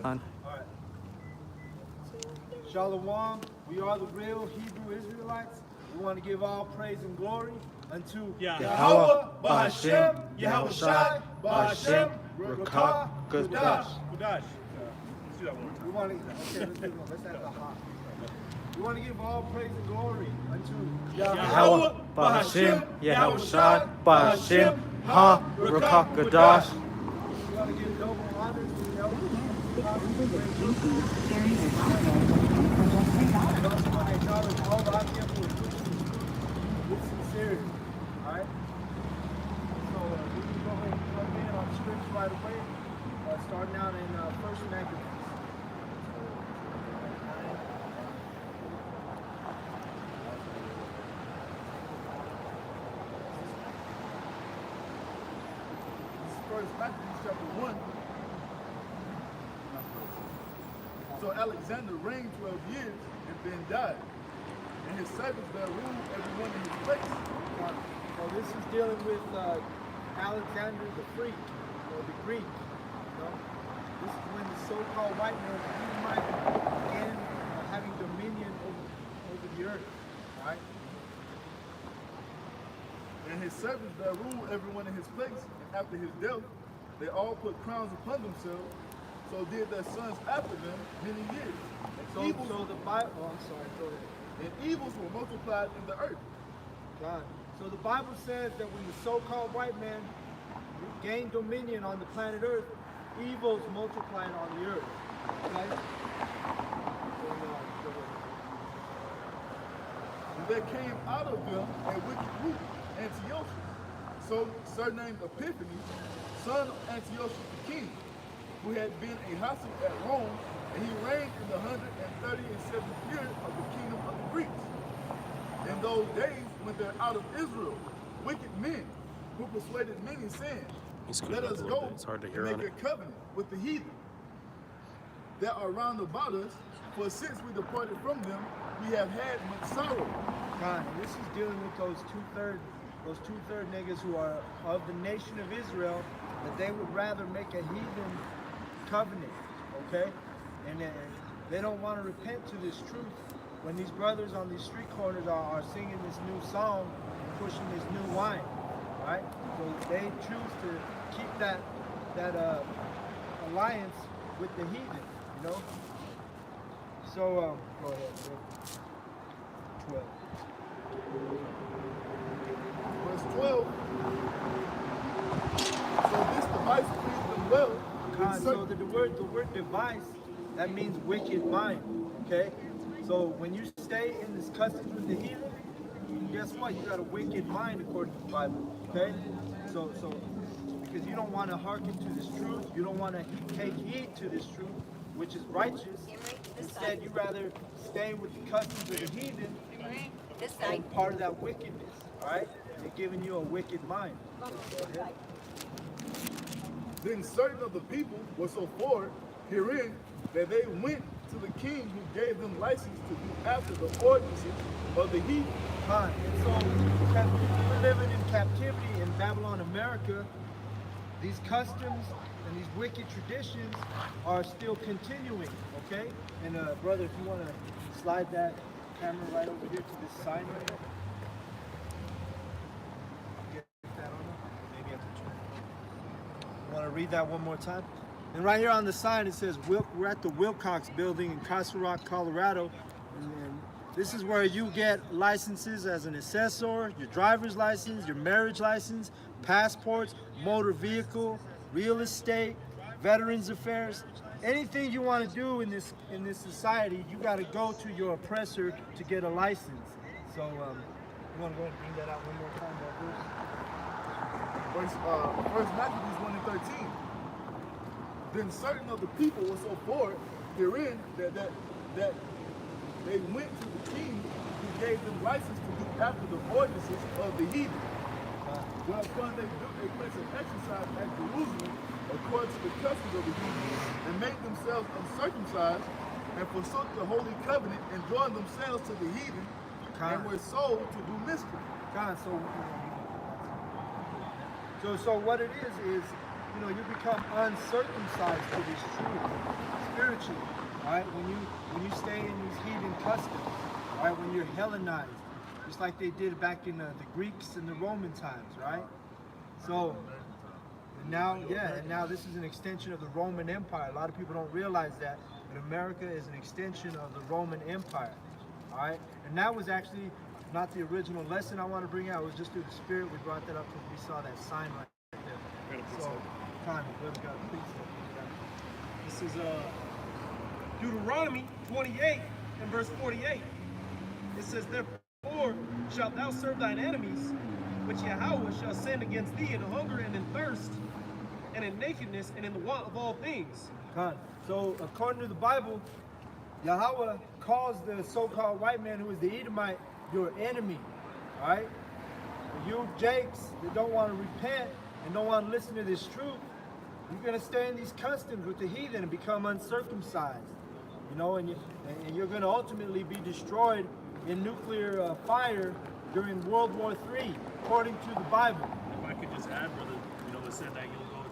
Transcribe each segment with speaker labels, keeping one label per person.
Speaker 1: On.
Speaker 2: Alright. Shalom, we are the real Hebrew Israelites. We want to give all praise and glory unto
Speaker 1: Yahweh,
Speaker 2: Bahashem,
Speaker 1: Yahweh
Speaker 2: Shai, Bahashem,
Speaker 1: Rakah,
Speaker 2: Kudash.
Speaker 3: Kudash. Let's do that one more time.
Speaker 2: We want to, okay, let's do it. Let's have the hot. We want to give all praise and glory unto
Speaker 1: Yahweh, Bahashem, Yahweh Shai, Bahashem, Ha, Rakah, Gadash.
Speaker 2: We want to give double honors to Yahweh. We also want to acknowledge all the people with sincerity. Alright? So we can go ahead and plug in on scripts right away. Starting out in First Maccabees.
Speaker 3: This is First Maccabees chapter 1. So Alexander reigned 12 years and then died. And his servants that ruled everyone in his place.
Speaker 2: So this is dealing with Alexander the Free, or the Greek. You know? This is when the so-called white man began having dominion over the earth. Right?
Speaker 3: And his servants that ruled everyone in his place. And after his death, they all put crowns upon themselves. So did their sons after them many years.
Speaker 2: So the Bible, oh, I'm sorry, go ahead.
Speaker 3: And evils were multiplied in the earth.
Speaker 2: God. So the Bible says that when the so-called white man gained dominion on the planet Earth, evils multiplied on the earth. Okay?
Speaker 3: And there came out of them a wicked root, Antiochus, so surnamed Epiphany, son of Antiochus the king, who had been a hostage at Rome, and he reigned in the 137th year of the kingdom of the Greeks. In those days went there out of Israel wicked men who persuaded many, saying, let us go
Speaker 1: It's hard to hear
Speaker 3: and
Speaker 1: on
Speaker 3: make a covenant with the heathen that are round about us, for since we departed from them, we have had much sorrow.
Speaker 2: God, this is dealing with those two-third niggas who are of the nation of Israel, that they would rather make a heathen covenant, okay? And they don't want to repent to this truth. When these brothers on these street corners are singing this new song and pushing this new wine, right? So they choose to keep that alliance with the heathen, you know? So, go ahead, bro. 12.
Speaker 3: Verse 12. So this device pleased them well.
Speaker 2: God, so the word device, that means wicked mind, okay? So when you stay in this customs with the heathen, guess what? You got a wicked mind according to the Bible, okay? So because you don't want to hearken to this truth, you don't want to take heed to this truth, which is righteous. Instead, you rather stay with the customs of the heathen and part of that wickedness, all right? They're giving you a wicked mind. Go ahead.
Speaker 3: Then certain of the people were so forward herein that they went to the king who gave them license to do after the ordinances of the heathen.
Speaker 2: And so, because we're living in captivity in Babylon, America, these customs and these wicked traditions are still continuing, okay? And brother, if you want to slide that camera right over here to this sign right here. Get that on there? Maybe I have to turn it. You want to read that one more time? And right here on the sign it says, we're at the Wilcox building in Castle Rock, Colorado. And this is where you get licenses as an assessor, your driver's license, your marriage license, passports, motor vehicle, real estate, veterans affairs. Anything you want to do in this society, you got to go to your oppressor to get a license. So you want to go ahead and bring that out one more time,
Speaker 3: First Maccabees 1 and 13. Then certain of the people were so forward herein that they went to the king who gave them license to do after the ordinances of the heathen. Whereupon they built a place of exercise at Jerusalem according to the customs of the heathen, and made themselves uncircumcised, and forsook the holy covenant, and joined themselves to the heathen, and were sold to do mischief.
Speaker 2: So what it is you know, you become uncircumcised to this truth spiritually. All right, when you stay in these heathen customs, all right, when you're Hellenized, just like they did back in the Greeks and the Roman times, right? So and now this is an extension of the Roman Empire. A lot of people don't realize that, but America is an extension of the Roman Empire. All right, and that was actually not the original lesson I want to bring out. It was just through the Spirit we brought that up because we saw that sign right there. So, time, brother, got a precept.
Speaker 4: This is Deuteronomy 28 and verse 48. It says, therefore shalt thou serve thine enemies, which Yahweh shall send against thee in hunger and in thirst, and in nakedness and in the want of all things.
Speaker 2: So according to the Bible, Yahweh calls the so-called white man who is the Edomite your enemy. All right? You Jakes that don't want to repent and don't want to listen to this truth, you're going to stay in these customs with the heathen and become uncircumcised. You know, and you're going to ultimately be destroyed in nuclear fire during World War III, according to the Bible.
Speaker 4: If I could just add, brother, you know, it said that you'll go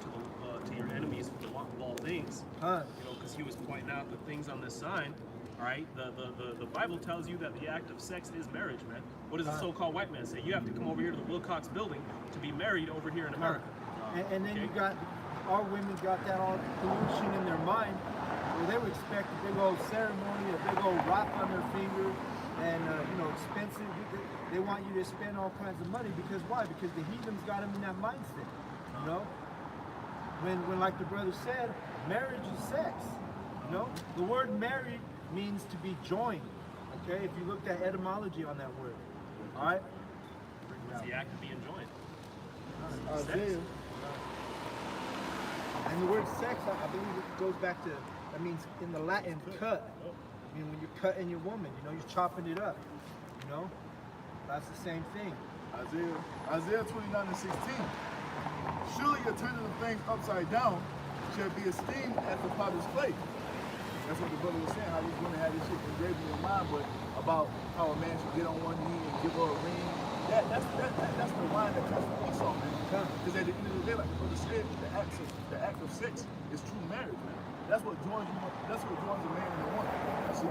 Speaker 4: to your enemies for the want of all things. You know, because he was pointing out the things on this sign. All right, the Bible tells you that the act of sex is marriage, man. What does the so-called white man say? You have to come over here to the Wilcox building to be married over here in America.
Speaker 2: And then you got, our women got that all pollution in their mind, where they would expect a big old ceremony, a big old rock on their finger, and you know, expensive. They want you to spend all kinds of money because why? Because the heathens got them in that mindset. You know, when like the brother said, marriage is sex. You know, the word married means to be joined. Okay, if you looked at etymology on that word, all right.
Speaker 4: It's the act of being joined.
Speaker 2: Isaiah. And the word sex, I believe it goes back to, that means in the Latin, cut. I mean, when you're cutting your woman, you know, you're chopping it up. You know, that's the same thing.
Speaker 3: Isaiah 29:16. Surely the turning of things upside down shall be esteemed as the potter's clay. That's what the brother was saying, how he's going to have this shit engraved in your mind, but about how a man should get on one knee and give her a ring. That's the line that cuts the Esau, man. Because at the end of the day, like the brother said, the act of sex is true marriage, man. That's what joins you. That's what joins a man and a woman. See,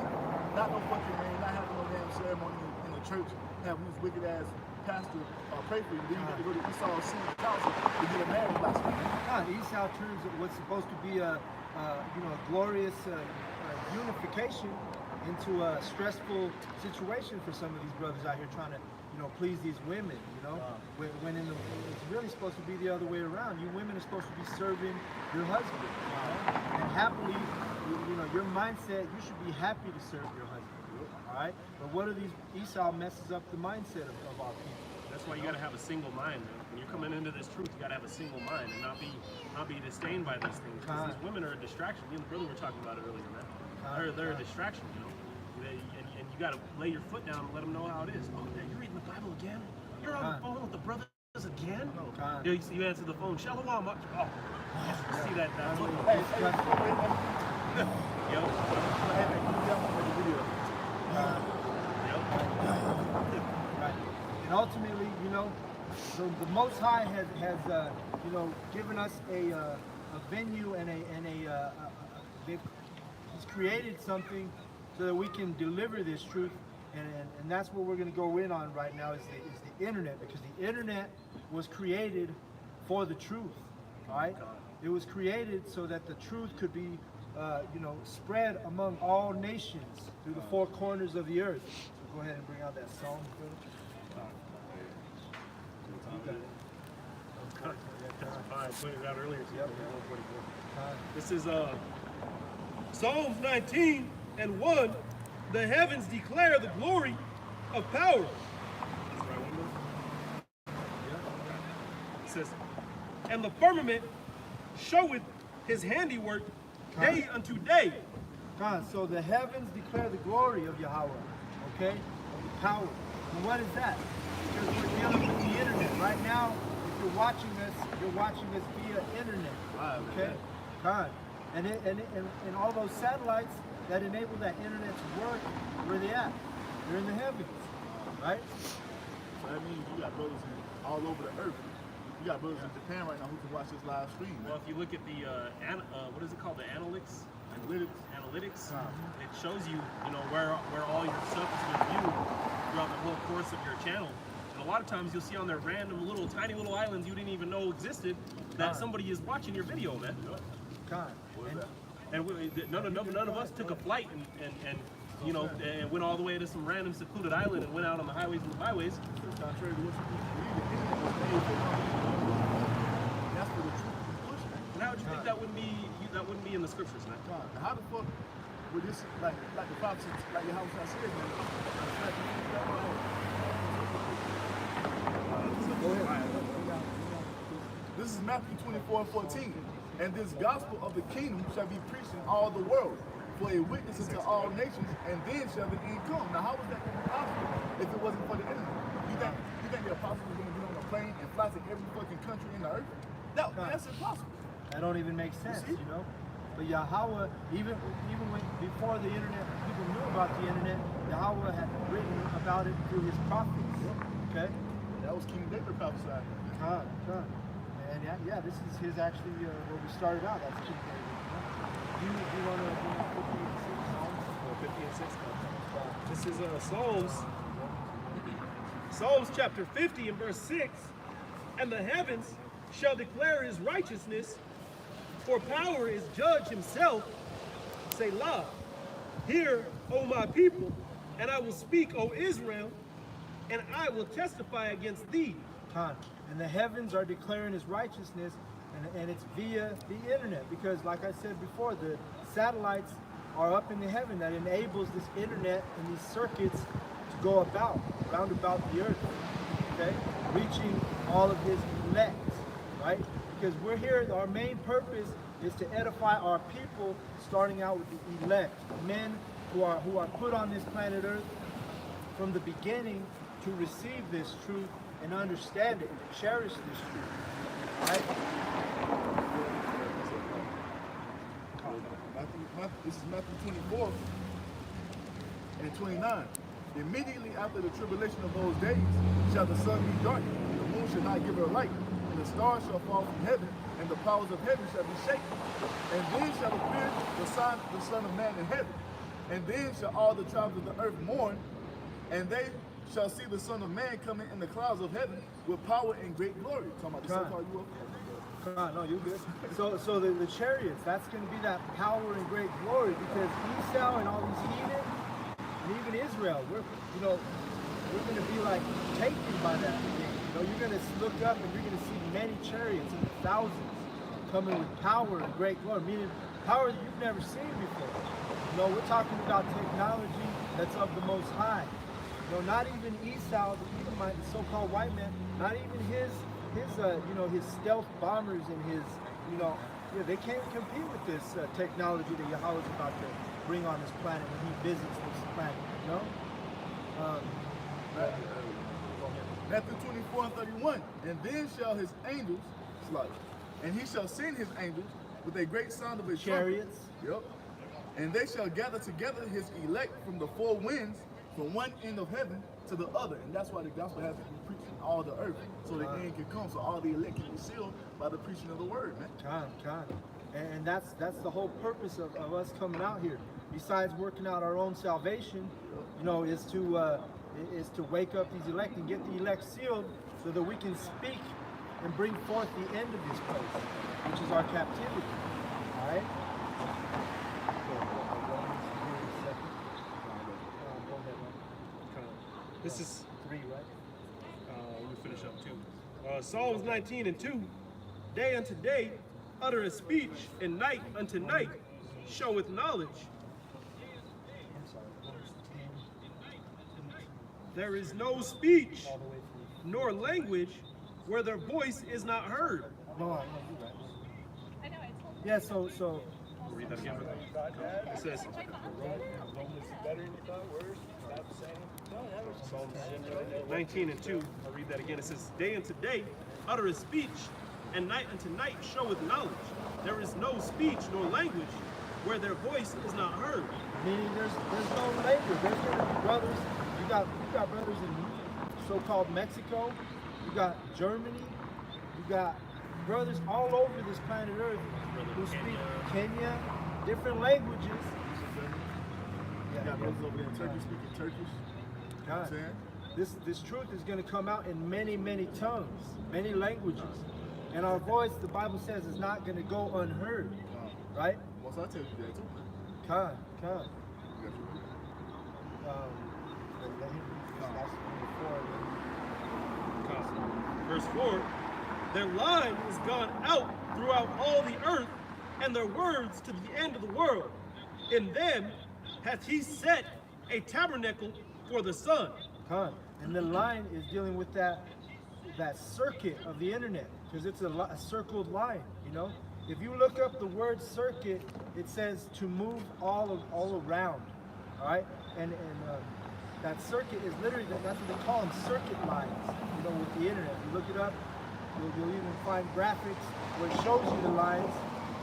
Speaker 3: not no fucking man, not having no damn ceremony in the church, having this wicked ass pastor pray for you. Then you get to go to Esau's senior council to get a marriage license.
Speaker 2: Esau turns what's supposed to be a glorious unification into a stressful situation for some of these brothers out here trying to, you know, please these women, you know, when it's really supposed to be the other way around. You women are supposed to be serving your husband, you know, and happily, you know, your mindset, you should be happy to serve your husband, all right? But what are these, Esau messes up the mindset of our people.
Speaker 4: That's why you got to have a single mind, man. When you're coming into this truth, you got to have a single mind and not be disdained by these things. Because these women are a distraction. Me and the brother were talking about it earlier, man. They're a distraction, you know. And you got to lay your foot down and let them know how it is. Oh, man, you're reading the Bible again? You're on the phone with the brothers again? You answer the phone. Shalom. Oh, you see that look? Yo.
Speaker 2: And ultimately, you know, the Most High has you know, given us a venue and He's created something so that we can deliver this truth, and that's what we're going to go in on right now is the internet, because the internet was created for the truth. All right, it was created so that the truth could be you know, spread among all nations through the four corners of the earth. So go ahead and bring out that song.
Speaker 4: I pointed it out earlier. This is Psalms 19 and 1. The heavens declare the glory of power. That's the right one. It says, and the firmament showeth his handiwork day unto day.
Speaker 2: So the heavens declare the glory of Yahweh, okay, of the power. And what is that? Because we're dealing with the internet right now. If you're watching us via internet, okay? And all those satellites that enable that internet to work, where they at? They're in the heavens, right?
Speaker 3: So that means you got brothers all over the earth You got brothers in Japan right now who can watch this live stream.
Speaker 4: Well, if you look at the what is it called, the analytics? Analytics. It shows you, where all your stuff has been viewed throughout the whole course of your channel. And a lot of times you'll see on their random tiny little islands you didn't even know existed that somebody is watching your video, man. And none of us took a flight and went all the way to some random secluded island and went out on the highways and the byways.
Speaker 3: Contrary to what you believe, that's for the truth to be pushed.
Speaker 4: And how would you think that wouldn't be in the scriptures, man?
Speaker 3: How the fuck would this, like the prophecy, like your house I said, man? This is Matthew 24:14. And this gospel of the kingdom shall be preached in all the world for a witness unto all nations, and then shall the end come. Now, how was that going to be possible if it wasn't for the internet? You think the apostles were going to get on a plane and fly to every fucking country in the earth? No, that's impossible.
Speaker 2: That don't even make sense, But Yahweh, even when before the internet, people knew about the internet, Yahweh had written about it through his prophets. Okay?
Speaker 3: That was King David prophesied.
Speaker 2: And this is his actually where we started out. That's King David. You want to 50 and 6 Psalms?
Speaker 4: 50 and 6. This is Psalms chapter 50 and verse 6. And the heavens shall declare his righteousness, for power is judge himself. Selah. Hear, O my people, and I will speak, O Israel, and I will testify against thee.
Speaker 2: And the heavens are declaring his righteousness, and it's via the internet, because like I said before, the satellites are up in the heaven that enables this internet and these circuits to go round about the earth, okay, reaching all of his elect, right? Because we're here, our main purpose is to edify our people, starting out with the elect, men who are put on this planet earth from the beginning to receive this truth and understand it and cherish this truth, right?
Speaker 3: This is Matthew 24 and 29. Immediately after the tribulation of those days shall the sun be darkened, and the moon shall not give her light, and the stars shall fall from heaven, and the powers of heaven shall be shaken. And then shall appear the Son of Man in heaven. And then shall all the tribes of the earth mourn, and they shall see the Son of Man coming in the clouds of heaven with power and great glory. Talking about the so-called UFO.
Speaker 2: No, you're good. So the chariots, that's going to be that power and great glory, because Esau and all these heathen, and even Israel, we're going to be like taken by that. You're going to look up and you're going to see many chariots in the thousands coming with power and great glory, meaning power that you've never seen before. We're talking about technology that's of the Most High. Not even Esau, the Edomite, the so-called white man, not even his stealth bombers and his, they can't compete with this technology that Yahweh is about to bring on this planet when he visits this planet,
Speaker 3: Matthew 24 and 31. And then shall his angels slaughter, and he shall send his angels with a great sound of a
Speaker 2: chariots.
Speaker 3: Trumpet. Yep. And they shall gather together his elect from the four winds, from one end of heaven to the other. And that's why the gospel has to be preached in all the earth, so the end can come, so all the elect can be sealed by the preaching of the word, man.
Speaker 2: And that's the whole purpose of us coming out here. Besides working out our own salvation, is to wake up these elect and get the elect sealed, so that we can speak and bring forth the end of this place, which is our captivity. All right.
Speaker 4: This is
Speaker 2: 3, right?
Speaker 4: Let me finish up 2. Psalms 19 and 2. Day unto day uttereth speech, and night unto night showeth knowledge.
Speaker 2: I'm sorry. Verse 10.
Speaker 4: There is no speech nor language where their voice is not heard.
Speaker 2: No, you're right. Yeah, so
Speaker 4: I'll read that again. It says, Psalms 19 and 2, I'll read that again. It says, day unto day uttereth speech, and night unto night showeth knowledge. There is no speech nor language where their voice is not heard.
Speaker 2: Meaning there's no language. There's going to be brothers. You got brothers in so-called Mexico. You got Germany. You got brothers all over this planet Earth who speak Kenya, different languages.
Speaker 3: You got brothers over there in Turkey speaking Turkish. You know what I'm saying?
Speaker 2: This truth is going to come out in many, many tongues, many languages. And our voice, the Bible says, is not going to go unheard. Right?
Speaker 3: Once I tell you that too, man.
Speaker 2: Come.
Speaker 3: You got to
Speaker 4: Verse 4, their line is gone out throughout all the earth, and their words to the end of the world. In them hath he set a tabernacle for the sun.
Speaker 2: And the line is dealing with that circuit of the internet, because it's a circled line, you know? If you look up the word circuit, it says to move all around, all right? And that circuit is literally, that's what they call them, circuit lines, you know, with the internet. You look it up, you'll even find graphics where it shows you the lines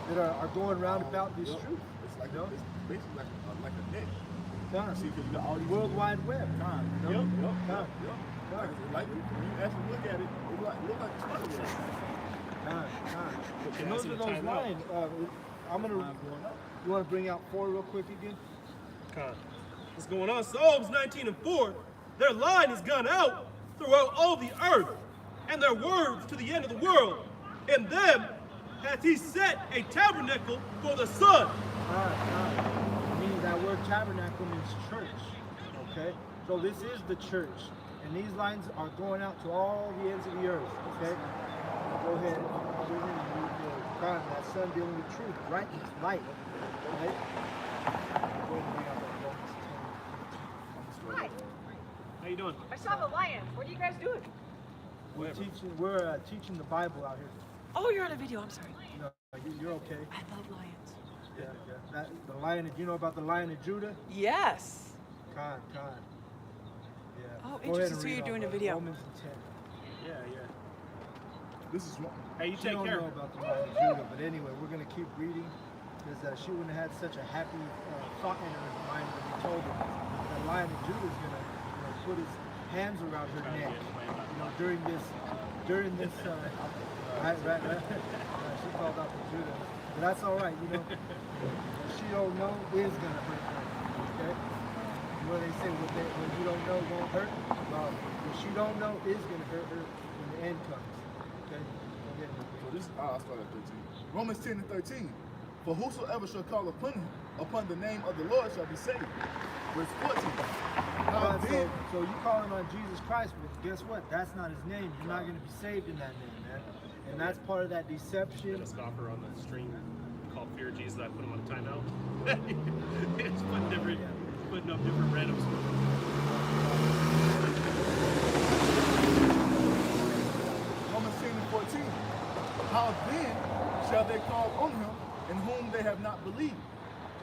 Speaker 2: that are going around about this truth.
Speaker 3: It's like,
Speaker 2: you know?
Speaker 3: it's basically like a net.
Speaker 2: Con.
Speaker 3: See, because you got all these
Speaker 2: World Wide Web.
Speaker 3: Con.
Speaker 2: You know?
Speaker 3: Yep. Like when you actually look at it, it look like a spider web.
Speaker 2: And those are those lines. You want to bring out 4 real quick again?
Speaker 4: What's going on? Psalms 19 and 4. Their line is gone out throughout all the earth, and their words to the end of the world. In them hath he set a tabernacle for the sun.
Speaker 2: Meaning that word tabernacle means church. Okay? So this is the church. And these lines are going out to all the ends of the earth. Okay? Go ahead and read that sun dealing with truth, brightness, light. Right? Go ahead and bring out that Romans 10.
Speaker 4: How you doing?
Speaker 5: I saw the lion. What are you guys doing?
Speaker 2: We're teaching the Bible out here.
Speaker 5: Oh, you're on a video. I'm sorry.
Speaker 2: No, you're okay.
Speaker 5: I love lions.
Speaker 2: Yeah. The lion. Do you know about the Lion of Judah?
Speaker 5: Yes.
Speaker 2: Con. Yeah.
Speaker 5: Oh,
Speaker 2: Go ahead
Speaker 5: interesting.
Speaker 2: and
Speaker 5: So
Speaker 2: read
Speaker 5: you're doing
Speaker 2: all
Speaker 5: a video.
Speaker 2: Romans 10.
Speaker 4: Yeah.
Speaker 3: This is one.
Speaker 4: Hey, you
Speaker 2: She
Speaker 4: take
Speaker 2: don't
Speaker 4: care.
Speaker 2: know about the Lion of Judah, but anyway, we're gonna keep reading because she wouldn't have had such a happy thought in her mind when we told her that the Lion of Judah is gonna put his hands around her neck. You know, during this. Right. She called out for Judah, but that's all right. You know, what she don't know is gonna hurt her. Okay. What they say, what you don't know won't hurt. Well, what she don't know is gonna hurt her when the end comes. Okay. Go ahead.
Speaker 3: So this, I'll start at 13. Romans 10 and 13. For whosoever shall call upon the name of the Lord shall be saved. Verse 14.
Speaker 2: So you calling on Jesus Christ, but guess what? That's not his name. You're not going to be saved in that name, man. And that's part of that deception.
Speaker 4: A scoffer on the stream called Fear of Jesus. I put him on a timeout. It's putting up different random stuff.
Speaker 3: Romans 10 and 14. How then shall they call on him in whom they have not believed?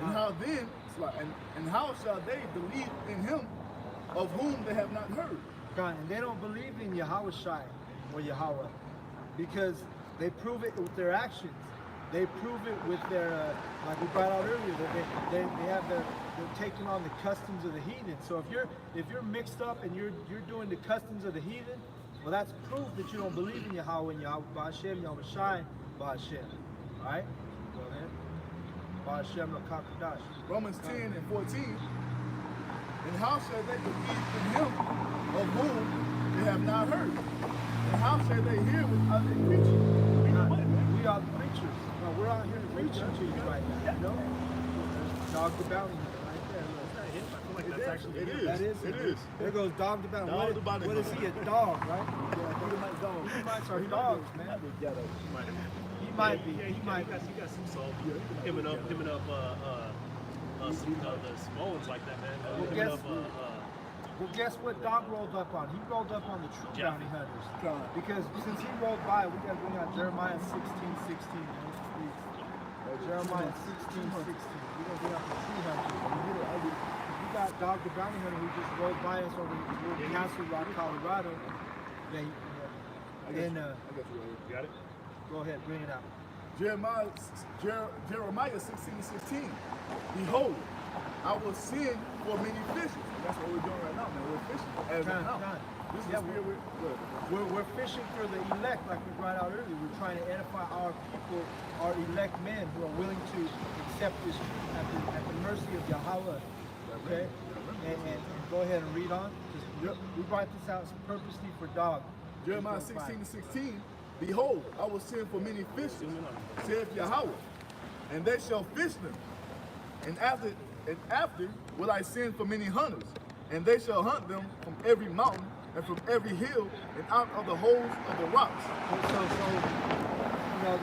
Speaker 3: And how then, and how shall they believe in him of whom they have not heard?
Speaker 2: God, and they don't believe in Yahweh Shai or Yahweh because they prove it with their actions. They prove it with their, like we brought out earlier, that they're taking on the customs of the heathen. So if you're mixed up and you're doing the customs of the heathen, well, that's proof that you don't believe in Yahweh and Yahweh Ba'Hashem, Yahweh Shai Ba'Hashem. All right? Go ahead. Ba'Hashem L'Kakadash.
Speaker 3: Romans 10 and 14. And how shall they believe in him of whom they have not heard? And how shall they hear without a preacher?
Speaker 2: We are the preachers. No, we're out here preaching to you right now. You know? Dog the Bounty Hunter right there. Look.
Speaker 4: I feel like that's actually
Speaker 3: It is.
Speaker 2: That is
Speaker 3: It is.
Speaker 2: There goes Dog the Bounty.
Speaker 3: Dog the Bounty
Speaker 2: What is he? A dog, right? Yeah, dogs. Mice are dogs, man. He might be.
Speaker 4: Yeah,
Speaker 2: He might be.
Speaker 4: he got some soul. Hemming up the Samoans like that, man.
Speaker 2: Well, guess what Dog rolled up on? He rolled up on the true
Speaker 4: Jeff.
Speaker 2: bounty hunters. Because since he rolled by, we got to bring out Jeremiah 16:16. Jeremiah 16:16. We're going to bring out the true hunters. We got Dog the bounty hunter who just rolled by us over in Castle Rock, Colorado. Yeah,
Speaker 3: I got you right here.
Speaker 4: You got it?
Speaker 2: go ahead, bring it out.
Speaker 3: Jeremiah 16:16. Behold, I will send for many fishes. That's what we're doing right now, man. We're fishing as of now. This is
Speaker 2: Yeah,
Speaker 3: the spirit
Speaker 2: we're fishing for the elect, like we brought out earlier. We're trying to edify our people, our elect men who are willing to accept this truth at the mercy of Yahweh. Okay? And go ahead and read on. We brought this out purposely for Dog.
Speaker 3: Jeremiah 16:16, behold, I will send for many fishers, saith Yahweh, and they shall fish them. And after will I send for many hunters, and they shall hunt them from every mountain and from every hill and out of the holes of the rocks.
Speaker 2: So you know,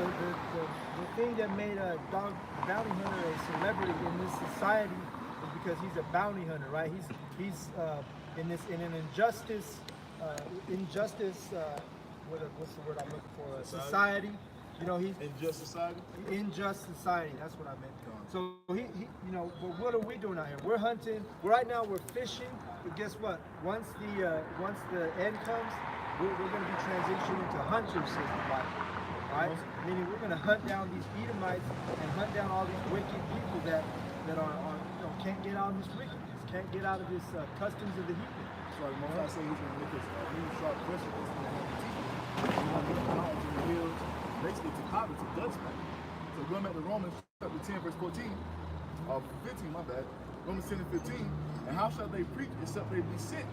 Speaker 2: the thing that made a Dog bounty hunter a celebrity in this society is because he's a bounty hunter, right? He's in an injustice. What's the word I'm looking for? Society. You know, he's
Speaker 3: Unjust society.
Speaker 2: Injust society. That's what I meant. So he you know, but what are we doing out here? We're hunting. Right now we're fishing. But guess what? Once the end comes, we're going to be transitioning to hunters, says the Bible. Right? Meaning we're going to hunt down these Edomites and hunt down all these wicked people that are you know, can't get out of this wickedness, can't get out of this customs of the heathen.
Speaker 3: So like most I say he's gonna make us really sharp pressure that's gonna have the teeth. He's gonna get the mountains and the hills, basically to powder, to judgment. So going back to Romans chapter 10, verse 14, or 15, my bad. Romans 10 and 15. And how shall they preach except they be sent?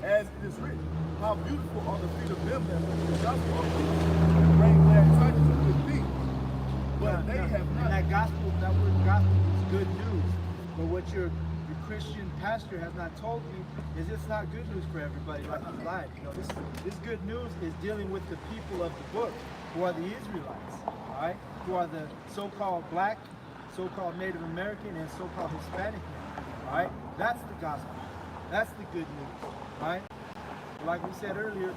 Speaker 3: As it is written, how beautiful are the feet of them that preach the gospel of peace and bring glad tidings of good things. But they have not.
Speaker 2: And that word gospel is good news. But what your Christian pastor has not told you is it's not good news for everybody, like he's lied. You know, this good news is dealing with the people of the book, who are the Israelites, all right? Who are the so-called black, so-called Native American, and so-called Hispanic men, all right? That's the gospel. That's the good news, all right? Like we said earlier,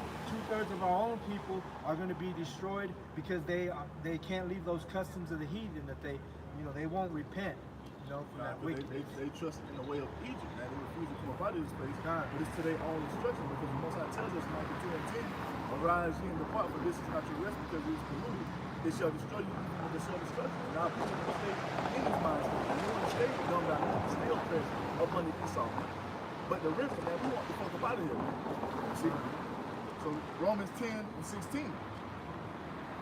Speaker 2: 2/3 of our own people are going to be destroyed because they can't leave those customs of the heathen, that they won't repent. From that wickedness.
Speaker 3: They trust in the way of Egypt. Now they refuse to come up out of this place. But it's to their own destruction, because the Most High tells us in Micah 2 and 10, arise ye and depart, for this is not your rest, because it is polluted. It shall destroy you with the sword of destruction. And our people will stay in his minds. And we want to stay dumb down, we want to stay oppressed up under Esau. But the river, man, we want to fuck up out of here. See? So Romans 10 and 16.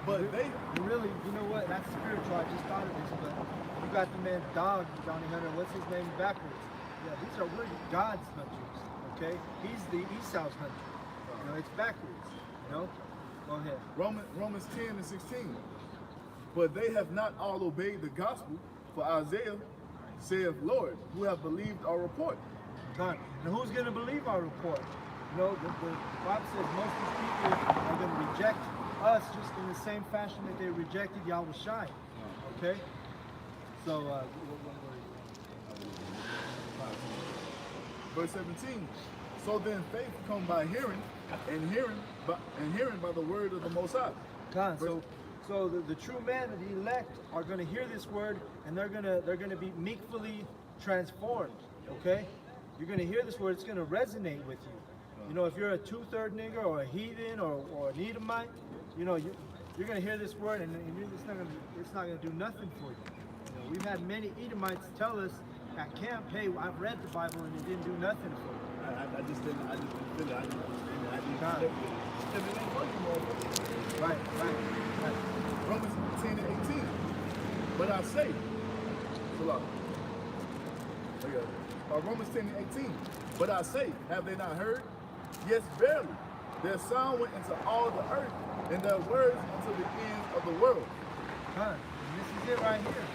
Speaker 3: But they
Speaker 2: really, you know what? That's spiritual. I just thought of this, but you got the man Dog, Johnny Hunter. What's his name backwards? Yeah, these are really God's hunters. Okay, he's the Esau's hunter. You know, it's backwards. You know. Go ahead.
Speaker 3: Romans 10 and 16. But they have not all obeyed the gospel, for Isaiah saith, Lord, who have believed our report.
Speaker 2: Done. And who's going to believe our report? You know, the Bible says most of these people are going to reject us just in the same fashion that they rejected Yahweh Shai. Okay? So,
Speaker 3: verse 17. So then faith come by hearing, and hearing by the word of the Most High.
Speaker 2: God, so the true man of the elect are going to hear this word, and they're going to be meekfully transformed. Okay? You're going to hear this word, it's going to resonate with you. You know, if you're a 2/3 nigger or a heathen or an Edomite, you know, you're going to hear this word, and it's not going to do nothing for you. You know, we've had many Edomites tell us at camp, hey, I've read the Bible and it didn't do nothing for me.
Speaker 3: I just didn't feel it. I didn't understand it. I didn't accept it. Because it ain't working, motherfucker.
Speaker 2: Right.
Speaker 3: Romans 10 and 18. But I say, Romans 10 and 18. But I say, have they not heard? Yes, verily. Their sound went into all the earth, and their words unto the ends of the world.
Speaker 2: And this is it right here.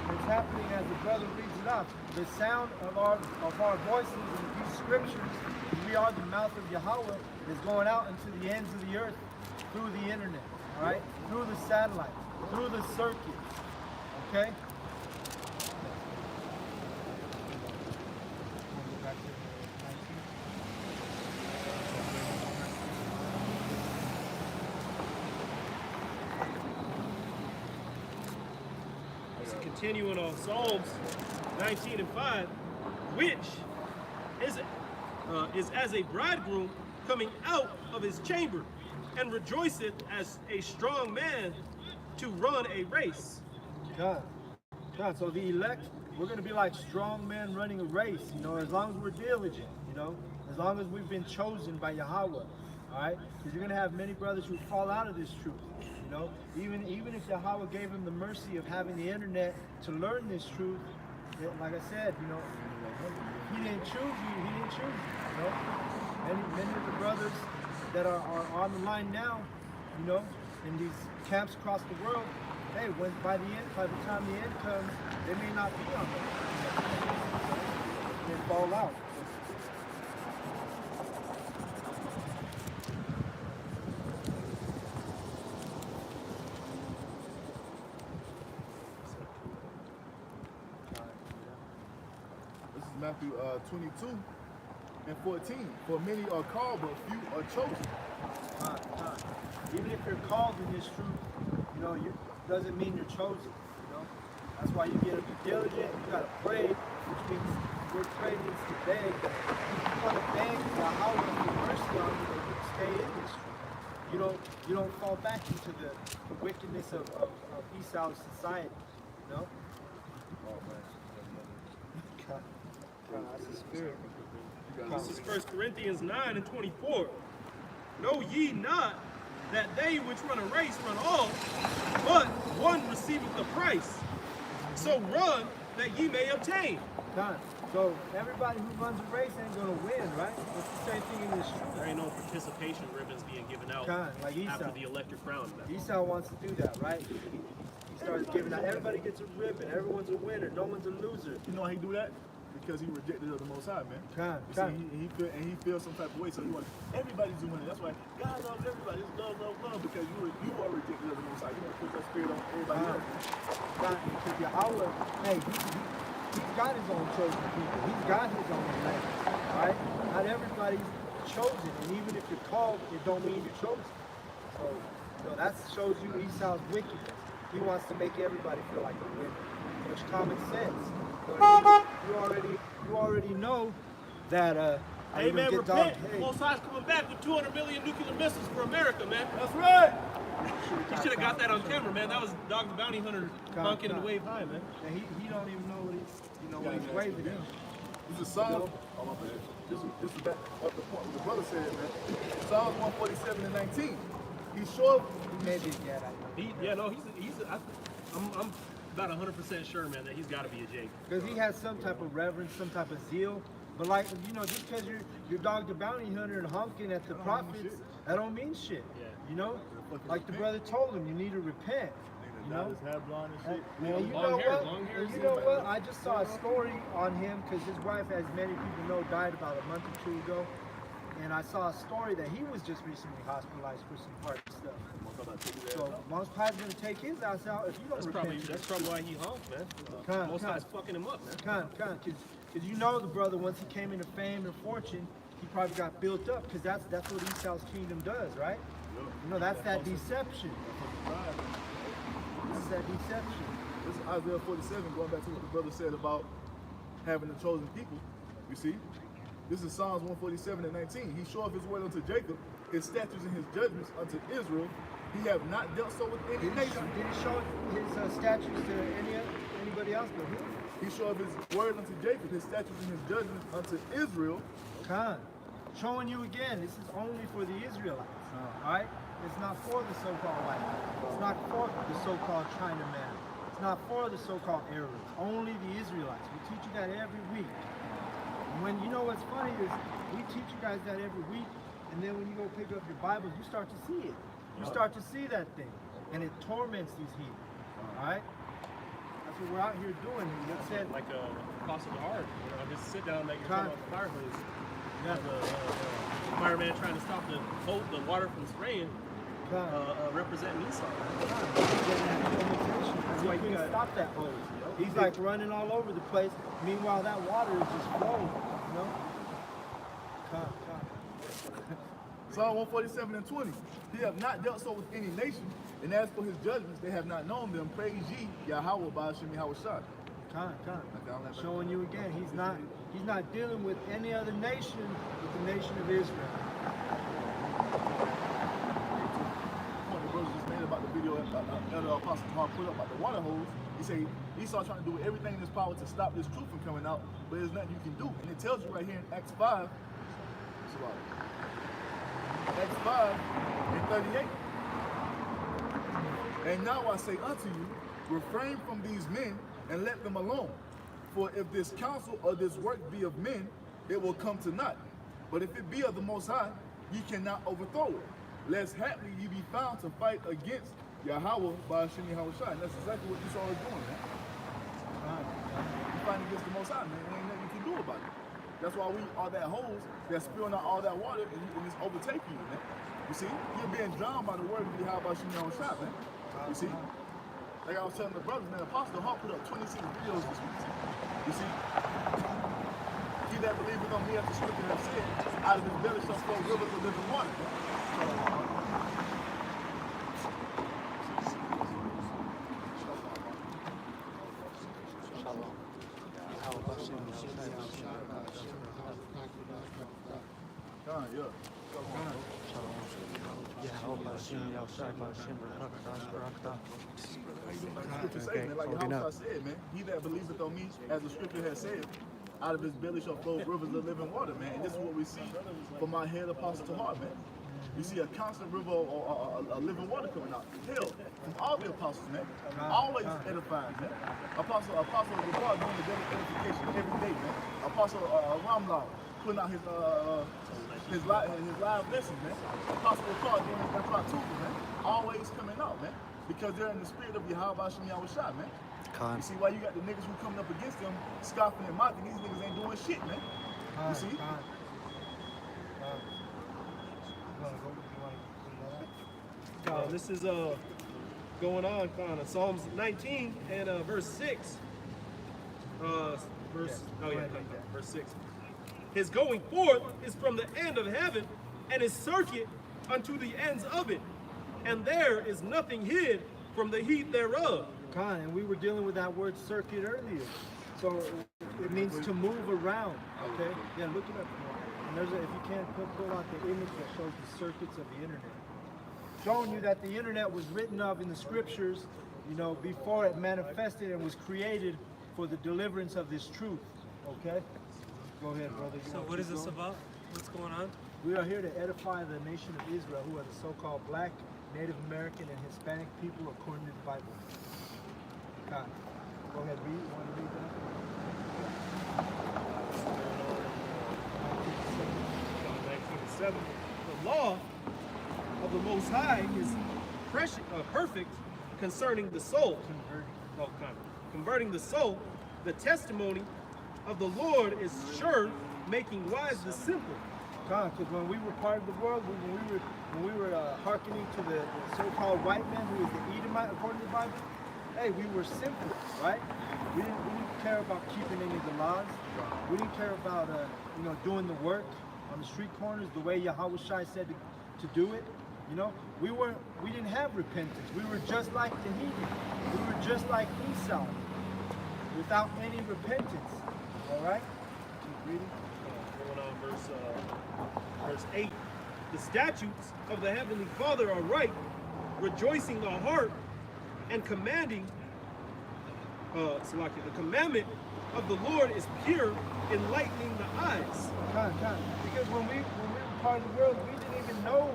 Speaker 2: It's happening as the brother reads it off. The sound of our voices in these scriptures, we are the mouth of Yahweh, is going out into the ends of the earth through the internet, all right? Through the satellites, through the circuits, okay?
Speaker 4: Continuing on Psalms 19 and 5, which is as a bridegroom coming out of his chamber, and rejoiceth as a strong man to run a race.
Speaker 2: God. So the elect, we're going to be like strong men running a race, you know, as long as we're diligent, you know, as as long as we've been chosen by Yahweh. All right, because you're gonna have many brothers who fall out of this truth. You know, even if Yahweh gave him the mercy of having the internet to learn this truth, like I said, you know, he didn't choose you. He didn't choose you. You know, many of the brothers that are on the line now, you know, in these camps across the world, hey, when by the time the end comes, they may not be on them. They fall out.
Speaker 3: This is Matthew 22 and 14. For many are called, but few are chosen.
Speaker 2: Even if you're called in this truth, you know, doesn't mean you're chosen. You know, that's why you gotta be diligent. You gotta pray, which means we're praying is to beg. You want to beg Yahweh for mercy on you, that you stay in this truth. You don't fall back into the wickedness of Esau's society. You know. That's the spirit.
Speaker 4: This is 1 Corinthians 9 and 24. Know ye not that they which run a race run all, but one receiveth the price. So run that ye may obtain.
Speaker 2: Done. So everybody who runs a race ain't gonna win, right? It's the same thing in this truth.
Speaker 4: There ain't no participation ribbons being given out
Speaker 2: Like Esau.
Speaker 4: after the electric crown.
Speaker 2: Esau wants to do that, right? He starts giving out. Everybody gets a ribbon. Everyone's a winner. No one's a loser.
Speaker 3: You know how he do that? Because he rejected of the Most High, man. You see, he feels some type of way, so he wants everybody's doing it. That's why God loves everybody. It's love, love, love. Because you are rejected of the Most High. You don't put that spirit on everybody else.
Speaker 2: Because Yahweh, hey, he's got his own chosen people. He's got his own elect, right? Not everybody's chosen, and even if you're called, it don't mean you're chosen. So that shows you Esau's wickedness. He wants to make everybody feel like a winner, which common sense. You already know that.
Speaker 4: Hey man, repent. Most High's coming back with 200 million nuclear missiles for America, man.
Speaker 3: That's right.
Speaker 4: You should have got that on camera, man. That was Dog the Bounty Hunter honking in the wave high, man.
Speaker 2: And he don't even know what he's waving at.
Speaker 3: This is Psalm. Oh my bad. This is back up the point. The brother said, man. Psalms 147 and 19. He's sure.
Speaker 2: Maybe
Speaker 4: I'm about 100% sure, man, that he's got to be a Jake.
Speaker 2: Because he has some type of reverence, some type of zeal. But like, you know, just because you're Dog the Bounty Hunter and honking at the prophets, that don't mean shit.
Speaker 4: Yeah.
Speaker 2: You know? Like the brother told him, you need to repent. You know?
Speaker 3: His hair blonde and shit.
Speaker 2: And you know what? I just saw a story on him because his wife, as many people know, died about a month or two ago. And I saw a story that he was just recently hospitalized for some heart stuff. So Most High's gonna take his ass out if you don't repent.
Speaker 4: That's probably why he honked, man. Most High's fucking him up, man.
Speaker 2: Because you know the brother, once he came into fame and fortune, he probably got built up because that's what Esau's kingdom does, right? You know, that's that deception. This is that deception.
Speaker 3: This is Isaiah 47, going back to what the brother said about having the chosen people. You see? This is Psalms 147 and 19. He showeth his word unto Jacob, his statutes and his judgments unto Israel. He have not dealt so with any nation.
Speaker 2: Did he show his statutes to anybody else but him?
Speaker 3: He showeth his word unto Jacob, his statutes and his judgments unto Israel.
Speaker 2: Showing you again, this is only for the Israelites. Alright? It's not for the so-called white man. It's not for the so-called Chinaman. It's not for the so-called Arabs. Only the Israelites. We teach you that every week. And when you know what's funny is we teach you guys that every week, and then when you go pick up your Bibles, you start to see it. You start to see that thing, and it torments these heathens. All right, that's what we're out here doing. It said
Speaker 4: like a cross of the heart. You know, just sit down, make your come off the fire hose. You have the fireman trying to stop the water from spraying. Representing Esau.
Speaker 2: That's why you gotta stop that hose. He's like running all over the place. Meanwhile, that water is just flowing. You know?
Speaker 3: Psalm 147 and 20. He have not dealt so with any nation, and as for his judgments, they have not known them. Praise ye Yahweh Ba'ashem Yahweh Shah.
Speaker 2: Showing you again, he's not dealing with any other nation but the nation of Israel.
Speaker 3: The brother just made about the video Elder Apostle Paul put up about the water hose. He said Esau trying to do everything in his power to stop this truth from coming out, but there's nothing you can do. And it tells you right here in Acts 5, Acts 5 and 38. And now I say unto you, refrain from these men and let them alone. For if this counsel or this work be of men, it will come to naught. But if it be of the Most High, ye cannot overthrow it. Lest haply ye be found to fight against Yahweh by Hashem Yahushua. And that's exactly what Esau is doing, man. You fighting against the Most High, man. There ain't nothing you can do about it. That's why we are that hose that's spilling out all that water and it's overtaking you, man. You see? You're being drowned by the word of Yahweh by Hashem Yahushua, man. You see? Like I was telling the brothers, man, Apostle Hawk put up 26 videos this week. You see? He that believeth on me, as the scripture has said, out of his belly shall flow rivers of living water. Scripture say, man, like Yahushua said, man, he that believeth on me, as the scripture has said, out of his belly shall flow rivers of living water, man. And this is what we see from my head apostle to heart, man. You see a constant river or a living water coming out. Hell, from all the apostles, man. Always edifying, man. Apostle Ricard doing the daily edification every day, man. Apostle Ramlaw putting out his live lessons, man. Apostle Ricard doing his Tools, man. Always coming out, man. Because they're in the spirit of Yahweh Hashem Yahushua, man. You see why you got the niggas who coming up against them, scoffing and mocking. These niggas ain't doing shit, man. You see?
Speaker 4: This is going on kind of Psalms 19 and verse 6. Verse 6. His going forth is from the end of heaven, and his circuit unto the ends of it, and there is nothing hid from the heat thereof.
Speaker 2: And we were dealing with that word circuit earlier. So it means to move around. Okay? Yeah, look it up. And there's if you can't pull out the image that shows the circuits of the internet. Showing you that the internet was written of in the scriptures, you know, before it manifested and was created for the deliverance of this truth. Okay? Go ahead, brother.
Speaker 6: So what is this about? What's going on?
Speaker 2: We are here to edify the nation of Israel, who are the so-called Black, Native American, and Hispanic people according to the Bible. God. Go ahead, read. You want to read
Speaker 4: that? 19:7. The law of the Most High is perfect concerning the soul. Converting the soul. The testimony of the Lord is sure, making wise the simple.
Speaker 2: Because when we were part of the world, when we were hearkening to the so-called white man who is the Edomite according to the Bible, hey, we were simple, right? We didn't care about keeping any of the laws. We didn't care about doing the work on the street corners the way Yahweh Shai said to do it. You know, we didn't have repentance. We were just like the heathen. We were just like Esau, without any repentance. All right? Keep reading.
Speaker 4: Going on verse 8. The statutes of the Heavenly Father are right, rejoicing the heart, and commanding, the commandment of the Lord is pure, enlightening the eyes.
Speaker 2: Because when we were part of the world, we didn't even know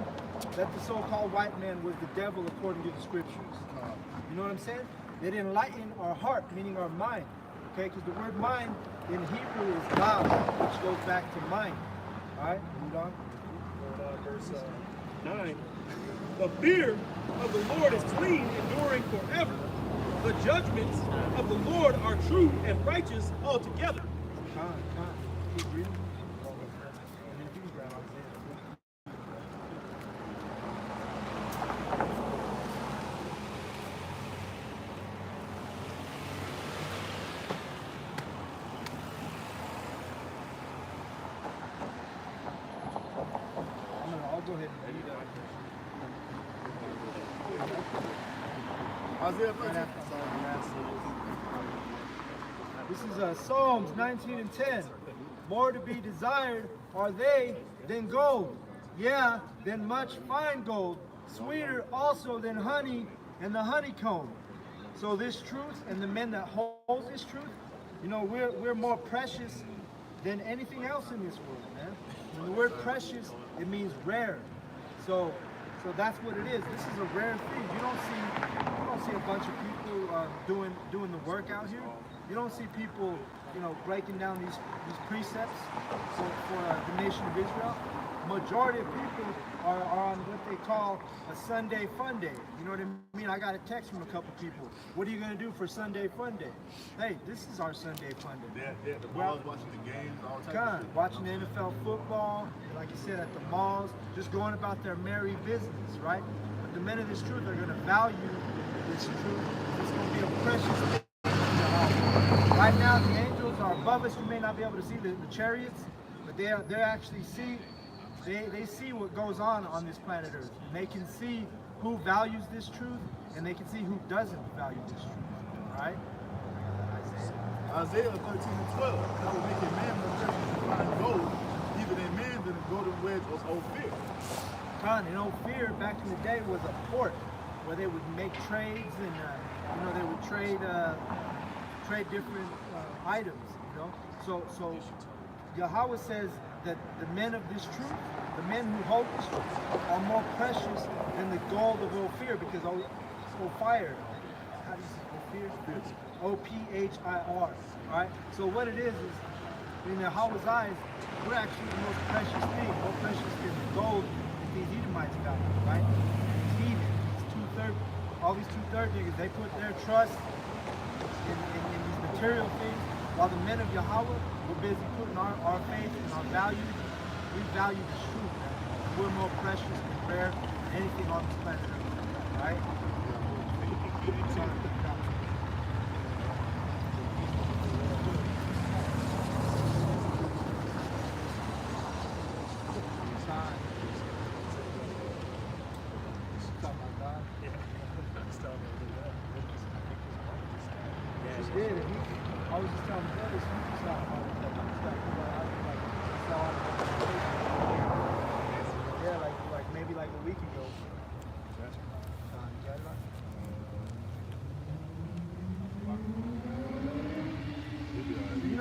Speaker 2: that the so-called white man was the devil according to the scriptures. You know what I'm saying? It enlightened our heart, meaning our mind. Okay, because the word mind in Hebrew is Baal, which goes back to mind. All right, read on.
Speaker 4: Verse 9. The fear of the Lord is clean, enduring forever. The judgments of the Lord are true and righteous altogether.
Speaker 2: Keep reading. I'll go ahead and read
Speaker 3: Isaiah 13.
Speaker 2: This is Psalms 19 and 10. More to be desired are they than gold, yeah, than much fine gold, sweeter also than honey and the honeycomb. So this truth and the men that hold this truth, you know, we're more precious than anything else in this world, man. And the word precious, it means rare. So that's what it is. This is a rare thing. You don't see a bunch of people doing the work out here. You don't see people, breaking down these precepts for the nation of Israel. Majority of people are on what they call a Sunday fun day. You know what I mean? I got a text from a couple people. What are you going to do for Sunday fun day? Hey, this is our Sunday fun day.
Speaker 3: They're at the malls watching the games, all types of shit.
Speaker 2: Watching the NFL football, like you said, at the malls, just going about their merry business, right? But the men of this truth are going to value this truth. It's going to be a precious thing. Right now, the angels are above us. You may not be able to see the chariots, but they actually see. They see what goes on this planet Earth. And they can see who values this truth, and they can see who doesn't value this truth. All right?
Speaker 3: Isaiah 13 and 12. That will make a man more precious than fine gold, even a man than a golden wedge of Ophir.
Speaker 2: And Ophir back in the day was a port where they would make trades, and they would trade different items. So Yahweh says that the men of this truth, the men who hold this truth, are more precious than the gold of Ophir, because Ophir, how do you say Ophir? O-P-H-I-R. Alright? So what it is in Yahweh's eyes, we're actually the most precious thing, more precious than the gold that these Edomites got, right? These heathen, all these two-third niggas, they put their trust in these material things, while the men of Yahweh, we're busy putting our faith and our value. We value the truth, man. We're more precious and rare than anything on this planet Earth, right? I was just telling my brothers, maybe like a week ago.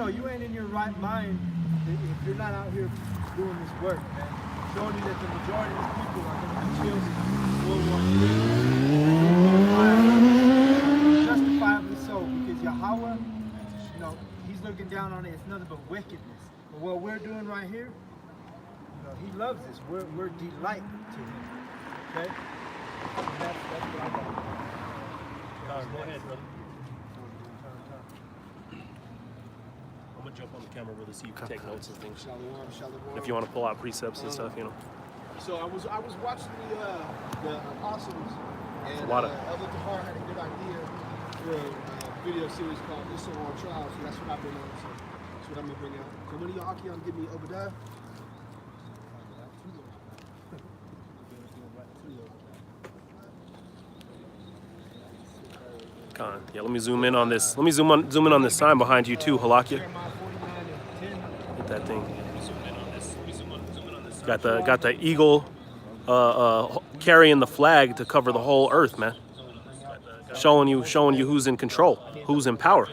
Speaker 2: You ain't in your right mind if you're not out here doing this work, man. Showing you that the majority of these people are going to be killed in World War III. Justifiably so, because Yahweh, he's looking down on it. It's nothing but wickedness. But what we're doing right here, he loves this. We're delight to him. Okay? And that's what I got.
Speaker 4: Go ahead, brother. I'm gonna jump on the camera with us so you can take notes and things.
Speaker 7: Shalom.
Speaker 4: If you want to pull out precepts and stuff,
Speaker 7: So I was watching the apostles, and
Speaker 4: Wada.
Speaker 7: Elder Tahar had a good idea for a video series called Esau on Trial. So that's what I've been on. So that's what I'm gonna bring out. So when do y'all Akion give me Obadiah?
Speaker 4: Yeah, let me zoom in on this. Let me zoom in on this sign behind you too, Halakia.
Speaker 7: Jeremiah 49 and 10.
Speaker 4: Get that thing. Got the eagle carrying the flag to cover the whole earth, man. Showing you who's in control, who's in power.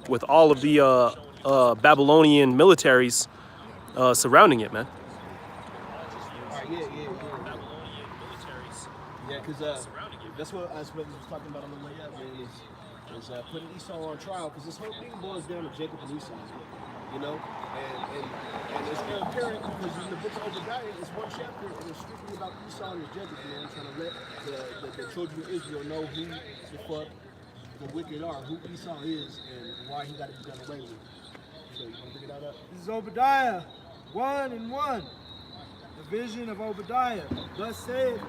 Speaker 4: With all of the Babylonian militaries surrounding it, man.
Speaker 7: Yeah, because that's what I was talking about on the way up, man, is putting Esau on trial, because this whole thing boils down to Jacob and Esau, and it's very apparent because in the book of Obadiah, it's one chapter, and it's strictly about Esau and his Jacob, trying to let the children of Israel know who the fuck the wicked are, who Esau is, and why he got to be done away with. So you want to figure that up?
Speaker 2: This is Obadiah 1:1. The vision of Obadiah. Thus saith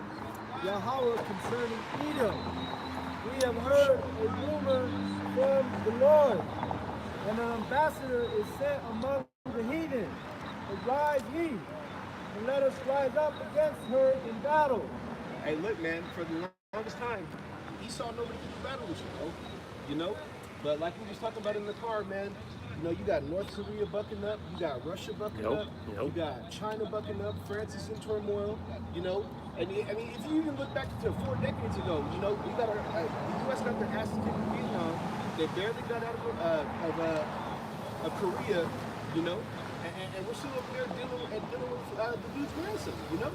Speaker 2: Yahweh concerning Edom. We have heard a rumor from the Lord, and an ambassador is sent among the heathen. Arise ye, and let us rise up against her in battle.
Speaker 7: Hey, look, man, for the longest time, Esau nobody could battle with you, But like we was talking about in the car, man, you got North Korea bucking up, you got Russia bucking up, you got China bucking up, France is in turmoil, And I mean, if you even look back to 4 decades ago, we got the U.S. got their asses kicked in Vietnam. They barely got out of Korea, and we're still over there dealing with the dude's grandson, you know?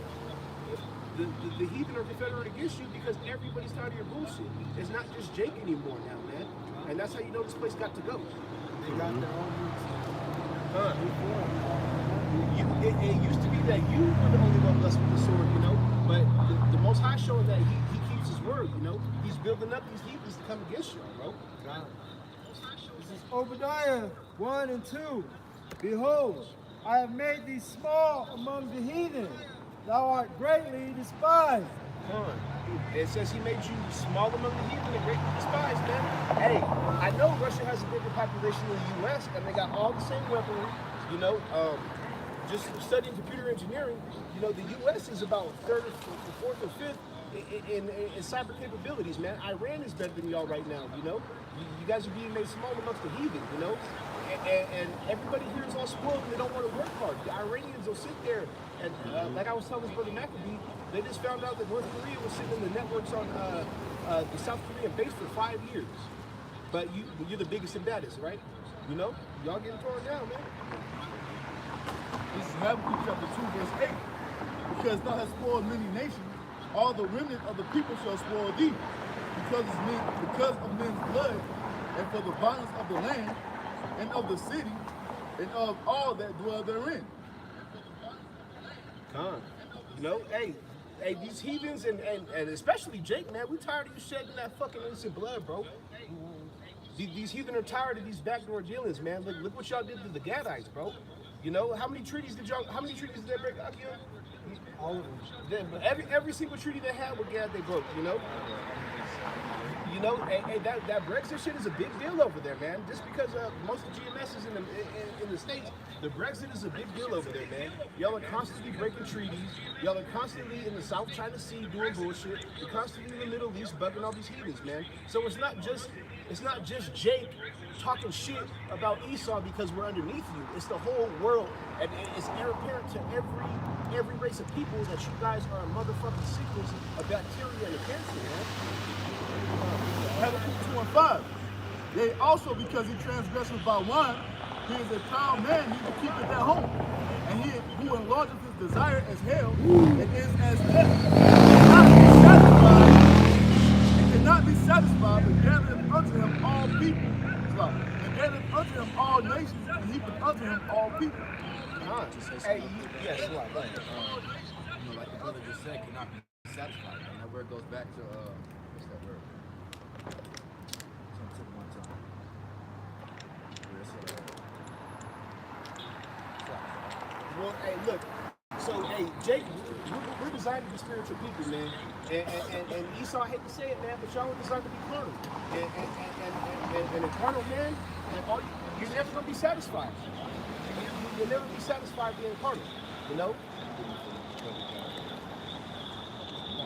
Speaker 7: The heathen are confederate against you because everybody's tired of your bullshit. It's not just Jake anymore now, man. And that's how you know this place got to go.
Speaker 2: They got their own roots.
Speaker 7: It used to be that you were the only one blessed with the sword, you know? But the Most High showing that he keeps his word, you know? He's building up these heathens to come against you, bro.
Speaker 2: This is Obadiah 1 and 2. Behold, I have made thee small among the heathen. Thou art greatly despised.
Speaker 7: It says he made you small among the heathen and greatly despised, man. Hey, I know Russia has a bigger population than the U.S. and they got all the same weaponry, you know. Just studying computer engineering, you know, the U.S. is about third or fourth or fifth in cyber capabilities, man. Iran is better than y'all right now, you know. You guys are being made small amongst the heathen, you know. And everybody here is all spoiled and they don't want to work hard. The Iranians will sit there and, like I was telling his brother Maccabee, they just found out that North Korea was sitting in the networks on the South Korean base for 5 years. But you're the biggest and baddest, right? You know? Y'all getting torn down, man.
Speaker 3: This is Habakkuk chapter 2, verse 8. Because thou hast spoiled many nations, all the remnant of the people shall spoil thee. Because of men's blood, and for the violence of the land, and of the city, and of all that dwell therein.
Speaker 7: You know, hey, these heathens and especially Jake, man, we tired of you shedding that fucking innocent blood, bro. These heathen are tired of these backdoor dealings, man. Look what y'all did to the Gadites, bro. You know, how many treaties did they break, Akio?
Speaker 2: All of them.
Speaker 7: Every single treaty they had with Gad, they broke, you know? You know, that Brexit shit is a big deal over there, man. Just because most of GMS is in the States, the Brexit is a big deal over there, man. Y'all are constantly breaking treaties. Y'all are constantly in the South China Sea doing bullshit. You're constantly in the Middle East bugging all these heathens, man. So it's not just Jake talking shit about Esau because we're underneath you. It's the whole world, and it's apparent to every race of people that you guys are motherfucking sickness of bacteria and a cancer, man.
Speaker 3: Habakkuk 2 and 5. Yea, also because he transgresses by wine, he is a proud man, he will keep it at home. And he who enlargeth his desire as hell, and is as death. He cannot be satisfied, but gathereth unto him all people. And gathereth unto him all nations, and heapeth unto him all people.
Speaker 7: Hey, yes, what?
Speaker 8: You know, like the brother just said, cannot be satisfied. And that word goes back to what's that word?
Speaker 7: Well, hey, look. So, hey, Jake, we're designed to be spiritual people, man. And Esau, I hate to say it, man, but y'all are designed to be carnal. And a carnal man, you're never gonna be satisfied. You'll never be satisfied being carnal, you know?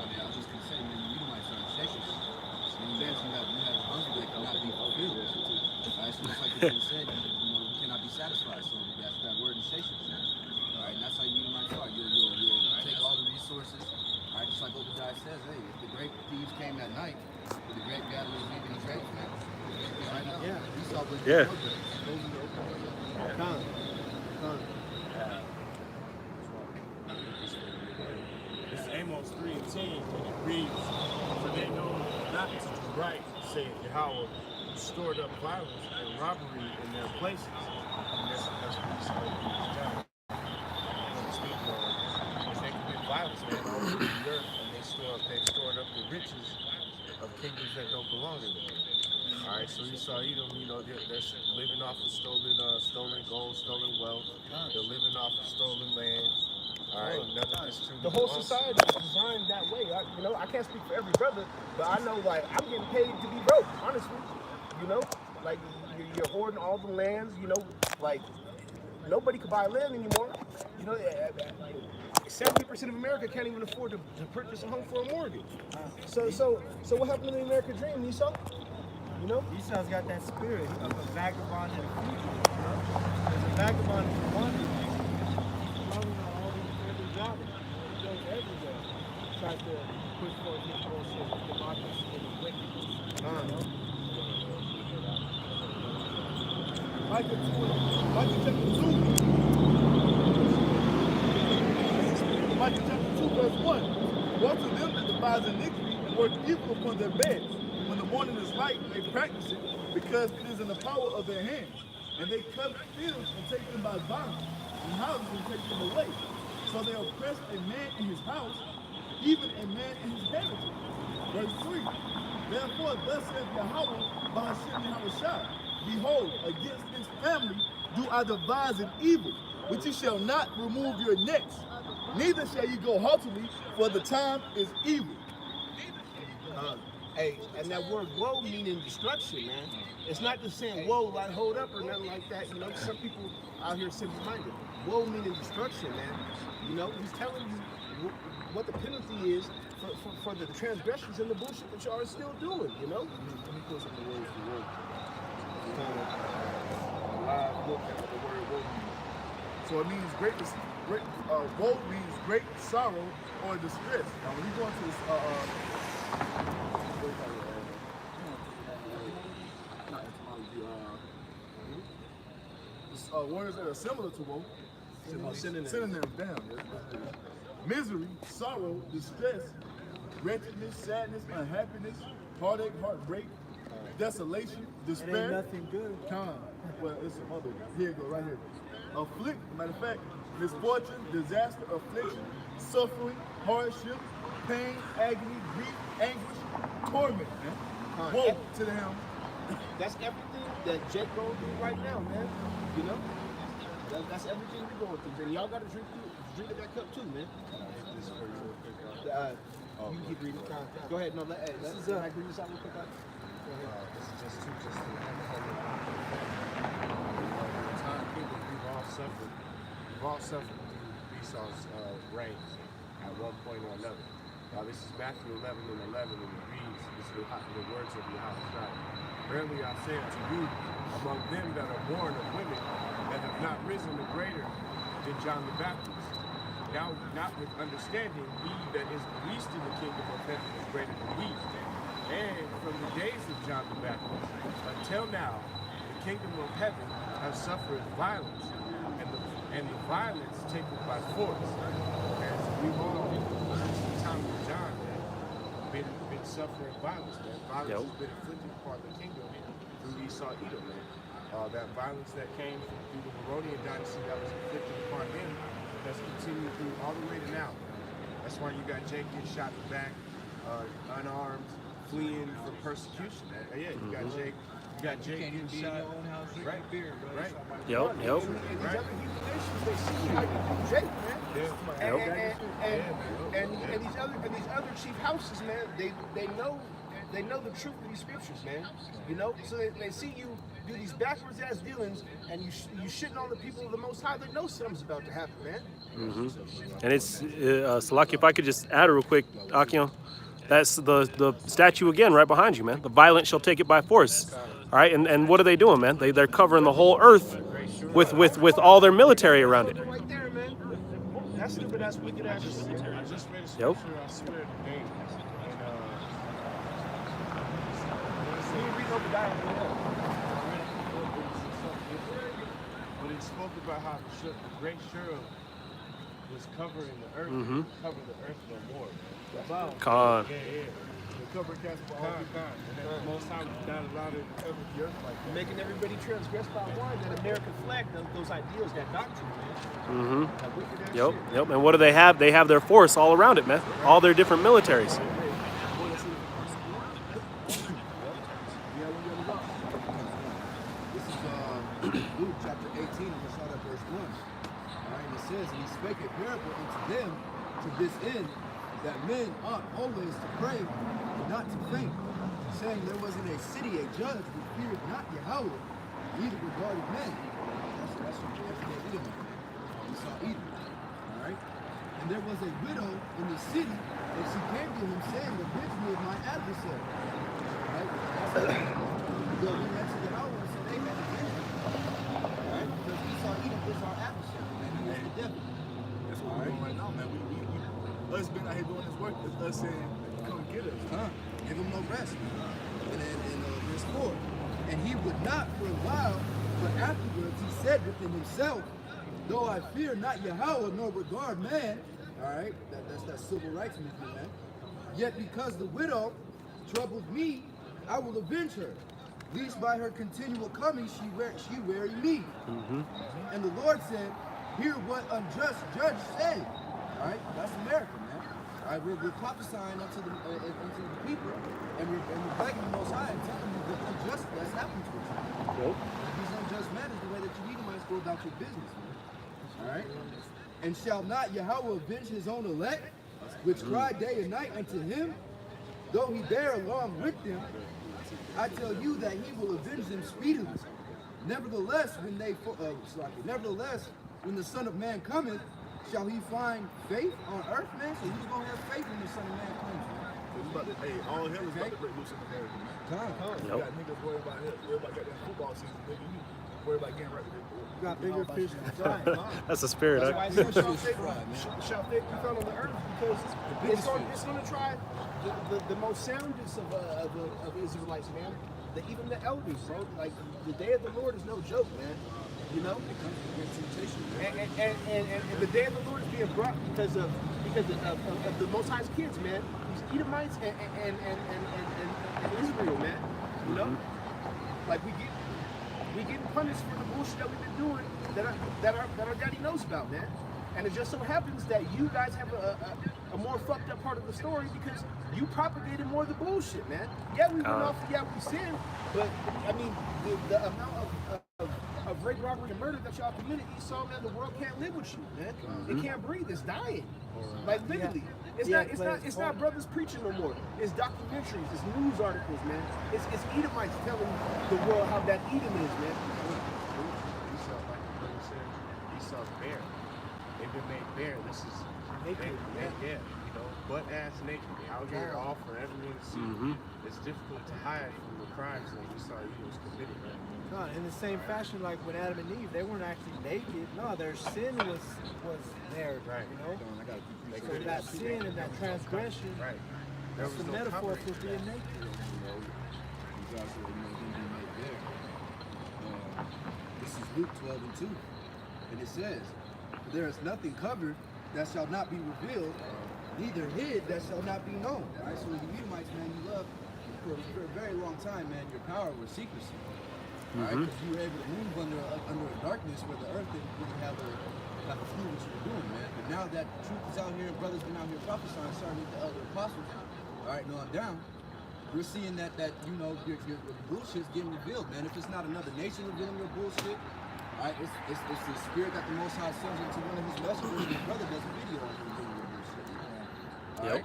Speaker 8: I'm just gonna say, man, you utilize certain sections. You have hunger that cannot be fulfilled. It's just like the brother said, you cannot be satisfied. So that's that word in satiates, man. All right, and that's how you utilize art. You'll take all the resources. All right, just like Obadiah says, hey, if the grape thieves came at night, would the grape gatherers leave any grapes, man? Right now, Esau was
Speaker 1: Yeah.
Speaker 8: no grapes. Those are the open.
Speaker 9: This is Amos 3 and 10, and it reads, "For they know not to do right, saith Yahweh, who stored up violence and robbery in their places." And that's what he's saying. If they commit violence, man, all over the earth, and they've stored up the riches of kingdoms that don't belong to them. All right, so Esau, Edom, you know, they're living off of stolen gold, stolen wealth. They're living off of stolen land. All right, none of this truly
Speaker 7: The whole
Speaker 9: belongs.
Speaker 7: society is designed that way. I can't speak for every brother, but I know, like, I'm getting paid to be broke, honestly. You know, like, you're hoarding all the lands, you know, like, nobody could buy land anymore. You know, 70% of America can't even afford to purchase a home for a mortgage. So what happened to the American dream, Esau? You know?
Speaker 2: Esau's got that spirit. He's a vagabond in the future. You know? There's a vagabond in London. London on all these different jobs. He goes everywhere. Tries to push forward his bullshit with democracy and wickedness. You know?
Speaker 3: Micah chapter 2. Micah chapter 2, verse 1. Woe to them that devise iniquity and work evil upon their beds. When the morning is light, they practice it, because it is in the power of their hands. And they covet fields and take them by violence, and houses and take them away. So they oppress a man in his house, even a man in his heritage. Verse 3. Therefore, thus saith Yahweh, Bahashem Yahushua, behold, against this family do I devise an evil, which ye shall not remove your necks, neither shall ye go haughtily, for the time is evil.
Speaker 7: Hey, and that word woe meaning destruction, man. It's not just saying woe like hold up or nothing like that. You know, some people out here simple-minded. Woe meaning destruction, man. You know, he's telling you what the penalty is for the transgressions and the bullshit that y'all are still doing, you know?
Speaker 3: Let me put some of the words for woe. Kind of a live look at what the word woe means. So it means woe means great sorrow or distress. Now when you go into this words that are similar to woe, synonyms, damn. Misery, sorrow, distress, wretchedness, sadness, unhappiness, heartache, heartbreak, desolation, despair.
Speaker 2: Ain't nothing good.
Speaker 3: Well, it's some other. Here you go, right here. Afflict, matter of fact, misfortune, disaster, affliction, suffering, hardship, pain, agony, grief, anguish, torment, man. Woe to them.
Speaker 7: That's everything that Jake going through right now, man. You know? That's everything we're going through. And y'all got to drink of that cup too, man. You can keep reading. Go ahead. No, let's read this out real quick. Go ahead.
Speaker 9: This is just to time kingdom, we've all suffered through Esau's reigns at one point or another. Now this is Matthew 11:11, and it reads, this is the words of Yahweh. Verily I say unto you, among them that are born of women, that have not risen a greater than John the Baptist. Now, not with understanding, he that is the least in the kingdom of heaven is greater than he. And from the days of John the Baptist until now, the kingdom of heaven has suffered violence, and the violence taken by force. As we've all, since the time of John, been suffering violence, man. Violence has been inflicted upon the kingdom through Esau Edom, man. That violence that came through the Herodian dynasty that was inflicted upon him has continued through all the way to now. That's why you got Jake get shot in the back, unarmed, fleeing from persecution. Yeah, you got Jake. You got Jake getting shot. Right, right.
Speaker 7: And
Speaker 1: Yep.
Speaker 7: these other Hebrew nations, they see you like you do Jake, man. And these other chief houses, man, they know the truth of these scriptures, man. You know, so they see you do these backwards ass dealings, and you shitting on the people of the Most High. They know something's about to happen, man.
Speaker 4: And it's Salaki, if I could just add real quick, Akion, that's the statue again right behind you, man. The violent shall take it by force. All right, and what are they doing, man? They're covering the whole earth with all their military around it.
Speaker 7: Right there, man. That's stupid ass, wicked ass shit.
Speaker 9: I just read a scripture, I swear today. But it spoke about how the great cherub was covering the earth, covering the earth no more.
Speaker 3: Wow.
Speaker 4: Con.
Speaker 9: Yeah. The cover cast for all time. And most times not allowed to cover the earth like that.
Speaker 7: Making everybody transgress by one, that American flag, those ideals, that doctrine, man. That wicked ass shit.
Speaker 4: Yep. And what do they have? They have their force all around it, man. All their different militaries.
Speaker 8: This is Luke chapter 18, and we'll start at verse 1. All right, and it says, and he spake a parable unto them to this end, that men ought always to pray, and not to faint, saying there was in a city a judge who feared not Yahweh, neither regarded men. That's what everyday Edom. We saw Edom. All right? And there was a widow in the city, and she came to him saying, avenge me of my adversary. Right? Building next to Yahweh, so they had to finish him. Right? Because Esau Edom is our adversary, and he is the devil.
Speaker 3: That's what we're doing right now, man. Us being out here doing this work is us saying, come get us.
Speaker 8: Give him no rest. And then in verse 4, and he would not for a while, but afterwards he said within himself, though I fear not Yahweh nor regard man,
Speaker 10: All right, that's that civil rights movement, man. Yet because the widow troubled me, I will avenge her. Least by her continual coming, she weary me. And the Lord said, hear what unjust judge say. All right, that's America, man. All right, we're prophesying unto the people, and we're begging the Most High and telling you the unjust that's happened to us.
Speaker 1: Yep.
Speaker 10: These unjust matters, the way that you Edomites go about your business, man. All right? And shall not Yahweh avenge his own elect, which cry day and night unto him? Though he bear along with them, I tell you that he will avenge them speedily. Nevertheless, when the Son of Man cometh, shall he find faith on earth, man? So who's gonna have faith when the Son of Man comes, man?
Speaker 3: All hell is about to break loose in America, man. You got niggas worried about that football season, nigga. You worry about getting right with it.
Speaker 2: You got bigger fish to fry.
Speaker 1: That's the spirit.
Speaker 7: That's
Speaker 1: Huh?
Speaker 7: why I said shall faith be found on the earth, because it's going to try the most soundest of Israelites, man. Even the elders, bro. Like the day of the Lord is no joke, man. You know, and the day of the Lord is being brought because of the Most High's kids, man. These Edomites and Israel, man. You know, like we getting punished for the bullshit that we've been doing that our daddy knows about, man. And it just so happens that you guys have a more fucked up part of the story because you propagated more of the bullshit, man. Yeah, we went off, yeah, we sinned, but I mean, the amount of rape, robbery, and murder that y'all committed, Esau, man, the world can't live with you, man. It can't breathe. It's dying, like literally. It's not brothers preaching no more. It's documentaries. It's news articles, man. It's Edomites telling the world how that Edom is, man.
Speaker 9: Esau, like the brother said, Esau's bare. They've been made bare. This is naked, yeah. You know, butt ass naked. Out here, all for everyone to see. It's difficult to hide from the crimes that Esau was committed, man.
Speaker 2: No, in the same fashion, like when Adam and Eve, they weren't actually naked. No, their sin was there,
Speaker 9: Right.
Speaker 2: you know? So that sin and that transgression,
Speaker 9: Right.
Speaker 2: that's the metaphor for being naked.
Speaker 10: This is Luke 12:2. And it says, there is nothing covered that shall not be revealed, neither hid that shall not be known. All right, so the Edomites, man, you love for a very long time, man, your power was secrecy. All right, because you were able to move under a darkness where the earth didn't really have a clue what you were doing, man. But now that truth is out here and brothers been out here prophesying, starting with the other apostles, all right, no, I'm down. We're seeing that you know, your bullshit's getting revealed, man. If it's not another nation revealing your bullshit, all right, it's the spirit that the Most High sends into one of his messengers, and his brother does a video on him revealing your bullshit. All right?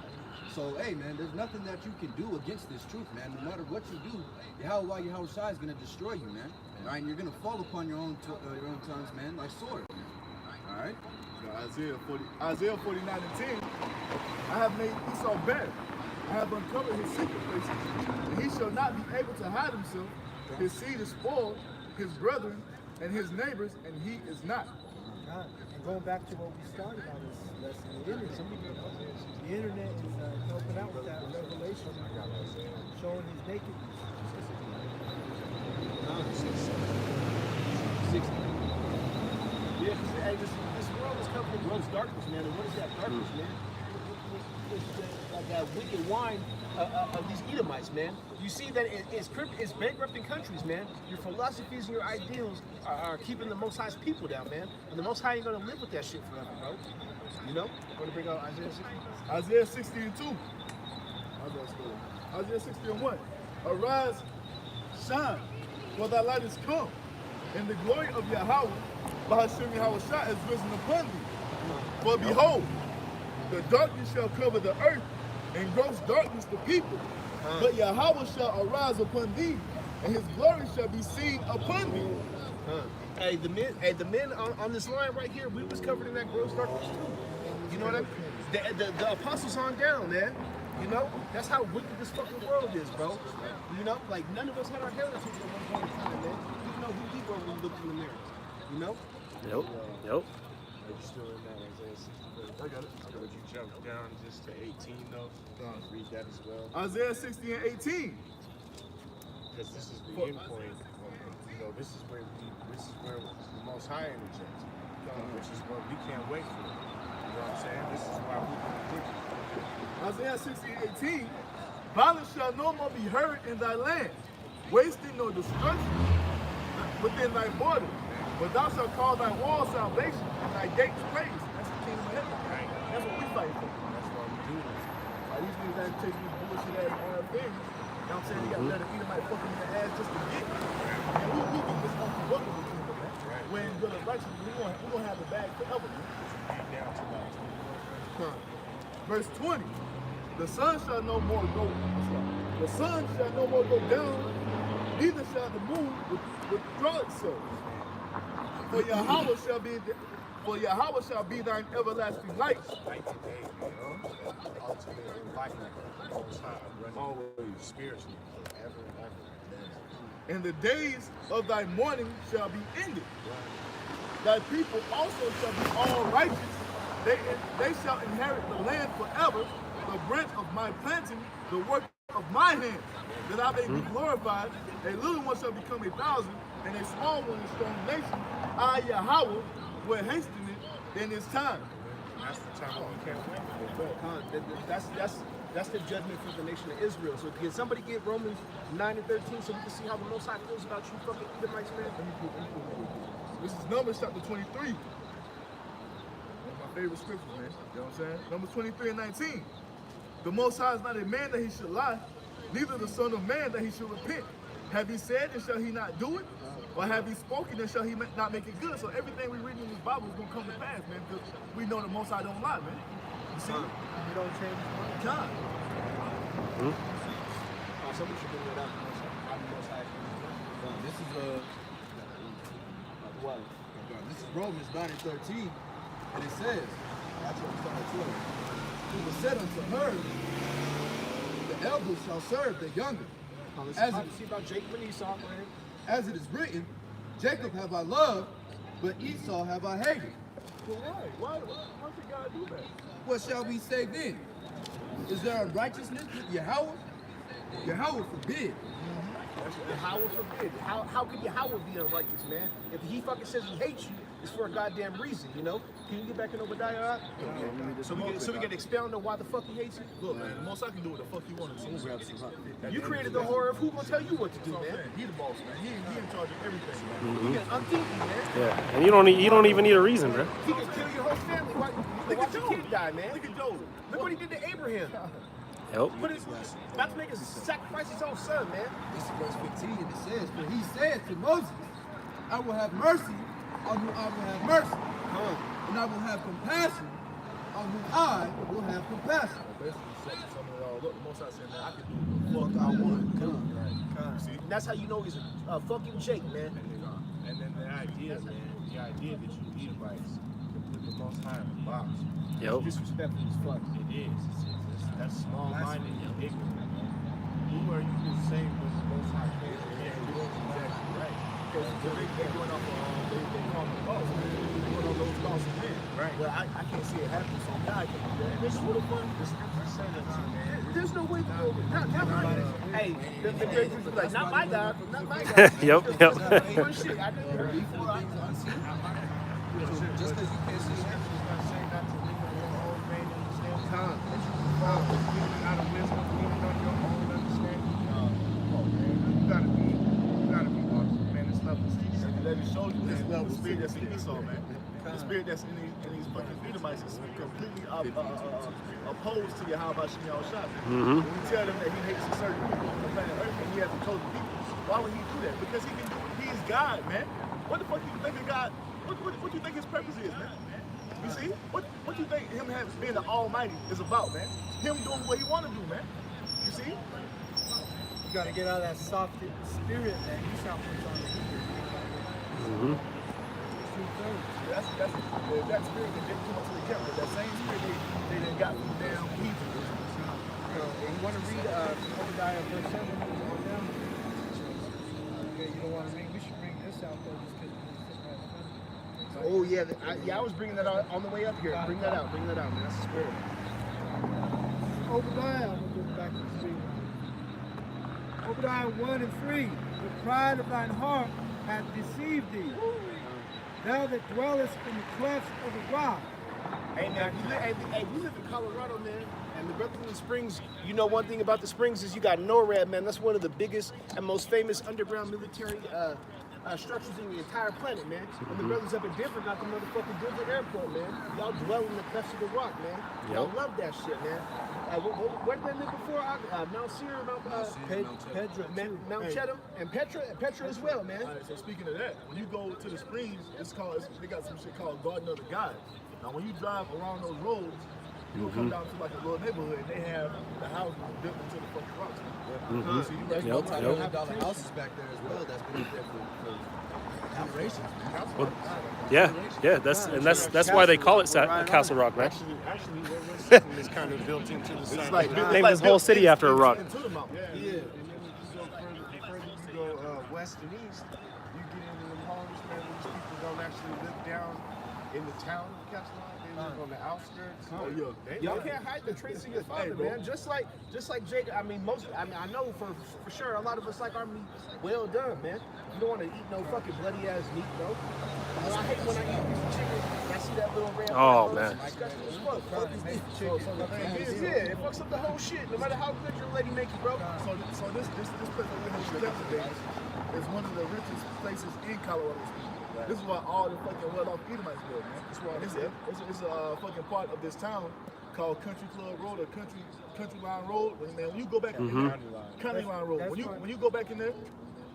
Speaker 10: So, hey, man, there's nothing that you can do against this truth, man. No matter what you do, Yahweh Shai is going to destroy you, man. All right, and you're going to fall upon your own tongues, man, like sword. All right?
Speaker 3: Isaiah 49:10. I have made Esau bare. I have uncovered his secret places, and he shall not be able to hide himself. His seed is spoiled, his brethren and his neighbors, and he is not.
Speaker 2: And going back to what we started on this lesson, the internet is helping out with that revelation, showing his nakedness.
Speaker 7: Yeah, because hey, this world is covered in gross darkness, man. And what is that darkness, man? It's like that wicked wine of these Edomites, man. You see that it's bankrupting countries, man. Your philosophies and your ideals are keeping the Most High's people down, man. And the Most High ain't gonna live with that shit forever, bro. You know? We're gonna bring out Isaiah 60.
Speaker 3: Isaiah 60:2. Isaiah 60:1. Arise, shine, for thy light is come, and the glory of Yahweh, Bahashem Yahweh Shai, is risen upon thee. For behold, the darkness shall cover the earth, and gross darkness the people. But Yahweh shall arise upon thee, and his glory shall be seen upon thee.
Speaker 7: Hey, the men on this line right here, we was covered in that gross darkness too. You know what I mean? The apostles on down, man. You know, that's how wicked this fucking world is, bro. You know, like none of us had our heritage at one point in time, man. We know who we were when we looked in the mirror. You know?
Speaker 1: Yep.
Speaker 9: Are you still in that Isaiah 60? I got it. Would you jump down just to 18 though? Read that as well.
Speaker 3: Isaiah 60:18.
Speaker 9: Because this is the end point. You know, this is where the Most High interjects, which is what we can't wait for. know what I'm saying? This is why we
Speaker 3: Isaiah 60:18, violence shall no more be heard in thy land, wasting nor destruction within thy borders. But thou shalt call thy walls salvation and thy gates praise. That's the kingdom of heaven.
Speaker 9: Right.
Speaker 3: That's what we fight for.
Speaker 9: That's why we do this.
Speaker 3: Like these niggas that take these bullshit ass things. You know what I'm saying? They gotta let an Edomite fuck in their ass just to get it. And we get this unforgivable kingdom, man.
Speaker 9: Right.
Speaker 3: When you're the righteous, we gonna have the bag forever, man.
Speaker 9: Down to like
Speaker 3: Verse 20. The sun shall no more go. The sun shall no more go down, neither shall the moon withdraw itself. For Yahweh shall be thine everlasting light.
Speaker 9: night today, man. Ultimately, life, most high, running always spiritually, forever and ever.
Speaker 3: And the days of thy mourning shall be ended. Thy people also shall be all righteous. They shall inherit the land forever, the branch of my planting, the work of my hands, that I may be glorified. A little one shall become 1,000, and a small one a strong nation. I, Yahweh, will hasten it in its time.
Speaker 9: That's the time when we can't win.
Speaker 7: That's the judgment for the nation of Israel. So can somebody get Romans 9 and 13 so we can see how the Most High feels about you fucking Edomites, man?
Speaker 3: This is Numbers chapter 23. One of my favorite scriptures, man. You know what I'm saying? Numbers 23 and 19. The Most High is not a man that he should lie, neither the Son of Man that he should repent. Have he said, and shall he not do it? Or have he spoken, and shall he not make it good? So everything we read in this Bible is going to come to pass, man, because we know the Most High don't lie, man. You see?
Speaker 2: You don't change
Speaker 3: God.
Speaker 7: Somebody should bring that out.
Speaker 10: This is
Speaker 7: What?
Speaker 10: this is Romans 9 and 13, and it says, actually I'm starting at 12. It was said unto her, the elders shall serve the younger.
Speaker 7: Let's see about Jacob and Esau, man.
Speaker 10: As it is written, Jacob have I loved, but Esau have I hated.
Speaker 3: Well, why? Why did God do that?
Speaker 10: What shall we say then? Is there unrighteousness with Yahweh? Yahweh forbid.
Speaker 7: Yahweh forbid. How could Yahweh be unrighteous, man? If he fucking says he hates you, it's for a goddamn reason, you know? Can you get back in Obadiah? So we can expound on why the fuck he hates you?
Speaker 3: Look, man, the Most High can do what the fuck he wants to.
Speaker 7: You created the horror of who gonna tell you what to do, man?
Speaker 3: He's the boss, man. He in charge of everything, man.
Speaker 7: I'm thinking, man.
Speaker 4: Yeah, and you don't even need a reason, bro.
Speaker 7: He can kill your whole family. Watch your kid die, man.
Speaker 3: Look at Job.
Speaker 7: Look what he did to Abraham.
Speaker 4: Yep.
Speaker 7: But he's about to make us sacrifice his own son, man.
Speaker 10: This is verse 15, and it says, for he said to Moses, I will have mercy on whom I will have mercy, and I will have compassion on whom I will have compassion.
Speaker 3: Basically, summing it all up. The Most High said, man, I can do what the fuck I want.
Speaker 7: See, and that's how you know he's a fucking Jake, man.
Speaker 9: And then the idea, man, the idea that you Edomites can put the Most High in the box.
Speaker 4: Yep.
Speaker 7: Disrespectful as fuck.
Speaker 9: It is. That's small-minded and ignorant, man. Who are you to say what the Most High can and can't do? Exactly right.
Speaker 3: Because they going off of, they call them laws, man. They going on those laws of men.
Speaker 9: Right.
Speaker 3: But I can't see it happening, so now I can do that.
Speaker 7: This what the fuck? There's no way to go. Not my Hey, the Christians be like, not my God, not my God.
Speaker 4: Yep.
Speaker 7: Well, shit, I never heard before.
Speaker 10: Just because you can't see it.
Speaker 9: Out of wisdom, leaning on your own understanding. Come on, man. You gotta be honest, man. This love is
Speaker 3: Let me show you the spirit that's in Esau, man. The spirit that's in these fucking Edomites is completely opposed to Yahweh Shem Yahushua. When we tell them that he hates a certain people on the planet Earth and he has a chosen people, why would he do that? Because he can do it. He's God, man. What the fuck do you think of God? What do you think his purpose is, man? You see? What do you think him being the Almighty is about, man? Him doing what he want to do, man. You see?
Speaker 2: You gotta get out of that soft spirit that Esau puts on the Hebrew.
Speaker 3: That's that spirit that didn't come up to the camp, but that same spirit they done got from the damn Hebrews.
Speaker 2: And you want to read Obadiah verse 7 on down? Okay, you don't want to read. We should bring this out though, just because it's right in front of you.
Speaker 7: Oh, yeah. I was bringing that out on the way up here. Bring that out, man. That's the spirit.
Speaker 2: Obadiah, I'm going to go back to 3. Obadiah 1 and 3. The pride of thine heart hath deceived thee. Thou that dwellest in the clefts of the rock,
Speaker 7: Hey man, we live in Colorado, man, and the brothers in the Springs. You know, one thing about the Springs is you got NORAD, man. That's one of the biggest and most famous underground military structures in the entire planet, man. And the brothers up in Denver got the motherfucking Denver airport, man. Y'all dwell in the clefts of the rock, man. Y'all love that shit, man. Where did they live before? Mount Sear, Mount Cheatham, and Petra as well, man.
Speaker 3: All right, so speaking of that, when you go to the Springs, they got some shit called Garden of the Gods. Now, when you drive around those roads, you'll come down to like a little neighborhood, and they have the houses built into the fucking rocks. So you
Speaker 10: There's
Speaker 3: right
Speaker 10: $1,000 houses back there as well that's been up there for generations.
Speaker 4: Well, yeah. That's why they call it Castle Rock, man.
Speaker 9: Actually, we're sitting is kind of built into the side.
Speaker 3: like
Speaker 4: Named his whole city after a rock.
Speaker 3: into the mountain.
Speaker 9: Yeah. And then you go further you go west and east, you get into the homes, man. These people don't actually live down in the town of Castle Rock. They live on the outskirts.
Speaker 3: Oh, yeah.
Speaker 7: Y'all can't hide the traits of your father, man. Just like Jake. I know for sure a lot of us like our meat well done, man. You don't want to eat no fucking bloody ass meat, though. I hate when I eat a piece of chicken and I see that little red.
Speaker 4: Oh, man.
Speaker 7: It's disgusting as fuck. Yeah, it fucks up the whole shit. No matter how good your lady make you, bro.
Speaker 3: So this place that we're going to today is one of the richest places in Colorado Springs. This is why all the fucking well-off Edomites live, man. It's a fucking part of this town called Country Club Road or Country Line Road. Man, when you go back in there, County Line Road. When you go back in there,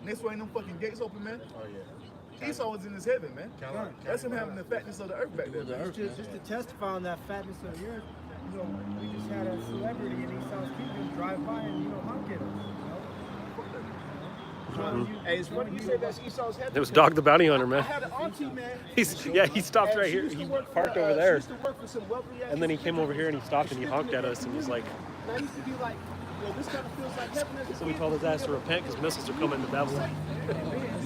Speaker 3: next way ain't them fucking gates open, man.
Speaker 9: Oh yeah.
Speaker 3: Esau was in his heaven, man. That's him having the fatness of the earth back there.
Speaker 2: Just to testify on that fatness of the earth, we just had a celebrity in Esau's kingdom drive by and honk at us.
Speaker 7: Hey, it's funny you said that's Esau's heaven.
Speaker 4: It was Dog the Bounty Hunter,
Speaker 7: I
Speaker 4: man.
Speaker 7: had an auntie, man.
Speaker 4: He stopped right here. He parked over there,
Speaker 7: She used to work for some wealthy ass.
Speaker 4: and then he came over here and he stopped and he honked at us and was like,
Speaker 7: And I used to be like, this kind of feels like heaven as a
Speaker 4: so we
Speaker 7: kid.
Speaker 4: told his ass to repent because missiles are coming to Babylon.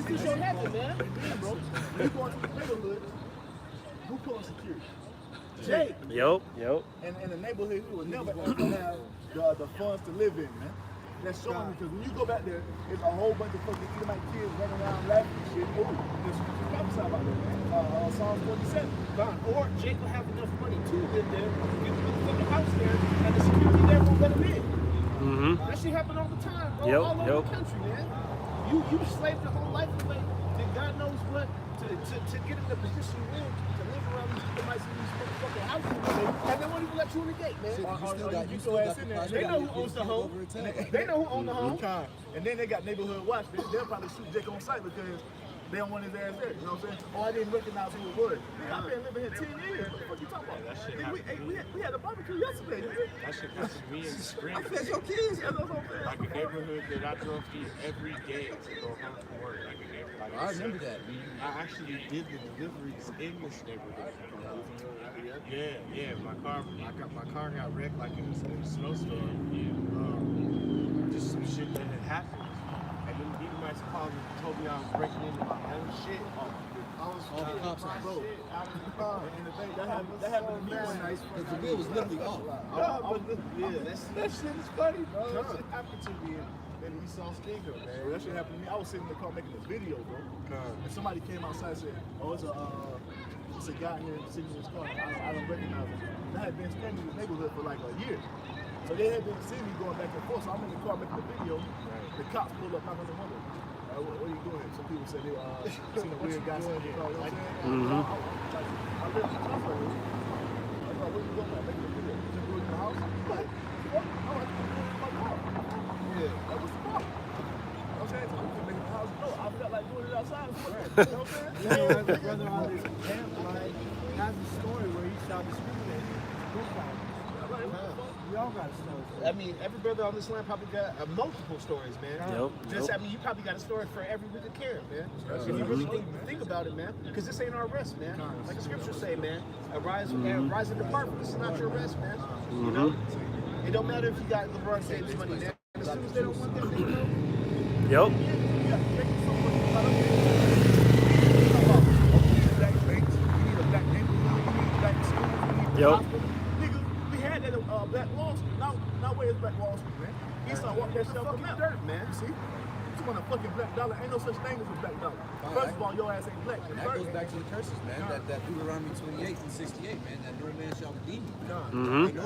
Speaker 7: This is your heaven, man.
Speaker 3: Bro, when you go into the neighborhood, who calls security?
Speaker 7: Jake.
Speaker 4: Yep.
Speaker 3: And in the neighborhood, you will never ever have the funds to live in, man. That's showing because when you go back there, it's a whole bunch of fucking Edomite kids running around laughing and shit. Ooh, there's prophesy about that, man. Psalms 47.
Speaker 7: Or Jake will have enough money to live there, get the house there, and the security there won't let him in. That shit happen all the time, bro. All over the country, man. You slaved your whole life away to God knows what to get in the position you're in to live around these Edomites in these motherfucking houses, and they won't even let you in the gate, man.
Speaker 3: You still got in there.
Speaker 7: They know who owns the home. They know who owns the home.
Speaker 3: And then they got neighborhood watch. They'll probably shoot Jake on sight because they don't want his ass there. You know what I'm saying? Oh, I didn't recognize who it was. Nigga, I've been living here 10 years. What the fuck you talking about?
Speaker 9: That shit
Speaker 3: Nigga, we had a barbecue yesterday, nigga.
Speaker 9: That shit happened to me in the spring.
Speaker 3: I fed your kids. That's what I'm saying.
Speaker 9: Like a neighborhood that I drove through every day to go home from work. Like a neighborhood.
Speaker 10: I remember that.
Speaker 9: I actually did the deliveries in this neighborhood. Yeah. My car got wrecked like in a snowstorm. Just some shit that had happened. And then the Edomites called me and told me I was breaking into my own shit. I was
Speaker 10: All the cops
Speaker 9: my
Speaker 10: are
Speaker 9: shit out of the car.
Speaker 3: And the thing, that happened to me one night.
Speaker 10: Because the wheel was literally off.
Speaker 9: That shit is funny, bro. That shit happened to me in Esau Stinger,
Speaker 3: Bro,
Speaker 9: man.
Speaker 3: that shit happened to me. I was sitting in the car making a video, bro. And somebody came outside and said, oh, it's a guy here sitting in his car. I don't recognize him. And I had been staying in the neighborhood for like a year. So they had been seeing me going back and forth. So I'm in the car making a video. The cops pulled up, knock on the window. What are you doing? Some people said they seen a weird guy sitting in the car. You know what I'm saying? I live in the house right here. I was like, where you going? I'm making a video. You just going in the house? Like, what? I was like, my car. Yeah. Like, what's the problem? I'm saying, so we can make it in the house. No, I felt like doing it outside. You know what I'm saying?
Speaker 2: Yeah, my brother on this camp has a story where he shot discriminated. We all got a story.
Speaker 7: I mean, every brother on this land probably got multiple stories, man. I mean, you probably got a story for every wicked camp, man. If you really think about it, man, because this ain't our rest, man. Like the scriptures say, man, rise and depart, but this is not your rest, man. You know, it don't matter if you got LeBron James money, man. As soon as they don't want them, they know.
Speaker 3: Nigga, we had that Black Wall Street. Now where is Black Wall Street, man? Esau walked that stuff up.
Speaker 7: Dirt, man.
Speaker 3: See? talking about a fucking black dollar. Ain't no such thing as a black dollar. First of all, your ass ain't black.
Speaker 8: And that goes back to the curses, man. That Deuteronomy 28 and 68, man. That no man shall redeem you.
Speaker 1: Mhm.
Speaker 8: Ain't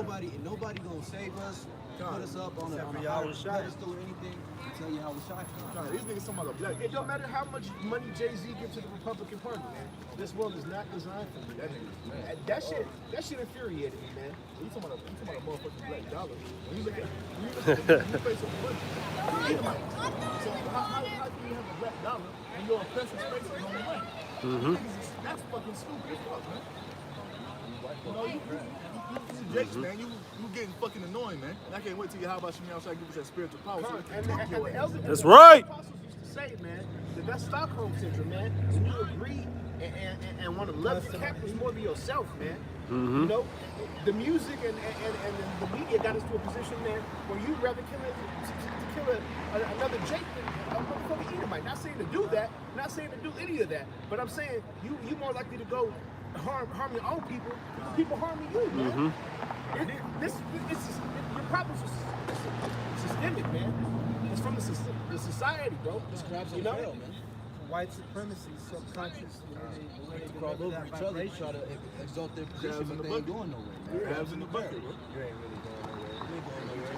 Speaker 8: nobody gonna save us, put us up on a higher pedestal or anything. Tell you how we shot.
Speaker 3: These niggas talking about a black.
Speaker 7: It don't matter how much money Jay-Z gives to the Republican Party, man. This world is not designed for me. That shit infuriated me, man.
Speaker 3: You talking about a motherfucking black dollar. When you look at you face of money, so how do you have a black dollar and your oppressor's face is on money? That's fucking stupid as fuck, man. You know, you Jakes, man, you getting fucking annoying, man. And I can't wait till you how about you outside give us that spiritual power. So
Speaker 1: That's right.
Speaker 7: The apostles used to say, man, that's Stockholm syndrome, man. When you agree and want to love your captors more than yourself, man. You know, the music and the media got us to a position, man, where you'd rather kill another Jake than a motherfucking Edomite. Not saying to do that, not saying to do any of that, but I'm saying you more likely to go harm your own people than people harming you, man. Your problems are systemic, man. It's from the society, bro.
Speaker 8: This crabs
Speaker 7: you
Speaker 8: on
Speaker 7: know?
Speaker 8: trail, man.
Speaker 2: White supremacy, subconscious.
Speaker 8: They crawl over each other, try to exalt their position, but they ain't going nowhere, man.
Speaker 3: Crabs in the bucket, bro.
Speaker 8: You ain't really going nowhere. You ain't going nowhere.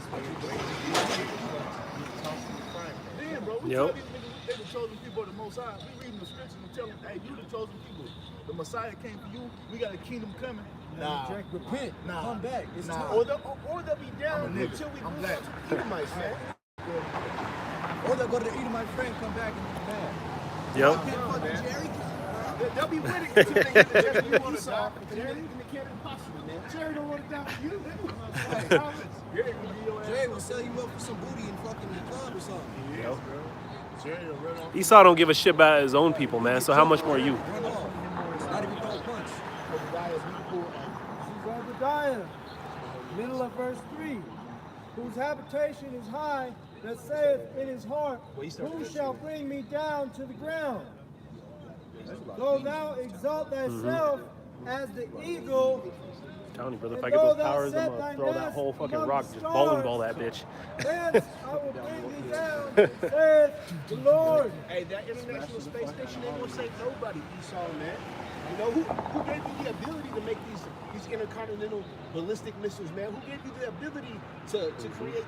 Speaker 3: Then, bro, we tell these niggas they the chosen people of the Most High. We reading the scriptures and tell them, hey, you the chosen people. The Messiah came for you. We got a kingdom coming.
Speaker 7: Nah.
Speaker 8: Repent. Come back. It's time.
Speaker 7: Or they'll be down until we move on to the Edomites, man.
Speaker 8: Or they'll go to the Edomite friend, come back and be mad.
Speaker 1: Yep.
Speaker 8: Jerry.
Speaker 7: They'll be winning until they get the Jerry you Esau, and then they can't impossible, man. Jerry don't want to die for you.
Speaker 8: Jerry will sell you up for some booty in fucking the club or something.
Speaker 1: Yep.
Speaker 3: Jerry will run off.
Speaker 1: Esau don't give a shit about his own people, man. So how much more you?
Speaker 8: Run off. Not even throw a punch.
Speaker 2: Obadiah, middle of verse 3, whose habitation is high, that saith in his heart, who shall bring me down to the ground? Though thou exalt thyself as the eagle,
Speaker 1: Telling you, brother, if I get those powers, I'm gonna throw that whole fucking rock, just bowling ball that bitch.
Speaker 2: thence I will bring thee down, saith the Lord.
Speaker 7: Hey, that International Space Station ain't gonna save nobody, Esau, man. You know, who gave you the ability to make these intercontinental ballistic missiles, man? Who gave you the ability to create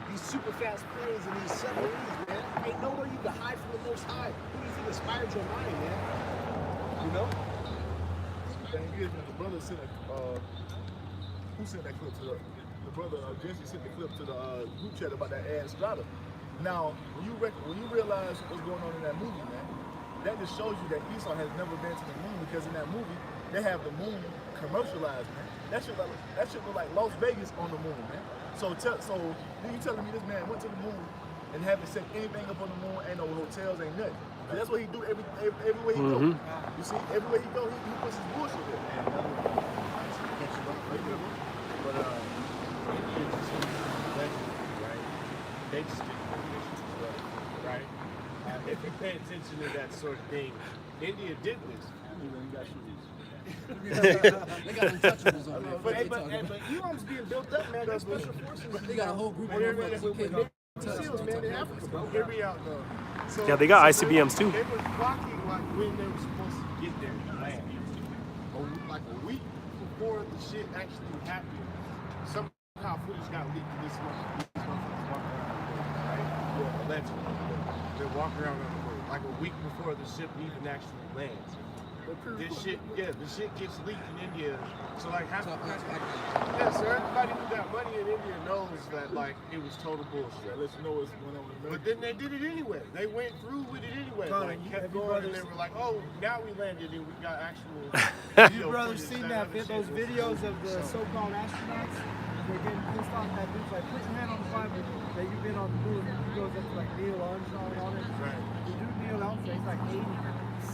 Speaker 7: these super fast planes and these submarines, man? Ain't nowhere you can hide from the Most High. Who do you think inspired your mind, man? You know?
Speaker 3: The thing is, man, the brother sent who sent that clip to the brother Jesse sent the clip to the group chat about that ad Strata. Now, when you realize what's going on in that movie, man, that just shows you that Esau has never been to the moon, because in that movie they have the moon commercialized, man. That shit look like Las Vegas on the moon, man. So you telling me this man went to the moon and haven't set anything up on the moon, ain't no hotels, ain't nothing. But that's what he do everywhere he go. You see, everywhere he go, he puts his bullshit there.
Speaker 9: But Indians just legendary, right? They just get conditions as well, right? If you pay attention to that sort of thing, India did this.
Speaker 8: They got untouchables on there.
Speaker 7: But Elam's being built up, man. Those special forces.
Speaker 8: They got a whole group of motherfuckers who can't
Speaker 7: SEALs, man, in Africa, bro.
Speaker 9: Hear me out, though. So,
Speaker 1: Yeah, they got ICBMs too.
Speaker 9: They were blocking like when they were supposed to get there to land. Like a week before the shit actually happened, somehow footage got leaked. This motherfuckers walking around, right? Yeah, allegedly. They're walking around on the road like a week before the ship even actually lands. The shit gets leaked in India. So like half the country, so everybody who got money in India knows that like it was total bullshit.
Speaker 3: That lets you know what's going on with America.
Speaker 9: But then they did it anyway. They went through with it anyway.
Speaker 2: Connor,
Speaker 9: Like, kept going and they were like, oh, now we landed and we got actual.
Speaker 2: You brothers seen those videos of the so-called astronauts? They're getting pissed off that dude's like, put your hand on the Bible that you've been on the moon. He goes up to like Neil Armstrong on it.
Speaker 9: Right.
Speaker 2: The dude Neil Armstrong, he's like 80,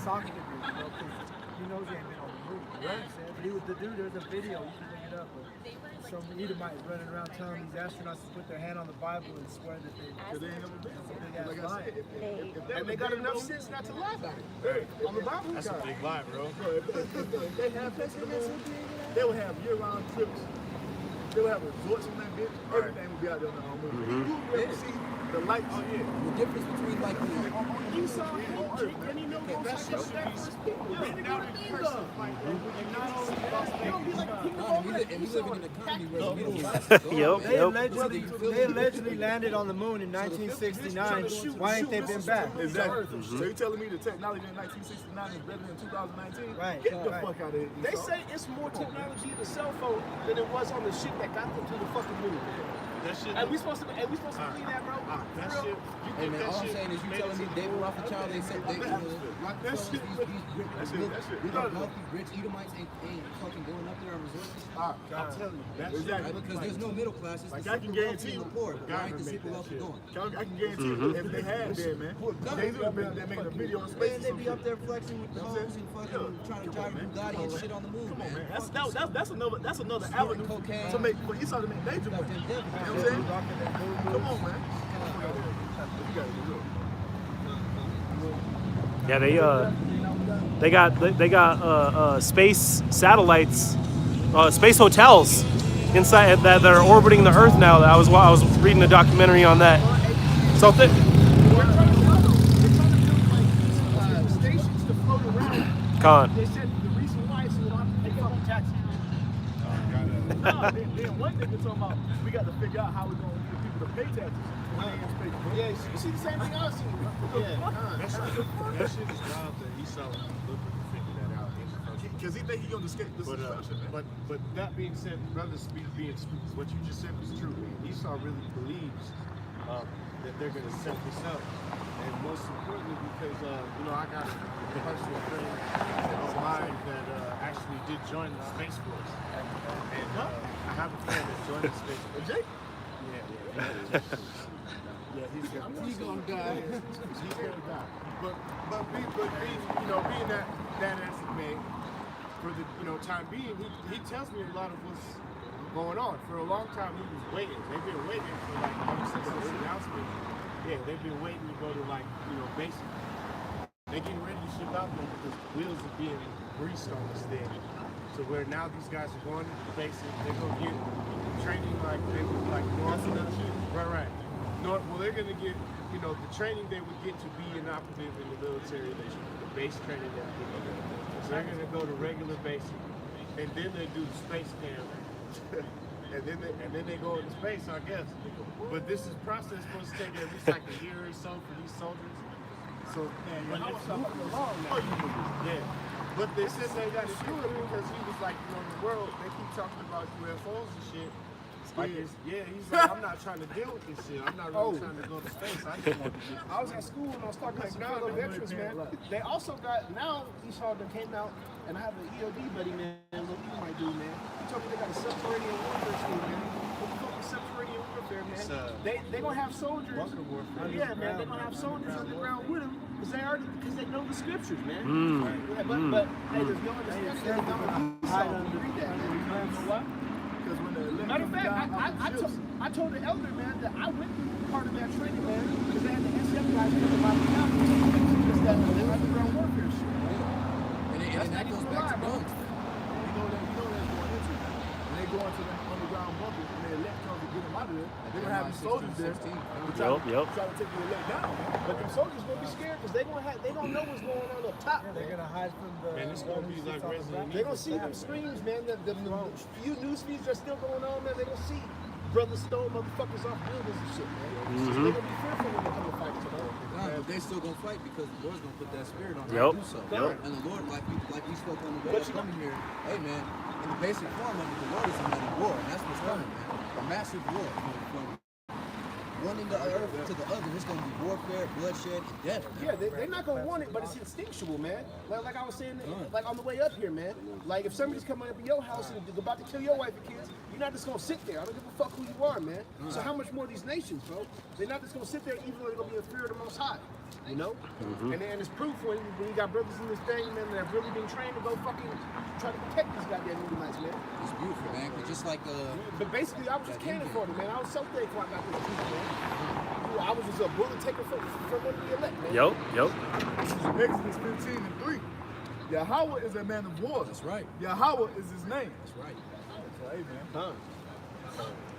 Speaker 2: socket the dude, you know, because he knows he ain't been on the moon. Right. The dude, there's a video, you can look it up. Some Edomites running around telling these astronauts to put their hand on the Bible and swear that they ain't never been. That's a big ass lie.
Speaker 7: And they got enough sense not to lie about it. On the Bible,
Speaker 9: That's a big lie, bro.
Speaker 3: If they have this, they would have year-round trips. They would have resorts on that bitch. Everything to be out there on the moon. You ever see the lights? Oh, yeah.
Speaker 8: The difference between like
Speaker 7: Esau and he knows those sacrifices people. Written down in cursive.
Speaker 8: and we live in an economy where the middle class
Speaker 2: They allegedly landed on the moon in 1969. Why ain't they been back?
Speaker 3: Exactly. So you're telling me the technology in 1969 is better than 2019?
Speaker 2: Right.
Speaker 3: Get the fuck out of here.
Speaker 7: They say it's more technology in the cell phone than it was on the shit that got them to the fucking moon.
Speaker 9: That shit.
Speaker 7: And we supposed to believe that, bro?
Speaker 9: That
Speaker 7: For real?
Speaker 9: shit.
Speaker 8: Hey man, all I'm saying is you telling me David Rothschild, they said they Rockefellers, these wealthy, rich Edomites ain't fucking going up there on resources?
Speaker 9: I'm telling you, that shit.
Speaker 3: Exactly.
Speaker 8: Because there's no middle class. It's
Speaker 3: Like
Speaker 8: the
Speaker 3: I can
Speaker 8: super wealthy
Speaker 3: guarantee
Speaker 8: and
Speaker 3: you,
Speaker 8: the poor. But why ain't the super wealthy going?
Speaker 3: I can guarantee you, if they had been, man, they would have been making a video on space.
Speaker 8: Man, they be up there flexing with the hoes and fucking trying to drive a Bugatti and shit on the moon, man.
Speaker 3: That's another avenue to make for Esau to make major money. You know what I'm saying? Come on, man. You gotta be real.
Speaker 1: Yeah, they got space satellites, space hotels inside that are orbiting the Earth now. I was reading a documentary on that. So
Speaker 7: Stations to float around.
Speaker 1: Con.
Speaker 7: They said the reason why is so they fucking taxes.
Speaker 3: No, then one thing they're talking about, we got to figure out how we're going to get people to pay taxes.
Speaker 7: Yeah, you see the same thing I see.
Speaker 9: That shit is wild that Esau was looking to figure that out in the first place.
Speaker 3: Because he think he's going to escape this destruction, man.
Speaker 9: But that being said, brothers being what you just said was true. Esau really believes that they're going to set this up, and most importantly because I got a personal friend of mine that actually did join the Space Force, and I have a friend that joined the Space Force.
Speaker 3: Jake?
Speaker 9: Yeah. Yeah, he's gonna die. He's gonna die. But being that as it may, for the time being, he tells me a lot of what's going on. For a long time, he was waiting. They've been waiting for ever since this announcement. Yeah, they've been waiting to go to basic. They're getting ready to ship out there because wheels are being greased on this thing. So where now these guys are going to basic, they're gonna get training like they would north and shit. Right. Well, they're going to get, the training they would get to be an operative in the military, the base training that they would get. So they're going to go to regular basic, and then they do the space camp, and then they go into space, I guess. But this process supposed to take at least like a year or so for these soldiers. So, yeah. But they said they got to do it because he was like, the world, they keep talking about UFOs and shit. He's like, I'm not trying to deal with this shit. I'm not really trying to go to space. I just want to get
Speaker 7: I was at school and I was talking to some fellow veterans, man. They also got, now Esau that came out, and I have an EOD buddy, man, little Edomite dude, man. He told me they got a subterranean warfare school, man. What the fuck is subterranean warfare, man? They gonna have soldiers. Yeah, man, they gonna have soldiers underground with them because they know the scriptures, man. But hey, there's no understanding. They don't hide under that. Matter of fact, I told the elder, man, that I went through part of that training, man, because they had the SF guys in the bottom of because that underground warfare shit.
Speaker 8: And that goes back to guns.
Speaker 3: You know that's going into it. When they go into the underground bunkers and they elect comes to get them out of there, they're going to have these soldiers there to try to take the elect down.
Speaker 7: But them soldiers going to be scared because they don't know what's going on up top.
Speaker 2: They're gonna hide from the.
Speaker 9: Man, it's going to be like Resident
Speaker 7: They're going to see them screams, man. The few news feeds that are still going on, man. They're going to see brothers stole motherfuckers off buildings and shit, man. So they're going to be fearful when they come to fight tomorrow.
Speaker 8: But they still gonna fight because the Lord's gonna put that spirit on them to do so. And the Lord, like we spoke on the way of coming here, hey man, in the basic form of it, the Lord is a man of war, and that's what's coming, man. A massive war from one end of the earth to the other. There's gonna be warfare, bloodshed, and death. Man.
Speaker 7: Yeah, they're not gonna want it, but it's instinctual, man. Like I was saying, like on the way up here, man. Like if somebody's coming up in your house and about to kill your wife and kids, you're not just gonna sit there. I don't give a fuck who you are, man. So how much more these nations, bro? They're not just gonna sit there, even though they're gonna be in fear of the Most High. You know? And it's proof when you got brothers in this thing, man, that have really been trained to go fucking try to protect these goddamn Edomites, man.
Speaker 8: It's beautiful, man. Cause just like
Speaker 7: but basically, I was just cannon for them, man. I was so thankful I got this people, man. I was just a bullet taker for one of the elect, man.
Speaker 1: Yep.
Speaker 3: This is Exodus 15:3. Yahweh is a man of war.
Speaker 8: That's right.
Speaker 3: Yahweh is his name.
Speaker 8: That's right.
Speaker 3: That's right, man.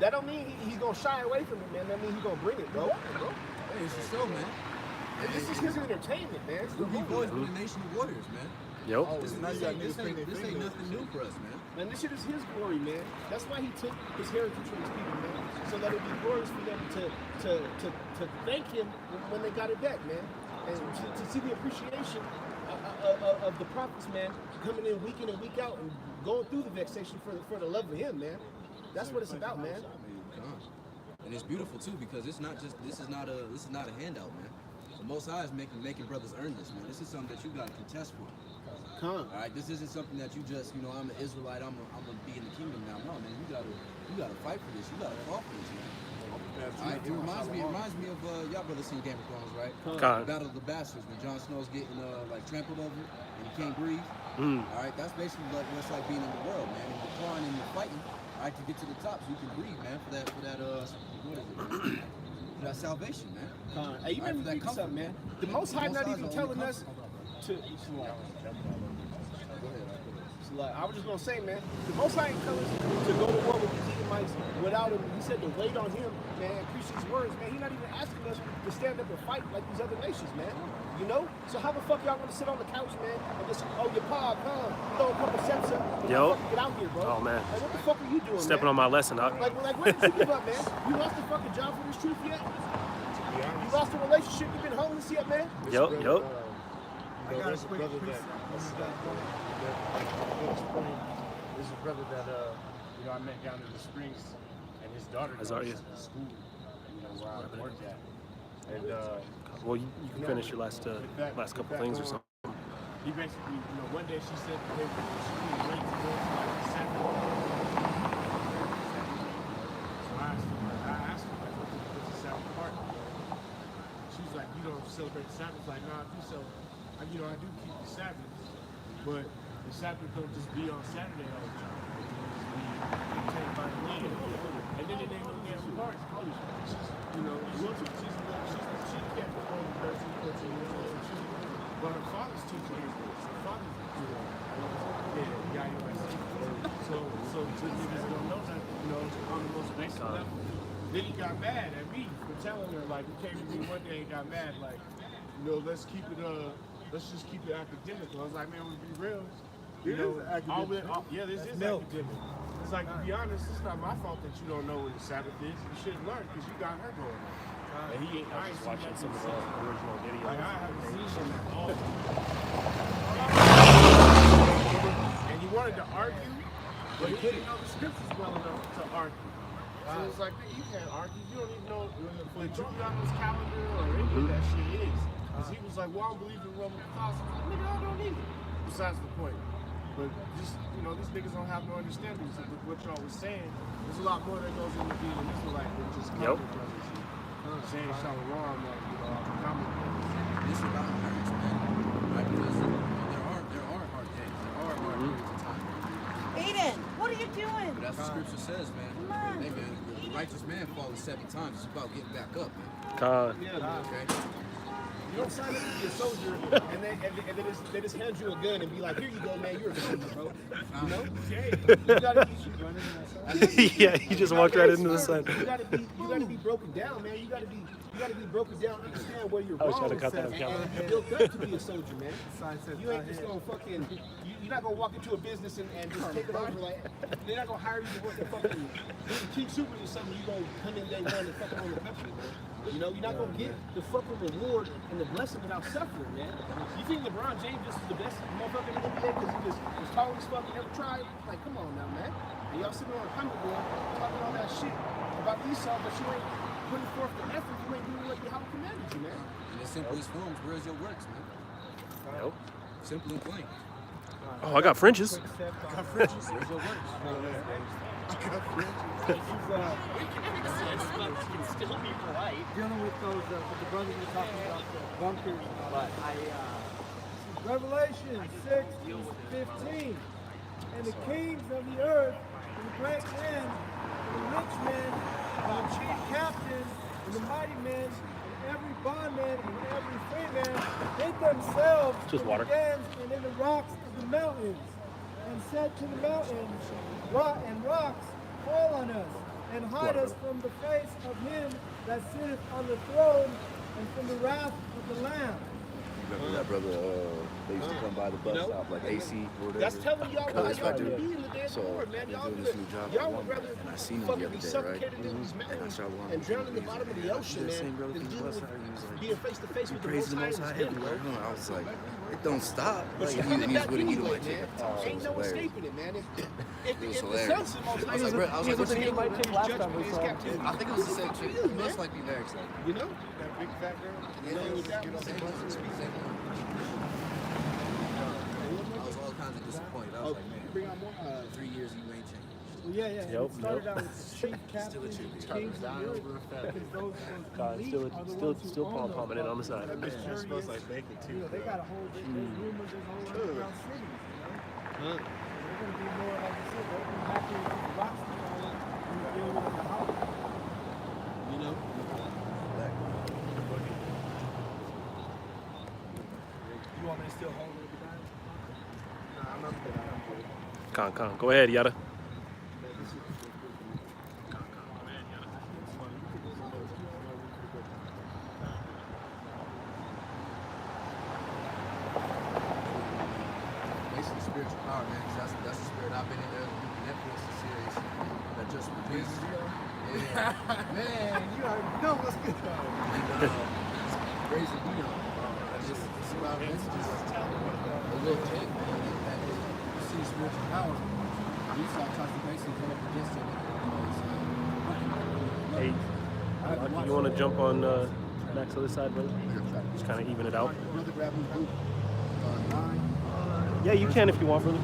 Speaker 7: That don't mean he's gonna shy away from it, man. That mean he's gonna bring it, bro.
Speaker 8: Hey, it's a show, man.
Speaker 7: And this is his entertainment, man. It's the
Speaker 8: We've
Speaker 7: movie.
Speaker 8: always been a nation of warriors, man.
Speaker 1: Yep.
Speaker 8: This ain't nothing new for us, man.
Speaker 7: Man, this shit is his glory, man. That's why he took his heritage from his people, man. So that it'd be glorious for them to thank him when they got it back, man. And to see the appreciation of the prophets, man, coming in week out and going through the vexation for the love of him, man. That's what it's about, man.
Speaker 8: And it's beautiful too because it's not just this is not a handout, man. The Most High is making brothers earn this, man. This is something that you got to contest for. All right, this isn't something that you just, I'm an Israelite, I'm gonna be in the kingdom now. No, man, you gotta fight for this. You gotta fall for this, man. All right, it reminds me of y'all brothers seen Game of Thrones, right?
Speaker 1: Con.
Speaker 8: Battle of the Bastards when Jon Snow's getting like trampled over and he can't breathe. All right, that's basically what it's like being in the world, man. And you're clawing and you're fighting, all right, to get to the top so you can breathe, man. For that what is it, man? For that salvation, man.
Speaker 7: Hey, you remember that something, man? The Most High not even telling us to. Like, I was just gonna say, man, the Most High ain't telling us to go to war with these Edomites without him. He said to wait on him, man. Preach his words, man. He's not even asking us to stand up and fight like these other nations, man. You know? So how the fuck y'all gonna sit on the couch, man, and just your pa, come, throw a couple cents up, and get out here, bro?
Speaker 1: Oh man.
Speaker 7: Like, what the fuck are you doing,
Speaker 1: Stepping
Speaker 7: man?
Speaker 1: on my lesson, huh?
Speaker 7: Like, when did you give up, man? You lost the fucking job for this truth yet? You lost the relationship you've been holding yet, man?
Speaker 1: Yep.
Speaker 2: I got a quick precept.
Speaker 9: This is a brother that I met down in the Springs, and his daughter goes to school, where I worked at. And
Speaker 1: well, you can finish your last couple things or something.
Speaker 9: He basically, one day she said that they were late to go to like Saturday. So I asked her, like, what's the Sabbath part? She was like, you don't celebrate the Sabbath? Like, no, I do celebrate. I do keep the Sabbath, but the Sabbath don't just be on Saturday all the time. It's by the land. And then it ain't no damn party. She can't perform 13, 14 years old. But her father's teaching her this. Her father's So niggas don't know that, on the most basic level. Then he got mad at me for telling her, like, he came to me one day and got mad, like, let's just keep it academic. I was like, man, we'll be real. This is academic. It's like, to be honest, it's not my fault that you don't know what the Sabbath is. You should learn because you got her going. And I ain't watching some of the original videos. Like, I haven't seen him at all. And he wanted to argue, but he didn't know the scriptures well enough to argue. So it's like, man, you can't argue. You don't even know the Julian's calendar or any of that shit is. Because he was like, well, I don't believe in Roman Catholicism. Nigga, I don't either. Besides the point. But just, these niggas don't have no understanding of what y'all was saying. There's a lot more that goes into being an Israelite than just common brothers. Saying shalom, common brothers.
Speaker 8: It's about marriage, man. Right? Because there are hard days. There are hard periods of time.
Speaker 11: Aiden, what are you doing?
Speaker 8: But as the scripture says, man.
Speaker 11: Come on.
Speaker 8: Hey, man, the righteous man falls 7 times. It's about getting back up, man. Okay?
Speaker 7: You don't sign up to be a soldier and they just hand you a gun and be like, here you go, man, you're a soldier, bro. You gotta
Speaker 1: Yeah, he just walked right into the sun.
Speaker 7: You gotta be broken down, man. You gotta be broken down, understand where you're wrong, and be built up to be a soldier, man. You ain't just gonna fucking, you're not gonna walk into a business and just take it over. Like, they're not gonna hire you to work at fucking King Supers or something. You gonna come in day one and fucking own the country, man. You're not gonna get the fucking reward and the blessing without suffering, man. You think LeBron James is the best motherfucker in the NBA because he was tall as fuck and never tried? Like, come on now, man. And y'all sitting on a comment board talking all that shit about Esau, but you ain't putting forth the effort. You ain't doing what Yahweh commanded you, man.
Speaker 8: In its simplest forms, where's your works, man?
Speaker 1: Nope.
Speaker 8: Simple and plain.
Speaker 1: Oh, I got French's.
Speaker 8: Where's your works?
Speaker 2: Dealing with those, with the brothers were talking about the bunkers and all that. Revelation 6:15. And the kings of the earth, and the great men, and the rich men, and the chief captains, and the mighty men, and every bondman, and every free man, hid themselves
Speaker 1: Just
Speaker 2: in
Speaker 1: water.
Speaker 2: the dens and in the rocks of the mountains, and said to the mountains, and rocks, fall on us, and hide us from the face of him that sitteth on the throne and from the wrath of the Lamb.
Speaker 10: Remember that brother, they used to come by the bus stop, like AC or whatever.
Speaker 7: That's telling y'all why y'all
Speaker 10: dude.
Speaker 7: would be in the day of the Lord, man. Y'all
Speaker 10: doing this new job
Speaker 7: y'all would rather
Speaker 10: and I seen him the
Speaker 7: fucking
Speaker 10: other
Speaker 7: be
Speaker 10: day, right?
Speaker 7: suffocated in these mountains and drown in the bottom of the ocean, man, than deal with being face to face with the Most High and His Him, bro.
Speaker 10: I was like, it don't stop.
Speaker 7: But you're coming back anyway, man. Ain't no escaping it, man. If the sun's the Most High,
Speaker 10: I was like, what's the
Speaker 7: might take last time we saw him.
Speaker 10: I think it was the same chick. It must like be next.
Speaker 7: You know?
Speaker 9: That big fat girl?
Speaker 10: Yeah, it was same one. I was all kinds of disappointed. I was like, man,
Speaker 7: Bring on more.
Speaker 10: 3 years you ain't changed.
Speaker 2: Well, yeah. It started out with chief captains, kings of the earth, because those elite are the ones who
Speaker 1: Still
Speaker 2: own
Speaker 1: palm it on the side.
Speaker 2: them.
Speaker 9: It smells like bacon too.
Speaker 2: You know, they got a whole, there's rumors there's a whole underground cities, you know? They're going to be more, like I said, they'll be happier with the rocks to fall than to deal with the house.
Speaker 7: You know?
Speaker 2: You want me to still hold it behind?
Speaker 7: Nah, I'm not good.
Speaker 1: Con. Go ahead, Yada.
Speaker 10: Basically spiritual power, man, because that's the spirit I've been in there. Netflix series that just released. Yeah. Man, you already know what's good. And Raising Dion. It's about messages. A little take, man. That you see spiritual power. Esau tries to basically come up against him.
Speaker 1: Hey, you want to jump on Max other side, brother? Just kind of even it out.
Speaker 10: Brother, grab his boot. 9.
Speaker 1: Yeah, you can if you want, brother.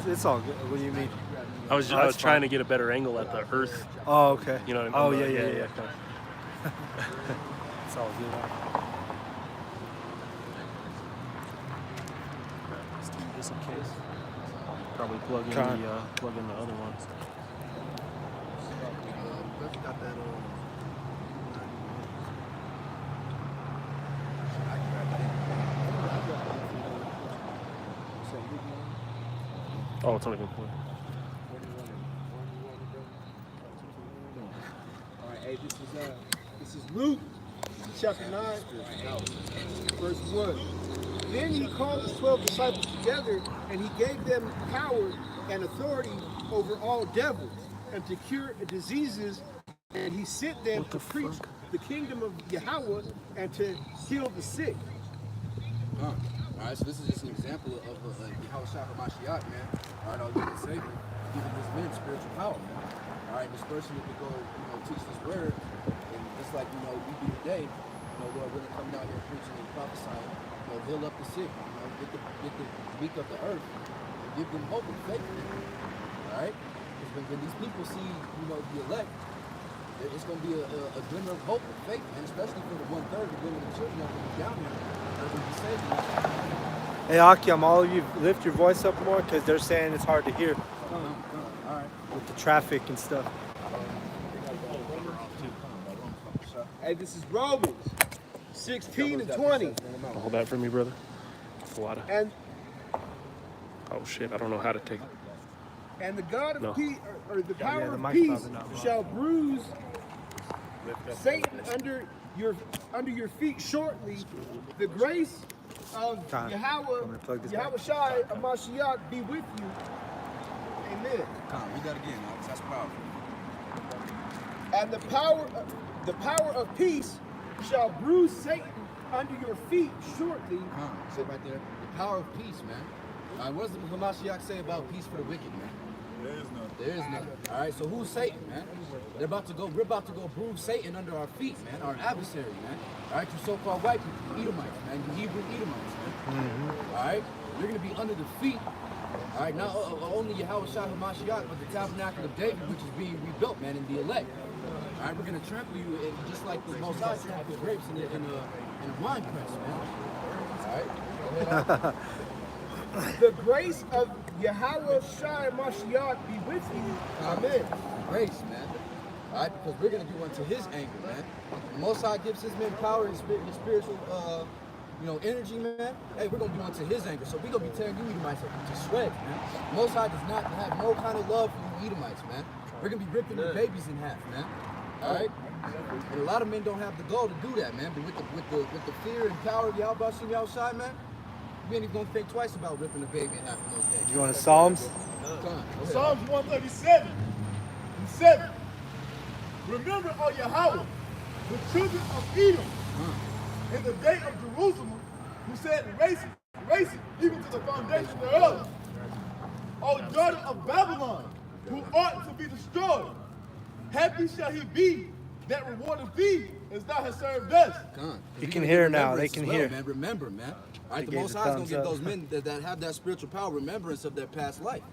Speaker 2: It's all good. What do you mean?
Speaker 1: I was trying to get a better angle at the earth.
Speaker 2: Oh, okay.
Speaker 1: You know what I mean?
Speaker 2: Oh, yeah. It's all good.
Speaker 1: Let's do this in case. Probably plug in the other ones.
Speaker 10: Got that
Speaker 1: Oh, it's only been played.
Speaker 7: All right, hey, this is Luke, chapter 9, verse 1. Then he called his 12 disciples together, and he gave them power and authority over all devils, and to cure diseases, and he sent them to preach the kingdom of Yahweh and to heal the sick.
Speaker 10: All right, so this is just an example of Yahweh Shah HaMashiach, man. All right, I'll give it Savior, giving this man spiritual power, man. All right, this person would go, teach this word, and just like, we do today, Lord, we're come down here preaching and prophesying, heal up the sick, get the weak of the earth, and give them hope and faith, man. All right? Because when these people see, the elect, it's going to be a glimmer of hope and faith, and especially for the 1/3 of women and children that will be down here, that will be saved.
Speaker 2: Hey, Akim, all of you lift your voice up more because they're saying it's hard to hear
Speaker 10: All right.
Speaker 2: with the traffic and stuff.
Speaker 7: Hey, this is Romans 16 and 20.
Speaker 1: Hold that for me, brother. Water.
Speaker 7: And
Speaker 1: Oh shit, I don't know how to take it.
Speaker 7: And the God of
Speaker 1: No.
Speaker 7: peace, or the power
Speaker 2: the
Speaker 7: of
Speaker 2: mic's
Speaker 7: peace,
Speaker 2: probably not
Speaker 7: shall bruise Satan under your feet shortly. The grace of
Speaker 2: Time. I'm gonna plug this
Speaker 7: Yahweh
Speaker 2: back.
Speaker 7: Shai Mashiach be with you. Amen.
Speaker 10: Come on, read that again, Alex. That's powerful.
Speaker 7: And the power of peace shall bruise Satan under your feet shortly.
Speaker 10: Say right there, the power of peace, man. All right, what does the Hamashiach say about peace for the wicked, man? There is none. All right, so who's Satan, man? We're about to go bruise Satan under our feet, man, our adversary, man. All right, you so-called white people, Edomites, man, you Hebrew Edomites, man. All right, you're going to be under the feet. All right, not only Yahweh Shah HaMashiach, but the tabernacle of David, which is being rebuilt, man, in the elect. All right, we're going to trample you just like the Most High trampled grapes in a wine press, man. All right?
Speaker 7: The grace of Yahweh Shai Mashiach be with you. Amen.
Speaker 10: Grace, man. All right, because we're gonna do unto his anger, man. The Most High gives his men power and his spiritual, energy, man. Hey, we're gonna do unto his anger. So we're gonna be tearing you Edomites to shreds, man. The Most High does not have no kind of love for you Edomites, man. We're gonna be ripping your babies in half, man. All right. And a lot of men don't have the goal to do that, man. But with the fear and power of Yahweh Shem outside, man, we ain't even gonna think twice about ripping the baby in half in those days.
Speaker 2: You want to Psalms?
Speaker 3: Psalms 137 and 7. Remember, O Yahweh, the children of Edom, in the day of Jerusalem, who said, race it, even to the foundation thereof. O daughter of Babylon, who ought to be destroyed. Happy shall he be that rewardeth thee as thou hast served us.
Speaker 2: You can hear now. They can hear.
Speaker 10: Man, remember, man. All right, the Most High is gonna give those men that have that spiritual power remembrance of their past life.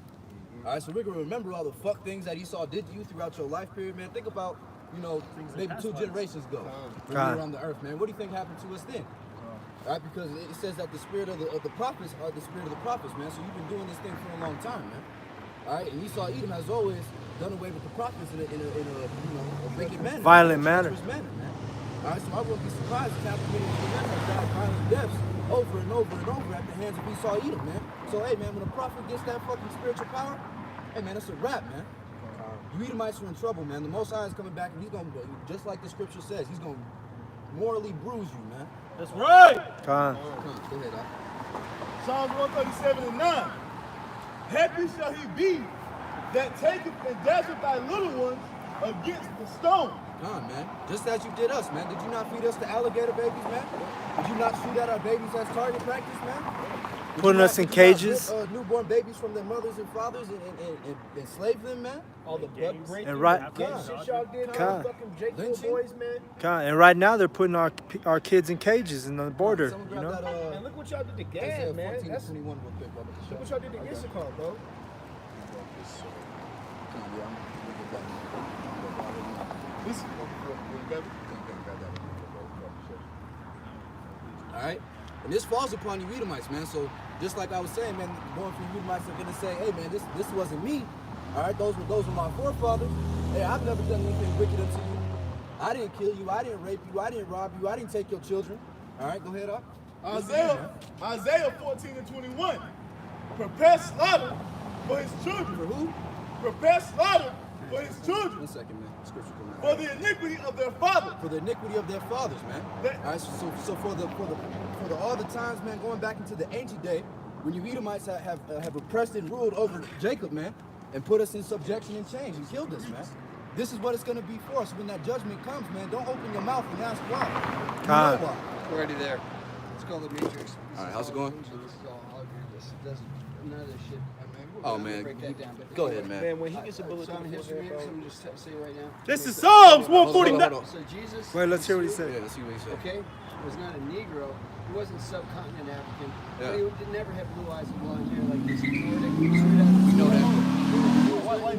Speaker 10: All right, so we're gonna remember all the fuck things that Esau did to you throughout your life period, man. Think about, maybe 2 generations ago when we were on the earth, man. What do you think happened to us then? All right, because it says that the spirit of the prophets are the spirit of the prophets, man. So you've been doing this thing for a long time, man. All right, and Esau Edom has always done away with the prophets in a wicked manner,
Speaker 2: Violent manner.
Speaker 10: Man. All right, so I wouldn't be surprised if half a million men have died violent deaths over and over and over at the hands of Esau Edom, man. So hey, man, when a prophet gets that fucking spiritual power, hey, man, it's a wrap, man. You Edomites are in trouble, man. The Most High is coming back, and he's gonna, just like the scripture says, he's gonna morally bruise you, man.
Speaker 4: That's right.
Speaker 10: Go ahead, Doc.
Speaker 3: Psalms 137 and 9. Happy shall he be that taketh and dasheth thy little ones against the stone.
Speaker 10: Man. Just as you did us, man. Did you not feed us the alligator babies, man? Did you not shoot at our babies as target practice, man?
Speaker 2: Putting us in cages.
Speaker 10: Newborn babies from their mothers and fathers and enslave them, man.
Speaker 7: All the blood breaking,
Speaker 2: And right,
Speaker 7: shit y'all did, all fucking Jake boys, man.
Speaker 2: and right now they're putting our kids in cages in the border. You know.
Speaker 7: Man, look what y'all did to Gad, man. That's
Speaker 10: 21 real quick, brother.
Speaker 7: look what y'all did to Issachar, bro.
Speaker 10: All right, and this falls upon you Edomites, man. So just like I was saying, man, going from you Edomites are gonna say, hey, man, this wasn't me. All right, those were my forefathers. Hey, I've never done anything wicked unto you. I didn't kill you. I didn't rape you. I didn't rob you. I didn't take your children. All right, go ahead up.
Speaker 3: Isaiah 14 and 21. Prepare slaughter for his children.
Speaker 10: For who?
Speaker 3: Prepare slaughter for his children.
Speaker 10: 1 second, man. Scripture coming out.
Speaker 3: For the iniquity of their fathers.
Speaker 10: For the iniquity of their fathers, man. All right, so for all the times, man, going back into the ancient day, when you Edomites have oppressed and ruled over Jacob, man, and put us in subjection and change and killed us, man. This is what it's gonna be for us when that judgment comes, man. Don't open your mouth and ask why. You know why.
Speaker 12: We're already there. It's called the Matrix.
Speaker 10: All right, how's it going?
Speaker 12: So this is all this doesn't none of this shit.
Speaker 10: Oh man,
Speaker 12: break that down, but
Speaker 10: go ahead, man.
Speaker 7: Man, when he gets a bullet
Speaker 12: so I'm
Speaker 7: through his
Speaker 12: history,
Speaker 7: head,
Speaker 12: so
Speaker 7: bro.
Speaker 12: I'm just say right now.
Speaker 1: This is Psalms
Speaker 10: Hold
Speaker 1: 149.
Speaker 10: on.
Speaker 12: So Jesus.
Speaker 2: Wait, let's hear what he said.
Speaker 10: Yeah, let's see what he said.
Speaker 12: Okay, was not a Negro. He wasn't subcontinent African.
Speaker 10: Yeah.
Speaker 12: But he did never have blue eyes and blonde hair like this. Nordic, straight out of the
Speaker 10: know that.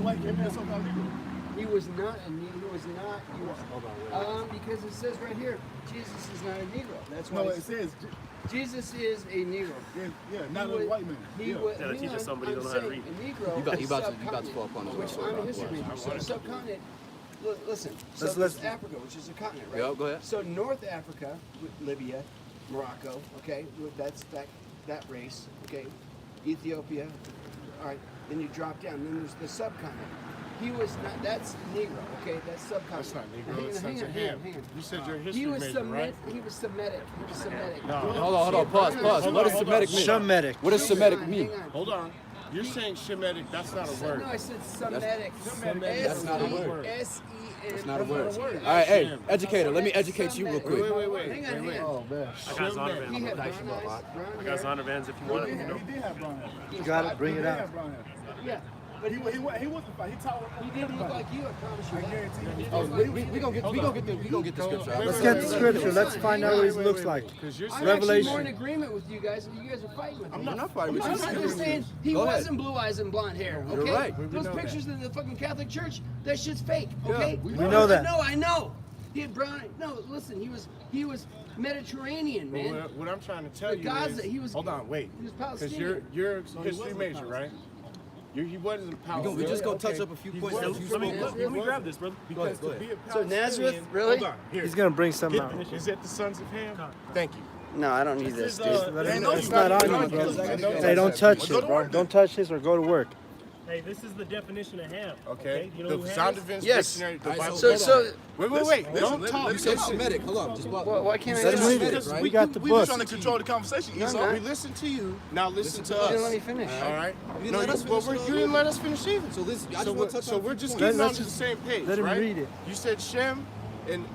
Speaker 3: Why can't be so-called Negro?
Speaker 12: He was not a Negro. He was not. He was, because it says right here, Jesus is not a Negro. That's why
Speaker 3: No, it says,
Speaker 12: Jesus is a Negro.
Speaker 3: yeah, not
Speaker 12: He
Speaker 3: a
Speaker 12: was-
Speaker 3: white man.
Speaker 12: He
Speaker 3: Yeah.
Speaker 12: was.
Speaker 4: Gotta teach us somebody who
Speaker 12: I'm
Speaker 4: don't know how to
Speaker 12: saying
Speaker 4: read.
Speaker 12: a Negro.
Speaker 10: You about
Speaker 12: is
Speaker 10: to fall
Speaker 12: subcontinent,
Speaker 10: upon us.
Speaker 12: which I'm a history major. So subcontinent. Listen.
Speaker 2: Let's-
Speaker 12: Southwest Africa, which is a continent, right?
Speaker 10: Yeah, go ahead.
Speaker 12: So North Africa, with Libya, Morocco, okay, that's that race, okay, Ethiopia, all right. Then you drop down. Then there's the subcontinent. He was not. That's Negro, okay. That's subcontinent.
Speaker 9: That's not Negro.
Speaker 12: Hang
Speaker 9: It's
Speaker 12: on,
Speaker 9: sons of
Speaker 12: hang
Speaker 9: Ham.
Speaker 12: on.
Speaker 9: You said you're a
Speaker 12: He
Speaker 9: history
Speaker 12: was
Speaker 9: major, right?
Speaker 12: He was Semitic. He was Semitic.
Speaker 9: No.
Speaker 10: Hold on. Pause. What does Semitic mean?
Speaker 2: Shemitic.
Speaker 10: What does Semitic mean?
Speaker 12: Hang on.
Speaker 9: Hold on. You're saying Shemitic. That's not a word.
Speaker 12: No, I said Semitic.
Speaker 10: That's not a word.
Speaker 12: S-E-M.
Speaker 10: It's not a word.
Speaker 9: That's not a word.
Speaker 10: All right, hey, educator, let me educate you real quick.
Speaker 9: Wait.
Speaker 12: Hang on.
Speaker 9: Oh, man.
Speaker 4: I got Zondervan
Speaker 12: He
Speaker 4: on
Speaker 12: had
Speaker 4: the
Speaker 12: brown eyes, brown
Speaker 4: I got
Speaker 12: hair.
Speaker 4: Zondervans if you want
Speaker 3: He
Speaker 4: it.
Speaker 3: did have brown hair.
Speaker 2: You got it. Bring it
Speaker 3: He
Speaker 2: out.
Speaker 3: had brown hair.
Speaker 12: Yeah,
Speaker 3: But he wasn't fight. He taught.
Speaker 12: he didn't look like you. I promise you
Speaker 3: I
Speaker 12: that.
Speaker 3: guarantee you.
Speaker 10: Oh, we gonna get the scripture.
Speaker 2: Let's get the scripture. Let's find out what he looks like.
Speaker 9: Because you're
Speaker 12: I'm
Speaker 9: saying
Speaker 12: actually more in
Speaker 2: Revelation.
Speaker 12: agreement with you guys. You guys are fighting with me.
Speaker 10: I'm not fighting with
Speaker 12: I'm
Speaker 10: you.
Speaker 12: just saying he
Speaker 10: Go ahead.
Speaker 12: wasn't blue eyes and blonde hair. Okay,
Speaker 10: You're right.
Speaker 12: Those
Speaker 9: know
Speaker 12: pictures of the fucking Catholic Church, that shit's fake. Okay,
Speaker 2: we know that.
Speaker 12: No, I know. He had brown. No, listen, he was Mediterranean, man.
Speaker 9: What I'm trying to tell
Speaker 12: The
Speaker 9: you
Speaker 12: Gaza,
Speaker 9: is,
Speaker 12: he was-
Speaker 9: hold on, wait.
Speaker 12: he was
Speaker 9: Because
Speaker 12: Palestinian.
Speaker 9: you're a
Speaker 3: he
Speaker 9: history
Speaker 3: wasn't
Speaker 9: major, right? He wasn't powerful.
Speaker 8: We just gonna touch up a few points. that you
Speaker 4: Let me
Speaker 8: spoke.
Speaker 4: grab this, brother.
Speaker 9: Because
Speaker 8: Go
Speaker 9: to be a
Speaker 12: So Nazareth,
Speaker 9: Palestinian-
Speaker 12: really?
Speaker 9: Hold on, here.
Speaker 1: He's gonna bring something
Speaker 9: Get
Speaker 1: out.
Speaker 9: the- Is it the sons of Ham? Thank you.
Speaker 12: No, I don't need this, dude.
Speaker 1: It's not on you, bro. Hey, don't touch it, bro. Don't touch this or go to work.
Speaker 4: Hey, this is the definition of ham.
Speaker 9: Okay.
Speaker 4: You know
Speaker 9: The
Speaker 4: who ham
Speaker 9: Sound
Speaker 4: is?
Speaker 9: Defense
Speaker 12: Yes.
Speaker 9: Dictionary. The
Speaker 8: Alright,
Speaker 9: Bible.
Speaker 12: So,
Speaker 9: Wait. Don't talk.
Speaker 8: You said Semitic. Hold on. Just
Speaker 12: why can't I
Speaker 1: Let him
Speaker 12: listen?
Speaker 1: read it.
Speaker 8: Semitic, right?
Speaker 1: We got the
Speaker 3: We were
Speaker 1: book.
Speaker 3: trying to control the conversation.
Speaker 12: No,
Speaker 3: Esau.
Speaker 12: I'm
Speaker 9: We
Speaker 12: not.
Speaker 9: listen to you. Now listen to
Speaker 12: You
Speaker 9: us.
Speaker 12: didn't let me finish.
Speaker 9: All right.
Speaker 8: You didn't
Speaker 9: No,
Speaker 8: let us finish
Speaker 9: you
Speaker 8: it
Speaker 9: didn't let us finish either.
Speaker 8: So listen, I just
Speaker 9: So
Speaker 8: want to touch
Speaker 9: so
Speaker 8: on a
Speaker 9: we're
Speaker 8: few
Speaker 9: just
Speaker 8: points.
Speaker 9: getting on
Speaker 1: Let's
Speaker 9: the
Speaker 1: just-
Speaker 9: same page,
Speaker 1: let him
Speaker 9: right?
Speaker 1: read it.
Speaker 9: You said Shem, and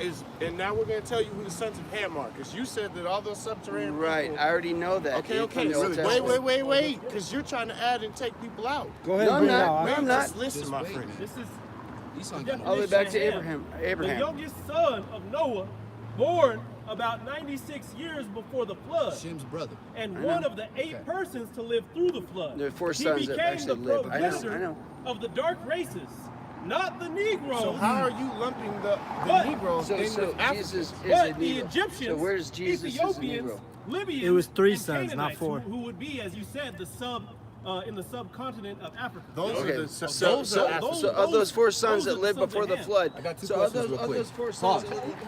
Speaker 9: now we're going to tell you who the sons of Ham are, because you said that all those subterranean
Speaker 12: Right,
Speaker 9: people.
Speaker 12: I already know that.
Speaker 9: Okay,
Speaker 12: dude,
Speaker 9: okay.
Speaker 12: from the Old Testament.
Speaker 9: Wait, because you're trying to add and take people out.
Speaker 1: Go ahead
Speaker 12: No,
Speaker 1: and
Speaker 12: I'm
Speaker 1: bring it
Speaker 12: not.
Speaker 1: out.
Speaker 12: No, I'm
Speaker 9: Just
Speaker 12: not.
Speaker 9: listen, my
Speaker 8: Just
Speaker 9: friend.
Speaker 8: wait,
Speaker 4: This is
Speaker 8: Esau
Speaker 4: the
Speaker 8: got no
Speaker 12: All the way back to
Speaker 4: definition of ham.
Speaker 12: Abraham.
Speaker 4: The
Speaker 12: Abraham.
Speaker 4: youngest son of Noah, born about 96 years before the flood,
Speaker 8: Shem's brother.
Speaker 4: and one of the 8 persons to live through the flood.
Speaker 12: There are 4
Speaker 4: he
Speaker 12: sons that
Speaker 4: became
Speaker 12: actually
Speaker 4: the
Speaker 12: live. I
Speaker 4: progenitor
Speaker 12: know.
Speaker 4: of the dark races, not the Negroes.
Speaker 9: So how are you lumping the
Speaker 4: But-
Speaker 9: Negroes
Speaker 12: So
Speaker 9: in
Speaker 12: Jesus
Speaker 9: with Africans?
Speaker 12: is a
Speaker 4: But the
Speaker 12: Negro.
Speaker 4: Egyptians,
Speaker 12: So where's Jesus as a
Speaker 4: Ethiopians,
Speaker 12: Negro?
Speaker 4: Libyans,
Speaker 1: It was 3
Speaker 4: and
Speaker 1: sons, not
Speaker 4: Canaanites,
Speaker 1: 4.
Speaker 4: who would be, as you said, the in the subcontinent of Africa.
Speaker 9: Those
Speaker 12: Okay.
Speaker 9: are the
Speaker 12: So,
Speaker 9: those
Speaker 12: so,
Speaker 9: are Africans.
Speaker 12: so of those 4 sons
Speaker 4: those are
Speaker 12: that
Speaker 4: the
Speaker 12: lived
Speaker 4: sons of
Speaker 12: before the
Speaker 4: Ham.
Speaker 12: flood,
Speaker 8: I got 2
Speaker 12: so of
Speaker 8: questions
Speaker 12: those,
Speaker 8: real
Speaker 12: of
Speaker 8: quick.
Speaker 12: those 4
Speaker 8: Pause.
Speaker 12: sons that lived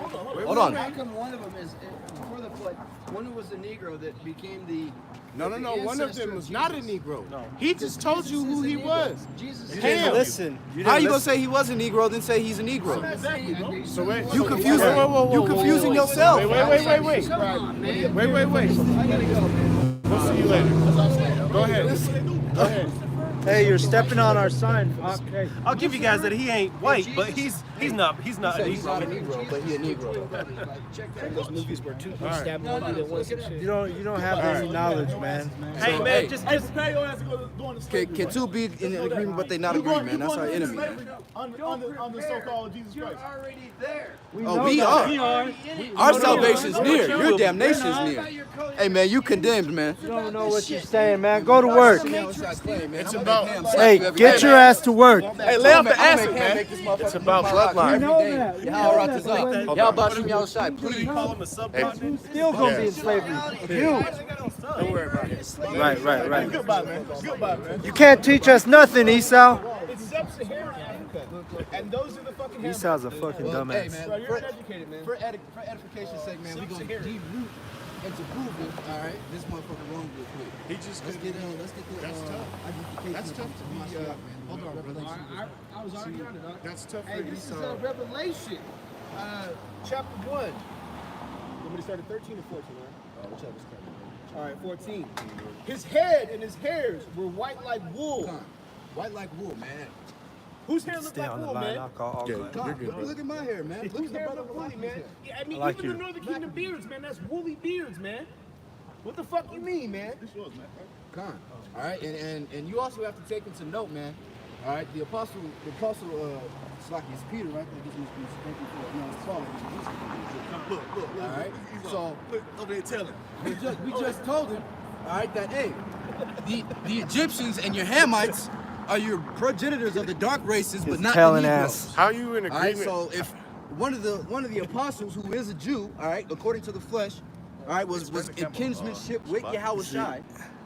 Speaker 8: Hold on.
Speaker 12: How come one of them is before the flood? One was the Negro that became the
Speaker 9: No.
Speaker 12: the
Speaker 9: One of
Speaker 12: ancestor
Speaker 9: them was not a
Speaker 12: Jesus.
Speaker 9: Negro. He just told you who he
Speaker 12: Jesus is a
Speaker 9: was.
Speaker 12: Negro. Jesus
Speaker 1: You
Speaker 12: is
Speaker 1: didn't
Speaker 9: Ham.
Speaker 1: listen.
Speaker 10: How you gonna say he was a Negro, then say he's a Negro?
Speaker 12: Exactly, bro.
Speaker 9: So wait.
Speaker 10: You confusing, you confusing yourself.
Speaker 9: Wait.
Speaker 12: Come on, man.
Speaker 9: Wait.
Speaker 12: I gotta go, man.
Speaker 9: We'll see you later. Go ahead.
Speaker 1: Hey, you're stepping on our sign. Okay.
Speaker 4: I'll give you guys that he ain't white, but he's not a
Speaker 8: He's not a
Speaker 4: Negro.
Speaker 8: Negro, but he a Negro.
Speaker 12: Check that out.
Speaker 2: Those movies where 2 stabbed one dude at once and shit.
Speaker 1: You don't have any knowledge, man.
Speaker 4: Hey
Speaker 8: So,
Speaker 4: man,
Speaker 8: hey,
Speaker 4: just
Speaker 3: Prepare your ass to go during the slavery,
Speaker 8: Can
Speaker 3: right?
Speaker 8: two be in agreement, but they not agree, man? That's our enemy.
Speaker 3: On the so-called Jesus
Speaker 12: You're
Speaker 3: Christ.
Speaker 12: already there.
Speaker 8: Oh, we are. Our salvation's near. Your damnation's near. Hey, man, you condemned, man.
Speaker 1: You don't know what you're saying, man. Go to work.
Speaker 8: It's
Speaker 9: about-
Speaker 1: Hey, get your ass to work.
Speaker 3: Hey, lay off the acid, man.
Speaker 9: It's about bloodline.
Speaker 8: Y'all about to y'all side, please.
Speaker 4: call him a subcontinent.
Speaker 1: Still gonna be in slavery. You.
Speaker 9: Don't worry about it.
Speaker 1: Right.
Speaker 3: Goodbye, man. Goodbye, man.
Speaker 1: You can't teach us nothing, Esau.
Speaker 3: It's sub-Saharan Africa. And those are the fucking
Speaker 1: Esau's a fucking
Speaker 8: Hey,
Speaker 1: dumbass.
Speaker 8: man,
Speaker 3: Bro, you're uneducated, man.
Speaker 8: for edification's sake, man, we gonna de-root into proving, all right, this motherfucker wrong real quick.
Speaker 9: He just
Speaker 8: Let's
Speaker 9: couldn't.
Speaker 8: get the
Speaker 9: That's tough.
Speaker 8: identification
Speaker 9: That's
Speaker 8: of
Speaker 9: tough to
Speaker 8: my
Speaker 9: be.
Speaker 8: swap, man.
Speaker 9: Hold on, brother.
Speaker 2: I was already on it.
Speaker 9: That's tough
Speaker 2: Hey,
Speaker 9: for
Speaker 2: this is
Speaker 9: Esau.
Speaker 2: Revelation, chapter 1. Want me to start at 13 or 14, right? All right, 14. His head and his hairs were white like wool.
Speaker 8: Come on. White like wool, man.
Speaker 2: Whose hair looks
Speaker 1: Stay
Speaker 2: like
Speaker 1: on the
Speaker 2: wool,
Speaker 1: line.
Speaker 2: man?
Speaker 1: I'll call.
Speaker 8: Come on, look at my hair, man. Look
Speaker 2: Whose
Speaker 8: at the
Speaker 2: hair
Speaker 8: brother
Speaker 2: look
Speaker 8: with
Speaker 2: woolly,
Speaker 8: my
Speaker 2: man?
Speaker 8: hair.
Speaker 2: Yeah, I mean,
Speaker 1: I like
Speaker 2: even
Speaker 1: you.
Speaker 2: the Northern Kingdom beards, man. That's woolly beards, man. What the fuck you mean, man?
Speaker 8: Come on. All right, and you also have to take into note, man. All right, the apostle, Slaki is Peter, right? That gives me thank you for, you know, it's falling.
Speaker 3: Look.
Speaker 8: All right, so
Speaker 3: Look, over there telling.
Speaker 8: we just told him, all right, that hey, the Egyptians and your Hamites are your progenitors of the dark races, but
Speaker 1: His
Speaker 8: not
Speaker 1: telling
Speaker 8: the
Speaker 1: ass.
Speaker 8: Negroes.
Speaker 9: How you in
Speaker 8: All right,
Speaker 9: agreement?
Speaker 8: so if one of the apostles who is a Jew, all right, according to the flesh, all right, was in kinsmanship with Yahweh Shai,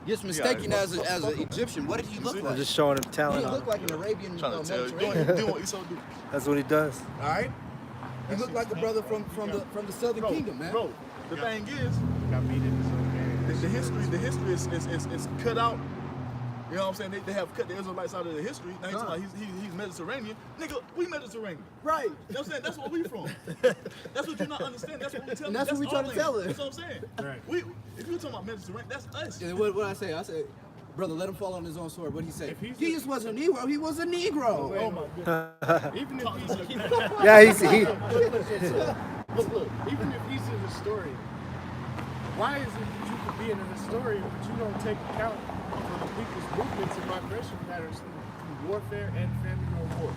Speaker 8: gets mistaken as an Egyptian. What did he look
Speaker 1: I'm
Speaker 8: like?
Speaker 1: just showing him
Speaker 8: He
Speaker 1: talent.
Speaker 8: looked like an Arabian Mediterranean.
Speaker 3: Do what Esau do.
Speaker 1: That's what he does.
Speaker 8: All right, he looked like a brother from the Southern Kingdom, man.
Speaker 3: Bro, the thing is, the history is cut out. You know what I'm saying? They have cut the Israelites out of the history. Now he's talking about he's Mediterranean. Nigga, we Mediterranean.
Speaker 8: Right.
Speaker 3: You know what I'm saying? That's where we from. That's what you're not understanding. That's what we tell
Speaker 8: And that's what we trying to tell her.
Speaker 3: That's what I'm saying.
Speaker 4: Right.
Speaker 3: If you're talking about Mediterranean, that's us.
Speaker 8: And what I say? I said, brother, let him fall on his own sword. What he say?
Speaker 3: If he's
Speaker 8: He just wasn't a Negro. He was a Negro.
Speaker 3: Oh my goodness. Even if he's a,
Speaker 1: Yeah, he.
Speaker 9: Look, even if he's a historian, why is it that you could be a historian but you don't take account for the people's movements and migration patterns through warfare and famine or war?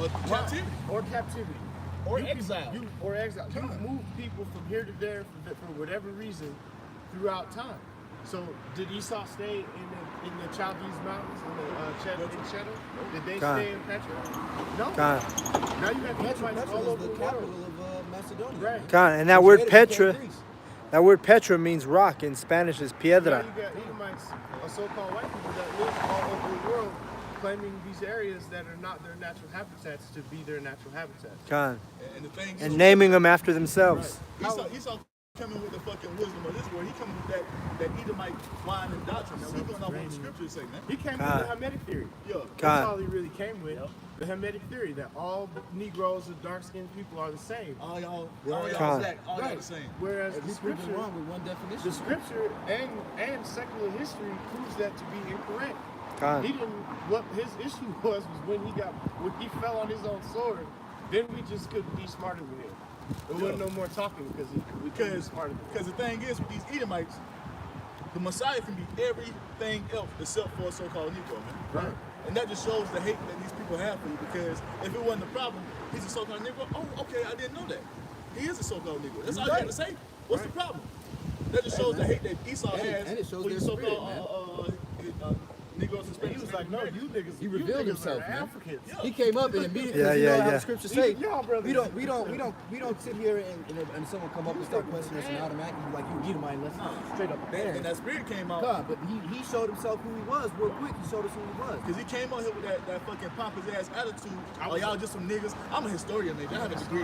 Speaker 3: or captivity.
Speaker 9: Or captivity.
Speaker 3: Or
Speaker 9: You
Speaker 3: exile.
Speaker 9: Or exile. You move people from here to there for whatever reason throughout time. So did Esau stay in the Chaldees Mountains in Cheddar? Did they
Speaker 1: God.
Speaker 9: stay in Petra? No.
Speaker 1: God.
Speaker 9: Now you have Israelites
Speaker 8: Petra
Speaker 9: all
Speaker 8: was
Speaker 9: over
Speaker 8: the
Speaker 9: the
Speaker 8: capital
Speaker 9: world.
Speaker 8: of Macedonia.
Speaker 9: Right.
Speaker 1: God. And that word Petra, that word Petra means rock in Spanish is
Speaker 9: Now
Speaker 1: piedra.
Speaker 9: you got Edomites, or so-called white people that live all over the world, claiming these areas that are not their natural habitats to be their natural habitats.
Speaker 2: Con.
Speaker 3: And the thing
Speaker 2: And
Speaker 3: is,
Speaker 2: naming them after themselves.
Speaker 3: Esau coming with the fucking wisdom of this world. He coming with that Edomite wine and doctrine. Now, we going off what the scriptures say, man.
Speaker 9: He came with the Hamitic theory.
Speaker 3: Yeah.
Speaker 9: That's all he really came with. The Hamitic theory that all Negroes and dark-skinned people are the same.
Speaker 3: All y'all
Speaker 9: Right.
Speaker 3: the same.
Speaker 9: Whereas
Speaker 8: Every
Speaker 9: the scripture,
Speaker 8: people wrong with one definition.
Speaker 9: the scripture and secular history proves that to be incorrect.
Speaker 2: Con.
Speaker 9: He didn't. What his issue was when he fell on his own sword. Then we just couldn't be smarter than him. There wasn't no more talking because we couldn't be smarter than him.
Speaker 3: Because the thing is, with these Edomites, the Messiah can be everything else except for a so-called Negro, man.
Speaker 9: Right.
Speaker 3: And that just shows the hate that these people have for you. Because if it wasn't a problem, he's a so-called Negro. Oh, okay, I didn't know that. He is a so-called Negro. That's all you have to say. What's the problem? That just shows the hate that Esau has
Speaker 8: and it shows
Speaker 3: for
Speaker 8: their
Speaker 3: these
Speaker 8: spirit,
Speaker 3: so-called Negroes and Spanish.
Speaker 9: He was like, no, you niggas.
Speaker 8: He revealed
Speaker 9: you niggas
Speaker 8: himself,
Speaker 9: are
Speaker 8: man.
Speaker 9: Africans.
Speaker 8: He came up and immediately,
Speaker 2: Yeah,
Speaker 8: you
Speaker 2: yeah,
Speaker 8: know how
Speaker 2: yeah.
Speaker 8: the scriptures say,
Speaker 9: Even y'all brothers.
Speaker 8: we don't sit here and someone come up and start questioning us and automatically be like, you Edomite, let's straight up ban.
Speaker 3: And that spirit came out.
Speaker 8: God, but he showed himself who he was real quick. He showed us who he was.
Speaker 3: Because he came out here with that fucking pompous ass attitude. Oh, y'all just some niggas. I'm a historian, nigga. I have a degree.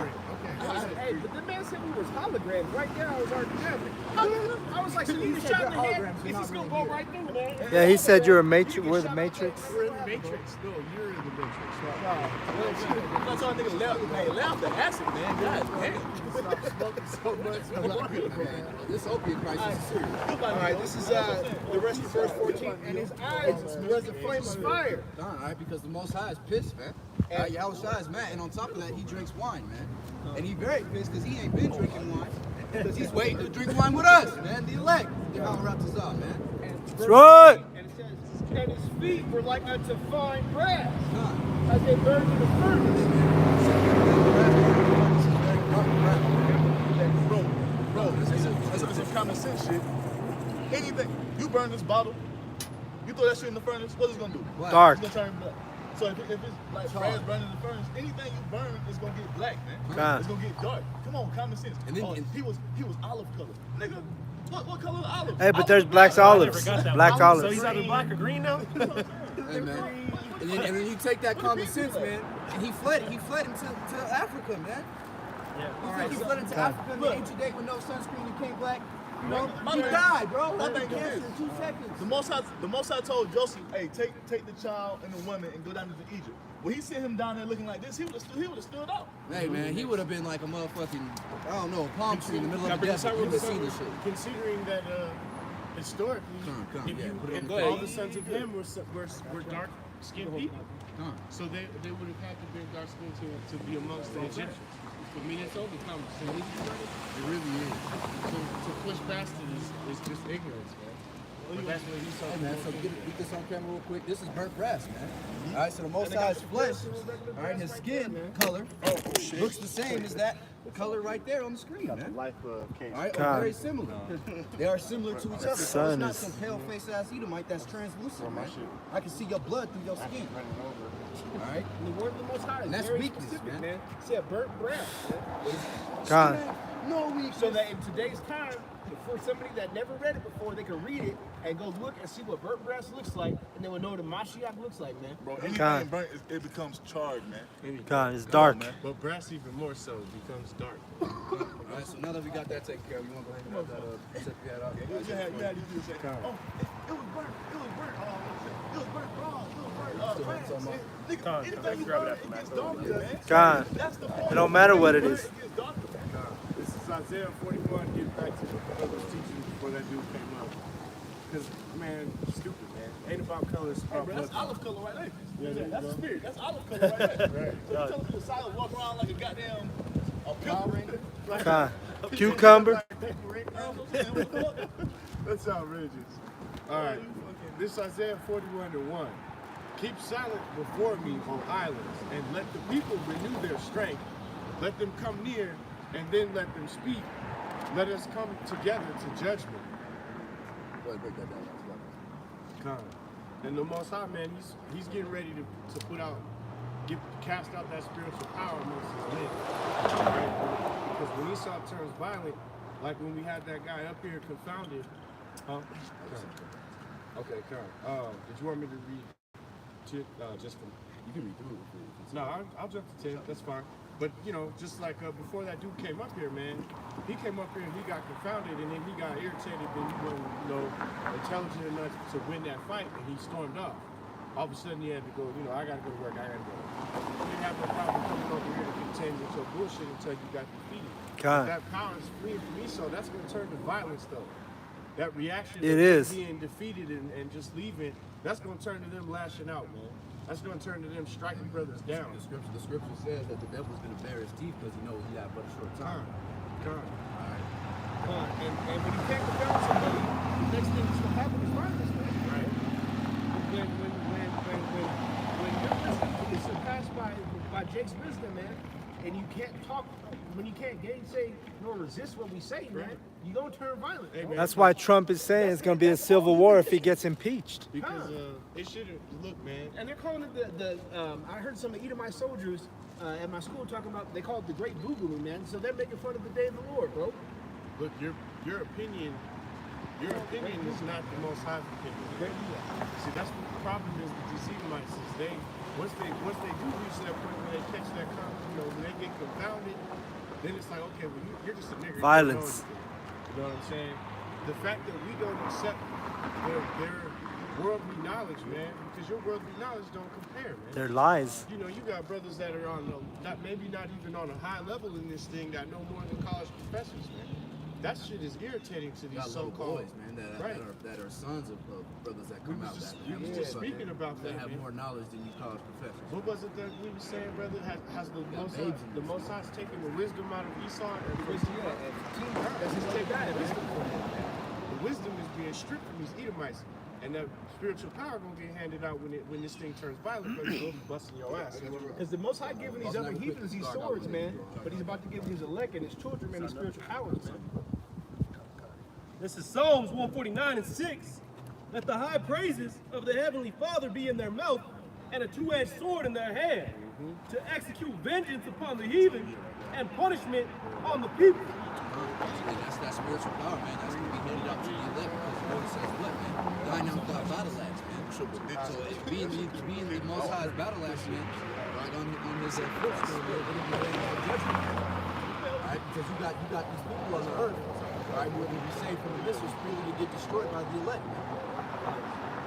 Speaker 9: Hey, but the man said we was holograms. Right there, I was already there. I was like, so you shot in the head. It's just gonna go right through, man.
Speaker 2: Yeah, he said you're a matrix. We're the Matrix.
Speaker 9: We're in the Matrix. No, you're in the Matrix.
Speaker 3: That's all niggas left the acid, man. God damn.
Speaker 9: Stop smoking so much.
Speaker 8: This opiate crisis is serious.
Speaker 9: All right, this is the rest of verse 14. And his eyes was a flame of fire.
Speaker 8: All right, because the Most High is pissed, man. Yahushua is mad, and on top of that, he drinks wine, man. And he very pissed because he ain't been drinking wine. Because he's waiting to drink wine with us, man. The elect. Yahushua, man.
Speaker 2: That's right.
Speaker 9: And it says, and his feet were like unto fine brass, as they burned in the
Speaker 3: Bro, this is some common sense shit. Anything, you burn this bottle, you throw that shit in the furnace, what's it gonna do?
Speaker 2: Dark.
Speaker 3: It's gonna turn black. So if it's like brass burning in the furnace, anything you burn is gonna get black, man.
Speaker 2: Nah.
Speaker 3: It's gonna get dark. Come on, common sense. And then he was olive color, nigga. What color is olive?
Speaker 2: Hey, but there's black olives. Black
Speaker 4: So
Speaker 2: olives.
Speaker 4: he's either black or green now?
Speaker 8: Hey, man. And then you take that common sense, man, and he fled into Africa, man.
Speaker 4: Yeah.
Speaker 8: He fled into Africa in the ancient day with no sunscreen and came black. You know,
Speaker 3: My
Speaker 8: he
Speaker 3: thing-
Speaker 8: died, bro.
Speaker 3: my
Speaker 8: Like
Speaker 3: thing is
Speaker 8: cancer
Speaker 3: this.
Speaker 8: in 2 seconds.
Speaker 3: The Most High told Joseph, hey, take the child and the woman and go down to Egypt. When he sent him down there looking like this, he would have stood out.
Speaker 8: Hey, man, he would have been like a motherfucking, I don't know, a palm tree in the middle of the desert. You would have seen this shit.
Speaker 9: Considering that historically,
Speaker 8: Come,
Speaker 9: if
Speaker 8: yeah,
Speaker 9: you,
Speaker 8: put it on
Speaker 9: if
Speaker 8: the
Speaker 9: all
Speaker 8: page.
Speaker 9: the sons of Ham were dark-skinned people,
Speaker 8: Come.
Speaker 9: so they would have had to be dark-skinned to be amongst the Egyptians. I mean, it's only common sense.
Speaker 8: It really is.
Speaker 9: So to push past it is just ignorance, man. But that's what he's
Speaker 8: Hey,
Speaker 9: talking
Speaker 8: man,
Speaker 9: about.
Speaker 8: so get this on camera real quick. This is burnt brass, man. All right, so the Most High's flesh, all right, his skin color looks the same as that color right there on the screen, man.
Speaker 9: Life came.
Speaker 8: All right,
Speaker 2: God.
Speaker 8: very similar. They are similar to each other. So
Speaker 2: sun
Speaker 8: it's not
Speaker 2: is-
Speaker 8: some pale-faced ass Edomite that's translucent, man. I can see your blood through your skin. All right,
Speaker 9: The word of the Most High is
Speaker 8: And that's
Speaker 9: very
Speaker 8: weakness,
Speaker 9: specific,
Speaker 8: man.
Speaker 9: It said burnt brass.
Speaker 2: God.
Speaker 8: no weakness.
Speaker 9: So that in today's time, for somebody that never read it before, they can read it and go look and see what burnt brass looks like, and they will know what the Mashiach looks like, man.
Speaker 3: Bro, anything
Speaker 2: God.
Speaker 3: burnt, it becomes charred, man.
Speaker 2: God, it's dark.
Speaker 9: But brass even more so becomes dark.
Speaker 8: All right, so now that we got that taken care of, you want to go ahead and have that tip you had out?
Speaker 3: You had these people say, oh, it was burnt, bronze, it was burnt brass. Nigga, anything you burn, it gets darker, man.
Speaker 2: God.
Speaker 3: That's the point.
Speaker 2: It don't matter what it is.
Speaker 3: It gets darker.
Speaker 9: This is Isaiah 41, get back to what I was teaching before that dude came up. Because, man, stupid, man. Ain't about colors, it's
Speaker 3: Hey,
Speaker 9: about
Speaker 3: bro, that's
Speaker 9: blood.
Speaker 3: olive color right there.
Speaker 9: Yeah,
Speaker 3: That's the spirit. That's olive color right there.
Speaker 9: Right.
Speaker 3: So you telling me the silent walk around like a goddamn Power Ranger?
Speaker 2: God. Cucumber.
Speaker 9: That's outrageous. All right. This is Isaiah 41:1. Keep silent before me, O islands, and let the people renew their strength. Let them come near, and then let them speak. Let us come together to judgment.
Speaker 8: Go ahead, break that down.
Speaker 9: Come. And the Most High, man, he's getting ready to put out, cast out that spiritual power amongst his men. Right? Because when Esau turns violent, like when we had that guy up here confounded, huh? Okay, come. Did you want me to read just from.
Speaker 8: You can read through it.
Speaker 9: No, I'll jump to 10. That's fine. But you know, just like before that dude came up here, man, he came up here and he got confounded, and then he got irritated. Then he wasn't, intelligent enough to win that fight, and he stormed off. All of a sudden, he had to go. I gotta go to work. I gotta go. You didn't have no problem coming over here to contend with your bullshit until you got defeated.
Speaker 1: God.
Speaker 9: If that power is fleeing from me, so that's gonna turn to violence, though. That reaction
Speaker 1: It
Speaker 9: of
Speaker 1: is.
Speaker 9: being defeated and just leaving, that's gonna turn to them lashing out, man. That's going to turn to them striking brothers down.
Speaker 8: The scripture says that the devil's going to bare his teeth because he knows he has but a short time.
Speaker 9: Come. And when you can't confound somebody, the next thing that's going to happen is violence, man. Right. When your wisdom is surpassed by Jake's wisdom, man, and you can't talk, when you can't gainsay nor resist what we say, man, you're going to turn violent. Hey,
Speaker 2: That's why Trump is saying it's going to be a civil war if he gets impeached.
Speaker 9: Because it shouldn't look, man.
Speaker 7: And they're calling it I heard some of Edomite soldiers at my school talking about, they call it the Great Boogaloo, man. So they're making fun of the Day of the Lord, bro.
Speaker 9: Look, your opinion is not the most high opinion. See, that's what the problem is with these Edomites. Is once they do reach that point where they catch that, when they get confounded, then it's like, okay, well, you're just a nigga.
Speaker 1: Violence.
Speaker 9: You know what I'm saying? The fact that we don't accept their worldly knowledge, man, because your worldly knowledge don't compare, man.
Speaker 1: They're lies.
Speaker 9: You got brothers that are on maybe not even on a high level in this thing that know more than college professors, man. That shit is irritating to these so-called
Speaker 8: boys, man, that are sons of brothers that come out.
Speaker 9: You was just speaking about that.
Speaker 8: They have more knowledge than these college professors.
Speaker 9: What was it that we were saying, brother? Has the Most High's taken the wisdom out of Esau? That's his take. The wisdom is being stripped from these Edomites, and that spiritual power gonna get handed out when this thing turns violent, because you'll be busting your ass.
Speaker 7: Because the Most High giving these other heathens these swords, man, but he's about to give his elect and his children, man, these spiritual powers, man.
Speaker 4: This is Psalms 149:6. Let the high praises of the Heavenly Father be in their mouth and a two-edged sword in their hand, to execute vengeance upon the heathen and punishment on the people.
Speaker 8: And that's that spiritual power, man. That's going to be handed out to the elect, because the Lord says what, man? Thine out thy battle axe, man. So being the Most High's battle axe, man, right on his footstool, man, it'll be laying out judgment. Right? Because you got these people on the earth, right, who are going to be saved from the missiles, really to get destroyed by the elect, man.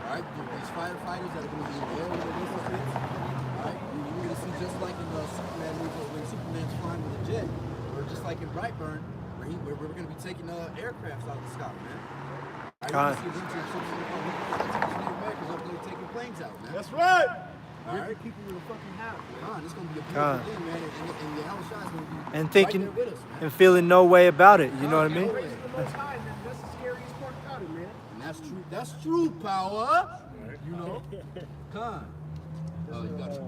Speaker 8: Right? These firefighters that are going to be in the air when the missiles hit, right? You're going to see just like in the Superman movie when Superman's flying with a jet, or just like in Brightburn, where we're going to be taking aircrafts out of the sky, man. Right? You're going to see a bunch of Native Americans up there taking planes out, man.
Speaker 9: That's right.
Speaker 7: All right, people will fucking have.
Speaker 8: It's going to be a beautiful thing, man, and the Al Shai's going to be
Speaker 2: And thinking
Speaker 8: right there with us, man.
Speaker 2: and feeling no way about it. You know what I mean?
Speaker 7: Praise the Most High, man. That's the scariest part about it, man.
Speaker 8: And that's true power. You know?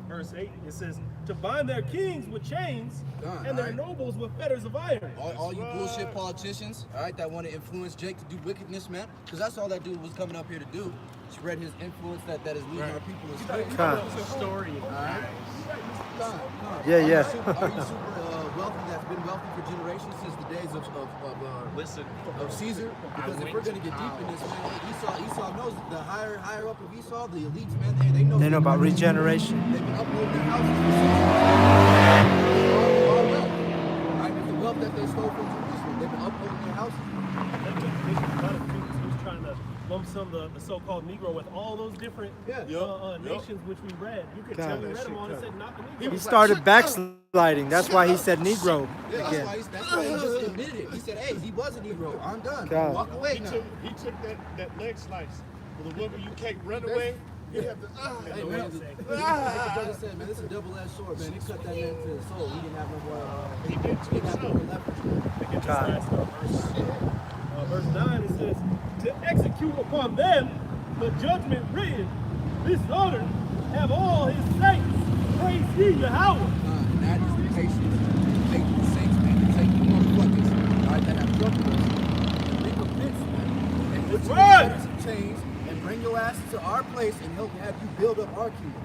Speaker 4: Verse 8, it says, to bind their kings with chains and their nobles with fetters of iron.
Speaker 8: All you bullshit politicians, all right, that want to influence Jake to do wickedness, man, because that's all that dude was coming up here to do. Spread his influence that is leading our people astray.
Speaker 9: It's a story.
Speaker 2: Yeah.
Speaker 8: Are you super wealthy, that's been wealthy for generations since the days of Caesar? Because if we're going to get deep in this, man, Esau knows the higher up of Esau, the elites, man, they know.
Speaker 2: They know about regeneration.
Speaker 8: They've been uploading their houses for centuries. Right, with the wealth that they stole from Jerusalem, they've been uploading their houses.
Speaker 4: He was trying to lump some of the so-called Negro with all those different nations which we read. You could tell me read them all and said not the Negro.
Speaker 2: He started backsliding. That's why he said Negro
Speaker 8: Yeah,
Speaker 2: again.
Speaker 8: that's why he just admitted it. He said, hey, he was a Negro. I'm done.
Speaker 2: God.
Speaker 8: Walk away now.
Speaker 9: He took that leg slice. For the woman, you can't run away. You have to.
Speaker 8: Hey, man, the brother said, man, this is a double-edged sword, man. They cut that man to the soul. He didn't have no more.
Speaker 9: He didn't have no
Speaker 4: Get this last verse 9, it says, to execute upon them the judgment written, this order have all his saints. Praise ye Yahweh.
Speaker 8: And that is the patience to take the saints, man, to take the motherfuckers, all right, that have troubled us, and recompense, man, and put you in some chains, and bring your ass to our place, and help have you build up our kingdom,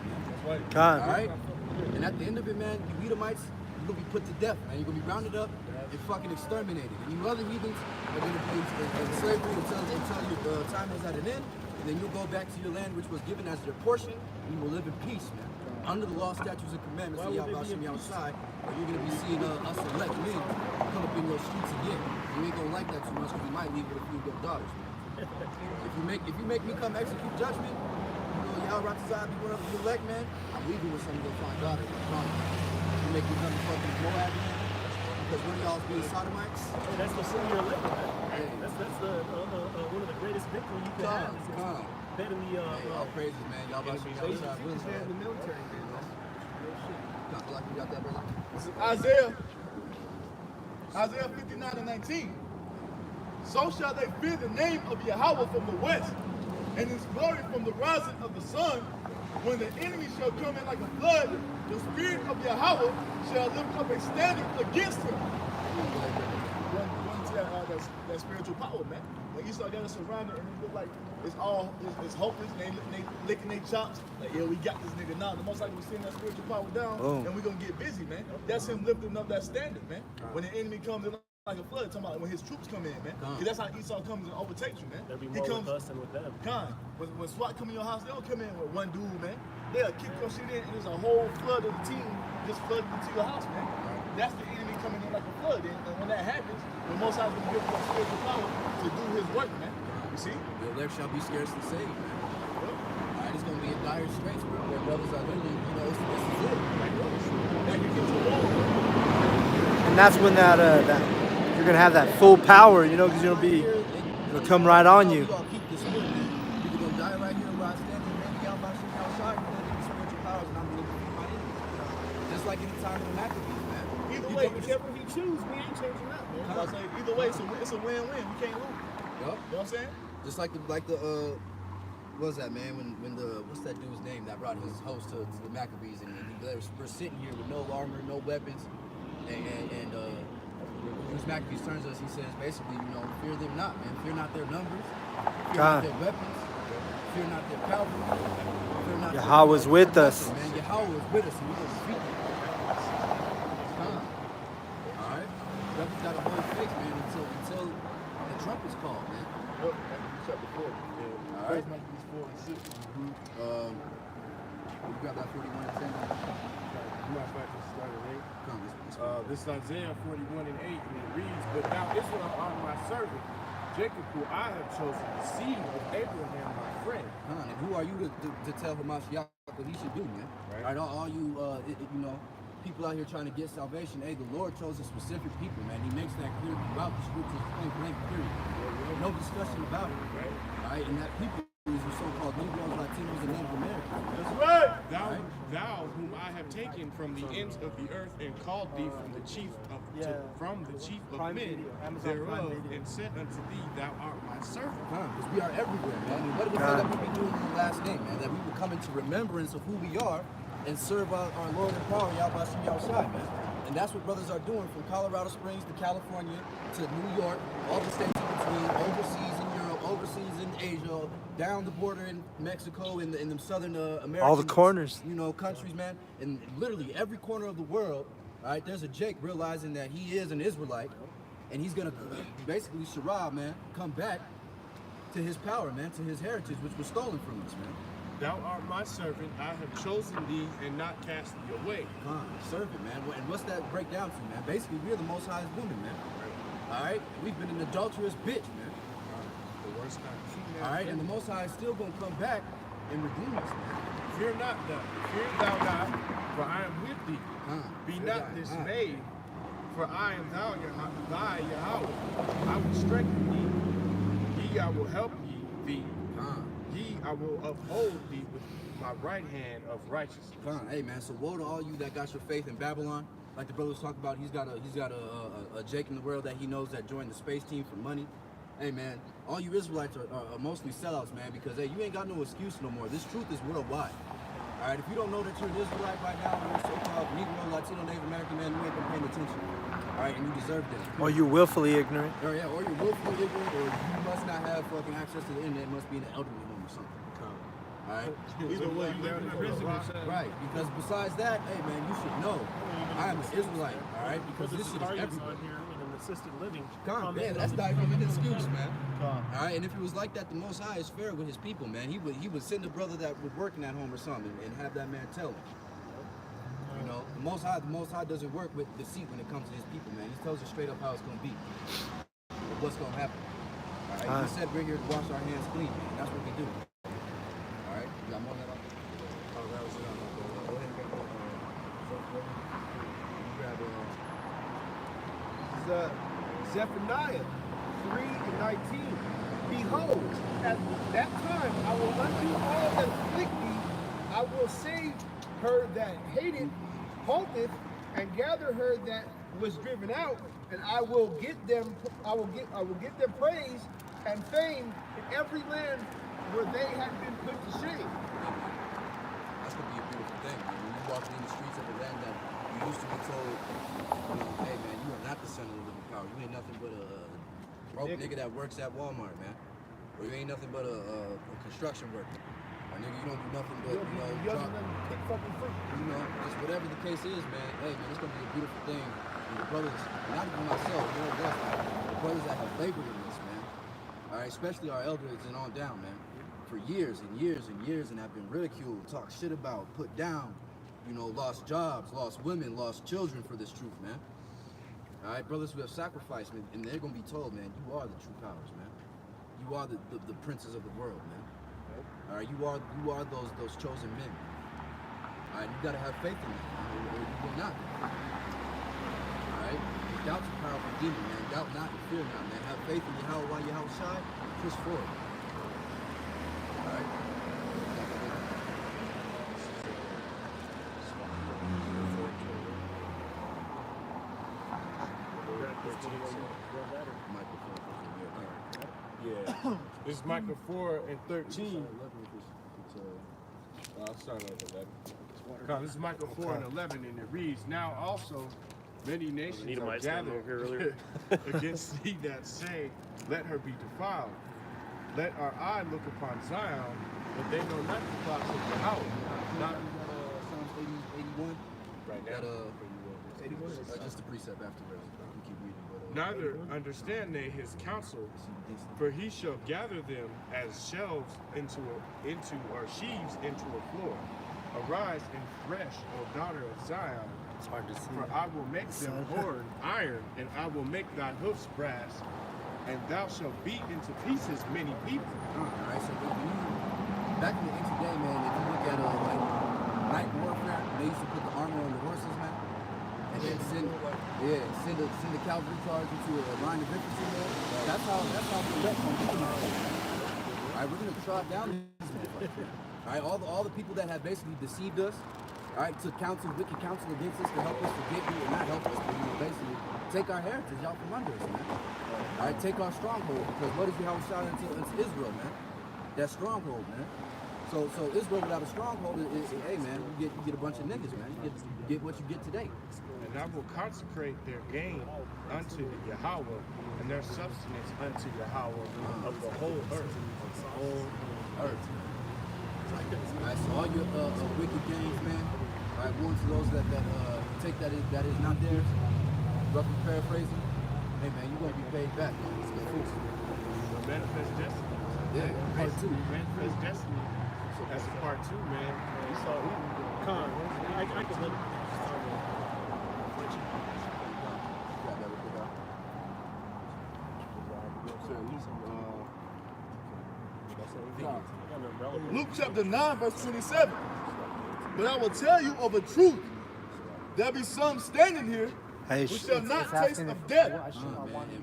Speaker 8: man.
Speaker 2: God.
Speaker 8: All right? And at the end of it, man, you Edomites,
Speaker 10: You're gonna be put to death, man. You're gonna be rounded up and fucking exterminated. And you other heathens are gonna be in slavery until your time is at an end. And then you'll go back to your land, which was given as your portion, and you will live in peace, man. Under the law, statutes, and commandments of Yahweh Hashem outside, you're gonna be seeing us elect men come up in your streets again. You ain't gonna like that too much because you might leave with a few of your daughters, man. If you make me come execute judgment, you know, y'all Ratazai be one of the elect, man, I'm leaving with some of your fine daughters, I promise. You make me come to fucking Moab, man, because one of y'all's being sodomites.
Speaker 4: Hey, that's the sin you're living, man. Hey. That's the one of the greatest victories you can have. Better than the
Speaker 10: all praises, man. Y'all about to be outside with us, man.
Speaker 2: The military, man.
Speaker 10: Got like you got that, brother?
Speaker 3: This is Isaiah 59:19. So shall they fear the name of Yahweh from the west, and his glory from the rising of the sun. When the enemy shall come in like a flood, the spirit of Yahweh shall lift up a standard against him. That spiritual power, man. When Esau got us surrounded and it looked like it's hopeless, and they licking their chops, like, yeah, we got this nigga now. The most likely we're seeing that spiritual power down, and we're gonna get busy, man. That's him lifting up that standard, man. When the enemy comes in like a flood, talking about when his troops come in, man. Because that's how Esau comes and overtakes you, man.
Speaker 4: There'll be more with us than with them.
Speaker 3: When SWAT come in your house, they don't come in with one dude, man. They'll kick your shit in, and there's a whole flood of the team just flooding into your house, man. That's the enemy coming in like a flood, and when that happens, the Most High is going to give us spiritual power to do His work, man. You see?
Speaker 10: The elect shall be scarcely saved, man. Alright, it's going to be in dire straits where brothers are literally, you know, this is it.
Speaker 3: Now you get to war.
Speaker 2: And that's when that you're gonna have that full power, you know, because it'll come right on you.
Speaker 10: You're keep this spirit, man. You're going to die right here where I stand, and maybe out by shooting outside, you're going to get the spiritual powers, and I'm going to defeat my enemies. Just like in the time of the Maccabees, man.
Speaker 3: Either way, whichever he chooses, we ain't changing that, man. I say either way, it's a win-win. We can't lose.
Speaker 10: Yup.
Speaker 3: You know what I'm saying?
Speaker 10: Just like the what was that, man? When the what's that dude's name that brought his host to the Maccabees, and we're sitting here with no armor, no weapons, and when Maccabees turns to us, he says basically, you know, fear them not, man. Fear not their numbers, fear not their weapons, fear not their cavalry, fear not
Speaker 2: Yahweh's with us.
Speaker 10: Man, Yahweh is with us, and we're gonna defeat them. Alright? Brothers gotta hold faith, man, until the trumpet's called, man.
Speaker 3: Yep, chapter 4. Yeah. Alright. Maccabees 4 and 6.
Speaker 10: You got that 41 and 10.
Speaker 9: Matter of fact, this is starting at 8. This is Isaiah 41 and 8, and it reads, But thou Israel art my servant, Jacob, who I have chosen, the seed of Abraham, my friend.
Speaker 10: And who are you to tell Hamashiach what he should do, man? Right? All you, you know, people out here trying to get salvation, hey, the Lord chose a specific people, man. He makes that clear throughout the scriptures, point blank, period. No discussion about it, right? All right, and that people is the so-called Negroes, Latinos, and Native Americans.
Speaker 3: That's right.
Speaker 9: Thou whom I have taken from the ends of the earth and called thee from the chief of men thereof, and said unto thee, Thou art my servant.
Speaker 10: Because we are everywhere, man. And what did we say that we be doing in the last name, man? That we would come into remembrance of who we are and serve our Lord and power, Yahweh Shem Yahushai, man. And that's what brothers are doing from Colorado Springs to California to New York, all the states in between, overseas in Europe, overseas in Asia, down the border in Mexico, in the southern American,
Speaker 2: all the corners,
Speaker 10: you know, countries, man. And literally every corner of the world, all right, there's a Jake realizing that he is an Israelite, and he's gonna basically, Shirah, man, come back to his power, man, to his heritage, which was stolen from us, man.
Speaker 9: Thou art my servant, I have chosen thee and not cast thee away.
Speaker 10: Servant, man. And what's that break down to, man? Basically, we're the Most High's woman, man. All right? We've been an adulterous bitch, man.
Speaker 9: The worst kind.
Speaker 10: All right? And the Most High is still going to come back and redeem us, man.
Speaker 9: Fear not thou not, for I am with thee. Be not dismayed, for I am thy Yahweh. I will strengthen thee. Ye, I will help thee. Ye, I will uphold thee with my right hand of righteousness.
Speaker 10: Hey, man, so woe to all you that got your faith in Babylon. Like the brother was talking about, he's got a Jake in the world that he knows that joined the space team for money. Hey, man, all you Israelites are mostly sellouts, man, because, hey, you ain't got no excuse no more. This truth is worldwide. All right, if you don't know that you're an Israelite right now, you're a so-called Negro, Latino, Native American, man, you ain't been paying attention. All right, and you deserve this.
Speaker 2: Or you're willfully ignorant.
Speaker 10: Or you're willfully ignorant, or you must not have fucking access to the internet. It must be in an elderly home or something.
Speaker 8: All right.
Speaker 9: Either way, you down in prison.
Speaker 8: Right. Because besides that, hey man, you should know I am an Israelite. All right. Because this shit is everywhere.
Speaker 4: on here in an assisted living.
Speaker 8: Come, man, that's not even an excuse, man. All right, and if it was like that, the Most High is fair with His people, man. He would send a brother that was working at home or something and have that man tell him. You know, the Most High doesn't work with deceit when it comes to His people, man. He tells us straight up how it's gonna be, what's gonna happen. All right, He said we're here to wash our hands clean, man. That's what we do. All right, you got more than that? Oh, that was it. Go ahead and grab
Speaker 7: Zephaniah 3:19. Behold, at that time I will undo all that afflict thee. I will save her that hated, halteth, and gather her that was driven out, and I will get them. I will get them praise and fame in every land where they have been put to shame.
Speaker 8: That's gonna be a beautiful thing, man. When you walk in the streets of a land that you used to be told, you know, hey man, you are not the son of the living power. You ain't nothing but a broke nigga that works at Walmart, man. Or you ain't nothing but a construction worker. Or nigga, you don't do nothing but, you know, just whatever the case is, man. Hey man, it's gonna be a beautiful thing. And the brothers, not even myself, you know, the brothers that have labored in this, man. All right, especially our elders and on down, man. For years and years and years, and have been ridiculed, talked shit about, put down, you know, lost jobs, lost women, lost children for this truth, man. All right, brothers who have sacrificed, man, and they're gonna be told, man, you are the true powers, man. You are the princes of the world, man. All right, you are those chosen men. All right, you gotta have faith in that, man, or you will not. All right, doubt's a powerful demon, man. Doubt not and fear not, man. Have faith in Yahweh while your house shine. Push forward. All right.
Speaker 9: Yeah. This is Micah 4 and 13. I'll start over 11. This is Micah 4 and 11, and it reads, Now also many nations are gathered against thee that say, Let her be defiled. Let our eye look upon Zion, but they know not the thoughts of the house. Not
Speaker 8: Psalms 81.
Speaker 9: right now.
Speaker 8: 81. Just the precept afterwards. We keep reading.
Speaker 9: Neither understand they his counsel, for he shall gather them as shelves into or sheaves into a floor. Arise and thresh, O daughter of Zion.
Speaker 1: It's hard to see.
Speaker 9: For I will make them horn iron, and I will make thy hoofs brass, and thou shalt beat into pieces many people.
Speaker 8: Alright, so back in the ancient day, man, if you look at like night warfare, they used to put the armor on the horses, man. And then send the cavalry charge into a line of infantry, man. That's how we let them do it. Alright, we're gonna trot down these motherfuckers. Alright, all the people that have basically deceived us, alright, took wicked counsel against us to help us forget you, or not help us, but you know, basically take our heritage out from under us, man. Alright, take our stronghold, because what is Yahweh shouting into Israel, man? That stronghold, man. So Israel without a stronghold is hey man, you get a bunch of niggas, man. You get what you get today.
Speaker 9: And I will consecrate their gain unto Yahweh, and their substance unto Yahweh of the whole earth.
Speaker 8: Alright, so all your wicked gains, man. Alright, warn to those that take that is not theirs. Roughly paraphrasing. Hey man, you're gonna be paid back, man. It's the truth.
Speaker 9: Manifest destiny.
Speaker 8: Yeah, part 2.
Speaker 9: Manifest destiny. That's a part 2, man. We saw I could live.
Speaker 3: Luke chapter 9, verse 27. But I will tell you of a truth. There be some standing here who shall not taste of death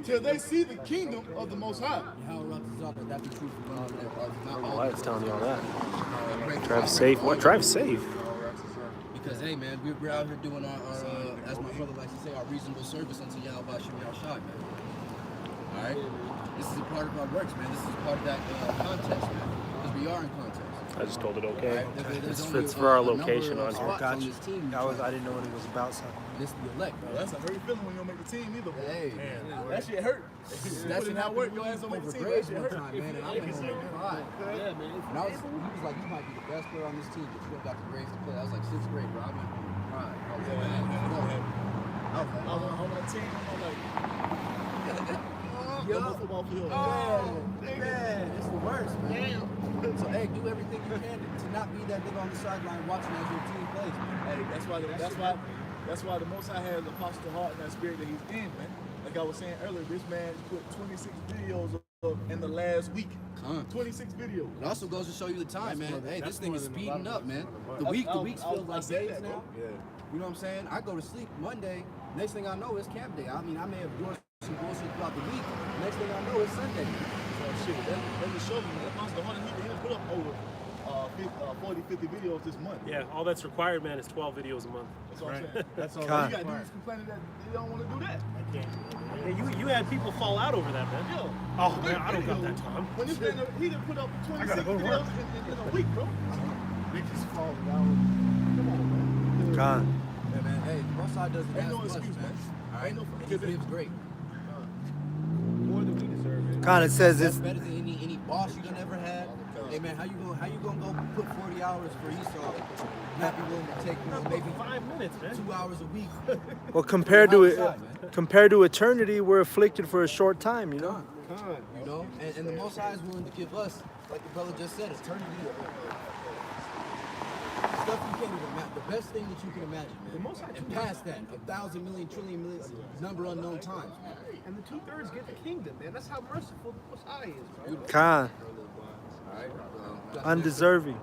Speaker 3: till they see the kingdom of the Most High.
Speaker 1: Why it's telling you all that? Drive safe. What? Drive safe.
Speaker 8: Because hey man, we're out here doing our as my brother likes to say, our reasonable service unto Yahweh Shem Yahshai, man. Alright? This is a part of our works, man. This is part of that context, man. Because we are in context.
Speaker 1: I just told it okay.
Speaker 8: Right?
Speaker 1: This fits for our location on here.
Speaker 2: Gotcha. I didn't know what it was about, so.
Speaker 8: This is the elect, bro.
Speaker 3: That's a hurry feeling when you don't make the team either.
Speaker 8: Hey,
Speaker 3: that shit hurt.
Speaker 8: That's
Speaker 3: not work. Your ass don't make the team. That shit hurt.
Speaker 8: Time, man, and I'm in pride.
Speaker 3: Yeah, man.
Speaker 8: And he was like, you might be the best player on this team, but you don't got the grades to play. I was like 6th grade, bro. I went crying. I was like,
Speaker 3: I was on that team. I'm like,
Speaker 10: Yo,
Speaker 3: football field.
Speaker 10: man, it's the worst, man.
Speaker 8: so hey, do everything you can to not be that nigga on the sideline watching as your team plays.
Speaker 3: Hey, that's why the Most High has the posture heart and that spirit that he's in, man. Like I was saying earlier, this man put 26 videos up in the last week. 26 videos.
Speaker 8: It also goes to show you the time, man. Hey, this thing is speeding up, man. The weeks feel like days now.
Speaker 3: Yeah.
Speaker 8: You know what I'm saying? I go to sleep Monday. Next thing I know, it's camp day. I mean, I may have doing some bullshit throughout the week. Next thing I know, it's Sunday.
Speaker 3: So shit, that just showed me that Pastor Hunter, he done put up over 40, 50 videos this month.
Speaker 4: Yeah, all that's required, man, is 12 videos a month.
Speaker 3: That's what I'm saying.
Speaker 2: That's all.
Speaker 3: You got dudes complaining that they don't want to do that.
Speaker 2: I can't.
Speaker 4: Yeah, you had people fall out over that, man.
Speaker 3: Yo,
Speaker 4: Oh, man, I don't got that time.
Speaker 3: When this man, he done put up 26
Speaker 2: go to
Speaker 3: videos in a week, bro.
Speaker 2: Bitches falling down.
Speaker 3: Come on, man.
Speaker 1: God.
Speaker 8: Yeah, man. Hey, the Most High doesn't
Speaker 3: Ain't
Speaker 8: ask
Speaker 3: no
Speaker 8: much,
Speaker 3: excuse, man.
Speaker 8: All right?
Speaker 3: Ain't no
Speaker 8: And he gives great.
Speaker 3: More than we deserve, man.
Speaker 1: God, it says
Speaker 8: That's
Speaker 1: it's
Speaker 8: better than any boss you done ever had. Hey, man, how you gonna go put 40 hours for Esau? Not be willing to take, maybe
Speaker 4: 5 minutes, man.
Speaker 8: 2 hours a week.
Speaker 1: well compared to it,
Speaker 8: Outside, man.
Speaker 1: compared to eternity, we're afflicted for a short time. You know.
Speaker 8: You know, and the Most High is willing to give us, like the brother just said, eternity. Stuff you can't even imagine. The best thing that you can imagine, man.
Speaker 7: The Most High
Speaker 8: And past that, 1,000 million, trillion, million, number unknown times.
Speaker 7: And the 2/3 get the kingdom, man. That's how merciful the Most High is, bro.
Speaker 1: Khan,
Speaker 8: All right.
Speaker 1: undeserving.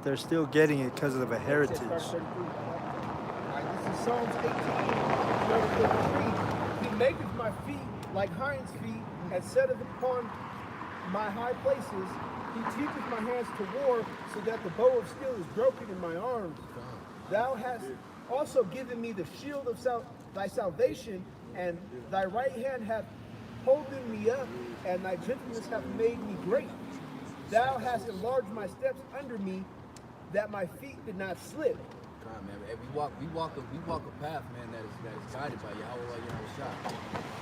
Speaker 1: They're still getting it because of a heritage.
Speaker 7: All right, this is Psalms 18, verse 53. He maketh my feet like hinds feet, and setteth upon my high places. He teacheth my hands to war, so that the bow of steel is broken in my arms. Thou hast also given me the shield of thy salvation, and thy right hand hath holden me up, and thy gentleness hath made me great. Thou hast enlarged my steps under me, that my feet did not slip.
Speaker 8: Come on, man. And we walk a path, man, that is guided by Yahweh Yahushua.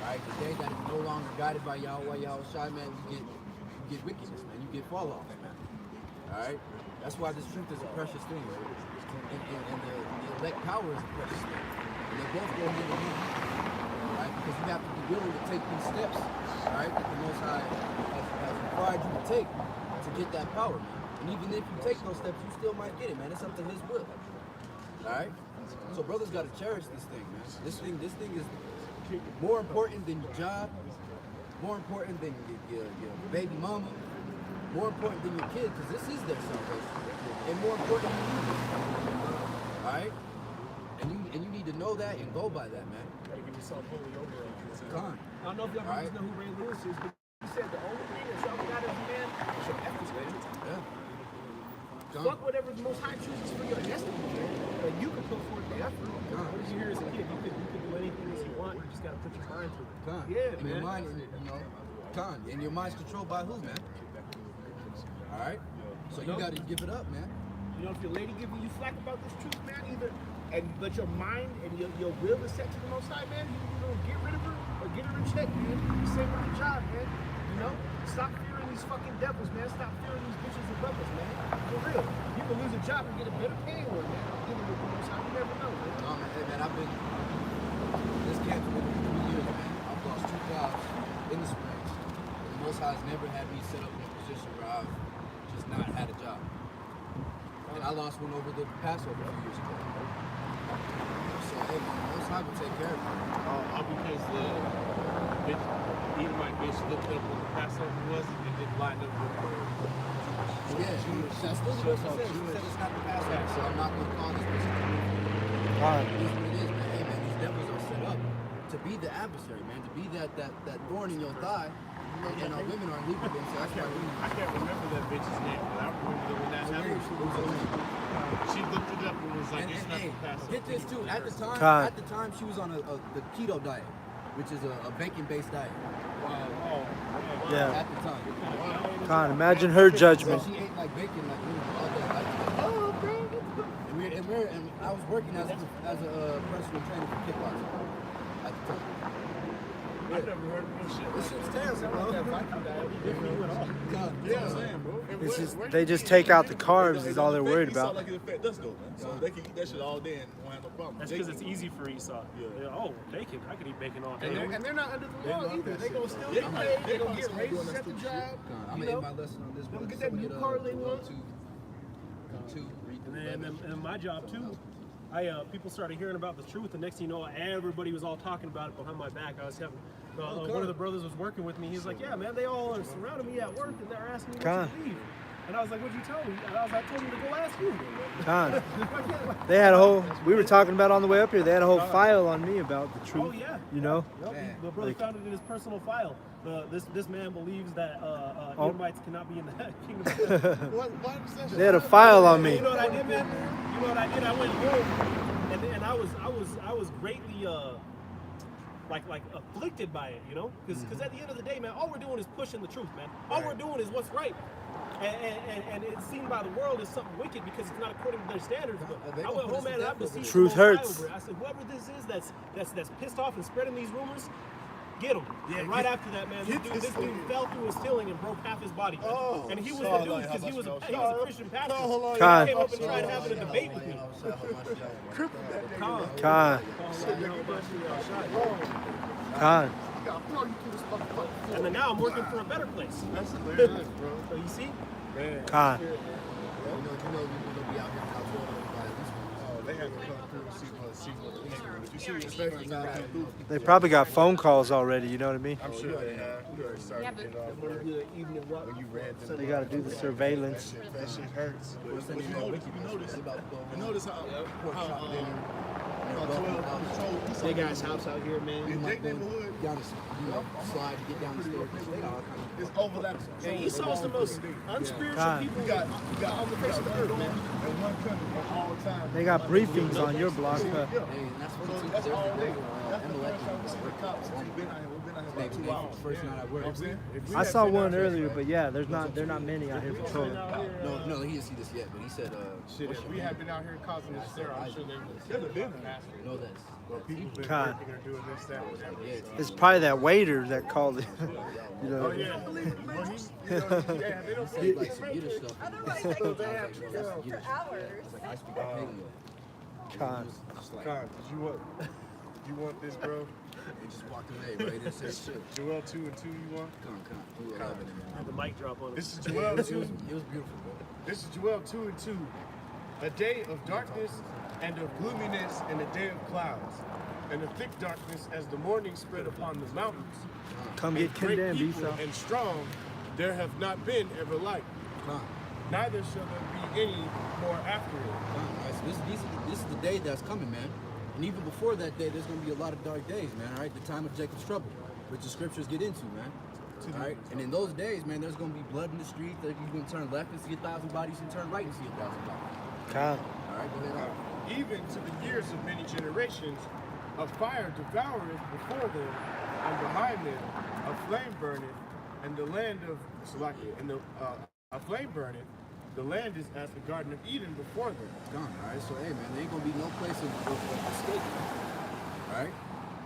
Speaker 8: Right? The day that is no longer guided by Yahweh Yahushua, man, you get wickedness, man. You get fall off, man. All right? That's why this truth is a precious thing, man. And the elect power is a precious thing. And they both go hand in hand. Right? Because you have to be willing to take these steps, right, that the Most High has required you to take to get that power, man. And even if you take those steps, you still might get it, man. It's up to His will. All right? So brothers got to cherish this thing, man. This thing is more important than your job, more important than your baby mama, more important than your kids, because this is their salvation, and more important than you. All right? And you need to know that and go by that, man.
Speaker 7: Gotta give yourself holy over.
Speaker 8: Come on.
Speaker 7: I don't know if y'all brothers know who Ray Lewis is, but he said the only thing that y'all got as a man is your efforts, man.
Speaker 8: Yeah.
Speaker 7: Fuck whatever the Most High chooses for your destiny, man. But you can put forth the effort.
Speaker 4: What did you hear as a kid? You could do anything that you want. You just gotta put your mind to it.
Speaker 8: Con.
Speaker 7: Yeah,
Speaker 8: and your
Speaker 7: man.
Speaker 8: mind, and your mind's controlled by who, man? All right. So you got to give it up, man.
Speaker 7: You know, if your lady giving you flack about this truth, man, but your mind and your will is set to the Most High, man, you know, get rid of her or get her in check, man. Same with your job, man. You know, stop fearing these fucking devils, man. Stop fearing these bitches and brothers, man. For real. You can lose a job and get a better paying one, man. Dealing with the Most High, you never know, man.
Speaker 8: No, man, hey, man, I've been, this camp's been 3 years, man. I've lost 2 jobs in the Springs. The Most High has never had me set up in a position where I've just not had a job. And I lost one over the Passover a few years ago. So, hey, man, the Most High will take care of me.
Speaker 9: All because the Edomite bitch looked up when the Passover was and didn't line up with her.
Speaker 8: Yeah, that's still what she said. She said it's not the Passover, so I'm not going to call this person.
Speaker 1: Right.
Speaker 8: It is what it is, man. Hey, man, these devils are set up to be the adversary, man, to be that thorn in your thigh. And our women aren't leaving them, so that's why
Speaker 9: I can't remember that bitch's name, but I remember that when that happened, she looked it up and was like, it's not
Speaker 8: hey,
Speaker 9: the Passover.
Speaker 8: get this too. At the time, she was on the keto diet, which is a bacon-based diet.
Speaker 1: Yeah.
Speaker 8: At the time.
Speaker 1: Khan, imagine her judgment.
Speaker 8: So she ate like bacon like all day. And I was working as a personal trainer for kickboxing at the time.
Speaker 3: I've never heard of no shit.
Speaker 10: This shit's terrible, bro.
Speaker 3: Yeah, I'm saying, bro. And
Speaker 2: It's
Speaker 3: where-
Speaker 2: just
Speaker 3: where
Speaker 2: they
Speaker 3: you
Speaker 2: just
Speaker 3: eat,
Speaker 2: take
Speaker 3: man?
Speaker 2: out the carbs
Speaker 3: It
Speaker 2: is all they're
Speaker 3: affect
Speaker 2: worried
Speaker 3: Esau
Speaker 2: about.
Speaker 3: like it affect us though, man. So they can eat that shit all day and won't have no problem.
Speaker 4: That's
Speaker 3: They
Speaker 4: because
Speaker 3: can-
Speaker 4: it's easy for Esau.
Speaker 3: Yeah.
Speaker 4: Oh, bacon. I could eat bacon all day.
Speaker 7: And they're not under the
Speaker 3: They
Speaker 7: law
Speaker 3: love
Speaker 7: either.
Speaker 3: that
Speaker 7: They
Speaker 3: shit,
Speaker 7: gonna
Speaker 3: bro.
Speaker 7: still
Speaker 3: They
Speaker 7: get
Speaker 3: might-
Speaker 7: paid.
Speaker 3: they
Speaker 7: They gonna
Speaker 3: might
Speaker 7: get
Speaker 3: still doing
Speaker 7: raises
Speaker 3: that
Speaker 7: at the
Speaker 3: stupid
Speaker 7: job.
Speaker 10: I'm
Speaker 7: You
Speaker 10: gonna
Speaker 7: know?
Speaker 10: end my lesson on this.
Speaker 7: Let 'em
Speaker 10: but
Speaker 7: get that new
Speaker 10: somebody,
Speaker 7: car they
Speaker 10: Joel
Speaker 7: want.
Speaker 10: 2, read the
Speaker 4: And,
Speaker 10: Bible.
Speaker 4: and my job too. People started hearing about the truth, and next thing you know, everybody was all talking about it behind my back. I was having one of the brothers was working with me. He's like, "Yeah, man, they all are surrounding me at work, and they're asking me what you leave." And I was like, "What'd you tell me?" And I was like, "I told you to go ask you."
Speaker 2: Con. They had a whole. We were talking about on the way up here. They had a whole file on me about the truth.
Speaker 4: Oh yeah.
Speaker 2: You know.
Speaker 4: Yep, the brother found it in his personal file. This man believes that Edomites cannot be in the kingdom.
Speaker 2: They had a file on me.
Speaker 4: You know what I did, man? You know what I did? I went home, and I was greatly like afflicted by it, you know? Because at the end of the day, man, all we're doing is pushing the truth, man. All we're doing is what's right. And it's seen by the world as something wicked because it's not according to their standards. But I went home, man, and I beseeched
Speaker 2: Truth
Speaker 4: the Most High
Speaker 2: hurts.
Speaker 4: over it. I said, whoever this is that's pissed off and spreading these rumors, get him. Yeah, and right after that, man, this dude fell through his ceiling and broke half his body.
Speaker 3: Oh,
Speaker 4: and he was
Speaker 3: sorry,
Speaker 4: the dude because he was a Christian pastor.
Speaker 3: hold on,
Speaker 2: Con.
Speaker 4: He came up and tried having a debate with me.
Speaker 2: Con. Con.
Speaker 4: And then now I'm working for a better place.
Speaker 3: That's hilarious, bro.
Speaker 4: So you see?
Speaker 2: Con.
Speaker 10: You know, we're gonna be out here now 12 everybody.
Speaker 3: Oh, they have to come through and see what the league is. If you see especially now,
Speaker 2: They probably got phone calls already. You know what I mean?
Speaker 3: I'm sure they have. We already started to get off work. When you read them.
Speaker 2: They got to do the surveillance.
Speaker 3: That shit hurts. But you notice how
Speaker 7: They got his house out here, man.
Speaker 3: in Jake neighborhood,
Speaker 10: Slide to get down the stairs. They got all kinds of
Speaker 3: it's overlapping.
Speaker 4: And Esau's the most unspiritual
Speaker 2: God.
Speaker 4: people
Speaker 3: You got on the face of the earth, man. And one country at all times.
Speaker 2: They got briefings on your block.
Speaker 10: Hey, and that's what
Speaker 3: So
Speaker 10: it
Speaker 3: that's
Speaker 10: is.
Speaker 3: all they.
Speaker 10: There's
Speaker 3: That's the
Speaker 10: Amalek
Speaker 3: first time we see the cops. We've been out here. We've been out here about 2 hours.
Speaker 10: First night I worked.
Speaker 3: You know what I'm saying? If we
Speaker 2: I
Speaker 3: had
Speaker 2: saw
Speaker 3: been
Speaker 2: one
Speaker 3: out here,
Speaker 2: earlier, but yeah, they're not many out here patrolling.
Speaker 10: No, he didn't see this yet, but he said,
Speaker 9: Shit, if we had been out here causing this terror, I'm sure they would have been faster.
Speaker 10: no, that's
Speaker 9: Well, people been
Speaker 2: God.
Speaker 9: working or doing this, that, whatever.
Speaker 2: It's probably that waiter that called it. You know.
Speaker 9: Oh, yeah. Well, yeah, they don't
Speaker 10: say like some Yiddish stuff.
Speaker 11: Otherwise, they can talk for hours.
Speaker 10: I speak paleo.
Speaker 2: Con.
Speaker 9: Con, you want this, bro?
Speaker 10: He just walked away, bro. He didn't say shit.
Speaker 9: Joel 2 and 2 you want?
Speaker 10: Come on. We were loving it, man.
Speaker 4: The mic drop on him.
Speaker 9: This is Joel 2.
Speaker 10: It was beautiful, bro.
Speaker 9: This is Joel 2 and 2. A day of darkness and of gloominess and a day of clouds. And a thick darkness as the morning spread upon the mountains.
Speaker 2: Come
Speaker 9: And
Speaker 2: get
Speaker 9: great
Speaker 2: condemned,
Speaker 9: people
Speaker 2: Esau.
Speaker 9: and strong, there have not been ever like.
Speaker 10: Come
Speaker 9: Neither shall there be any more after it.
Speaker 10: on. All right, so this is the day that's coming, man. And even before that day, there's going to be a lot of dark days, man. All right, the time of Jacob's trouble, which the scriptures get into, man. All right, and in those days, man, there's going to be blood in the street. That you're going to turn left and see 1,000 bodies, and turn right and see 1,000 bodies.
Speaker 2: Con.
Speaker 10: All right, go ahead.
Speaker 9: Even to the years of many generations, a fire devoureth before them, and behind them a flame burneth, and the land of Salakia, and a flame burneth. The land is as the Garden of Eden before them.
Speaker 10: Gone, all right? So, hey, man, there ain't going to be no place of escape, all right?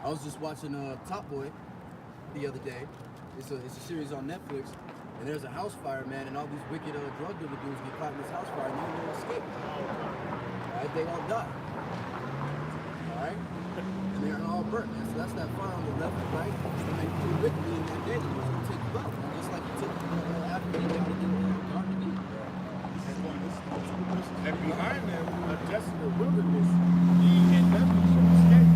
Speaker 10: I was just watching Top Boy the other day. It's a series on Netflix, and there's a house fire, man, and all these wicked drug dealer dudes get caught in this house fire, and they don't escape. All right? They all die. All right? And they're all burnt, man. So that's that fire on the left and right. And they do wickedly in that day, it's going to take you out, man. Just like you took after you got to do Garden of Eden.
Speaker 9: And behind them a desolate wilderness, ye and nothing shall escape.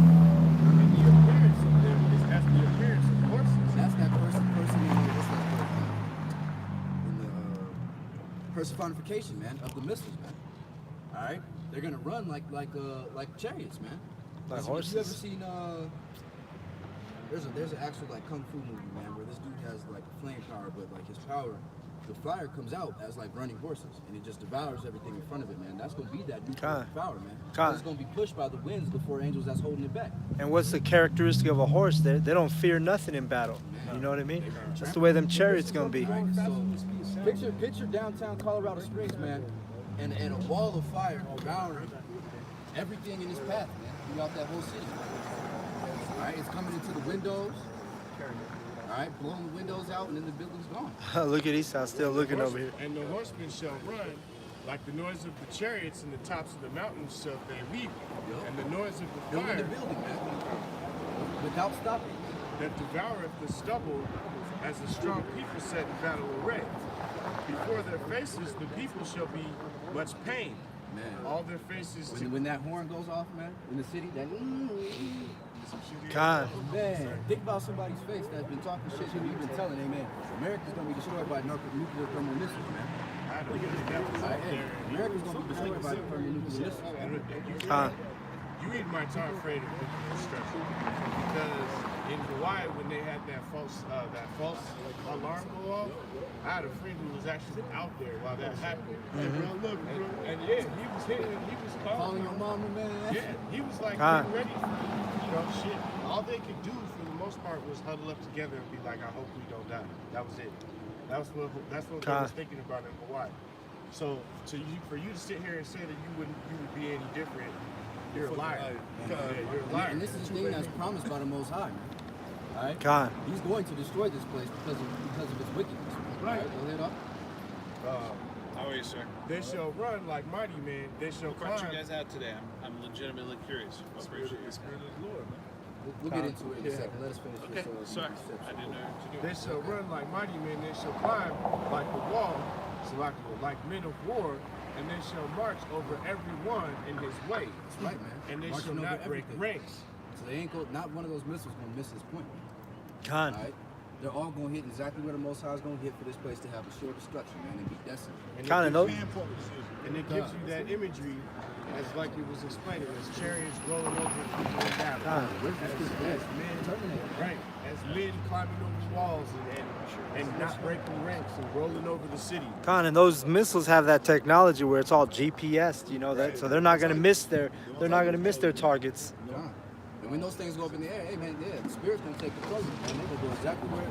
Speaker 9: And the appearance of them is as the appearance of horses.
Speaker 10: That's that person in the personification, man, of the missiles, man. All right, they're gonna run like chariots, man.
Speaker 2: Like
Speaker 10: You ever
Speaker 2: horses.
Speaker 10: seen there's an actual like kung fu movie, man, where this dude has like a flame power, but like his power, the fire comes out as like running horses, and it just devours everything in front of it, man. That's gonna be that new power, man. It's gonna be pushed by the winds, the four angels that's holding it back.
Speaker 2: And what's the characteristic of a horse? They don't fear nothing in battle. You know what I mean? That's the way them chariots gonna be.
Speaker 10: So picture downtown Colorado Springs, man, and a wall of fire devouring everything in its path, man, throughout that whole city. All right, it's coming into the windows,
Speaker 8: All right, blowing the windows out and then the building's gone.
Speaker 2: Look at Esau still looking over here.
Speaker 9: And the horsemen shall run, like the noise of the chariots in the tops of the mountains shall they weep, and the noise of the
Speaker 8: Building
Speaker 9: fire
Speaker 8: the building, man. Without stopping.
Speaker 9: that devoureth the stubble, as the strong people set in battle array. Before their faces the people shall be much pain.
Speaker 8: Man.
Speaker 9: All their faces
Speaker 8: When that horn goes off, man, in the city, that
Speaker 2: God.
Speaker 8: man, think about somebody's face that's been talking shit and you've been telling, hey man, America's gonna be destroyed by nuclear thermal missiles, man. Hey, America's gonna be destroyed by thermonuclear missiles.
Speaker 9: You even might start afraid of nuclear destruction because in Hawaii when they had that false alarm go off, I had a friend who was actually out there while that happened. And yeah, he was hitting, he was
Speaker 8: Calling your mama, man.
Speaker 9: Yeah, he was like getting ready for, shit. All they could do for the most part was huddle up together and be like, I hope we don't die. That was it. That's what they was thinking about in Hawaii. So for you to sit here and say that you would be any different, you're a liar. Yeah, you're a liar.
Speaker 8: And this is the thing that's promised by the Most High, man. All right?
Speaker 2: God.
Speaker 8: He's going to destroy this place because of its wickedness.
Speaker 9: Right.
Speaker 8: Go ahead up.
Speaker 13: How are you, sir?
Speaker 9: They shall run like mighty men. They shall
Speaker 13: What brought
Speaker 9: climb.
Speaker 13: you guys out today? I'm legitimately curious. I appreciate it.
Speaker 9: Spirit of the Lord, man.
Speaker 8: We'll get into it in a second. Let us finish
Speaker 13: Okay,
Speaker 8: this.
Speaker 13: sorry. I didn't know what to do.
Speaker 9: They shall run like mighty men. They shall climb like the wall, so like men of war, and they shall march over every one in his way.
Speaker 8: That's right, man.
Speaker 9: And they
Speaker 8: Marching
Speaker 9: shall
Speaker 8: over
Speaker 9: not break
Speaker 8: everything.
Speaker 9: ranks.
Speaker 8: So they ain't not one of those missiles gonna miss this point.
Speaker 2: God.
Speaker 8: All right? They're all gonna hit exactly where the Most High is gonna hit for this place to have a sure destruction, man, and be desolate.
Speaker 2: Kind of know.
Speaker 9: And it gives you that imagery, as like it was explaining, as chariots rolling over people in battle. As men, right? As men climbing over walls and not breaking ranks and rolling over the city.
Speaker 2: And those missiles have that technology where it's all GPS, that, so they're not gonna miss their targets.
Speaker 8: And when those things go up in the air, hey man, the spirit's gonna take control of it, man. They're gonna go exactly where.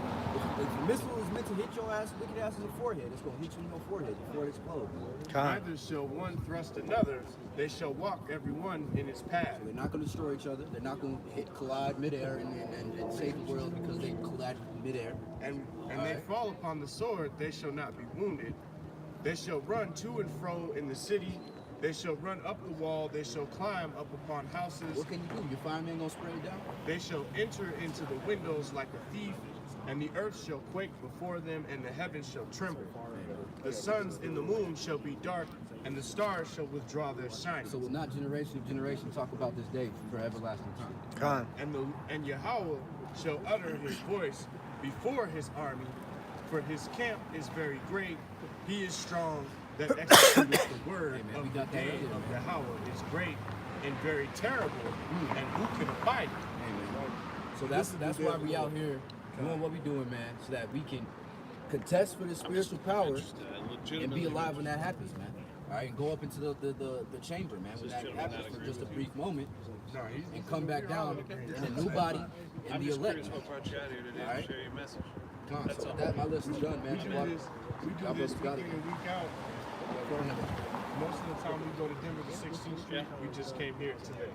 Speaker 8: If the missile is meant to hit your ass, wicked ass in the forehead, it's gonna hit you in your forehead before it explodes.
Speaker 9: Neither shall one thrust another; they shall walk every one in its path.
Speaker 8: So they're not gonna destroy each other. They're not gonna collide midair and save the world because they collide midair.
Speaker 9: And they fall upon the sword; they shall not be wounded. They shall run to and fro in the city. They shall run up the wall, they shall climb up upon houses.
Speaker 8: What can you do? Your fireman gonna spray it down?
Speaker 9: They shall enter into the windows like a thief, and the earth shall quake before them, and the heavens shall tremble. The suns and the moon shall be dark, and the stars shall withdraw their shining.
Speaker 8: So will not generation of generation talk about this day for everlasting time?
Speaker 9: And Yahweh shall utter his voice before his army, for his camp is very great, he is strong, that executeth the word of the day of Yahweh is great and very terrible, and who can abide it?
Speaker 8: Amen. So that's why we out here doing what we doing, man, so that we can contest for the spiritual power and be alive when that happens, man. All right, and go up into the chamber, man, when that happens for just a brief moment, and come back down in a new body and be elect.
Speaker 13: What brought you out here today to share your message?
Speaker 8: So that my list is done, man.
Speaker 9: We do this week in and week out. Most of the time we go to Denver to 16th Street. We just came here today.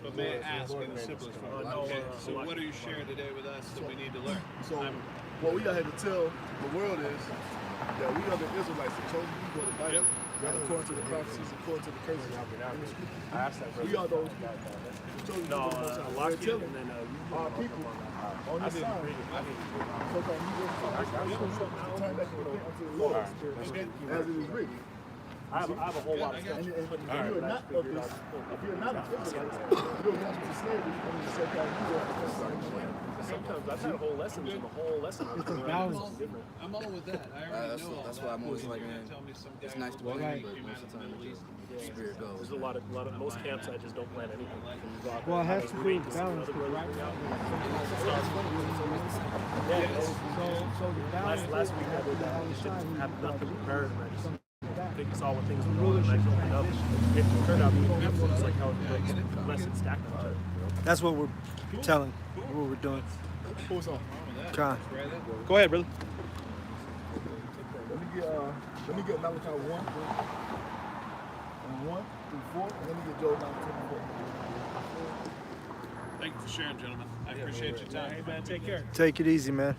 Speaker 13: But may I ask in the simplest form? Okay, so what are you sharing today with us that we need to learn?
Speaker 3: So what we got here to tell the world is that we are the Israelites, the chosen people of the Bible. According to the prophecies, according to the curses. We are those people. The chosen people of the Most High. We're telling our people on this side, so-called Negroes, turn back and repent unto the Lord, as it is written.
Speaker 1: I have a whole lot of stuff.
Speaker 3: And if you are not of this, if you're not an Israelite, you're going to slavery under the so-called Negroes.
Speaker 1: Sometimes I've had whole lessons, and the whole lesson is different.
Speaker 13: I'm all with that. I already know.
Speaker 8: That's why I'm always like, man, it's nice to plan, but most of the time it just spirit goes.
Speaker 1: There's a lot of most camps I just don't plan anything.
Speaker 2: Well, it has to be balanced, right?
Speaker 1: So the balance. Last week I did that. I just didn't have nothing prepared, and I just saw what things were going, and I looked it up. It turned out to be beautiful, just like how it breaks lessons stacked on each other.
Speaker 2: That's what we're telling, what we're doing.
Speaker 3: Who's on?
Speaker 1: Go ahead, brother.
Speaker 3: Let me get Malachi 1 through 4, and let me get Job 9 through 4.
Speaker 13: Thank you for sharing, gentlemen. I appreciate your time.
Speaker 4: Hey, man, take care.
Speaker 2: Take it easy, man.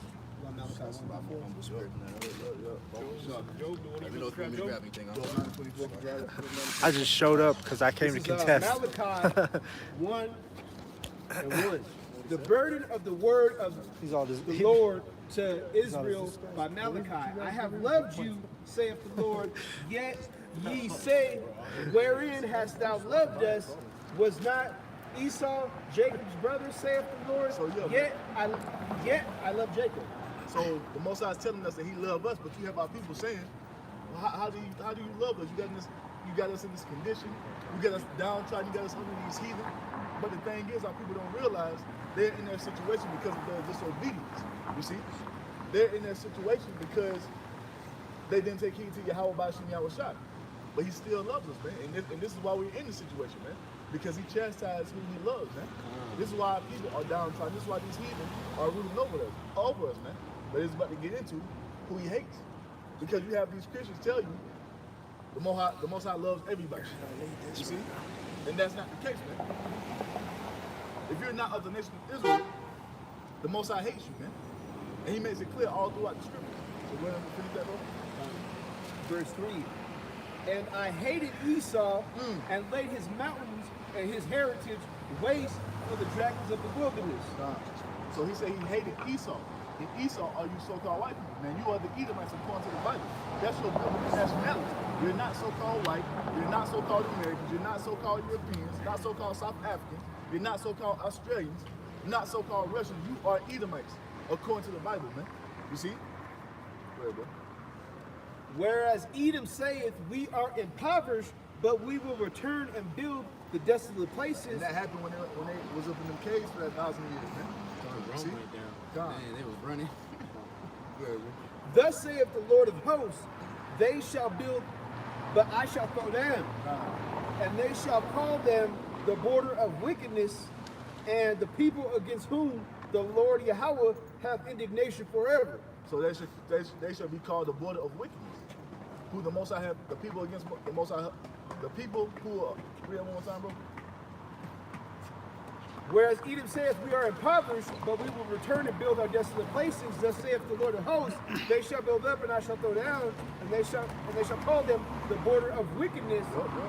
Speaker 2: I just showed up because I came to contest.
Speaker 12: Malachi 1 and 1. The burden of the word of the Lord to Israel by Malachi. I have loved you, saith the Lord, yet ye say, wherein hast thou loved us? Was not Esau Jacob's brother, saith the Lord? Yet I love Jacob.
Speaker 3: So the Most High is telling us that He loves us, but you have our people saying, well, how do you love us? You got us in this condition. You got us downtrodden. You got us under these heathen. But the thing is, our people don't realize they're in their situation because of their disobedience. You see, they're in their situation because they didn't take heed to Yahweh Bashim Yahweh Shai. But He still loves us, man. And this is why we're in this situation, man. Because He chastised who He loves, man. This is why our people are downtrodden. This is why these heathen are ruling over us, man. But it's about to get into who He hates. Because you have these Christians tell you the Most High loves everybody. You see? And that's not the case, man. If you're not of the nation of Israel, the Most High hates you, man. And He makes it clear all throughout the scriptures. So go ahead and finish that, bro.
Speaker 12: Verse 3. And I hated Esau and laid his mountains and his heritage waste for the dragons of the wilderness.
Speaker 3: So He said He hated Esau. And Esau are you so-called white people, man. You are the Edomites according to the Bible. That's your biblical nationality. You're not so-called white. You're not so-called Americans. You're not so-called Europeans. Not so-called South Africans. You're not so-called Australians. Not so-called Russians. You are Edomites according to the Bible, man. You see? Go ahead, bro.
Speaker 12: Whereas Edom saith, we are impoverished, but we will return and build the desolate places.
Speaker 3: And that happened when they was up in them caves for that 1,000 years, man.
Speaker 8: Rome went down. Man, they was running.
Speaker 12: Thus saith the Lord of hosts, they shall build, but I shall throw down. And they shall call them the border of wickedness, and the people against whom the Lord Yahweh hath indignation forever.
Speaker 3: So they shall be called the border of wickedness. Who the Most High have, the people against the Most High, the people who are, read that one more time, bro.
Speaker 12: Whereas Edom saith, we are impoverished, but we will return and build our desolate places. Thus saith the Lord of hosts, they shall build up and I shall throw down, and they shall call them the border of wickedness,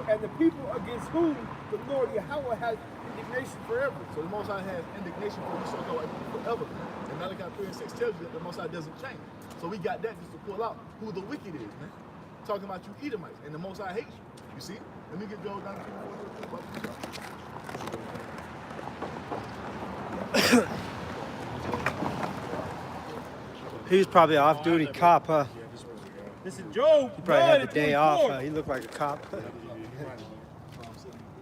Speaker 12: and the people against whom the Lord Yahweh has indignation forever.
Speaker 3: So the Most High has indignation for you so-called forever. And Malachi 3 and 6 tells you that the Most High doesn't change. So we got that just to pull out who the wicked is, man. Talking about you Edomites, and the Most High hates you. You see? Let me get Joel down to
Speaker 2: He's probably an off-duty cop, huh?
Speaker 4: Listen, Job.
Speaker 2: He probably had the day off. He looked like a cop.
Speaker 4: It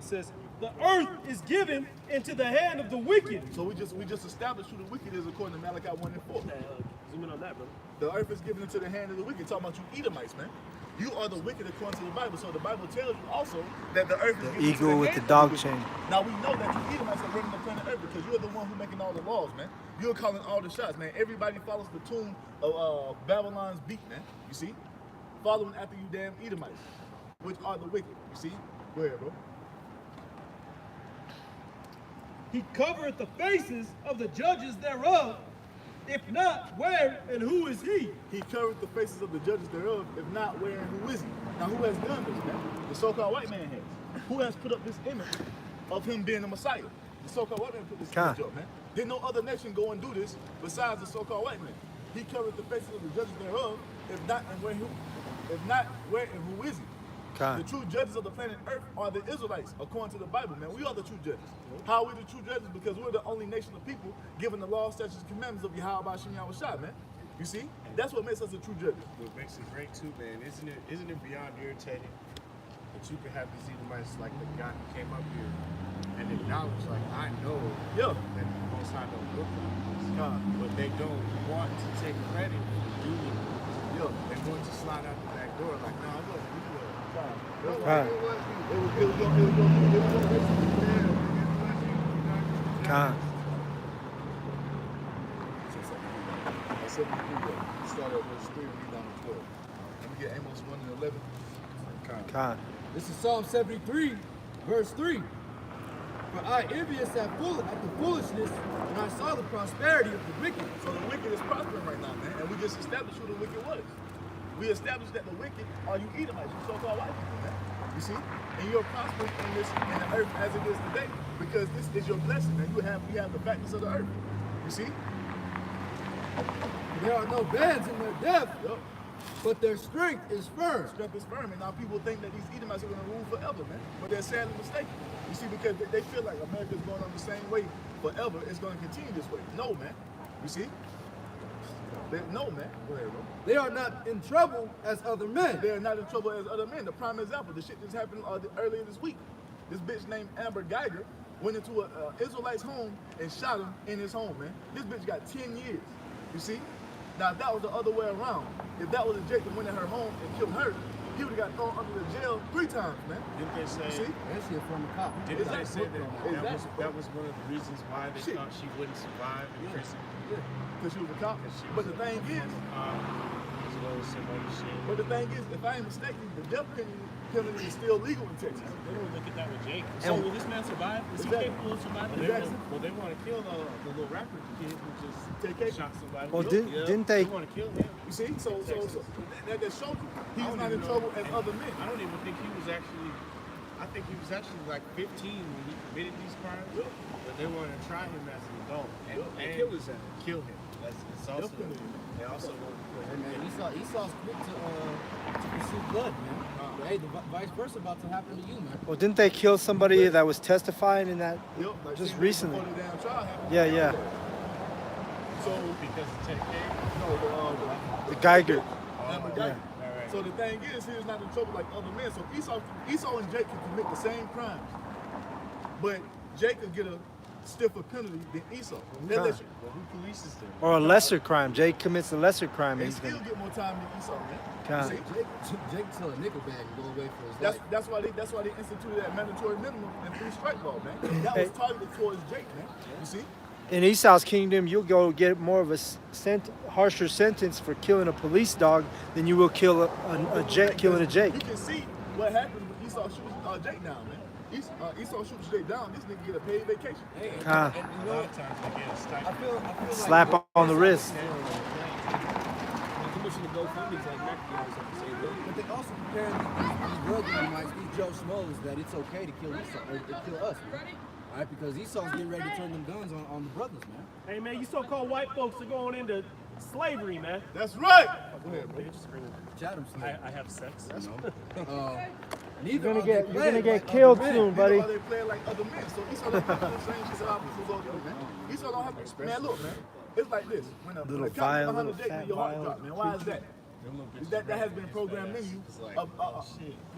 Speaker 4: says, the earth is given into the hand of the wicked.
Speaker 3: So we just established who the wicked is according to Malachi 1 and 4.
Speaker 4: Zoom in on that, brother.
Speaker 3: The earth is given into the hand of the wicked. Talking about you Edomites, man. You are the wicked according to the Bible. So the Bible tells you also that the earth is given
Speaker 2: Eagle
Speaker 3: into the
Speaker 2: with
Speaker 3: hand
Speaker 2: the dog
Speaker 3: of the
Speaker 2: chain.
Speaker 3: wicked. Now we know that you Edomites are running the planet Earth because you're the one who's making all the laws, man. You're calling all the shots, man. Everybody follows the tune of Babylon's beat, man. You see? Following after you damn Edomites, which are the wicked. You see? Go ahead, bro.
Speaker 4: He covereth the faces of the judges thereof. If not, where and who is he?
Speaker 3: He covereth the faces of the judges thereof. If not, where and who is he? Now, who has done this, man? The so-called white man has. Who has put up this image of him being the Messiah? The so-called white man put this image up, man. Did no other nation go and do this besides the so-called white man? He covered the faces of the judges thereof. If not, and where who? If not, where and who is he? The true judges of the planet Earth are the Israelites, according to the Bible, man. We are the true judges. How are we the true judges? Because we're the only nation of people given the law, statutes, and commandments of Yahweh Bashim Yahweh Shai, man. You see? That's what makes us a true judge.
Speaker 9: What makes it great too, man, isn't it beyond irritating that you can have these Edomites like the guy who came up here and acknowledge, like, I know that the Most High don't look like this, but they don't want to take credit for doing it. They're going to slide out the back door like, no, I wasn't doing it.
Speaker 3: Start at verse 3 and read down to 12. Let me get Amos 1 and 11.
Speaker 12: This is Psalm 73, verse 3.
Speaker 10: For I envious at the foolishness, and I saw the prosperity of the wicked.
Speaker 3: So the wicked is prospering right now, man. And we just established who the wicked was. We established that the wicked are you Edomites, you so-called white people, man. You see? And you're prospering in the earth as it is today, because this is your blessing, man. You have the fatness of the earth. You see?
Speaker 10: There are no bands in their depth, but their strength is firm.
Speaker 3: Strength is firm, and now people think that these Edomites are going to rule forever, man. But they're sadly mistaken. You see, because they feel like America's going on the same way forever. It's going to continue this way. No, man. You see? No, man. Go ahead, bro.
Speaker 10: They are not in trouble as other men.
Speaker 3: They are not in trouble as other men. The prime example, the shit just happened earlier this week. This bitch named Amber Geiger went into an Israelite's home and shot him in his home, man. This bitch got 10 years. You see? Now, if that was the other way around, if that was a Jake that went in her home and killed her, he would have got thrown under the jail 3 times, man.
Speaker 13: Didn't they say?
Speaker 3: See?
Speaker 10: That's your former cop.
Speaker 13: Didn't they say that was one of the reasons why they thought she wouldn't survive in prison?
Speaker 3: Yeah, because she was a cop. But the thing is,
Speaker 13: But
Speaker 3: the thing is, if I ain't mistaken, the death penalty is still legal in Texas.
Speaker 4: They don't look at that with Jake. So will this man survive? Is he capable of surviving?
Speaker 13: Well, they want to kill the little rapper kid who just shot somebody.
Speaker 2: Well, didn't they?
Speaker 13: They want to kill him.
Speaker 3: You see? So that shows you he's not in trouble as other men.
Speaker 13: I don't even think he was actually. I think he was actually like 15 when he committed these crimes. But they wanted to try him as an adult and kill his ass. Kill him. It's also. They also want to put him in.
Speaker 10: Esau's quick to pursue blood, man. But hey, the vice versa about to happen to you, man.
Speaker 2: Well, didn't they kill somebody that was testifying in that
Speaker 3: Like
Speaker 2: just recently?
Speaker 3: before the damn trial happened.
Speaker 2: Yeah.
Speaker 3: So
Speaker 13: because of 10K?
Speaker 3: No,
Speaker 2: The Geiger.
Speaker 3: Amber Geiger. So the thing is, he is not in trouble like other men. So Esau and Jake can commit the same crimes, but Jake could get a stiffer penalty than Esau.
Speaker 13: Well, who polices them?
Speaker 2: Or a lesser crime. Jake commits a lesser crime.
Speaker 3: They
Speaker 2: He's
Speaker 3: still
Speaker 2: gonna,
Speaker 3: get more time than Esau, man.
Speaker 2: God.
Speaker 3: You see?
Speaker 10: Jake tell a nickel bag and go away for his life.
Speaker 3: That's why they instituted that mandatory minimum and 3 strike ball, man. That was targeted towards Jake, man. You see?
Speaker 2: in Esau's kingdom, you'll go get more of a harsher sentence for killing a police dog than you will kill killing a Jake.
Speaker 3: You can see what happens when Esau shoots Jake down, man. Esau shoots Jake down, this nigga get a paid vacation.
Speaker 10: Hey,
Speaker 4: a lot of times they get a stipend.
Speaker 10: I feel
Speaker 2: Slap
Speaker 10: like
Speaker 2: on the wrist.
Speaker 10: But they also compare these drug Edomites, these Joe Schmoes, that it's okay to kill Esau, or to kill us, man. All right, because Esau's getting ready to turn them guns on the brothers, man.
Speaker 4: Hey, man, you so-called white folks are going into slavery, man.
Speaker 3: That's right.
Speaker 4: Go ahead, bro.
Speaker 10: Chatham slave.
Speaker 4: I have sex.
Speaker 10: Neither
Speaker 2: You're gonna get killed soon, buddy.
Speaker 3: They play like other men, so Esau don't have to do the same shit that our people go through, man. Esau don't have to. Man, look, man. It's like this. When a cop gets 100 Jake, then your heart drop, man. Why is that? That has been programmed in you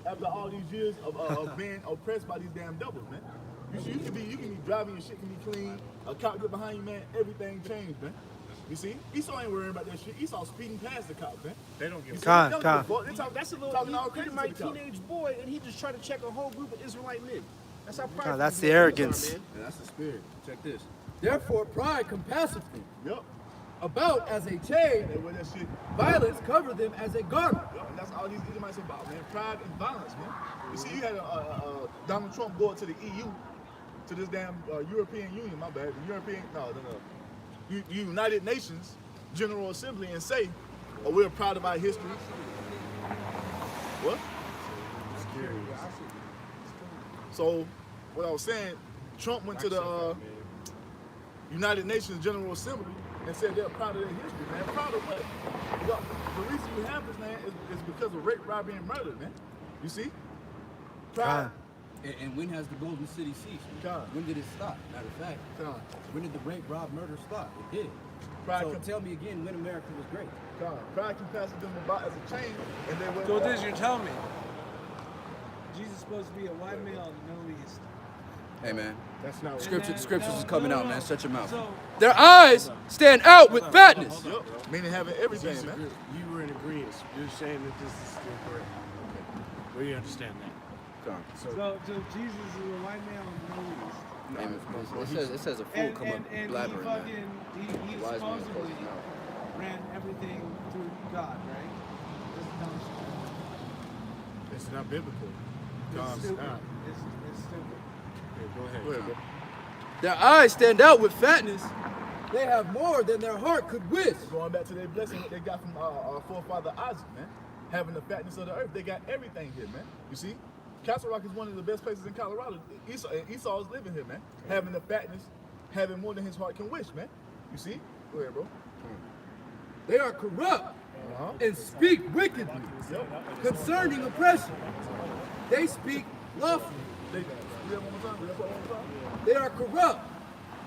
Speaker 3: after all these years of being oppressed by these damn devils, man. You can be driving, your shit can be clean. A cop get behind you, man. Everything changed, man. You see, Esau ain't worrying about that shit. Esau speeding past the cops, man.
Speaker 13: They don't give a
Speaker 3: fuck.
Speaker 4: That's a little Edomite teenage boy, and he just tried to check a whole group of Israelite men. That's how prideful.
Speaker 2: That's the arrogance.
Speaker 10: Yeah, that's the spirit. Check this. Therefore, pride compasseth them.
Speaker 3: Yep.
Speaker 10: About as a chain,
Speaker 3: They wear that shit.
Speaker 10: violence cover them as a garment.
Speaker 3: Yep. And that's all these Edomites about, man. Pride and violence, man. You see, you had Donald Trump go to the EU, to this damn European Union, my bad. The United Nations General Assembly and say, oh, we're proud of our history. What? So, what I was saying, Trump went to the United Nations General Assembly and said they're proud of their history, man. Proud of what? Well, the reason you have this, man, is because of rape, robbery, and murder, man. You see? Pride.
Speaker 10: And when has the Golden City ceased? When did it stop? Matter of fact, when did the rape, rob, murder stop? It did. So tell me again when America was great.
Speaker 3: Pride can pass them about as a chain, and they went.
Speaker 6: So this you're telling me, Jesus is supposed to be a white male in the Middle East.
Speaker 8: Hey man,
Speaker 13: That's not
Speaker 8: scriptures is coming out, man. Shut your mouth.
Speaker 6: So,
Speaker 8: Their eyes stand out with fatness.
Speaker 3: Yep. Meaning having everything,
Speaker 13: Jesus,
Speaker 3: man.
Speaker 13: you were in agreement. You're saying that this is still correct. Okay. We understand that.
Speaker 6: so Jesus is a white male in the Middle East.
Speaker 8: It says a fool come up
Speaker 6: and
Speaker 8: blabbering, man.
Speaker 6: he
Speaker 8: Wise man
Speaker 6: supposedly
Speaker 8: closes his mouth.
Speaker 6: ran everything through God, right? That's dumb shit.
Speaker 13: It's not biblical.
Speaker 6: It's
Speaker 13: God's
Speaker 6: stupid.
Speaker 13: not.
Speaker 6: It's stupid.
Speaker 9: Go ahead, bro.
Speaker 10: Their eyes stand out with fatness. They have more than their heart could wish.
Speaker 3: Going back to their blessing, what they got from our forefather Isaac, man. Having the fatness of the earth. They got everything here, man. You see? Castle Rock is one of the best places in Colorado. Esau is living here, man. Having the fatness, having more than his heart can wish, man. You see? Go ahead, bro.
Speaker 10: They are corrupt and speak wickedly concerning oppression. They speak lawfully. They are corrupt.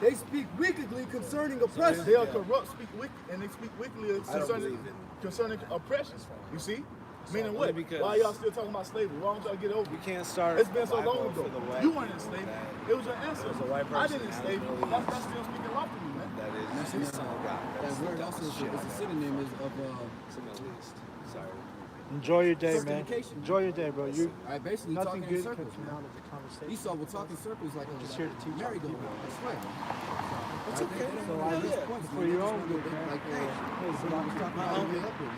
Speaker 10: They speak wickedly concerning oppression.
Speaker 3: They are corrupt, speak wicked, and they speak wickedly concerning oppression. You see? Meaning what? Why y'all still talking about slavery? Why don't y'all get over it?
Speaker 6: You can't start.
Speaker 3: It's been so long ago. You weren't enslaved. It was your ancestors. I didn't enslave you. That's still speaking lawfully, man.
Speaker 10: That word also is a synonym of
Speaker 2: Enjoy your day, man.
Speaker 10: Certification.
Speaker 2: Enjoy your day, bro. You
Speaker 10: I basically
Speaker 2: nothing
Speaker 10: talking in
Speaker 2: good
Speaker 10: circles,
Speaker 2: comes out of the conversation.
Speaker 10: Esau will talk in circles like a
Speaker 2: Just here to teach
Speaker 10: merry-go-round. I swear.
Speaker 2: It's okay. So I just for your own good, man.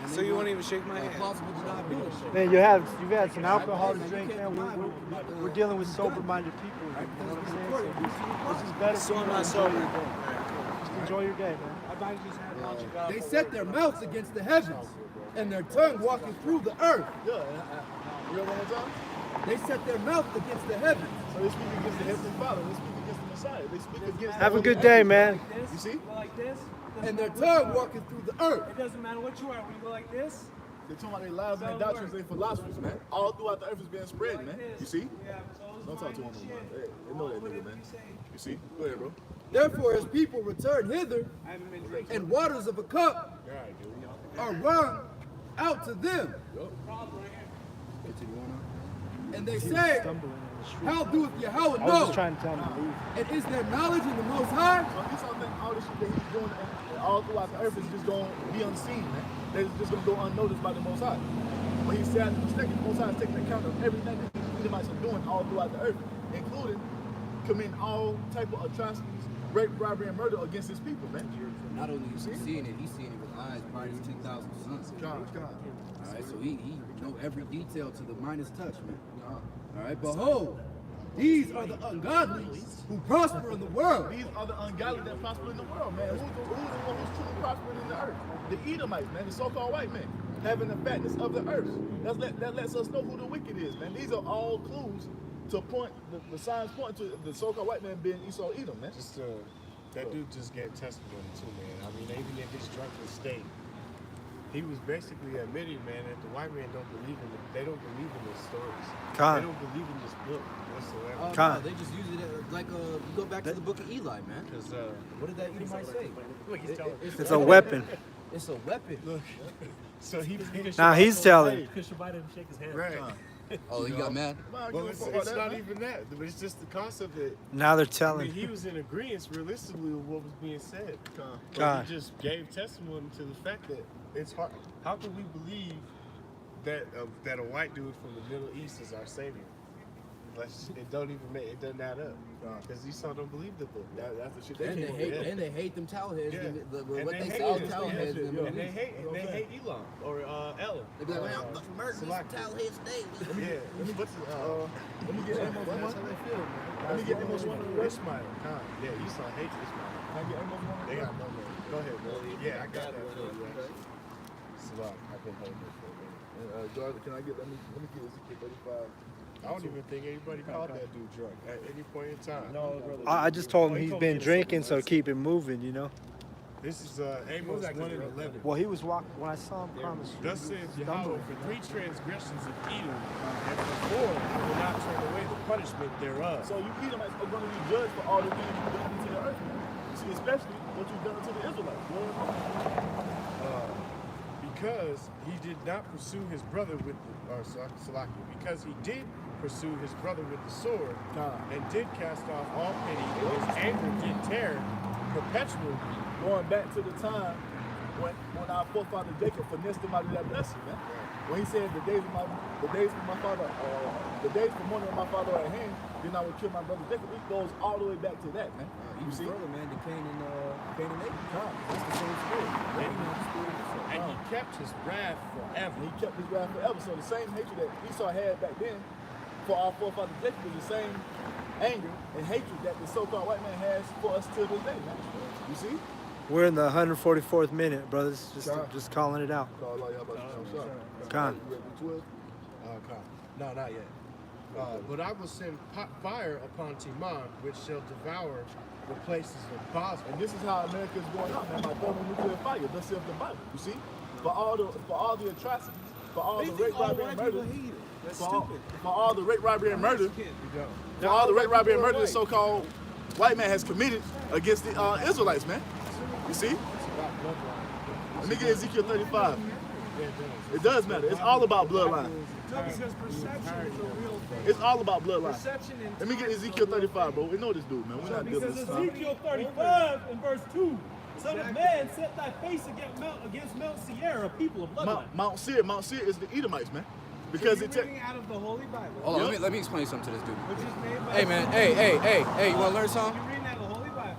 Speaker 6: So you won't even shake my hand.
Speaker 2: Man, you've had some alcohol to drink, man. We're dealing with sober-minded people. You know what I'm saying? This is better.
Speaker 6: So I'm not sober.
Speaker 2: Just enjoy your day, man.
Speaker 10: They set their mouths against the heavens, and their tongue walking through the earth.
Speaker 3: You know what I'm saying?
Speaker 10: They set their mouth against the heavens.
Speaker 3: So they speak against the Heavenly Father. They speak against the Messiah. They speak against.
Speaker 2: Have a good day, man.
Speaker 3: You see?
Speaker 6: Like this.
Speaker 10: And their tongue walking through the earth.
Speaker 6: It doesn't matter what you are. When you go like this.
Speaker 3: They're talking about their lives and their doctrines and philosophies, man. All throughout the earth is being spread, man. You see? Don't talk to them no more. They know that nigga, man. You see? Go ahead, bro.
Speaker 10: Therefore, his people return hither, and waters of a cup are run out to them. And they say, how doeth Yahweh
Speaker 2: I was just
Speaker 10: know?
Speaker 2: trying to tell him to leave.
Speaker 10: And is there knowledge in the Most High?
Speaker 3: So you saw that all this shit that he's doing and all throughout the earth is just going to be unseen, man. They're just going to go unnoticed by the Most High. When he said the mistake, the Most High is taking account of everything that these Edomites are doing all throughout the earth, including committing all type of atrocities, rape, robbery, and murder against his people, man.
Speaker 10: Not only is he seeing it, he's seeing it with eyes by his 10,000 sons.
Speaker 3: God.
Speaker 10: All right, so he know every detail to the minus touch, man. All right, behold, these are the ungodly who prosper in the world.
Speaker 3: These are the ungodly that prosper in the world, man. Who's the one who's truly prospering in the earth? The Edomites, man, the so-called white men, having the fatness of the earth. That lets us know who the wicked is, man. These are all clues to point, the signs point to the so-called white man being Esau Edom, man.
Speaker 13: That dude just gave testimony too, man. I mean, even in his drunken state, he was basically admitting, man, that the white man don't believe in it. They don't believe in his stories. They don't believe in this book whatsoever.
Speaker 10: No, they just use it like you go back to the book of Eli, man. Because what did that Edomite say?
Speaker 2: It's a weapon.
Speaker 10: It's a weapon.
Speaker 13: Look, so he
Speaker 2: Now he's telling.
Speaker 4: Bishop didn't shake his hand.
Speaker 13: right.
Speaker 10: Oh, he got mad?
Speaker 13: Well, it's not even that, but it's just the concept that
Speaker 2: Now they're
Speaker 13: I
Speaker 2: telling.
Speaker 13: mean, he was in agreement realistically with what was being said. But
Speaker 2: God.
Speaker 13: he just gave testimony to the fact that it's hard. How can we believe that that a white dude from the Middle East is our savior? It doesn't add up. Because Esau don't believe the book. That's the shit
Speaker 10: And
Speaker 13: they
Speaker 10: they
Speaker 13: came
Speaker 10: hate, they hate them towel heads.
Speaker 13: Yeah.
Speaker 10: What they say is towel heads.
Speaker 13: And they hate Elon or Ella.
Speaker 10: They be like, man, I'm fucking murdering these towel heads today.
Speaker 13: Yeah.
Speaker 3: Let me get Amos one. Let me get Amos one.
Speaker 13: Ishmael. Yeah, Esau hates Ishmael.
Speaker 3: Can I get Amos one?
Speaker 13: They got no more. Go ahead, bro. Yeah, I got that for you. Salak, I've been holding it for a minute.
Speaker 3: Jordan, can I get, let me get Ezekiel 35.
Speaker 13: I don't even think anybody called that dude drunk at any point in time.
Speaker 6: No, brother.
Speaker 2: I just told him he's been drinking, so keep it moving, you know.
Speaker 13: This is Amos 1:11.
Speaker 2: Well, he was walking when I saw him promise.
Speaker 13: Thus says Yahweh, for 3 transgressions of Edom, and for 4 I will not turn away the punishment thereof.
Speaker 3: So you Edomites are going to be judged for all the things you've done into the earth, man. See, especially what you've done to the Israelites. You know what I'm saying?
Speaker 13: Because he did not pursue his brother with Salaki, because he did pursue his brother with the sword, and did cast off all pity, and his anger did tear perpetually.
Speaker 3: Going back to the time when our forefather Jacob finessed him out of that blessing, man. When he said the days for my father, the days for mourning of my father are at hand, then I will kill my brother Jacob. It goes all the way back to that, man.
Speaker 10: You see? Brother, man, to Cain and Abel. That's the same spirit.
Speaker 13: And he kept his wrath forever.
Speaker 3: He kept his wrath forever. So the same hatred that Esau had back then for our forefather Jacob was the same anger and hatred that the so-called white man has for us till this day, man. You see?
Speaker 2: We're in the 144th minute, brothers. Just calling it out.
Speaker 3: Call all y'all about to come shot.
Speaker 2: Con.
Speaker 3: You ready to 12?
Speaker 9: No, not yet. But I will send fire upon Timon, which shall devour the places of Bosra.
Speaker 3: And this is how America is going out, man, by thermonuclear fire. Thus saith the Bible. You see? For all the atrocities, for all the rape, robbery, and murder. For all the rape, robbery, and murder. For all the rape, robbery, and murder the so-called white man has committed against the Israelites, man. You see? Let me get Ezekiel 35. It does matter. It's all about bloodline.
Speaker 6: No, because perception is a real thing.
Speaker 3: It's all about bloodline.
Speaker 6: Perception and
Speaker 3: Let me get Ezekiel 35, bro. We know this dude, man. We're not dealing with this stuff.
Speaker 1: Ezekiel 35 and verse 2. Son of man, set thy face against Mount Sierra, people of bloodline.
Speaker 3: Mount Seir is the Edomites, man. Because
Speaker 6: you're reading out of the Holy Bible.
Speaker 8: Hold on, let me explain something to this dude.
Speaker 6: Which is made by
Speaker 8: Hey, man. Hey, you want to learn something?
Speaker 6: You're reading out of the Holy Bible.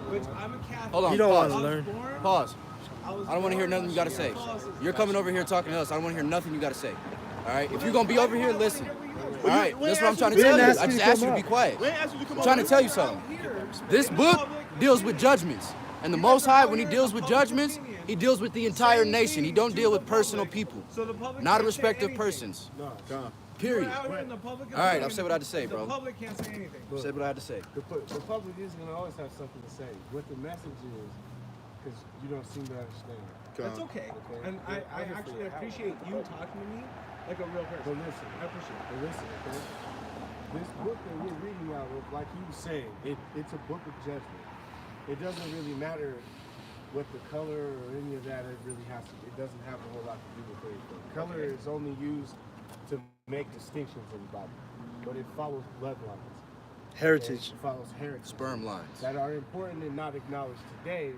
Speaker 6: Which I'm a Catholic.
Speaker 8: Hold on,
Speaker 2: You don't
Speaker 8: pause.
Speaker 2: want to learn.
Speaker 8: Pause. I don't want to hear nothing you got to say. You're coming over here talking to us. I don't want to hear nothing you got to say. All right? If you're going to be over here, listen. All right? That's what I'm trying to tell you. I just asked you to be quiet. I'm trying to tell you something. This book deals with judgments. And the Most High, when he deals with judgments, he deals with the entire nation. He don't deal with personal people. Not a respect of persons. Period. All right, I've said what I had to say, bro.
Speaker 6: The public can't say anything.
Speaker 8: I've said what I had to say.
Speaker 13: The public is going to always have something to say. What the message is, because you don't seem to understand.
Speaker 6: That's okay. And I actually appreciate you talking to me like a real person.
Speaker 13: But listen, I appreciate it. But listen, okay? This book that we're reading out of, like he was saying, it's a book of judgment. It doesn't really matter what the color or any of that it doesn't have a whole lot to do with anything. Color is only used to make distinctions in the Bible, but it follows bloodlines.
Speaker 2: Heritage.
Speaker 13: It follows heritage.
Speaker 8: Sperm lines.
Speaker 13: That are important and not acknowledged today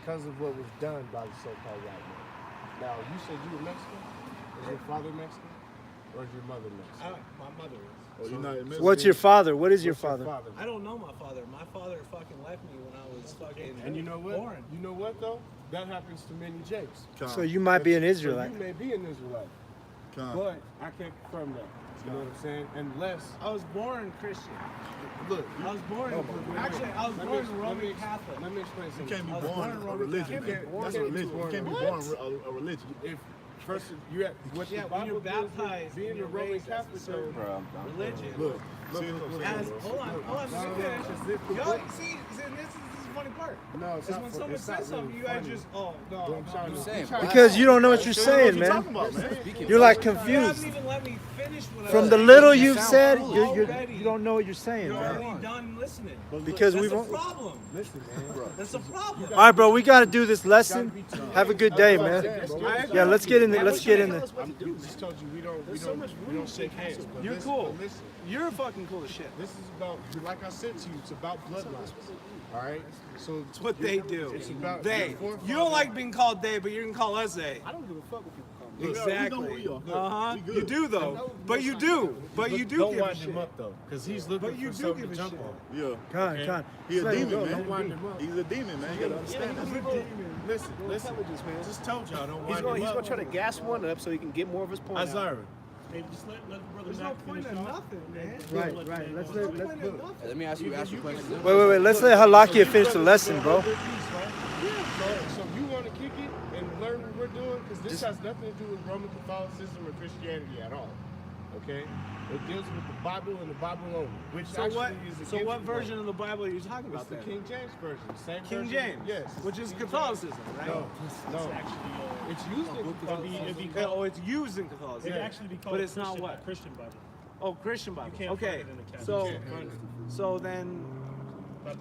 Speaker 13: because of what was done by the so-called white man. Now, you said you were Mexican? Is your father Mexican? Or is your mother Mexican?
Speaker 6: My mother is.
Speaker 3: Oh, you're not Mexican?
Speaker 2: What's your father? What is your father?
Speaker 6: I don't know my father. My father fucking left me when I was fucking
Speaker 13: And you know what?
Speaker 6: born.
Speaker 13: You know what though? That happens to many Jakes.
Speaker 2: So you might be an
Speaker 13: So
Speaker 2: Israelite.
Speaker 13: you may be an Israelite. But I can't confirm that. You know what I'm saying? Unless
Speaker 6: I was born Christian.
Speaker 13: look,
Speaker 6: I was born. Actually, I was born Roman Catholic.
Speaker 13: Let me explain something.
Speaker 3: You can't be
Speaker 6: I was
Speaker 3: born
Speaker 6: born
Speaker 3: a
Speaker 6: Roman
Speaker 3: religion.
Speaker 6: Catholic.
Speaker 3: That's a religion. You can't be born a religion.
Speaker 13: If first you at what the
Speaker 6: Yeah, when
Speaker 13: Bible
Speaker 6: you're
Speaker 13: deals with
Speaker 6: baptized,
Speaker 13: being a
Speaker 6: you're
Speaker 13: Roman
Speaker 6: raised
Speaker 13: Catholic,
Speaker 6: so religion.
Speaker 3: Look.
Speaker 6: As, hold on, let me finish. Y'all, see, this is the funny part.
Speaker 13: No, it's
Speaker 6: is
Speaker 13: not
Speaker 6: when
Speaker 13: fu-
Speaker 6: someone
Speaker 13: it's not
Speaker 6: says something,
Speaker 13: really
Speaker 6: you guys
Speaker 13: funny.
Speaker 6: just, oh, no.
Speaker 13: I'm trying to
Speaker 8: saying,
Speaker 2: Because you don't know what you're saying, man. You're like
Speaker 6: You
Speaker 2: confused.
Speaker 6: haven't even let me finish what
Speaker 2: From
Speaker 6: I
Speaker 2: the
Speaker 6: was
Speaker 2: little
Speaker 6: saying.
Speaker 2: you've said,
Speaker 6: Already.
Speaker 2: you don't know what you're saying,
Speaker 6: You're
Speaker 2: man.
Speaker 6: already done listening.
Speaker 2: Because
Speaker 6: That's
Speaker 2: we've
Speaker 6: a
Speaker 2: all-
Speaker 6: problem.
Speaker 13: Listen, man.
Speaker 6: That's a problem.
Speaker 2: All right, bro, we got to do this lesson. Have a good day, man. Yeah, let's get in there. Let's get in there.
Speaker 13: I just told you we don't shake hands. But
Speaker 6: You're
Speaker 13: listen,
Speaker 6: cool.
Speaker 13: but listen,
Speaker 6: You're fucking cool as shit.
Speaker 13: this is about, like I said to you, it's about bloodlines. All right. So
Speaker 6: It's what they do.
Speaker 13: It's about
Speaker 6: They.
Speaker 13: your forefathers.
Speaker 6: You don't like being called they, but you can call us they.
Speaker 13: I don't give a fuck what people call me.
Speaker 6: Exactly.
Speaker 3: We
Speaker 6: Uh huh.
Speaker 3: We good.
Speaker 6: You do though. But you do. But you do
Speaker 13: Don't
Speaker 6: give a
Speaker 13: wind
Speaker 6: shit.
Speaker 13: him up though, because he's looking
Speaker 6: But you
Speaker 13: for
Speaker 6: do
Speaker 13: something
Speaker 6: give
Speaker 13: to
Speaker 6: a
Speaker 13: jump
Speaker 6: shit.
Speaker 13: on.
Speaker 3: Yeah.
Speaker 2: Con.
Speaker 3: He's a
Speaker 2: Let him
Speaker 3: demon,
Speaker 2: go,
Speaker 3: man.
Speaker 13: Don't wind him up.
Speaker 3: He's a demon, man. You gotta understand that.
Speaker 13: Listen. Just told y'all, don't wind him up.
Speaker 7: He's gonna try to gas one up so he can get more of his point out.
Speaker 13: Azara.
Speaker 4: Hey, just let the brother
Speaker 6: There's no
Speaker 4: Mac
Speaker 6: point
Speaker 4: finish
Speaker 6: in
Speaker 4: off.
Speaker 6: nothing, man.
Speaker 2: Right. Let's
Speaker 6: There's no
Speaker 2: let
Speaker 6: point in nothing.
Speaker 8: Let me ask you a question.
Speaker 2: wait. Let's let Halakia finish the lesson, bro.
Speaker 13: So you want to kick it and learn what we're doing? Because this has nothing to do with Roman Catholicism or Christianity at all. Okay? It deals with the Bible and the Bible only, which
Speaker 6: So
Speaker 13: actually
Speaker 6: what?
Speaker 13: is
Speaker 6: So
Speaker 13: against
Speaker 6: what
Speaker 13: the
Speaker 6: version of the Bible are you talking
Speaker 13: Bible.
Speaker 6: about?
Speaker 13: It's the
Speaker 6: Then?
Speaker 13: King James version. Same
Speaker 6: King
Speaker 13: version.
Speaker 6: James.
Speaker 13: Yes.
Speaker 6: Which is
Speaker 13: King
Speaker 6: Catholicism, right?
Speaker 13: No. It's used in Catholicism.
Speaker 6: Oh, it's used in Catholicism.
Speaker 4: It'd actually be called
Speaker 6: But
Speaker 4: a
Speaker 6: it's not
Speaker 4: Christian-
Speaker 6: what?
Speaker 4: a Christian Bible.
Speaker 6: Oh, Christian Bible.
Speaker 4: You can't
Speaker 6: Okay.
Speaker 4: find it in the Catholic.
Speaker 6: So,
Speaker 4: You can't find it.
Speaker 6: so then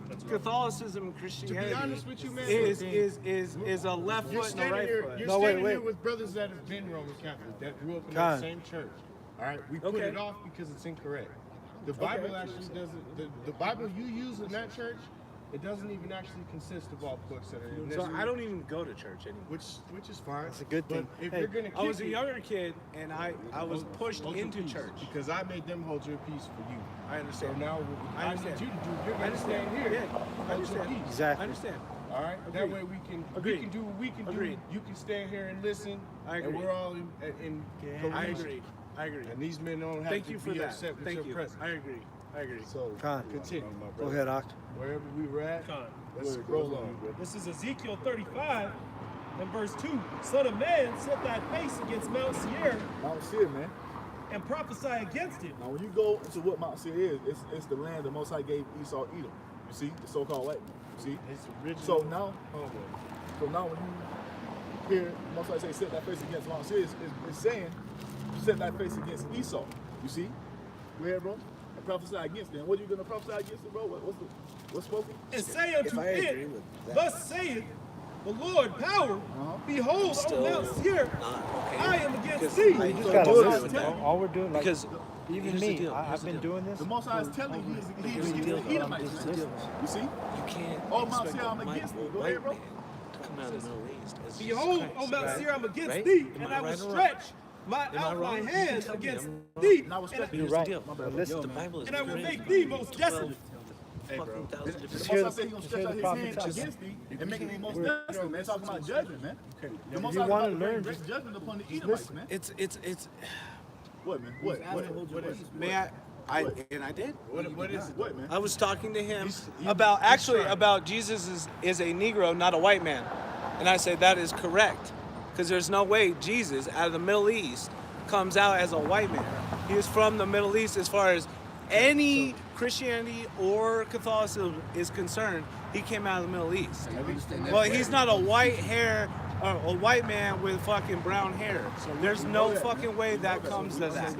Speaker 4: That's
Speaker 6: Catholicism and Christianity
Speaker 13: honest with you, man,
Speaker 6: is a left
Speaker 13: You're
Speaker 6: foot and a
Speaker 13: standing
Speaker 6: right
Speaker 13: here.
Speaker 6: foot.
Speaker 13: You're
Speaker 2: No,
Speaker 13: standing
Speaker 2: wait.
Speaker 13: here with brothers that have been Roman Catholic, that grew up in
Speaker 2: Con.
Speaker 13: the same church. All right, we put
Speaker 6: Okay.
Speaker 13: it off because it's incorrect. The Bible actually doesn't. The Bible you use in that church, it doesn't even actually consist of all books that are in
Speaker 6: So
Speaker 13: there.
Speaker 6: I don't even go to church anymore.
Speaker 13: Which is fine.
Speaker 2: That's a good thing.
Speaker 13: But if
Speaker 2: Hey,
Speaker 13: you're gonna, kick
Speaker 6: I was a
Speaker 13: it,
Speaker 6: younger kid and I was pushed
Speaker 13: hold your
Speaker 6: into
Speaker 13: peace,
Speaker 6: church.
Speaker 13: because I made them hold your peace for you.
Speaker 6: I
Speaker 13: So
Speaker 6: understand.
Speaker 13: now what
Speaker 6: I
Speaker 13: I
Speaker 6: understand.
Speaker 13: need you to do, you're
Speaker 6: I
Speaker 13: gonna
Speaker 6: understand.
Speaker 13: stand here,
Speaker 6: Yeah, I
Speaker 13: hold your
Speaker 6: understand.
Speaker 13: peace.
Speaker 6: I
Speaker 2: Exactly.
Speaker 6: understand.
Speaker 13: All right. That
Speaker 6: Agreed.
Speaker 13: way we can
Speaker 6: Agreed.
Speaker 13: do what we can
Speaker 6: Agreed.
Speaker 13: do. You can stand here and listen.
Speaker 6: I
Speaker 13: And
Speaker 6: agree.
Speaker 13: we're all in
Speaker 6: I
Speaker 13: cohesion.
Speaker 6: agree.
Speaker 13: I agree. And these men don't have
Speaker 6: Thank
Speaker 13: to
Speaker 6: you for
Speaker 13: be
Speaker 6: that.
Speaker 13: upset with
Speaker 6: Thank
Speaker 13: your
Speaker 6: you.
Speaker 13: presence.
Speaker 6: I agree. I agree.
Speaker 13: So
Speaker 2: Con.
Speaker 13: continue, my
Speaker 2: Go
Speaker 13: brother.
Speaker 2: ahead, Ock.
Speaker 13: Wherever we were at,
Speaker 4: Con.
Speaker 13: let's roll on.
Speaker 1: This is Ezekiel 35 and verse 2. Son of man, set thy face against Mount Seir
Speaker 3: Mount Seir, man.
Speaker 1: and prophesy against it.
Speaker 3: Now, when you go into what Mount Seir is, it's the land the Most High gave Esau Edom. You see, the so-called white man. You see.
Speaker 13: It's original.
Speaker 3: So now when you hear Most High say, "Set thy face against Mount Seir," it's saying, "Set thy face against Esau." You see. Go ahead, bro. And prophesy against them. What are you gonna prophesy against them, bro? What's spoken?
Speaker 1: And say unto
Speaker 10: I agree
Speaker 1: it,
Speaker 10: with that.
Speaker 1: thus saith the Lord power, behold, on Mount Seir, I am against thee.
Speaker 2: You just gotta listen. All we're doing, like,
Speaker 14: Because
Speaker 2: even
Speaker 14: here's the
Speaker 2: me,
Speaker 14: deal,
Speaker 2: I've
Speaker 14: here's the
Speaker 2: been
Speaker 14: deal.
Speaker 2: doing this.
Speaker 3: The Most High is telling you
Speaker 14: Here's the
Speaker 3: he's
Speaker 14: deal,
Speaker 3: the
Speaker 14: though.
Speaker 3: Edomites.
Speaker 14: Here's the deal.
Speaker 3: You see?
Speaker 14: You can't
Speaker 3: All Mount
Speaker 14: expect
Speaker 3: Seir, I'm
Speaker 14: a
Speaker 3: against thee. Go
Speaker 14: white
Speaker 3: ahead, bro.
Speaker 14: man to come out of the Middle East as Jesus
Speaker 1: Behold,
Speaker 14: Christ,
Speaker 1: on Mount
Speaker 14: right?
Speaker 1: Seir, I'm against
Speaker 14: Right?
Speaker 1: thee,
Speaker 14: Am
Speaker 1: and
Speaker 14: I
Speaker 1: I will
Speaker 14: right or wrong?
Speaker 1: stretch
Speaker 14: Am I
Speaker 1: out my
Speaker 14: wrong?
Speaker 1: hands
Speaker 14: Tell me
Speaker 1: against
Speaker 14: I'm wrong.
Speaker 1: thee,
Speaker 3: Now, respect
Speaker 1: and
Speaker 3: you.
Speaker 14: Here's
Speaker 2: right.
Speaker 14: the deal.
Speaker 2: But listen,
Speaker 14: The Bible is
Speaker 1: I will
Speaker 14: written
Speaker 1: make thee most
Speaker 14: 12
Speaker 1: desolate.
Speaker 14: fucking thousand
Speaker 3: The
Speaker 14: different
Speaker 3: Most High
Speaker 2: Just
Speaker 3: said he's gonna stretch
Speaker 2: hear
Speaker 3: out
Speaker 2: the
Speaker 3: his hand
Speaker 2: prophet.
Speaker 3: against thee and make it most desolate, man. Talking about judgment, man. The Most
Speaker 2: you
Speaker 3: High is
Speaker 2: wanna
Speaker 3: about to bring
Speaker 2: learn,
Speaker 3: great
Speaker 2: just-
Speaker 3: judgment upon the Edomites, man.
Speaker 14: It's
Speaker 3: What, man? What is
Speaker 6: May I did.
Speaker 13: What is it?
Speaker 3: What, man?
Speaker 14: I was talking to him
Speaker 6: about Jesus is a Negro, not a white man. And I said that is correct. Because there's no way Jesus out of the Middle East comes out as a white man. He is from the Middle East as far as any Christianity or Catholicism is concerned. He came out of the Middle East. Well, he's not a white hair or a white man with fucking brown hair. There's no fucking way that comes to that.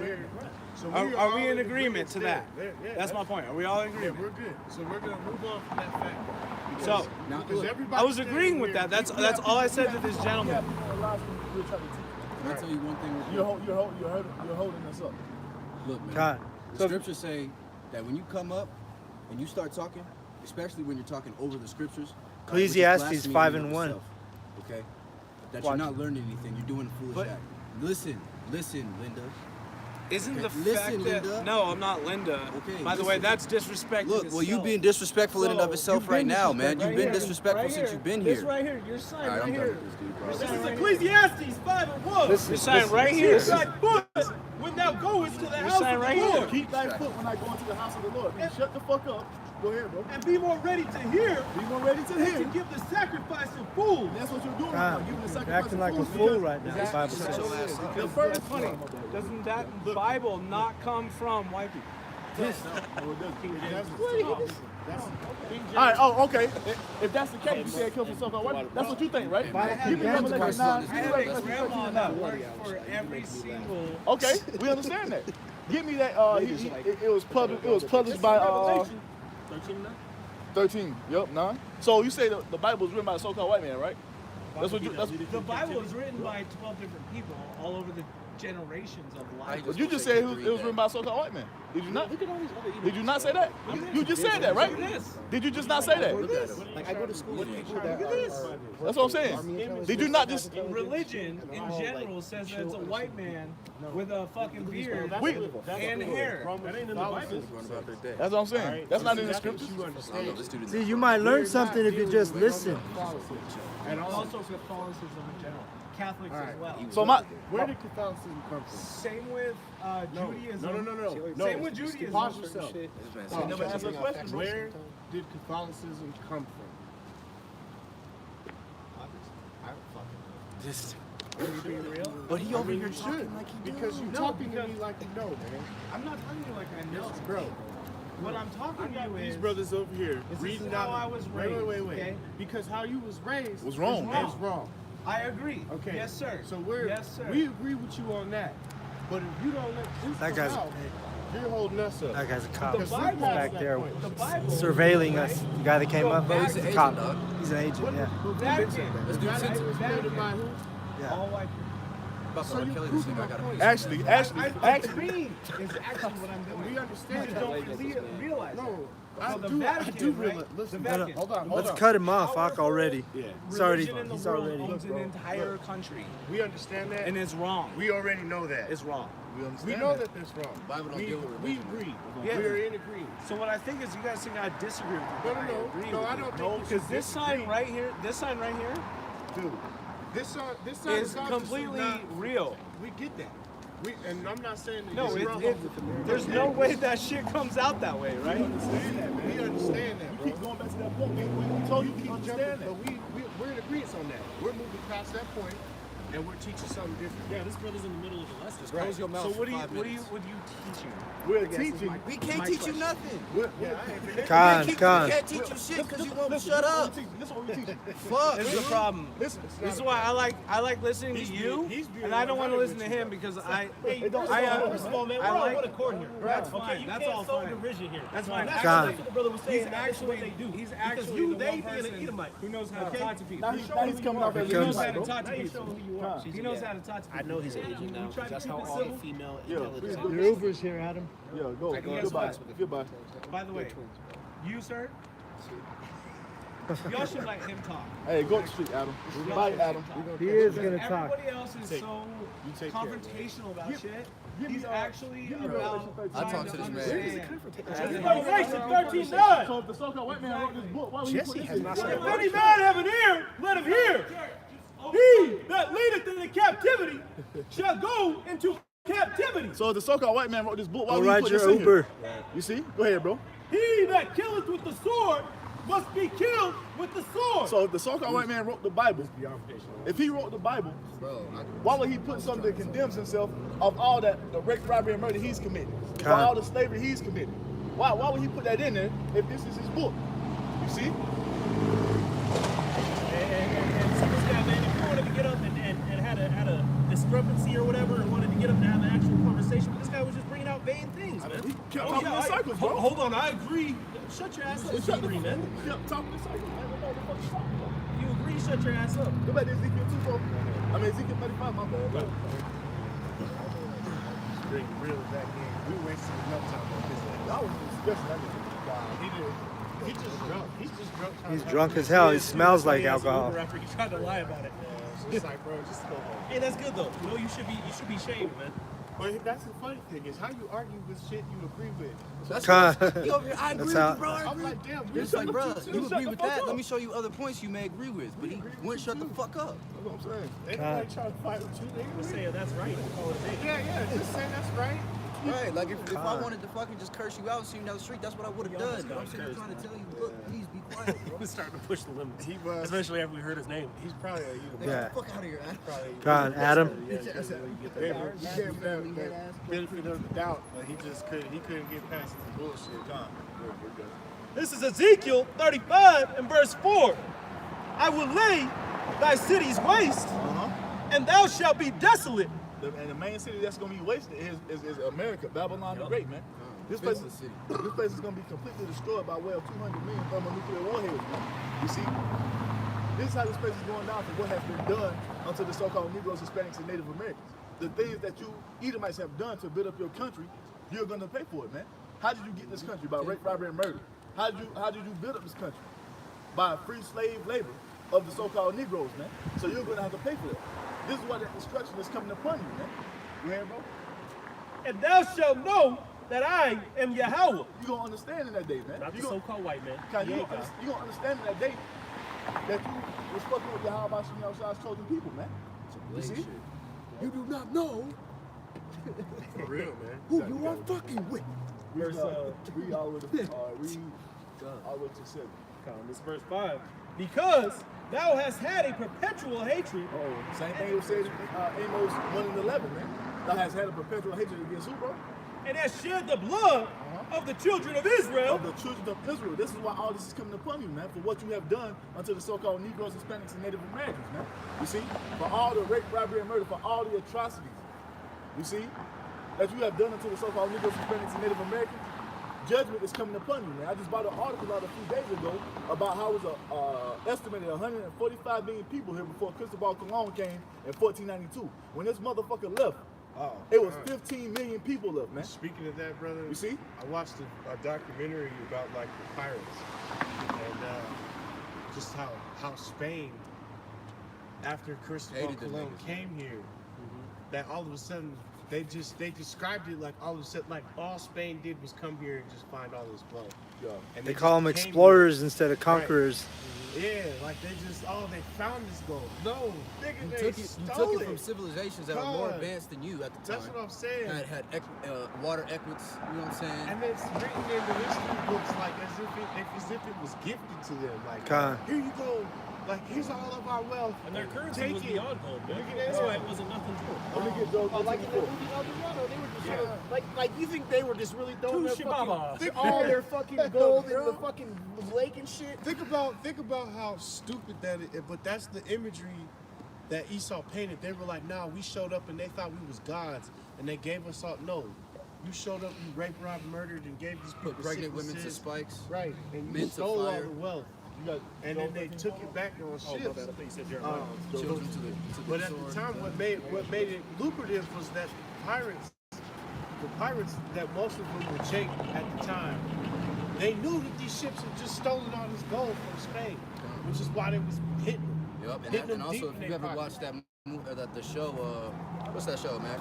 Speaker 13: So
Speaker 6: Are we
Speaker 13: all
Speaker 6: in agreement to that?
Speaker 13: Yeah,
Speaker 6: That's my point. Are we all in
Speaker 13: Yeah,
Speaker 6: agreement?
Speaker 13: we're good. So we're gonna move on from that fact.
Speaker 6: So,
Speaker 13: Because everybody
Speaker 6: I was agreeing with that. That's all I said to this gentleman.
Speaker 8: Can I tell you one thing?
Speaker 3: You're holding us up.
Speaker 8: Look, man.
Speaker 2: God.
Speaker 8: The scriptures say that when you come up and you start talking, especially when you're talking over the scriptures, which is
Speaker 2: Ecclesiastes
Speaker 8: blasphemy
Speaker 2: 5
Speaker 8: in
Speaker 2: and
Speaker 8: of
Speaker 2: 1.
Speaker 8: itself, okay? That
Speaker 2: Watch
Speaker 8: you're not learning anything. You're doing a foolish act. Listen, Linda.
Speaker 6: Isn't the
Speaker 8: Listen,
Speaker 6: fact that
Speaker 8: Linda.
Speaker 6: No, I'm not Linda.
Speaker 8: Okay,
Speaker 6: By the way,
Speaker 8: listen.
Speaker 6: that's disrespectful.
Speaker 8: Look, well, you being disrespectful in and of itself right now, man. You've been disrespectful since you've been here.
Speaker 6: This right here, your sign
Speaker 8: All right,
Speaker 6: right
Speaker 8: I'm done
Speaker 6: here.
Speaker 8: with this dude, bro.
Speaker 6: Your
Speaker 1: This
Speaker 6: sign
Speaker 1: is
Speaker 6: right
Speaker 1: Ecclesiastes 5 and 1.
Speaker 2: Listen,
Speaker 6: Your sign right here.
Speaker 1: Keep thy foot when thou goest to the house of
Speaker 6: sign
Speaker 1: the
Speaker 6: right
Speaker 1: Lord.
Speaker 6: here.
Speaker 3: Keep thy foot when I go into the house of the Lord. Man, shut the fuck up. Go ahead, bro.
Speaker 1: And be more ready to hear
Speaker 3: Be more ready to
Speaker 1: than
Speaker 3: hear.
Speaker 1: to give the sacrifice of fools.
Speaker 3: That's what you're doing right now.
Speaker 2: God,
Speaker 3: Giving the
Speaker 2: you're
Speaker 3: sacrifice
Speaker 2: acting
Speaker 3: of
Speaker 2: like a
Speaker 3: fools
Speaker 2: fool
Speaker 3: because-
Speaker 2: right now, the Bible says.
Speaker 3: The first
Speaker 6: That's funny. Doesn't that Bible not come from white people?
Speaker 3: All right. Oh, okay. If that's the case, you say it kills himself on white. That's what you think, right? Keep it Revelation 9.
Speaker 6: I have a grandma that worked for every single.
Speaker 3: Okay, we understand that. Give me that. It was published. It was published by 13. Yep, 9. So you say the Bible was written by a so-called white man, right? That's what you. That's,
Speaker 6: The Bible is written by 12 different people all over the generations of life.
Speaker 3: but you just said it was written by a so-called white man. Did you not? Did you not say that? You just said that, right? Did you just not say that?
Speaker 10: Like I go to school with people that
Speaker 3: That's what I'm saying. Did you not just?
Speaker 6: Religion in general says that it's a white man with a fucking beard
Speaker 3: We-
Speaker 6: and hair.
Speaker 13: That ain't in the Bible.
Speaker 3: That's what I'm saying. That's not in the scriptures.
Speaker 2: See, you might learn something if you just listen.
Speaker 6: And also Catholicism in general. Catholics as well.
Speaker 3: So my.
Speaker 13: Where did Catholicism come from?
Speaker 6: Same with Judaism.
Speaker 13: No.
Speaker 6: Same with Judaism.
Speaker 13: Pause yourself.
Speaker 3: Answer the question, bro.
Speaker 13: Where did Catholicism come from?
Speaker 6: But he over here
Speaker 13: talking like he because you're talking to me like you know, man.
Speaker 6: I'm not telling you like I know.
Speaker 13: Bro.
Speaker 6: What I'm talking
Speaker 13: I
Speaker 6: to
Speaker 13: got
Speaker 6: you
Speaker 13: these
Speaker 6: is
Speaker 13: brothers over here
Speaker 6: this
Speaker 13: reading
Speaker 6: is how
Speaker 13: out.
Speaker 6: I was raised.
Speaker 13: Wait.
Speaker 6: Okay?
Speaker 13: Because how you was raised
Speaker 3: Was wrong.
Speaker 13: is wrong.
Speaker 6: I agree.
Speaker 13: Okay.
Speaker 6: Yes, sir.
Speaker 13: So
Speaker 6: yes, sir.
Speaker 13: we agree with you on that. But if you don't let this
Speaker 2: That
Speaker 13: come
Speaker 2: guy's-
Speaker 13: out, you're holding us up.
Speaker 2: That guy's a cop.
Speaker 6: The
Speaker 2: He's
Speaker 6: Bible-
Speaker 2: back there
Speaker 6: the Bible,
Speaker 2: surveilling us. The guy that came up,
Speaker 6: Bro,
Speaker 2: he's
Speaker 6: he's
Speaker 2: a
Speaker 8: an
Speaker 2: cop.
Speaker 8: agent, dog.
Speaker 2: He's an agent, yeah.
Speaker 6: Vatican.
Speaker 8: Let's do
Speaker 13: Vatican was
Speaker 8: Vatican.
Speaker 13: founded by who?
Speaker 2: Yeah.
Speaker 6: All white people.
Speaker 8: So you Kelly, this nigga, I gotta pay.
Speaker 3: Actually,
Speaker 6: Agreeing is actually what I'm doing.
Speaker 13: We understand
Speaker 6: You
Speaker 13: that.
Speaker 6: don't realize
Speaker 13: No,
Speaker 6: it.
Speaker 13: I
Speaker 6: So the
Speaker 13: do
Speaker 6: Vatican,
Speaker 13: realize.
Speaker 6: right?
Speaker 13: Listen,
Speaker 6: The Vatican.
Speaker 13: hold on.
Speaker 2: Let's cut him off, Hawk, already.
Speaker 13: Yeah.
Speaker 2: He's already,
Speaker 6: Religion in the
Speaker 2: he's
Speaker 6: world
Speaker 2: already.
Speaker 6: owns an entire country,
Speaker 13: We understand that.
Speaker 6: and it's wrong.
Speaker 13: we already know that.
Speaker 6: It's wrong.
Speaker 13: We know that that's wrong.
Speaker 8: Bible don't
Speaker 13: we,
Speaker 8: deal with
Speaker 13: we
Speaker 8: religion.
Speaker 13: agree.
Speaker 6: Yeah.
Speaker 13: We're in agreement.
Speaker 6: So what I think is, you guys think I disagree with you.
Speaker 13: No,
Speaker 6: I agree
Speaker 13: no,
Speaker 6: with
Speaker 13: I
Speaker 6: you.
Speaker 13: don't
Speaker 6: No,
Speaker 13: think you
Speaker 6: because
Speaker 13: should
Speaker 6: this sign
Speaker 13: disagree.
Speaker 6: right here,
Speaker 13: Dude, this sign
Speaker 6: is completely real.
Speaker 13: We get that. And I'm not saying that
Speaker 6: No,
Speaker 13: you're wrong.
Speaker 6: there's no way that shit comes out that way, right?
Speaker 13: We understand that, man. We understand that, bro.
Speaker 3: Keep going back to that point. We told you
Speaker 13: keep
Speaker 3: to
Speaker 13: jumping,
Speaker 3: understand that.
Speaker 13: but we're in agreement on that. We're moving past that point, and we're teaching something different.
Speaker 4: Yeah, this brother's in the middle of the lesson.
Speaker 8: Just close your mouth
Speaker 6: So
Speaker 8: for
Speaker 6: what are you
Speaker 8: 5 minutes.
Speaker 6: teaching?
Speaker 3: We're teaching.
Speaker 8: We can't teach you nothing.
Speaker 1: Con.
Speaker 8: We can't teach you shit because you won't shut up.
Speaker 3: This is what we teach.
Speaker 8: Fuck.
Speaker 6: This is the problem.
Speaker 3: Listen,
Speaker 6: This is why I like listening to you, and I don't want to listen to him because I
Speaker 4: First of all, man, we're on one accord here.
Speaker 6: That's
Speaker 4: Okay,
Speaker 6: fine.
Speaker 4: you
Speaker 6: That's
Speaker 4: can't
Speaker 6: all
Speaker 4: sow
Speaker 6: fine.
Speaker 4: division here.
Speaker 6: That's fine.
Speaker 4: That's
Speaker 1: God.
Speaker 4: what the brother was saying. That's what they do.
Speaker 6: He's
Speaker 4: Because
Speaker 6: actually
Speaker 4: you,
Speaker 6: the
Speaker 4: they
Speaker 6: one
Speaker 4: being
Speaker 6: person
Speaker 4: an Edomite.
Speaker 6: who knows how to talk to people.
Speaker 3: Now he's coming off as
Speaker 6: He knows how
Speaker 3: a
Speaker 6: to
Speaker 3: bro.
Speaker 6: talk to
Speaker 4: Now you
Speaker 6: people.
Speaker 4: showing who you are.
Speaker 6: He knows how to talk to people.
Speaker 7: I know he's aging now.
Speaker 4: You try to
Speaker 7: That's
Speaker 4: keep
Speaker 7: how
Speaker 4: it
Speaker 7: all
Speaker 4: civil?
Speaker 7: female
Speaker 3: Yeah,
Speaker 7: intelligence.
Speaker 3: please do.
Speaker 2: Your Uber's here, Adam.
Speaker 3: Yeah, go.
Speaker 6: Guess
Speaker 3: Goodbye.
Speaker 6: what?
Speaker 3: Goodbye.
Speaker 6: By the way, you sir, y'all should let him talk.
Speaker 3: Hey, go to the street, Adam. Bye, Adam.
Speaker 2: He is gonna talk.
Speaker 6: Everybody else is so
Speaker 3: take care.
Speaker 6: confrontational about shit.
Speaker 3: give me,
Speaker 6: He's actually
Speaker 3: give me
Speaker 6: about
Speaker 3: Revelation 13.
Speaker 8: I talked to this man.
Speaker 2: Revelation 13:9.
Speaker 3: So if the so-called white man wrote this book, why would he put this in?
Speaker 2: If any man have an ear, let him hear. He that leadeth into captivity shall go into captivity.
Speaker 3: So if the so-called white man wrote this book, why
Speaker 2: Go
Speaker 3: would he
Speaker 2: ride
Speaker 3: put
Speaker 2: your
Speaker 3: this in
Speaker 2: Uber.
Speaker 3: here? You see? Go ahead, bro.
Speaker 2: He that killeth with the sword must be killed with the sword.
Speaker 3: So if the so-called white man wrote the Bible, if he wrote the Bible, why would he put something that condemns himself of all that the rape, robbery, and murder he's committed, for all the slavery he's committed? Why would he put that in there if this is his book? You see?
Speaker 4: And so this guy, man, if you wanted to get up and had a discrepancy or whatever, and wanted to get up and have an actual conversation, but this guy was just bringing out vain things, man.
Speaker 3: He kept talking in circles, bro.
Speaker 4: Hold on, I agree. Shut your ass up. You agree, man.
Speaker 3: He kept talking in circles, man. What the fuck you talking about?
Speaker 4: You agree? Shut your ass up.
Speaker 3: Go back to Ezekiel 2, bro. I mean, Ezekiel 35, my bad.
Speaker 13: Drink real as that game. We wasted enough time on this.
Speaker 3: Y'all was discussing that nigga.
Speaker 13: He just drunk. He's just drunk.
Speaker 2: He's drunk as hell. He smells like alcohol.
Speaker 4: After he tried to lie about it.
Speaker 13: It's like, bro, just go home.
Speaker 4: Hey, that's good though. You know, you should be ashamed, man.
Speaker 13: But that's the funny thing is how you argue with shit you agree with.
Speaker 8: That's
Speaker 2: Con.
Speaker 8: you over here, I agree with you, bro. I
Speaker 13: I'm
Speaker 8: agree.
Speaker 13: like, damn,
Speaker 8: It's like, bro, you agree with that. Let me show you other points you may agree with. But he wouldn't shut the fuck up.
Speaker 3: That's what I'm saying.
Speaker 13: Anybody try to fight with you, they
Speaker 4: Just saying that's right. Call it a day.
Speaker 13: yeah, just saying that's right.
Speaker 8: Right, like if I wanted to fucking just curse you out and see you down the street, that's what I would have done. But I'm sitting here trying to tell you, look, please be quiet, bro.
Speaker 4: He's starting to push the limits.
Speaker 13: He was.
Speaker 4: Especially after we heard his name.
Speaker 13: He's probably a
Speaker 8: Get
Speaker 2: Yeah.
Speaker 8: the fuck out of here, man.
Speaker 2: Con, Adam.
Speaker 13: You gave him that benefit of the doubt, but he couldn't get past the bullshit.
Speaker 2: This is Ezekiel 35 and verse 4. I will lay thy cities waste, and thou shalt be desolate.
Speaker 3: And the main city that's gonna be wasted is America, Babylon the Great, man. This place is gonna be completely destroyed by way of 200 million thermonuclear warheads, man. You see, this is how this place is going down for what has been done unto the so-called Negroes, Hispanics, and Native Americans. The things that you Edomites have done to build up your country, you're gonna pay for it, man. How did you get this country? By rape, robbery, and murder. How did you build up this country? By free slave labor of the so-called Negroes, man. So you're gonna have to pay for that. This is why that destruction is coming upon you, man. You hear, bro?
Speaker 2: And thou shalt know that I am Yahweh.
Speaker 3: You gonna understand in that day, man.
Speaker 4: Not the
Speaker 3: You gonna,
Speaker 4: so-called white man.
Speaker 3: you gonna understand in that day that you was fucking with Yahweh Shem Yahshua's chosen people, man. You see?
Speaker 10: You do not know
Speaker 13: For real, man.
Speaker 10: who you are fucking with.
Speaker 2: Verse,
Speaker 3: Read all the way to 7.
Speaker 2: This verse 5. Because thou hast had a perpetual hatred.
Speaker 3: Oh, same thing was said in Amos 1 and 11, man. Thou hast had a perpetual hatred against who, bro?
Speaker 2: And hast shed the blood of the children of Israel.
Speaker 3: Of the children of Israel. This is why all this is coming upon you, man, for what you have done unto the so-called Negroes, Hispanics, and Native Americans, man. You see? For all the rape, robbery, and murder, for all the atrocities. You see? That you have done unto the so-called Negroes, Hispanics, and Native Americans. Judgment is coming upon you, man. I just bought an article out a few days ago about how it was estimated 145 million people here before Cristobal Colon came in 1492. When this motherfucker left, it was 15 million people left, man.
Speaker 13: Speaking of that, brother,
Speaker 3: You see?
Speaker 13: I watched a documentary about like the pirates and just how Spain, after Cristobal
Speaker 8: Hated them
Speaker 13: Colon
Speaker 8: niggas.
Speaker 13: came here, that all of a sudden they described it like all of a sudden, like all Spain did was come here and just find all this gold.
Speaker 2: Yeah.
Speaker 13: And
Speaker 2: They
Speaker 13: just
Speaker 2: call them
Speaker 13: came
Speaker 2: explorers
Speaker 13: here.
Speaker 2: instead of
Speaker 13: Right.
Speaker 2: conquerors.
Speaker 13: Yeah, like they found this gold. No, nigga,
Speaker 8: You
Speaker 13: they
Speaker 8: took it
Speaker 13: stole
Speaker 8: from civilizations that were more
Speaker 13: God.
Speaker 8: advanced than you at the time.
Speaker 13: That's what I'm saying.
Speaker 8: Had water equits, you know what I'm saying?
Speaker 13: And it's written in the history books like as if it was gifted to them. Like,
Speaker 2: God.
Speaker 13: here you go. Like, here's all of our wealth.
Speaker 4: And their currency
Speaker 13: Take
Speaker 4: was
Speaker 13: it.
Speaker 4: beyond gold, man.
Speaker 13: Look at
Speaker 4: That's
Speaker 13: that.
Speaker 4: why it wasn't nothing to it.
Speaker 3: Let me get Joe.
Speaker 13: Like in the movie El Dorado, they were just sort of, like you think they were just really throwing their
Speaker 4: Baba.
Speaker 13: fucking, all their fucking gold in the fucking lake and shit. Think about how stupid that is. But that's the imagery that Esau painted. They were like, nah, we showed up and they thought we was gods, and they gave us all. No, you showed up, you raped, robbed, murdered, and gave these people
Speaker 8: Put pregnant women to
Speaker 13: sicknesses.
Speaker 8: spikes.
Speaker 13: Right, and
Speaker 8: men
Speaker 13: you
Speaker 8: to
Speaker 13: stole all
Speaker 8: fire.
Speaker 13: the wealth. And then they took it back on ships.
Speaker 4: I thought you said Jeremiah.
Speaker 8: Children to the
Speaker 13: But at
Speaker 8: sword.
Speaker 13: the time, what made it lucrative was that the pirates that most of them were Jake at the time, they knew that these ships had just stolen all this gold from Spain, which is why they was hitting them.
Speaker 8: Yep,
Speaker 13: Hitting them
Speaker 8: and
Speaker 13: deep
Speaker 8: also
Speaker 13: in
Speaker 8: if you
Speaker 13: their
Speaker 8: ever
Speaker 13: pocket.
Speaker 8: watched that the show, what's that show, man?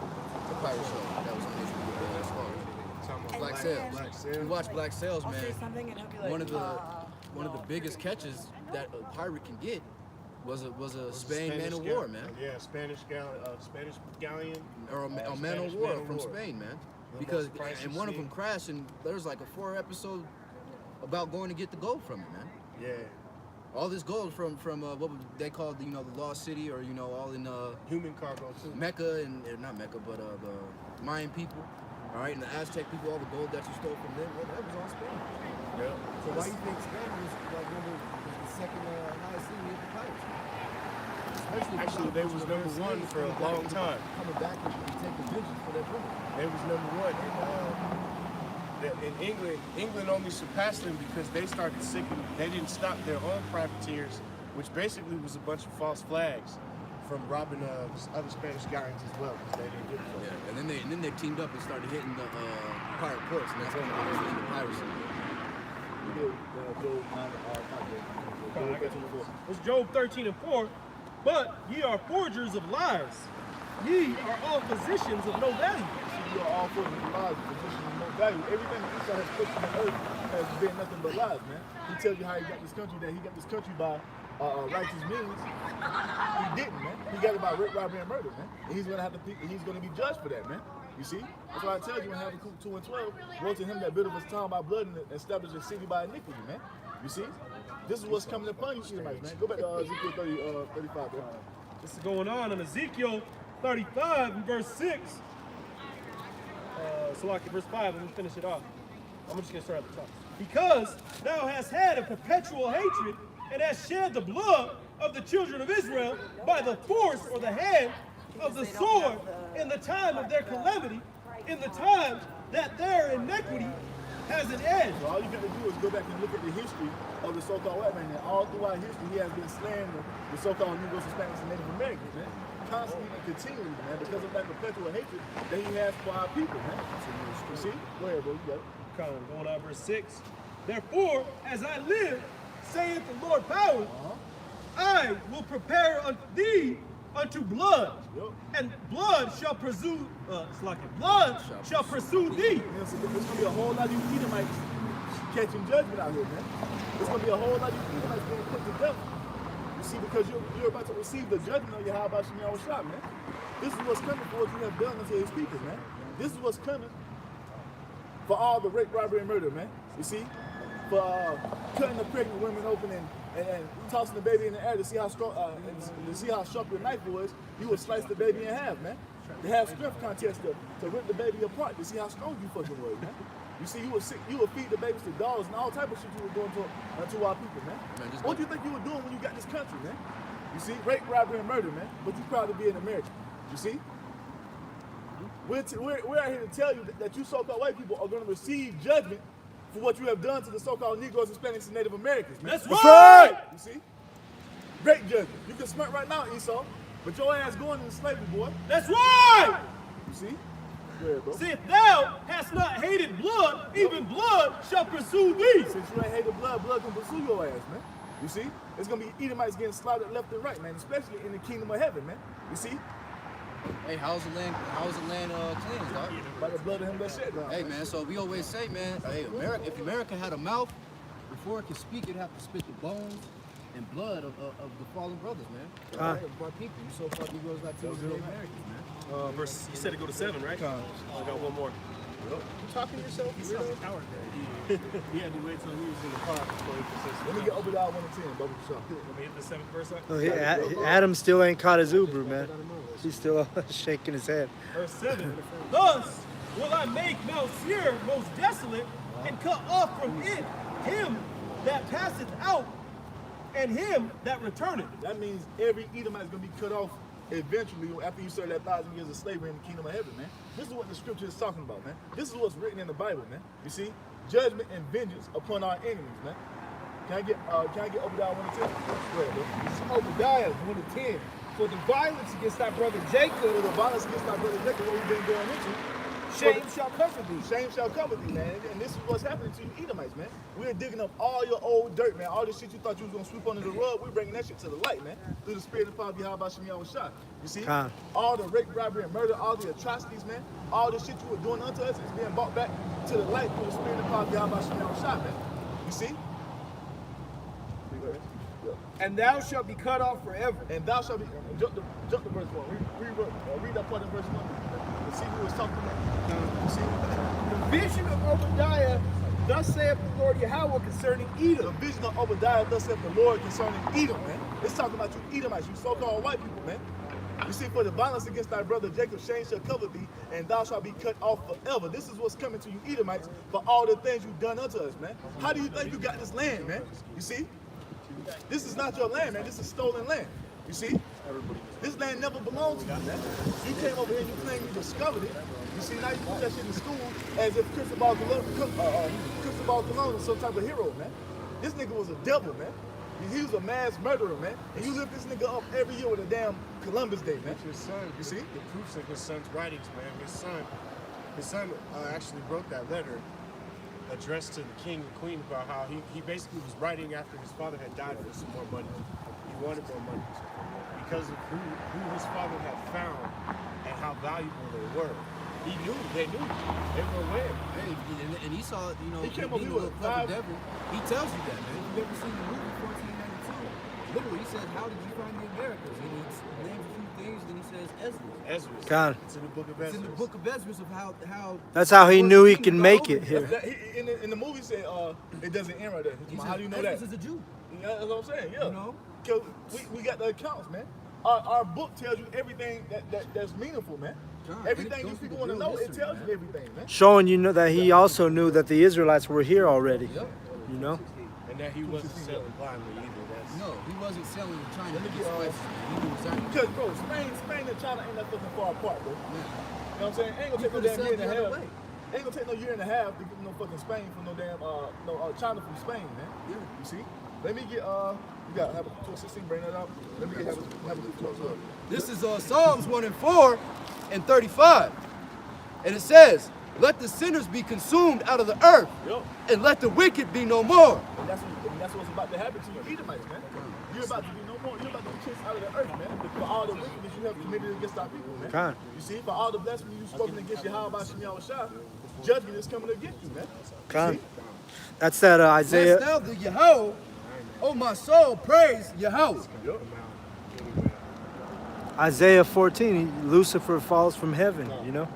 Speaker 8: The pirate show that was on HBO. It's called Black Sails.
Speaker 13: Black Sails.
Speaker 8: You watch Black Sails,
Speaker 5: I'll
Speaker 8: man.
Speaker 5: say something and he'll be like,
Speaker 8: One of the biggest catches that a pirate can get was a Spain
Speaker 13: Spanish
Speaker 8: man of
Speaker 13: gal-
Speaker 8: war, man.
Speaker 13: Yeah, Spanish galleon.
Speaker 8: Or a man
Speaker 13: Spanish
Speaker 8: of war
Speaker 13: man of
Speaker 8: from
Speaker 13: war.
Speaker 8: Spain, man.
Speaker 13: The
Speaker 8: Because
Speaker 13: most pricey
Speaker 8: and one of
Speaker 13: shit.
Speaker 8: them crashed, and there's like a 4 episode about going to get the gold from it, man.
Speaker 13: Yeah.
Speaker 8: All this gold from what they called the lost city, or all in
Speaker 13: Human cargo too.
Speaker 8: Mecca and not Mecca, but the Mayan people, all right, and the Aztec people. All the gold that you stole from them, well, that was all Spain.
Speaker 13: Yeah.
Speaker 10: So why you think Spain was like the second highest city of the pirates?
Speaker 13: Actually, they was number one for a long time.
Speaker 10: Coming back and taking vengeance for their brother.
Speaker 13: They was number one. In England only surpassed them because they started they didn't stop their own privateers, which basically was a bunch of false flags from robbing other Spanish galleons as well, because they didn't get them.
Speaker 8: Yeah, and then they teamed up and started hitting the pirate ports, and that's when they was into piracy.
Speaker 4: It's Job 13:4. But ye are forgers of lies. Ye are all physicians of no value.
Speaker 3: You are all forgers of lies, position of no value. Everything that Esau has put on the earth has been nothing but lies, man. He tells you how he got this country, that he got this country by righteous means. He didn't, man. He got it by rape, robbery, and murder, man. And he's gonna be judged for that, man. You see? That's why I tell you in Habakkuk 2:12, woe to him that buildeth his town by blood and established his city by iniquity, man. You see? This is what's coming upon you, Edomites, man. Go back to Ezekiel 35, bro.
Speaker 4: This is going on in Ezekiel 35 and verse 6. So like verse 5, let me finish it off. I'm just gonna start at the top. Because thou hast had a perpetual hatred and hast shed the blood of the children of Israel by the force or the hand of the sword in the time of their calamity, in the time that their iniquity has an end.
Speaker 3: So all you got to do is go back and look at the history of the so-called white man. And all throughout history, he has been slaying the so-called Negroes, Hispanics, and Native Americans, man. Constantly and continually, man, because of that perpetual hatred that he has for our people, man. You see? Go ahead, bro. You got it.
Speaker 4: Going on verse 6. Therefore, as I live, saith the Lord power, I will prepare thee unto blood, and blood shall pursue. Blood shall pursue thee.
Speaker 3: Yeah, so there's gonna be a whole lot of you Edomites catching judgment out here, man. There's gonna be a whole lot of you Edomites being put to death. You see, because you're about to receive the judgment of Yahweh Shem Shah, man. This is what's coming for what you have done unto his people, man. This is what's coming for all the rape, robbery, and murder, man. You see, for cutting the pregnant women open and tossing the baby in the air to see how strong, to see how sharp your knife was. You would slice the baby in half, man. They have strength contest to rip the baby apart to see how strong you fucking was, man. You see, you would feed the babies to dogs and all type of shit you were doing to our people, man. What do you think you were doing when you got this country, man? You see, rape, robbery, and murder, man. But you proud to be an American. You see? We're out here to tell you that you so-called white people are going to receive judgment for what you have done to the so-called Negroes, Hispanics, and Native Americans, man.
Speaker 4: That's right!
Speaker 3: You see? Great judgment. You can smart right now, Esau, but your ass going into slavery, boy.
Speaker 4: That's right!
Speaker 3: You see? Go ahead, bro.
Speaker 4: See, if thou hast not hated blood, even blood shall pursue thee.
Speaker 3: Since you ain't hated blood, blood can pursue your ass, man. You see? It's going to be Edomites getting slaughtered left and right, man, especially in the kingdom of heaven, man. You see?
Speaker 8: Hey, how's the land cleansed, dog?
Speaker 3: By the blood of him that shed, dog.
Speaker 8: Hey, man, so we always say, man, hey, America, if America had a mouth, before it can speak, it'd have to spit the bones and blood of the fallen brothers, man.
Speaker 1: Huh.
Speaker 8: Hey, of our people. You so far Negroes, Latinos, and Americans, man.
Speaker 4: Verse, you said to go to 7, right? I got one more.
Speaker 7: You talking to yourself?
Speaker 4: He sounds a coward there. He had to wait till he was in the car before he could say
Speaker 3: Let me get Obadiah 1 and 10, Bubba Shaw.
Speaker 4: Let me hit the 7th verse up.
Speaker 2: Oh, Adam still ain't caught his Uber, man. He's still shaking his head.
Speaker 1: Verse 7. Thus will I make Mount Seir most desolate, and cut off from it him that passeth out, and him that returneth.
Speaker 3: That means every Edomite is going to be cut off eventually after you serve that 1,000 years of slavery in the kingdom of heaven, man. This is what the scripture is talking about, man. This is what's written in the Bible, man. You see? Judgment and vengeance upon our enemies, man. Can I get Obadiah 1 and 10? Go ahead, bro.
Speaker 10: This is Obadiah 1 and 10. For the violence against thy brother Jacob,
Speaker 3: For the violence against our brother Jacob, what we've been going into,
Speaker 10: shame shall cover thee.
Speaker 3: shame shall cover thee, man. And this is what's happening to you Edomites, man. We're digging up all your old dirt, man. All this shit you thought you was going to sweep under the rug, we're bringing that shit to the light, man. Through the spirit of power of Yahweh Shemiah Shah. You see? All the rape, robbery, and murder, all the atrocities, man. All the shit you were doing unto us is being brought back to the light through the spirit of power of Yahweh Shemiah Shah, man. You see?
Speaker 10: And thou shalt be cut off forever.
Speaker 3: And thou shalt be, jump to verse 1. Read that part of verse 1. Let's see who is talking about. You see?
Speaker 10: The vision of Obadiah, thus saith the Lord Yahweh concerning Edom.
Speaker 3: The vision of Obadiah, thus saith the Lord concerning Edom, man. It's talking about you Edomites, you so-called white people, man. You see, for the violence against thy brother Jacob, shame shall cover thee, and thou shalt be cut off forever. This is what's coming to you Edomites for all the things you've done unto us, man. How do you think you got this land, man? You see? This is not your land, man. This is stolen land. You see? This land never belonged to you, man. You came over here and you claim you discovered it. You see, now you put that shit in school as if Cristobal Colon was some type of hero, man. This nigga was a devil, man. He was a mass murderer, man. And you lift this nigga up every year with a damn Columbus Day, man.
Speaker 13: His son,
Speaker 3: you see?
Speaker 13: The proofs of his son's writings, man. His son actually wrote that letter addressed to the king and queen about how he basically was writing after his father had died for some more money. He wanted more money because of who his father had found and how valuable they were. He knew, they knew, they were aware.
Speaker 8: Hey, and he saw, you know,
Speaker 3: He came
Speaker 8: being
Speaker 3: over here with
Speaker 8: a clever
Speaker 3: 5.
Speaker 8: devil. He tells you that, man. You've ever seen the movie 1492? Literally, he says, how did you find the Americas? And he names a few things, then he says Ezra.
Speaker 2: God.
Speaker 13: It's in the book of Ezra.
Speaker 8: It's in the book of Ezra of how
Speaker 2: That's how he knew he can make it here.
Speaker 3: In the movie said it doesn't end right there. How do you know that?
Speaker 8: Ezra is a Jew.
Speaker 3: Yeah, that's what I'm saying. Yeah.
Speaker 8: You know?
Speaker 3: 'Cause we got the accounts, man. Our book tells you everything that's meaningful, man. Everything you people want to know, it tells you everything, man.
Speaker 2: Showing you know that he also knew that the Israelites were here already. You know?
Speaker 13: And that he wasn't selling blindly either.
Speaker 8: No, he wasn't selling to China to get spices. He knew exactly.
Speaker 3: Because, bro, Spain and China ain't that fucking far apart, bro. You know what I'm saying? Ain't gonna take no damn year and a half. Ain't gonna take no year and a half to get no fucking Spain from no damn China from Spain, man. Yeah. You see? Let me get you got have a 216, bring that out. Let me get have a close up.
Speaker 10: This is Psalms 1 and 4 and 35. And it says, let the sinners be consumed out of the earth, and let the wicked be no more.
Speaker 3: And that's what's about to happen to you Edomites, man. You're about to be no more. You're about to be chased out of the earth, man. For all the wickedness you have committed against our people, man. You see, for all the blasphemy you've spoken against Yahweh Shemiah Shah, judgment is coming against you, man.
Speaker 2: That's that Isaiah.
Speaker 10: Bless thou the Yahweh, oh my soul, praise Yahweh.
Speaker 2: Isaiah 14, Lucifer falls from heaven, you know,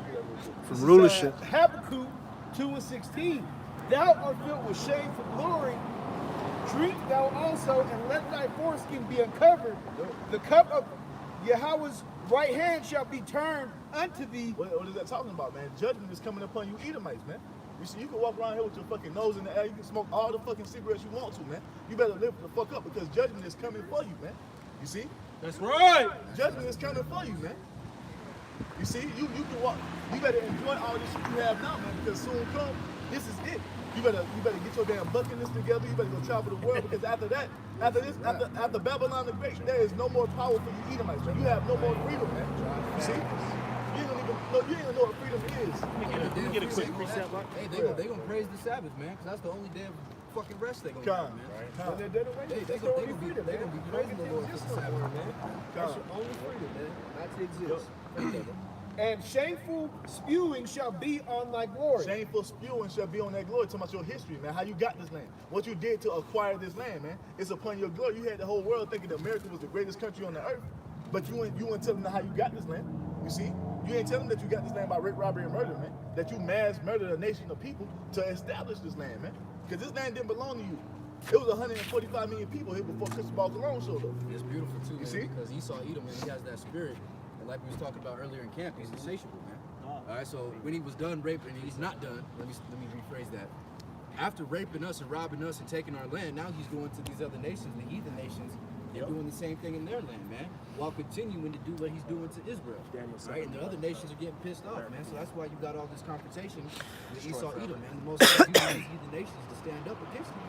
Speaker 2: from rulership.
Speaker 10: Habakkuk 2 and 16. Thou art filled with shame for glory. Drink thou also, and let thy foreskin be uncovered. The cup of Yahweh's right hand shall be turned unto thee.
Speaker 3: What is that talking about, man? Judgment is coming upon you Edomites, man. You see, you can walk around here with your fucking nose in the air. You can smoke all the fucking cigarettes you want to, man. You better live the fuck up because judgment is coming for you, man. You see?
Speaker 1: That's right.
Speaker 3: Judgment is coming for you, man. You see, you can walk. You better enjoy all this shit you have now, man, because soon come, this is it. You better get your damn bucket list together. You better go travel the world because after that, after Babylon the Great, there is no more power for you Edomites, man. You have no more freedom, man. You see? You don't even know what freedom is.
Speaker 8: Let me get a quick precept. Hey, they gonna praise the Sabbath, man, because that's the only day of
Speaker 10: fucking rest they gonna
Speaker 3: Come,
Speaker 10: have, man.
Speaker 3: right? They're dead away.
Speaker 10: They gonna be praising the Lord for the Sabbath, man. That's your only freedom, man. Not to exist.
Speaker 3: And shameful spewing shall be on thy glory. Shameful spewing shall be on that glory. Talking about your history, man. How you got this land. What you did to acquire this land, man. It's upon your glory. You had the whole world thinking that America was the greatest country on the earth. But you ain't telling them how you got this land. You see? You ain't telling them that you got this land by rape, robbery, and murder, man. That you mass murdered a nation of people to establish this land, man. Because this land didn't belong to you. It was 145 million people here before Cristobal Colon showed up.
Speaker 10: It's beautiful too,
Speaker 3: You
Speaker 10: man,
Speaker 3: see?
Speaker 10: because Esau Edom, man, he has that spirit. And like we was talking about earlier in camp, he's insatiable, man. All right, so when he was done raping, and he's not done, let me rephrase that. After raping us and robbing us and taking our land, now he's going to these other nations, the heathen nations, and doing the same thing in their land, man, while continuing to do what he's doing to Israel. Right? And the other nations are getting pissed off, man. So that's why you got all this confrontation with Esau Edom, man. The most using these heathen nations to stand up against him.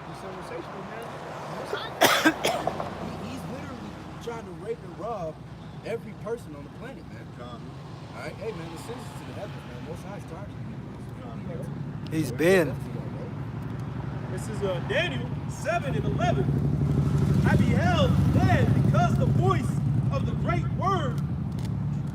Speaker 3: He's so sensational, man.
Speaker 10: He's literally trying to rape and rob every person on the planet, man. All right, hey, man, the sins to the heavens, man. Most High's tired of you.
Speaker 2: He's been.
Speaker 1: This is Daniel 7 and 11. I beheld then, because the voice of the great word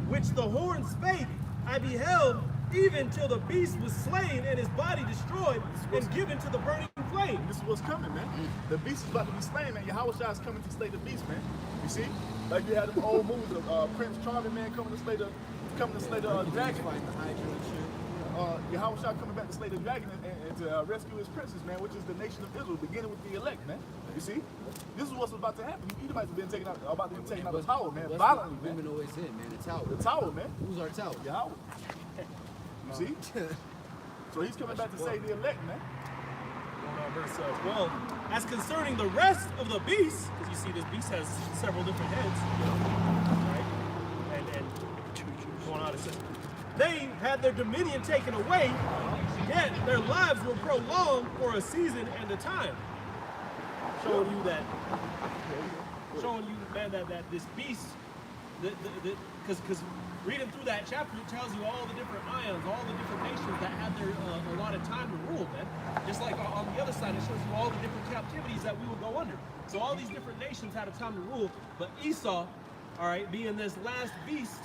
Speaker 1: which the horn spake, I beheld even till the beast was slain and his body destroyed and given to the burning flame.
Speaker 3: This is what's coming, man. The beast is about to be slain, man. Yahushua is coming to slay the beast, man. You see? Like you had them old movies of Prince Charming, man, coming to slay the dragon. Yahushua coming back to slay the dragon and to rescue his princess, man, which is the nation of Israel, beginning with the elect, man. You see? This is what's about to happen. You Edomites have been taken out, about to be taken out of the tower, man, violently, man.
Speaker 10: Women always in, man. The tower.
Speaker 3: The tower, man.
Speaker 10: Who's our tower?
Speaker 3: Yahweh. You see? So he's coming back to save the elect, man.
Speaker 1: Going on verse 12. As concerning the rest of the beasts, because you see this beast has several different heads, right? And going on, it says, they had their dominion taken away, yet their lives were prolonged for a season and a time. Showing you, man, that this beast, because reading through that chapter, it tells you all the different ions, all the different nations that had their allotted time to rule, man. Just like on the other side, it shows you all the different captivities that we will go under. So all these different nations had a time to rule, but Esau, all right, being this last beast,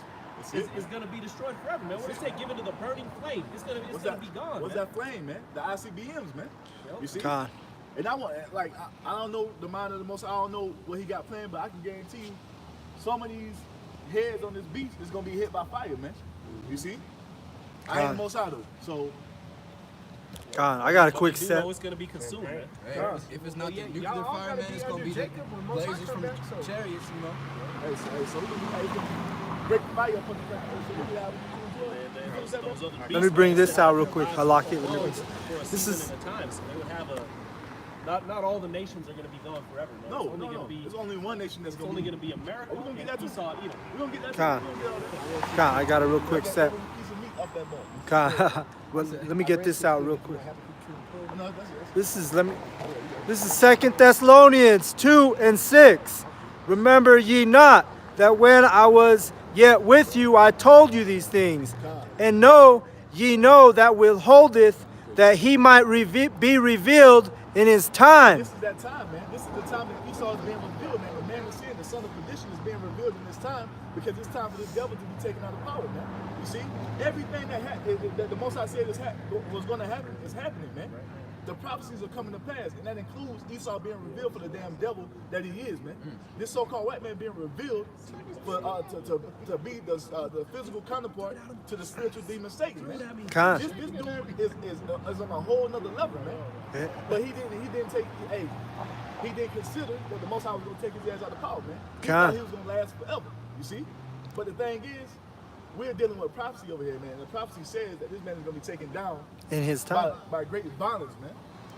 Speaker 1: is going to be destroyed forever, man. What does it say? Given to the burning flame. It's going to be gone.
Speaker 3: What's
Speaker 1: man.
Speaker 3: that flame, man? The ICBMs, man.
Speaker 1: Yep.
Speaker 3: You see?
Speaker 2: God.
Speaker 3: And I want, like, I don't know the mind of the Most. I don't know what he got planned, but I can guarantee you, some of these heads on this beach is gonna be hit by fire, man. You see? I ain't the Most High though, so.
Speaker 2: God, I got a quick
Speaker 1: set.
Speaker 2: set.
Speaker 1: It's gonna be consumed, man.
Speaker 10: Hey, if it's not the nuclear fire, man, it's gonna be the blazes from the chariots, you know.
Speaker 3: Hey, so we're gonna break the fire up on the
Speaker 2: Let me bring this out real quick. I lock it. This is.
Speaker 1: At a time, so they would have a. Not all the nations are going to be gone forever. Man.
Speaker 3: No,
Speaker 1: it's only
Speaker 3: no,
Speaker 1: gonna be.
Speaker 3: There's only one nation that's
Speaker 1: only going to be America.
Speaker 3: We're gonna get that to
Speaker 1: Esau Edom.
Speaker 3: We're gonna get that.
Speaker 2: God, I got a real quick set.
Speaker 3: Piece of meat off that bone.
Speaker 2: God, well, let me get this out real quick. This is 2 Thessalonians 2 and 6. Remember ye not that when I was yet with you, I told you these things, and know ye know that withholdeth that he might be revealed in his time.
Speaker 3: This is that time, man. This is the time that Esau is being revealed, man. The man of sin, the son of perdition, is being revealed in this time because it's time for this devil to be taken out of power, man. You see, everything that the Most High said was going to happen is happening, man. The prophecies are coming to pass, and that includes Esau being revealed for the damn devil that he is, man. This so-called white man being revealed for to be the physical counterpart to the spiritual demon Satan, man. This dude is on a whole nother level, man. But he didn't consider that the Most High was going to take his ass out of power, man. He thought he was going to last forever, you see. But the thing is, we're dealing with prophecy over here, man. The prophecy says that this man is going to be taken down
Speaker 2: in his time
Speaker 3: by great violence, man.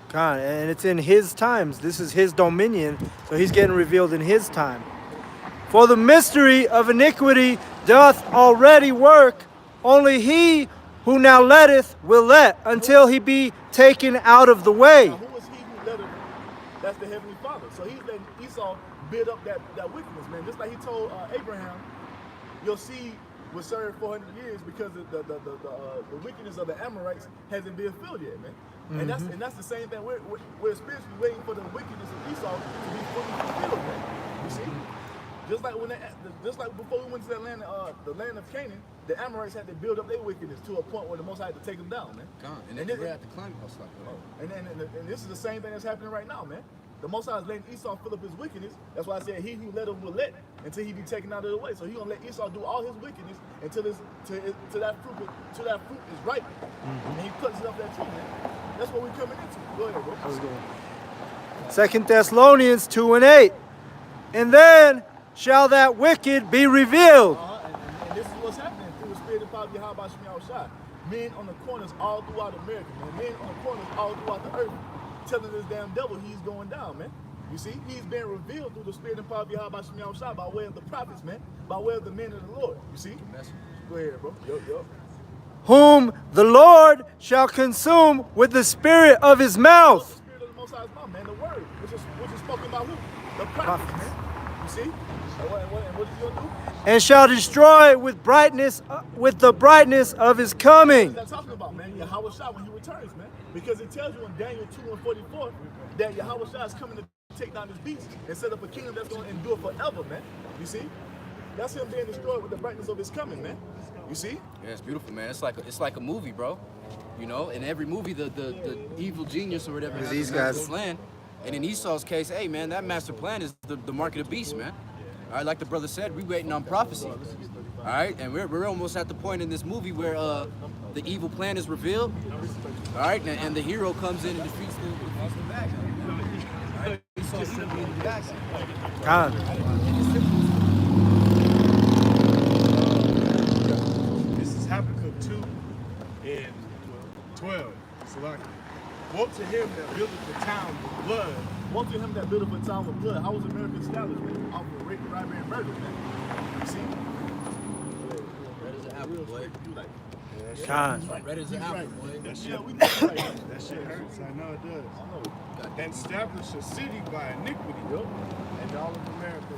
Speaker 2: God, and it's in his times. This is his dominion, so he's getting revealed in his time. For the mystery of iniquity doth already work. Only he who now letteth will let until he be taken out of the way.
Speaker 3: Now, who is he who letteth? That's the Heavenly Father. So he's letting Esau build up that wickedness, man. Just like he told Abraham, your seed was served 400 years because the wickedness of the Amorites hasn't been filled yet, man. And that's the same thing. We're spiritually waiting for the wickedness of Esau to be fully fulfilled, man. You see? Just like before we went to that land, the land of Canaan, the Amorites had to build up their wickedness to a point where the Most High had to take them down, man.
Speaker 8: And then they had to climb across like that.
Speaker 3: And this is the same thing that's happening right now, man. The Most High is letting Esau fill up his wickedness. That's why I said he who let him will let until he be taken out of the way. So he gonna let Esau do all his wickedness until that fruit is ripe, and he cuts it up that tree, man. That's what we're coming into. Go ahead, bro.
Speaker 2: How's it going? 2 Thessalonians 2:8. And then shall that wicked be revealed.
Speaker 3: And this is what's happening through the spirit of power of Yahweh Shemi Shai. Men on the corners all throughout America, man. Men on the corners all throughout the earth, telling this damn devil he's going down, man. You see, he's being revealed through the spirit and power of Yahweh Shemi Shai by way of the prophets, man. By way of the men of the Lord. You see? Go ahead, bro. Yo.
Speaker 2: Whom the Lord shall consume with the spirit of his mouth.
Speaker 3: The spirit of the Most High's mouth, man. The word, which is spoken by who? The prophets, man. You see? And what is he gonna do?
Speaker 2: And shall destroy with the brightness of his coming.
Speaker 3: What is that talking about, man? Yahweh Shai when he returns, man. Because it tells you in Daniel 2:44 that Yahweh Shai is coming to take down this beast and set up a kingdom that's going to endure forever, man. You see? That's him being destroyed with the brightness of his coming, man. You see?
Speaker 8: Yeah, it's beautiful, man. It's like a movie, bro. You know, in every movie, the evil genius or whatever has
Speaker 2: these
Speaker 8: a master
Speaker 2: guys.
Speaker 8: plan. And in Esau's case, hey, man, that master plan is the mark of the beast, man. All right, like the brother said, we waiting on prophecy. All right, and we're almost at the point in this movie where the evil plan is revealed. All right, and the hero comes in and defeats the bad guy. All right, Esau's gonna be in the bad guy.
Speaker 13: This is Habakkuk 2 and 12. Select. Woe to him that buildeth the town with blood.
Speaker 3: Woe to him that buildeth a town with blood. How was America established, man? Off of rape, robbery, and murder, man. You see?
Speaker 8: Red as an apple, boy.
Speaker 6: Red as an apple, boy.
Speaker 13: That shit, that shit hurts. I know it does. And establish a city by iniquity. And all of America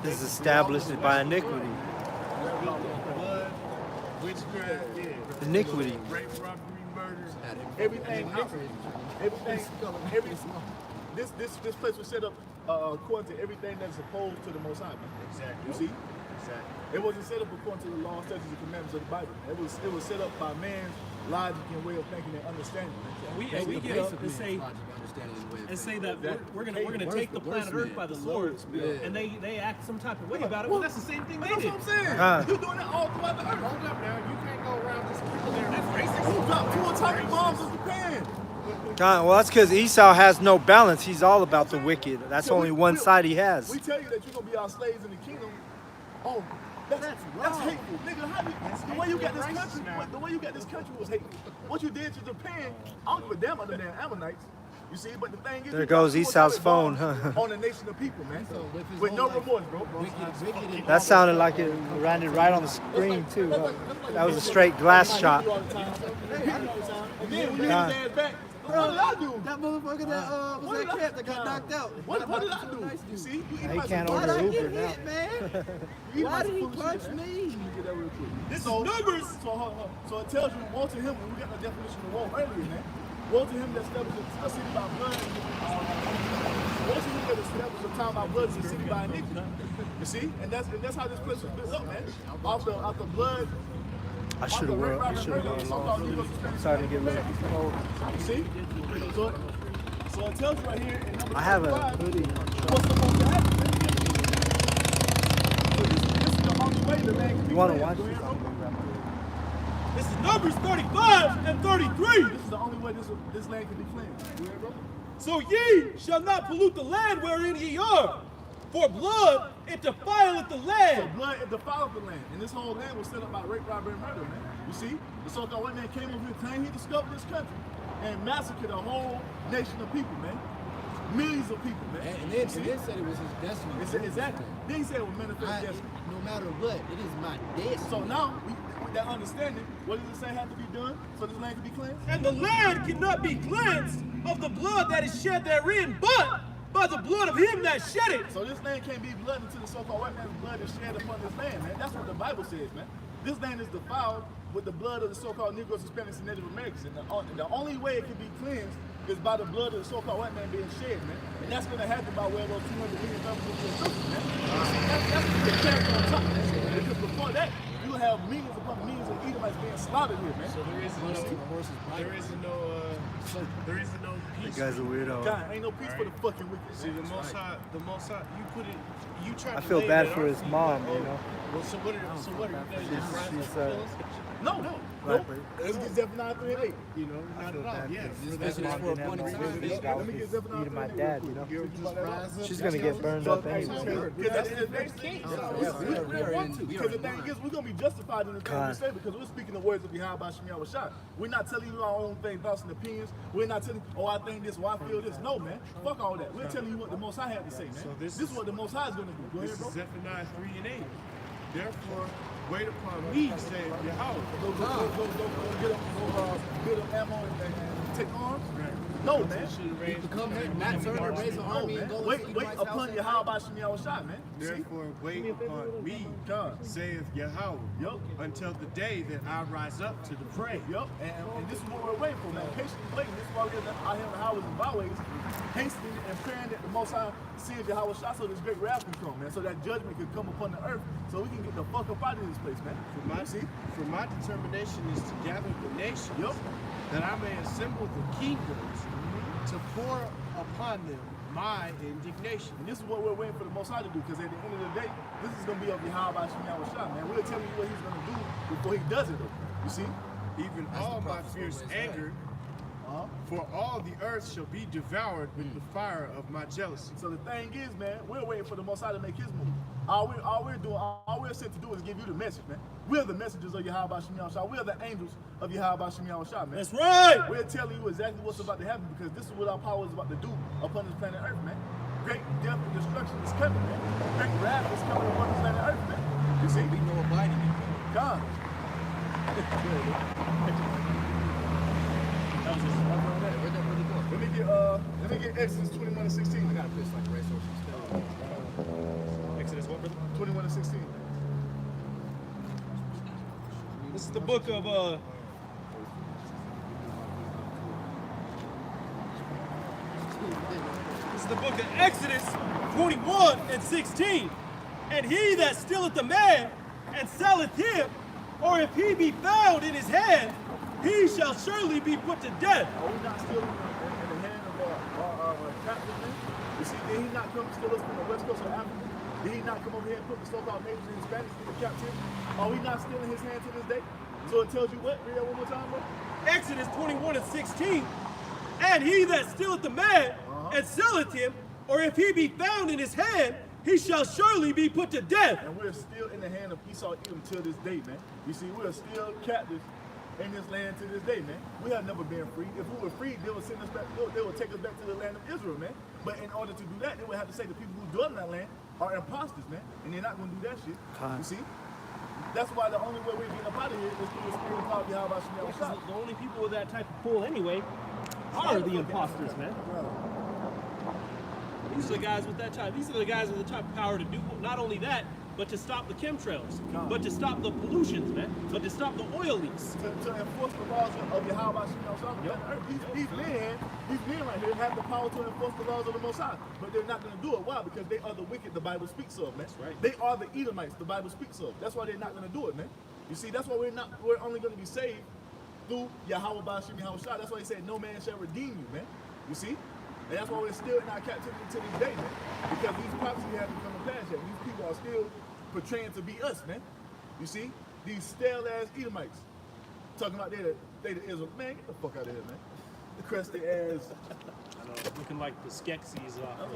Speaker 2: Is established by iniquity.
Speaker 13: blood, witchcraft,
Speaker 2: Iniquity.
Speaker 13: rape, robbery, murder.
Speaker 3: Everything. This place was set up according to everything that's opposed to the Most High, man.
Speaker 13: Exactly.
Speaker 3: You see?
Speaker 13: Exactly.
Speaker 3: It wasn't set up according to the law, statutes, and commandments of the Bible. It was set up by man's logic and way of thinking and understanding.
Speaker 4: We get up and say that we're gonna take the planet Earth by the Lord, and they act some type of way about it. Well, that's the same thing they did.
Speaker 3: That's what I'm saying. You're doing it all throughout the earth.
Speaker 13: Hold up now. You can't go around just people there. That's racist.
Speaker 3: You dropped 2 atomic bombs in Japan.
Speaker 2: Well, that's because Esau has no balance. He's all about the wicked. That's only one side he has.
Speaker 3: We tell you that you're gonna be our slaves in the kingdom. Oh, that's hateful, nigga. How the way you got this country, the way you got this country was hateful. What you did to Japan, I don't give a damn about the damn Ammonites. You see, but the thing is,
Speaker 2: There goes Esau's phone, huh?
Speaker 3: On a nation of people, man. With no remorse, bro.
Speaker 2: That sounded like it landed right on the screen too. That was a straight glass shot.
Speaker 3: And then when you hit his ass back, what did I do?
Speaker 10: That motherfucker that was at camp that got knocked out.
Speaker 3: What did I do? You see,
Speaker 2: He can't order Uber now.
Speaker 10: Why did he punch me?
Speaker 3: This is numbers. So it tells you, woe to him, when we got the definition of woe earlier, man. Woe to him that established a city by blood. Woe to him that established a town by blood and a city by iniquity. You see? And that's how this place was built up, man. Off the blood.
Speaker 2: I should have worn long. Starting to get a little cold.
Speaker 3: You see? So it tells you right here in number
Speaker 2: I have a
Speaker 3: 25,
Speaker 2: hoodie.
Speaker 3: what's supposed to happen, man. So this is the only way the man can be
Speaker 2: You want to
Speaker 3: cleansed.
Speaker 2: watch this?
Speaker 4: This is Numbers 35 and 33.
Speaker 3: This is the only way this land can be cleansed. You hear, bro?
Speaker 4: So ye shall not pollute the land wherein ye are, for blood it defileth the
Speaker 3: So
Speaker 4: land.
Speaker 3: blood, it defiled the land. And this whole land was set up by rape, robbery, and murder, man. You see? The so-called white man came over here claiming he discovered this country and massacred a whole nation of people, man. Millions of people, man.
Speaker 10: And then said it was his destiny.
Speaker 3: It said, exactly. Then he said it was manifest destiny.
Speaker 10: No matter what, it is my destiny.
Speaker 3: So now, with that understanding, what does it say have to be done so this land can be cleansed?
Speaker 4: And the land cannot be cleansed of the blood that is shed therein, but by the blood of him that shed it.
Speaker 3: So this land can't be blood until the so-called white man's blood is shed upon this land, man. That's what the Bible says, man. this land is defiled with the blood of the so-called Negroes, Hispanics, and Native Americans. And the only way it can be cleansed is by the blood of the so-called white man being shed, man. And that's going to happen by way of those 200 million members of the system, man. That's the character on top, man. Because before that, you have millions upon millions of Edomites being slaughtered here, man.
Speaker 13: So there isn't no peace.
Speaker 2: That guy's a weirdo.
Speaker 3: God, ain't no peace for the fucking wicked.
Speaker 13: See, the Most High, you put it, you try to
Speaker 2: I feel
Speaker 13: lay
Speaker 2: bad
Speaker 13: it
Speaker 2: for
Speaker 13: on
Speaker 2: his
Speaker 13: people,
Speaker 2: mom,
Speaker 13: like,
Speaker 2: you know.
Speaker 13: Well, so what are you guys rise
Speaker 2: she's,
Speaker 13: up to kill us?
Speaker 3: No. Let's get Zephaniah 3 and 8.
Speaker 13: You know, not at all. Yes.
Speaker 10: This is for appointed time.
Speaker 3: Let me get Zephaniah 3
Speaker 2: my
Speaker 3: and 8
Speaker 2: dad,
Speaker 3: real
Speaker 2: you know.
Speaker 3: quick. Just rise up.
Speaker 2: She's gonna get burned up anyway.
Speaker 3: Because the thing is, we're gonna be justified in the thing we say because we're speaking the words of Yahweh Shemiah Washai. We're not telling you our own thing, thoughts and opinions. We're not telling you, oh, I think this, I feel this. No, man. Fuck all that. We're telling you what the Most High had to say, man.
Speaker 13: So
Speaker 3: this is what the Most High is gonna do. Go ahead,
Speaker 13: This
Speaker 3: bro.
Speaker 13: is Zephaniah 3 and 8. Therefore, wait upon me, say Yahweh.
Speaker 3: Go get them ammo and take arms. No, man.
Speaker 10: Come here, not turn and raise an army and go
Speaker 3: Wait upon Yahweh Shemiah Washai, man.
Speaker 13: Therefore, wait upon me, saith Yahweh, until the day that I rise up to the prey.
Speaker 3: And this is what we're waiting for, man. Patiently waiting. This is why we're out here in the highways and byways, hastening and praying that the Most High sends Yahweh Shai so this great wrath can come, man. So that judgment can come upon the earth, so we can get the fuck up out of this place, man.
Speaker 13: For my determination is to gather the nations, that I may assemble the kingdoms to pour upon them my indignation.
Speaker 3: And this is what we're waiting for the Most High to do, because at the end of the day, this is going to be of Yahweh Shemiah Washai, man. We'll tell you what he's going to do before he does it, though. You see?
Speaker 13: Even all my fierce anger, for all the earth shall be devoured with the fire of my jealousy.
Speaker 3: So the thing is, man, we're waiting for the Most High to make his move. All we're sent to do is give you the message, man. We're the messengers of Yahweh Shemiah Washai. We're the angels of Yahweh Shemiah Washai, man.
Speaker 1: That's right.
Speaker 3: We're telling you exactly what's about to happen, because this is what our power is about to do upon this planet Earth, man. Great death and destruction is coming, man. Great wrath is coming upon this planet Earth, man. You see?
Speaker 10: We know abiding in
Speaker 3: God. Let me get Exodus 21 and 16. I got a place like racehorses.
Speaker 1: Exodus what, brother?
Speaker 3: 21 and 16.
Speaker 1: This is the book of This is the book of Exodus 21 and 16. And he that stealeth the man and selleth him, or if he be found in his hand, he shall surely be put to death.
Speaker 3: Are we not still in the hand of our captive, man? You see, did he not come steal us from the west coast of Africa? Did he not come over here and put the so-called natives and Hispanics into captivity? Are we not still in his hand to this day? So it tells you what? Read that one more time, bro.
Speaker 1: Exodus 21 and 16. And he that stealeth the man and selleth him, or if he be found in his hand, he shall surely be put to death.
Speaker 3: And we're still in the hand of Esau Edom till this day, man. You see, we're still captives in this land to this day, man. We have never been free. If we were free, they would send us back. They would take us back to the land of Israel, man. But in order to do that, they would have to say the people who dwell in that land are imposters, man. And they're not going to do that shit. You see? That's why the only way we're getting up out of here is through the spirit of God, Yahweh Shemiah Washai.
Speaker 1: The only people with that type of pull anyway are the imposters, man. These are the guys with that type. These are the guys with the type of power to do not only that, but to stop the chemtrails, but to stop the pollutions, man, but to stop the oil leaks.
Speaker 3: To enforce the laws of Yahweh Shemiah Washai. These men right here have the power to enforce the laws of the Most High, but they're not going to do it. Why? Because they are the wicked the Bible speaks of, man. That's right. They are the Edomites the Bible speaks of. That's why they're not going to do it, man. You see, that's why we're only going to be saved through Yahweh Shemiah Washai. That's why he said, no man shall redeem you, man. You see? And that's why we're still in our captivity to this day, man. Because these prophecies haven't come to pass yet. These people are still portraying to be us, man. You see? These stale-ass Edomites. Talking about they the Israel. Man, get the fuck out of here, man. The crusty ass.
Speaker 4: I know, looking like the Skeksis off of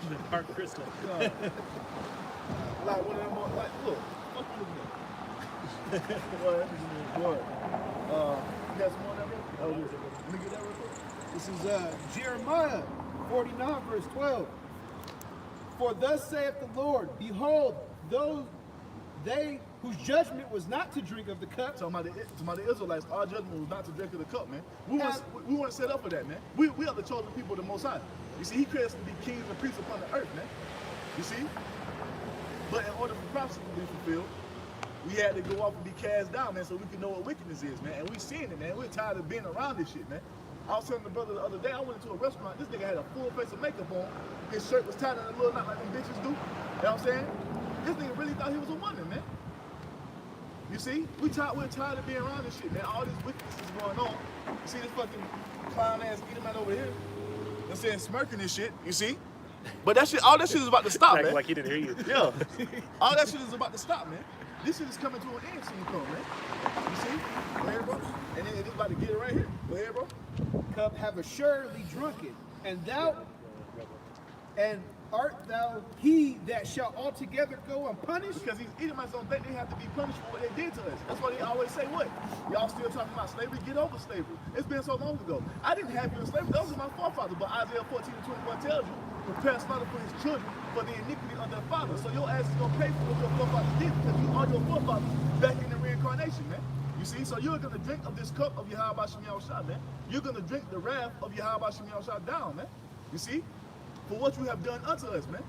Speaker 4: the Dark Crystal.
Speaker 3: Like one of them, like, look, fuck you looking at. What? You got some more of that, bro? Let me get that real quick.
Speaker 10: This is Jeremiah 49, verse 12. For thus saith the Lord, behold, they whose judgment was not to drink of the cup.
Speaker 3: Talking about the Israelites, our judgment was not to drink of the cup, man. We weren't set up for that, man. We are the chosen people of the Most High. You see, he created us to be kings and priests upon the earth, man. You see? But in order for prophecy to be fulfilled, we had to go off and be cast down, man, so we can know what wickedness is, man. And we seeing it, man. We're tired of being around this shit, man. I was telling the brother the other day, I went into a restaurant, this nigga had a full face of makeup on. His shirt was tied in a little knot like them bitches do. You know what I'm saying? This nigga really thought he was a woman, man. You see? We're tired of being around this shit, man. All this wickedness is going on. You see this fucking clown ass Edomite over here? I'm saying smirking this shit, you see? But that shit, all that shit is about to stop,
Speaker 1: Acting
Speaker 3: man.
Speaker 1: like he didn't hear you.
Speaker 3: Yeah. All that shit is about to stop, man. This shit is coming to an end soon, man. You see? Go ahead, bro. And then it's about to get it right here. Go ahead, bro.
Speaker 12: Cup have assuredly drunken, and art thou he that shall altogether go unpunished?
Speaker 3: Because these Edomites don't think they have to be punished for what they did to us. That's why they always say what? Y'all still talking about slavery? Get over slavery. It's been so long ago. I didn't have you in slavery. Those are my forefathers. But Isaiah 14:21 tells you, prepare slaughter for his children for the iniquity of their fathers. So your ass is going to pay for what your forefathers did because you are your forefathers back in the reincarnation, man. You see? So you're going to drink of this cup of Yahweh Shem Yahushua, man. You're going to drink the wrath of Yahweh Shem Yahushua down, man. You see? For what you have done unto us, man.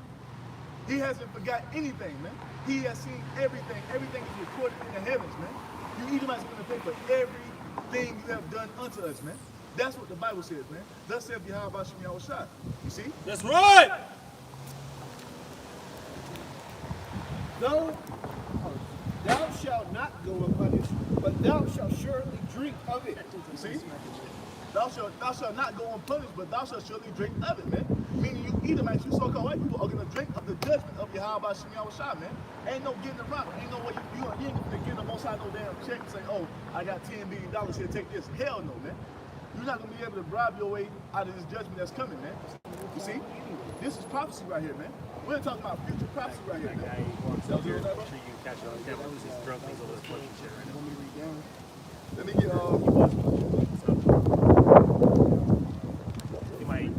Speaker 3: He hasn't forgot anything, man. He has seen everything. Everything is recorded in the heavens, man. You Edomites are going to pay for everything you have done unto us, man. That's what the Bible says, man. Thus saith Yahweh Shem Yahushua. You see?
Speaker 4: That's right!
Speaker 12: Thou shalt not go unpunished, but thou shalt surely drink of it.
Speaker 3: You see? Thou shalt not go unpunished, but thou shalt surely drink of it, man. Meaning you Edomites, you so-called white people are going to drink of the judgment of Yahweh Shem Yahushua, man. Ain't no getting around it. Ain't no way you ain't going to get the most out of no damn check and say, oh, I got $10 billion here, take this. Hell no, man. You're not going to be able to bribe your way out of this judgment that's coming, man. You see? This is prophecy right here, man. We're talking about future prophecy right here, man.
Speaker 1: So here, I'm sure you can catch it on camera because he's drunk and he's over there punching shit right now.
Speaker 3: Let me get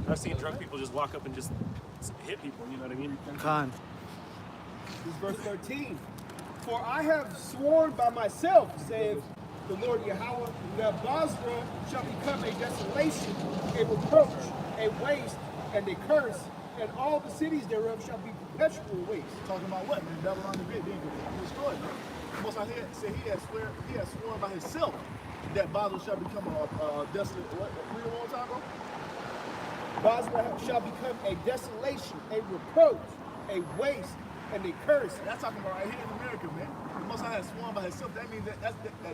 Speaker 1: I've seen drunk people just walk up and just hit people, you know what I mean?
Speaker 12: Khan. This is verse 13. For I have sworn by myself, saith the Lord Yahweh, that Basra shall become a desolation, a reproach, a waste, and a curse, and all the cities thereof shall be perpetual waste.
Speaker 3: Talking about what, man? Babylon the Great being destroyed, man. Most I said he has sworn by himself that Basra shall become a desolate. What? Read it one time, bro.
Speaker 12: Basra shall become a desolation, a reproach, a waste, and a curse.
Speaker 3: That's talking about right here in America, man. The Most High has sworn by himself. That means that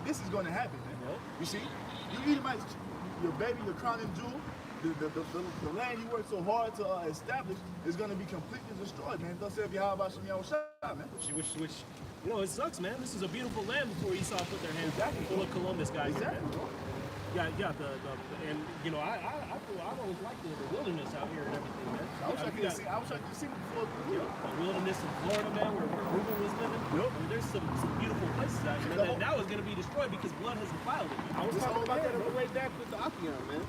Speaker 3: this is going to happen, man. You see, you Edomites, your baby, your crown and jewel, the land you worked so hard to establish is going to be completely destroyed, man. Thus saith Yahweh Shem Yahushua, man.
Speaker 4: Which, you know, it sucks, man. This is a beautiful land before Esau put their hands full of Columbus guys.
Speaker 3: Exactly, bro.
Speaker 4: Yeah, and you know, I always like the wilderness out here and everything, man.
Speaker 3: I wish I could see before.
Speaker 4: The wilderness in Florida, man, where Ruben was living. Yep. I mean, there's some beautiful places out here that now is going to be destroyed because blood has defiled it.
Speaker 12: I was talking about that on the way back with the Apion, man.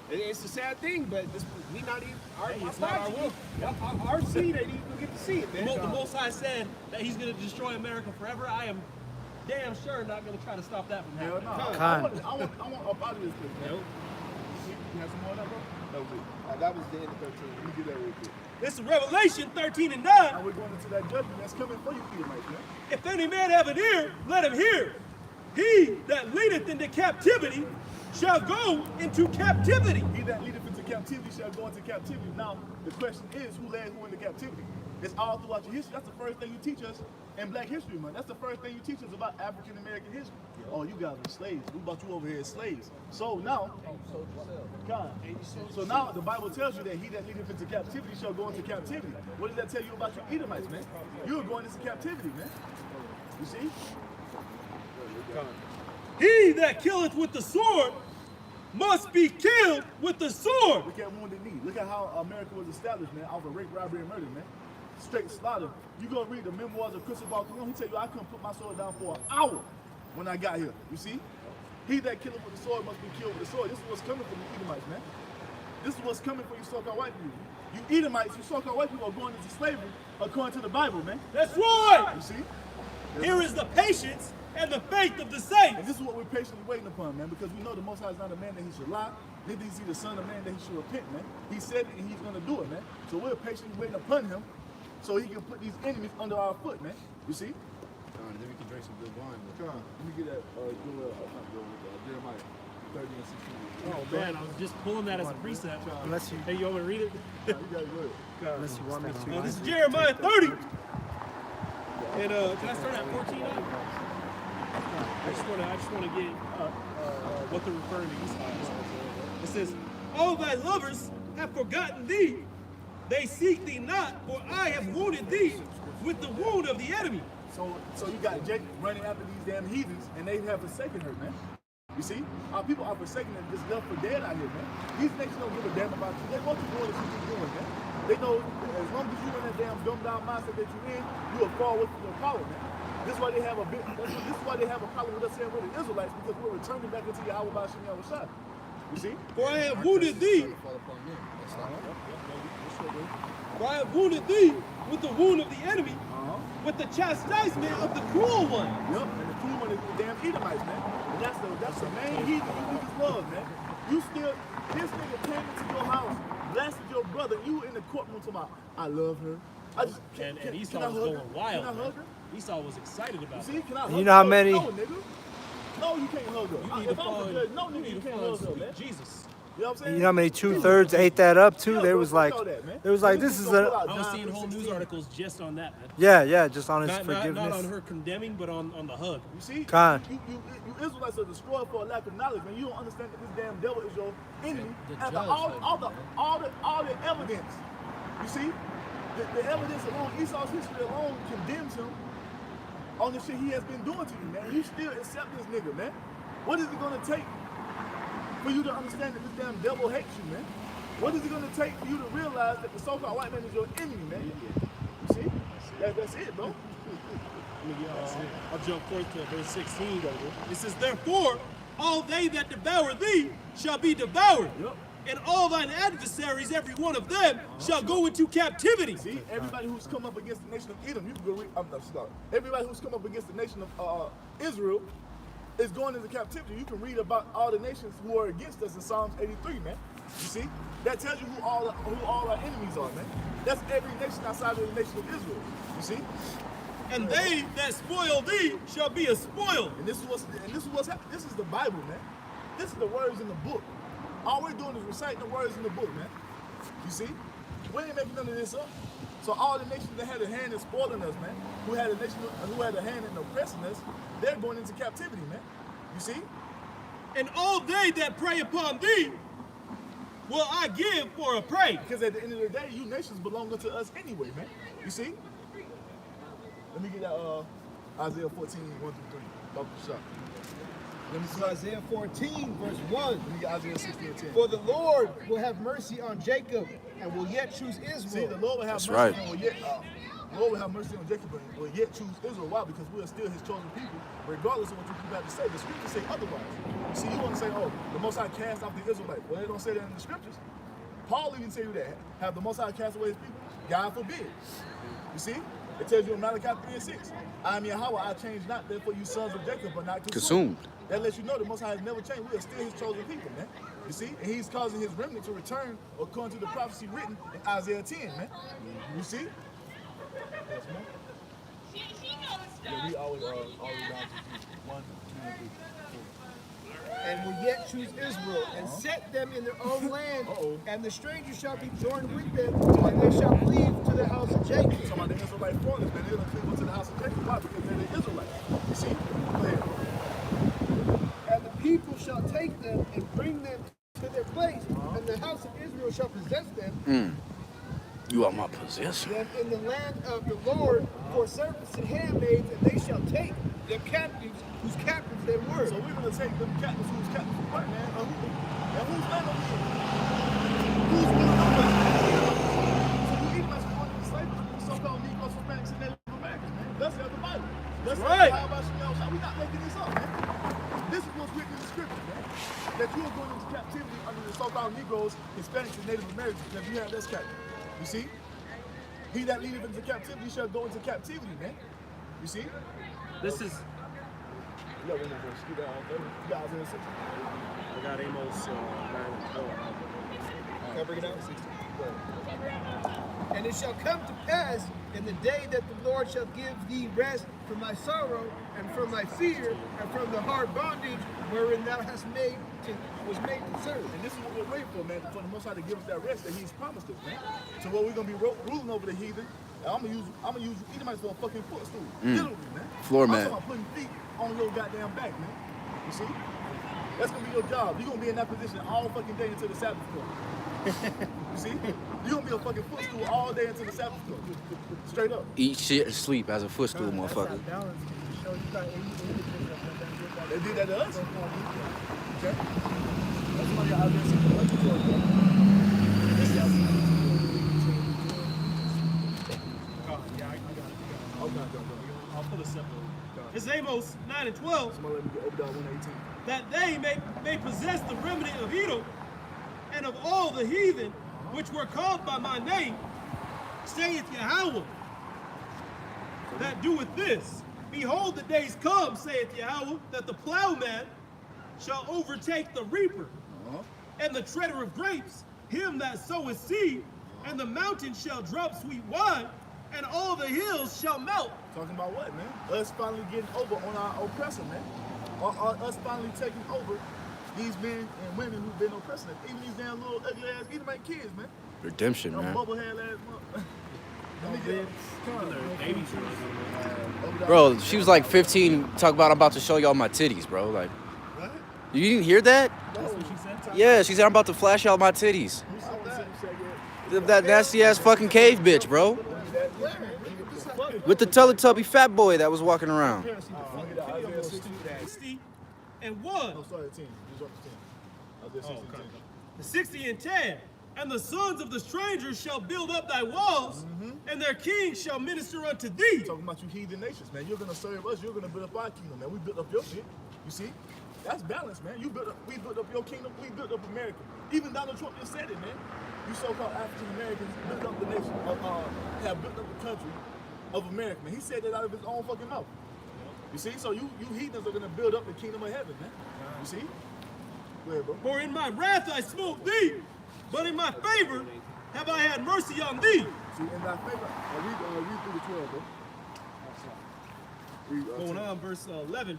Speaker 12: It's a sad thing, but we not even
Speaker 4: it's not our will.
Speaker 12: Our seed ain't even gonna get to see it, man.
Speaker 4: The Most High said that He's going to destroy America forever. I am damn sure not going to try to stop that from happening.
Speaker 3: I want up out of this place, man. You have some more of that, bro?
Speaker 10: That was it. That was the end of 13. Let me get that real quick.
Speaker 4: This is Revelation 13 and 9.
Speaker 3: Now we're going into that judgment that's coming for you, Edomites, man.
Speaker 4: If any man have an ear, let him hear. He that leadeth into captivity shall go into captivity.
Speaker 3: He that leadeth into captivity shall go into captivity. Now, the question is, who led who into captivity? It's all throughout your history. That's the first thing you teach us in Black History Month. That's the first thing you teach us about African American history. Oh, you guys are slaves. We brought you over here as slaves. So now, God. So now the Bible tells you that he that leadeth into captivity shall go into captivity. What does that tell you about your Edomites, man? You're going into captivity, man. You see?
Speaker 4: He that killeth with the sword must be killed with the sword.
Speaker 3: Look at Wounded Knee. Look at how America was established, man, off of rape, robbery, and murder, man. Straight slaughter. You go read the memoirs of Cristobal Colon, he tell you I couldn't put my sword down for an hour when I got here. You see? He that killeth with the sword must be killed with the sword. This is what's coming for you Edomites, man. This is what's coming for you so-called white people. You Edomites, you so-called white people are going into slavery according to the Bible, man.
Speaker 4: That's right.
Speaker 3: You see?
Speaker 4: Here is the patience and the faith of the saints.
Speaker 3: And this is what we're patiently waiting upon, man, because we know the Most High is not a man that he should lie. Neither is he the son of man that he should repent, man. He said it and he's going to do it, man. So we're patiently waiting upon him so he can put these enemies under our foot, man. You see?
Speaker 8: Then we can drink
Speaker 3: illustration of divine. Come on, let me get that Jeremiah 30 and 16.
Speaker 4: Oh man, I was just pulling that as a precept.
Speaker 2: Unless you,
Speaker 4: Hey, you want me to read it?
Speaker 3: You gotta go ahead.
Speaker 2: unless you want me to.
Speaker 4: Oh, this is Jeremiah 30. And can I start at 14? I just want to get what they're referring to Esau as. It says, "All thy lovers have forgotten thee; they seek thee not, for I have wounded thee with the wound of the enemy."
Speaker 3: So you got Jacob running after these damn heathens, and they have forsaken her, man. You see, our people are forsaken and just left for dead out here, man. These nations don't give a damn about you. They want you doing what you keep doing, man. They know as long as you in that damn dumbed down mindset that you're in, you will fall with your power, man. This is why they have this is why they have a problem with us saying we're the Israelites, because we're returning back into Yahweh by Shem Yahushua. You see?
Speaker 4: For I have wounded thee.
Speaker 8: Fall upon them. That's not
Speaker 4: For I have wounded thee with the wound of the enemy, with the chastisement of the cruel one.
Speaker 3: Yep, and the cruel one is the damn Edomites, man. And that's the main heathen you just love, man. You still, this nigga came into your house, blessed your brother, you in the courtroom talking about, I love her. I just
Speaker 4: And Esau was going wild.
Speaker 3: Can I hug her?
Speaker 4: Esau was excited about
Speaker 3: See,
Speaker 4: it.
Speaker 3: can I hug
Speaker 2: You know how
Speaker 3: her?
Speaker 2: many?
Speaker 3: No, nigga. No, you can't hug her.
Speaker 4: You need to
Speaker 3: If I was
Speaker 4: follow.
Speaker 3: a judge, no,
Speaker 4: You
Speaker 3: nigga,
Speaker 4: need
Speaker 3: you
Speaker 4: to
Speaker 3: can't
Speaker 4: follow
Speaker 3: hug her, man.
Speaker 4: Jesus.
Speaker 3: You know what I'm saying?
Speaker 2: You know how many 2/3 ate that up too?
Speaker 3: Yeah,
Speaker 2: They
Speaker 3: bro,
Speaker 2: was
Speaker 3: fuck
Speaker 2: like,
Speaker 3: all that, man.
Speaker 2: it was like,
Speaker 3: You
Speaker 2: this
Speaker 3: just
Speaker 2: is
Speaker 3: gonna pull
Speaker 2: a,
Speaker 3: out
Speaker 4: I was
Speaker 3: John
Speaker 4: seeing whole
Speaker 3: 3:16.
Speaker 4: news articles just on that, man.
Speaker 2: yeah, just on his
Speaker 4: Not
Speaker 2: forgiveness.
Speaker 4: on her condemning, but on the hug.
Speaker 3: You see,
Speaker 2: Con.
Speaker 3: you Israelites are destroyed for a lack of knowledge, man. You don't understand that this damn devil is your enemy.
Speaker 8: The
Speaker 3: After
Speaker 8: judge
Speaker 3: all the evidence, you see, the evidence alone, Esau's history alone condemns him on the shit he has been doing to you, man. You still accept this nigga, man. What is it gonna take for you to understand that this damn devil hates you, man? What is it gonna take for you to realize that the so-called white man is your enemy, man? You see, that's it, bro.
Speaker 4: I'll jump forth to verse 16. It says, "Therefore, all they that devour thee shall be devoured, and all thine adversaries, every one of them, shall go into captivity."
Speaker 3: See, everybody who's come up against the nation of Edom, you can go read, everybody who's come up against the nation of Israel is going into captivity. You can read about all the nations who are against us in Psalms 83, man. You see? That tells you who all our enemies are, man. That's every nation outside of the nation of Israel. You see?
Speaker 4: And they that spoil thee shall be a spoil.
Speaker 3: And this is what's happening. This is the Bible, man. This is the words in the book. All we're doing is reciting the words in the book, man. You see? We ain't making none of this up. So all the nations that had a hand in spoiling us, man, who had a hand in oppressing us, they're going into captivity, man. You see?
Speaker 4: And all they that prey upon thee will I give for a prey.
Speaker 3: Because at the end of the day, you nations belong unto us anyway, man. You see? Let me get that Isaiah 14, 1 through 3. Bubble shot.
Speaker 10: Let me see Isaiah 14, verse 1.
Speaker 3: Let me get Isaiah 16 and 10.
Speaker 10: For the Lord will have mercy on Jacob and will yet choose Israel.
Speaker 3: See, the Lord will have
Speaker 2: That's
Speaker 3: mercy
Speaker 2: right.
Speaker 3: and will yet, Lord will have mercy on Jacob and will yet choose Israel. Why? Because we are still his chosen people, regardless of what you keep out to say. The scriptures say otherwise. You see, you want to say, oh, the Most High cast off the Israelites. Well, they don't say that in the scriptures. Paul even tell you that. Have the Most High cast away his people? God forbid. You see? It tells you in Malachi 3 and 6. I am Yahweh, I change not, therefore you sons of Jacob are not consumed. That lets you know the Most High has never changed. We are still his chosen people, man. You see? And he's causing his remnant to return according to the prophecy written in Isaiah 10, man. You see? Yes, man. Yeah, we always down to 1, 2, and 3.
Speaker 10: And will yet choose Israel and set them in their own land. And the strangers shall be joined with them, and they shall cleave to the house of Jacob.
Speaker 3: So about the Israelite foreigners, man, they're going to cleave to the house of Jacob. Why? Because they're the Israelites. You see? Go ahead.
Speaker 10: And the people shall take them and bring them to their place, and the house of Israel shall possess them.
Speaker 15: You are my possessor.
Speaker 10: Them in the land of the Lord for servants and handmaids, and they shall take them captives whose captives they were.
Speaker 3: So we're going to take them captives whose captives we were, man. And whose land are we in? Who's one of us? So you Edomites were one of the disciples, the so-called Negroes, Hispanics, and Native Americans, man. That's the other Bible. That's
Speaker 4: right.
Speaker 3: How about we're not making this up, man. This is what's written in the scripture, man. That you are going into captivity under the so-called Negroes, Hispanics, and Native Americans because you have this captive. You see? He that leadeth into captivity shall go into captivity, man. You see?
Speaker 4: This is.
Speaker 3: You got one more verse. You got Isaiah 6.
Speaker 4: I got Amos 9 and 12.
Speaker 10: Can I bring it out?
Speaker 12: And it shall come to pass in the day that the Lord shall give thee rest from thy sorrow and from thy fear and from the hard bondage wherein thou was made to serve.
Speaker 3: And this is what we're waiting for, man, for the Most High to give us that rest that He's promised us, man. So what we're gonna be ruling over the heathen. I'm gonna use Edomites for a fucking footstool, literally, man.
Speaker 15: Floor
Speaker 3: I'm
Speaker 15: mat.
Speaker 3: talking about putting feet on your goddamn back, man. You see? That's gonna be your job. You're gonna be in that position all fucking day until the Sabbath comes. You see? You're gonna be a fucking footstool all day until the Sabbath comes. Straight up.
Speaker 15: Eat shit and sleep as a footstool, motherfucker.
Speaker 3: They did that to us. Okay? That's why y'all out there seeing the electric
Speaker 4: I'll put a separate. It's Amos 9 and 12.
Speaker 3: Somebody let me get Obadiah 118.
Speaker 4: That they may possess the remnant of Edom and of all the heathen which were called by my name, saith Yahweh, that doeth this. Behold, the days come, saith Yahweh, that the plowman shall overtake the reaper, and the treader of grapes, him that soweth seed, and the mountain shall drop sweet wine, and all the hills shall melt.
Speaker 3: Talking about what, man? Us finally getting over on our oppressor, man. Us finally taking over these men and women who've been oppressing us. Even these damn little ugly ass Edomite kids, man.
Speaker 15: Redemption, man.
Speaker 3: Bubblehead ass
Speaker 15: Bro, she was like 15, talk about I'm about to show y'all my titties, bro. Like,
Speaker 3: What?
Speaker 15: you didn't hear that?
Speaker 4: That's what she said?
Speaker 15: Yeah, she said I'm about to flash y'all my titties. That nasty ass fucking cave bitch, bro. With the Teletubby fat boy that was walking around.
Speaker 4: 60 and 1.
Speaker 3: No, sorry, 10. You was up to 10. I was at 16.
Speaker 4: 60 and 10. And the sons of the strangers shall build up thy walls, and their kings shall minister unto thee.
Speaker 3: Talking about you heathen nations, man. You're gonna serve us. You're gonna build up our kingdom, man. We built up your shit. You see? That's balance, man. We built up your kingdom. We built up America. Even Donald Trump just said it, man. You so-called African Americans built up the nation, have built up the country of America, man. He said that out of his own fucking mouth. You see? So you heathens are gonna build up the kingdom of heaven, man. You see? Go ahead, bro.
Speaker 4: For in my wrath I smote thee, but in my favor have I had mercy on thee.
Speaker 3: See, in thy favor, read through the 12, bro.
Speaker 4: Going on, verse 11.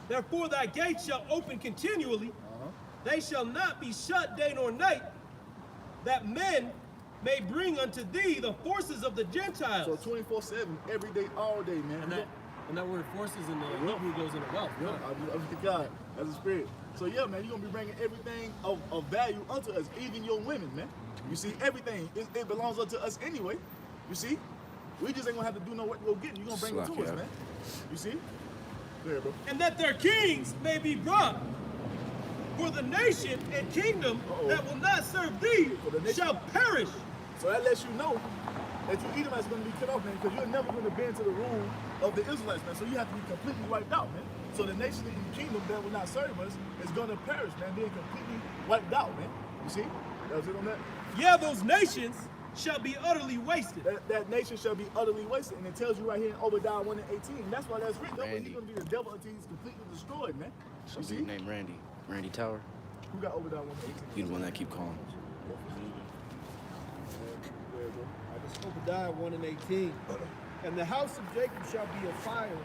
Speaker 4: Therefore thy gates shall open continually, they shall not be shut day nor night, that men may bring unto thee the forces of the Gentiles.
Speaker 3: So 24/7, every day, all day, man.
Speaker 4: And that word forces in the Hebrew goes into wealth.
Speaker 3: Yeah, God, that's a spirit. So yeah, man, you're gonna be bringing everything of value unto us, even your women, man. You see, everything, it belongs unto us anyway. You see? We just ain't gonna have to do no work to go get it. You're gonna bring it to us, man. You see? There, bro.
Speaker 4: And that their kings may be brought. For the nation and kingdom that will not serve thee shall perish.
Speaker 3: So that lets you know that you Edomites are going to be cut off, man, because you're never going to bend to the rule of the Israelites, man. So you have to be completely wiped out, man. So the nation and kingdom that will not serve us is going to perish, man, being completely wiped out, man. You see? That was it on that?
Speaker 4: Yeah, those nations shall be utterly wasted.
Speaker 3: That nation shall be utterly wasted. And it tells you right here in Obadiah 1 and 18. And that's why that's written. He's going to be the devil until he's completely destroyed, man.
Speaker 15: Some dude named Randy Tower.
Speaker 3: Who got Obadiah 1 and 18?
Speaker 15: You the one that keep calling.
Speaker 12: Obadiah 1 and 18. And the house of Jacob shall be a fire,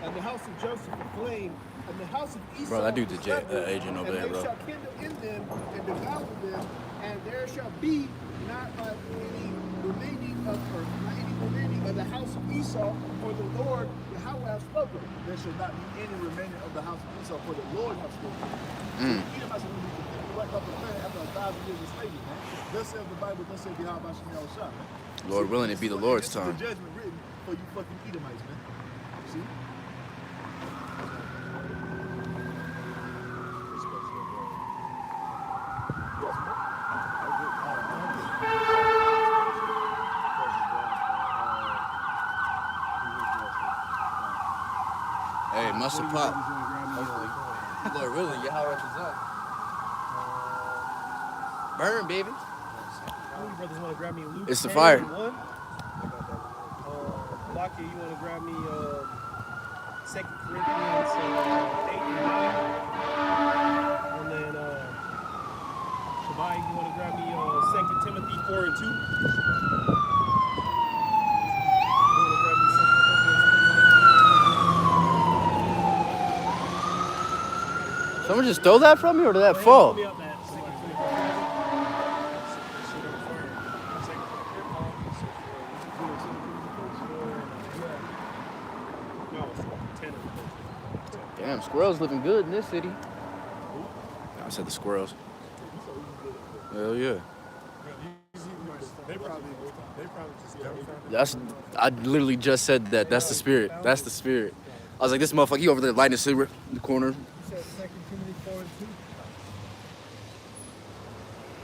Speaker 12: and the house of Joseph a flame, and the house of Esau.
Speaker 15: Bro, that dude's agent over there, bro.
Speaker 12: And they shall kindle in them and devour them, and there shall be not any remaining of the house of Esau, for the Lord Yahweh has spoken.
Speaker 3: There shall not be any remaining of the house of Esau, for the Lord has spoken. Edomites are going to be completely wiped off the planet after 1,000 years of slavery, man. Thus says the Bible, thus says Yahweh Shah, man.
Speaker 15: Lord willing, it be the Lord's time.
Speaker 3: This is the judgment written for you fucking Edomites, man. See?
Speaker 15: Hey, must have popped. Hopefully. Lord willing, Yahweh is up. Burn, baby.
Speaker 4: How many brothers want to grab me Luke?
Speaker 15: It's the fire.
Speaker 4: Lockie, you want to grab me 2 Corinthians 8 and 9? And then by, you want to grab me 2 Timothy 4 and 2?
Speaker 15: Someone just stole that from me, or did that fall? Damn, squirrels living good in this city. I said the squirrels. Hell yeah.
Speaker 3: They probably just dumbfounded.
Speaker 15: That's, I literally just said that. That's the spirit. That's the spirit. I was like, this motherfucker, he over there lighting a cigarette in the corner.
Speaker 2: He said 2 Timothy 4 and 2.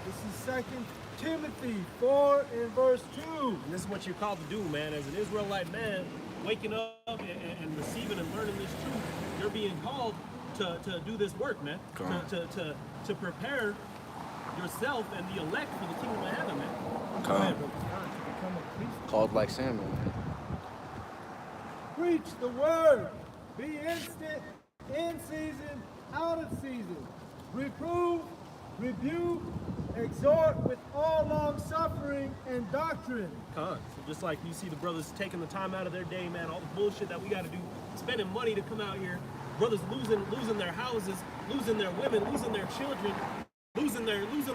Speaker 2: This is 2 Timothy 4 and verse 2.
Speaker 4: And this is what you're called to do, man. As an Israelite man, waking up and receiving and learning this truth, you're being called to do this work, man. To prepare yourself and the elect for the kingdom of heaven, man. Go ahead, bro.
Speaker 15: Called like Samuel, man.
Speaker 2: Preach the word. Be instant, in season, out of season. Reprove, rebuke, exhort with all long suffering and doctrine.
Speaker 4: So just like you see the brothers taking the time out of their day, man, all the bullshit that we got to do, spending money to come out here, brothers losing their houses, losing their women, losing their children, losing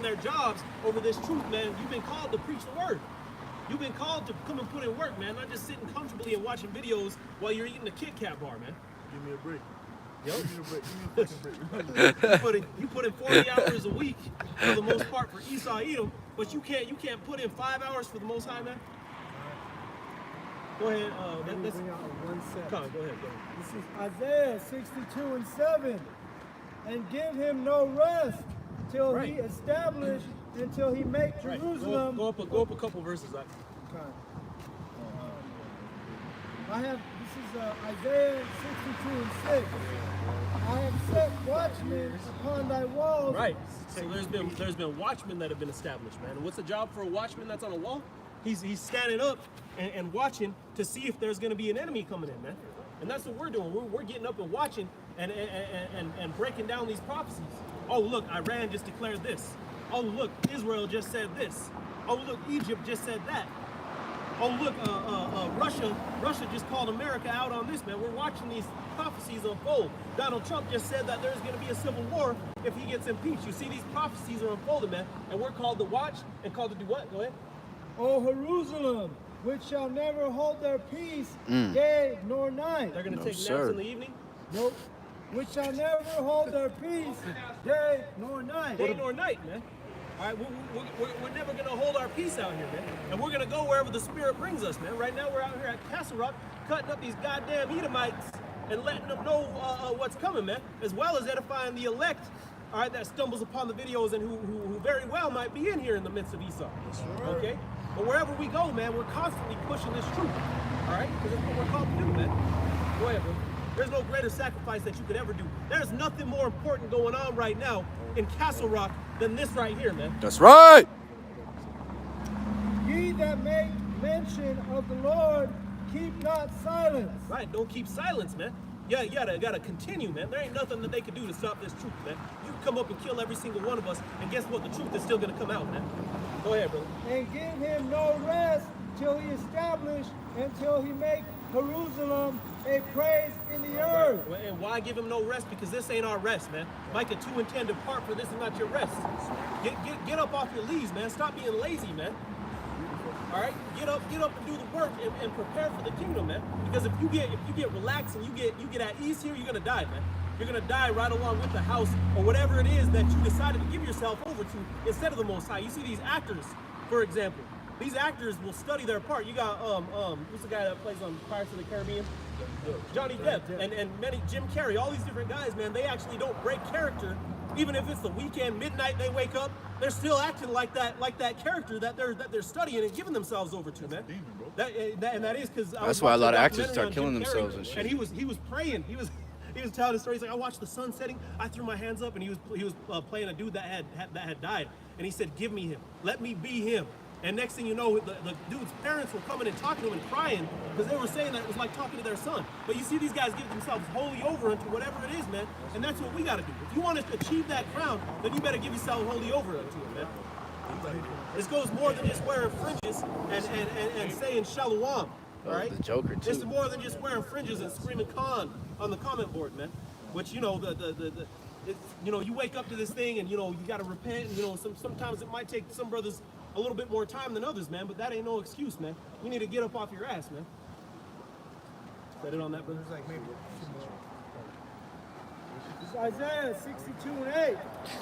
Speaker 4: their jobs over this truth, man. You've been called to preach the word. You've been called to come and put in work, man. Not just sitting comfortably and watching videos while you're eating a Kit Kat bar, man.
Speaker 3: Give me a break.
Speaker 4: Yep.
Speaker 3: Give me a break. Give me a fucking break.
Speaker 4: you put in 40 hours a week for the most part for Esau Edom, but you can't put in 5 hours for the Most High, man. Go ahead.
Speaker 2: Let's bring out one set.
Speaker 4: Come on, go ahead.
Speaker 2: This is Isaiah 62 and 7. And give him no rest till he establish, until he make Jerusalem.
Speaker 4: Go up a couple verses.
Speaker 2: This is Isaiah 62 and 6. I have set watchmen upon thy walls.
Speaker 4: Right. So there's been watchmen that have been established, man. And what's the job for a watchman that's on a wall? He's standing up and watching to see if there's going to be an enemy coming in, man. And that's what we're doing. We're getting up and watching and breaking down these prophecies. Oh, look, Iran just declared this. Oh, look, Israel just said this. Oh, look, Egypt just said that. Oh, look, Russia just called America out on this, man. We're watching these prophecies unfold. Donald Trump just said that there's going to be a civil war if he gets impeached. You see, these prophecies are unfolding, man. And we're called to watch and called to do what? Go ahead.
Speaker 2: O Jerusalem, which shall never hold their peace day nor night.
Speaker 4: They're going to take naps in the evening?
Speaker 2: Nope. Which shall never hold their peace day nor night.
Speaker 4: Day nor night, man. All right, we're never going to hold our peace out here, man. And we're going to go wherever the Spirit brings us, man. Right now, we're out here at Castle Rock cutting up these goddamn Edomites and letting them know what's coming, man. As well as edifying the elect, all right, that stumbles upon the videos and who very well might be in here in the midst of Esau. Okay? But wherever we go, man, we're constantly pushing this truth. All right? Because that's what we're called to do, man. Go ahead, bro. There's no greater sacrifice that you could ever do. There's nothing more important going on right now in Castle Rock than this right here, man.
Speaker 15: That's right.
Speaker 2: Ye that make mention of the Lord, keep not silence.
Speaker 4: Right, don't keep silence, man. Yeah, you gotta continue, man. There ain't nothing that they can do to stop this truth, man. You can come up and kill every single one of us, and guess what? The truth is still gonna come out, man. Go ahead, brother.
Speaker 2: And give him no rest till he establish, until he make Jerusalem a praise in the earth.
Speaker 4: And why give him no rest? Because this ain't our rest, man. Micah 2 and 10, depart for this is not your rest. Get up off your leaves, man. Stop being lazy, man. All right, get up and do the work and prepare for the kingdom, man. Because if you get relaxed and you get at ease here, you're gonna die, man. You're gonna die right along with the house or whatever it is that you decided to give yourself over to instead of the Most High. You see these actors, for example. These actors will study their part. You got who's the guy that plays on Pirates of the Caribbean? Johnny Depp and many Jim Carrey. All these different guys, man. They actually don't break character. Even if it's the weekend, midnight, they wake up, they're still acting like that character that they're studying and giving themselves over to, man. That is because
Speaker 15: that's why a lot of actors start killing themselves and shit.
Speaker 4: And he was praying. He was telling the story. He's like, I watched the sun setting. I threw my hands up, and he was playing a dude that had died, and he said, "Give me him. Let me be him." And next thing you know, the dude's parents were coming and talking to him and crying because they were saying that it was like talking to their son. But you see these guys give themselves wholly over into whatever it is, man. And that's what we got to do. If you want to achieve that crown, then you better give yourself wholly over into it, man. This goes more than just wearing fringes and saying shalom, all right?
Speaker 15: The Joker, too.
Speaker 4: This is more than just wearing fringes and screaming Khan on the comment board, man. Which, you know, you know, you wake up to this thing and, you know, you got to repent. And, you know, sometimes it might take some brothers a little bit more time than others, man. But that ain't no excuse, man. You need to get up off your ass, man. Set it on that, brother.
Speaker 2: Like maybe This is Isaiah 62:8.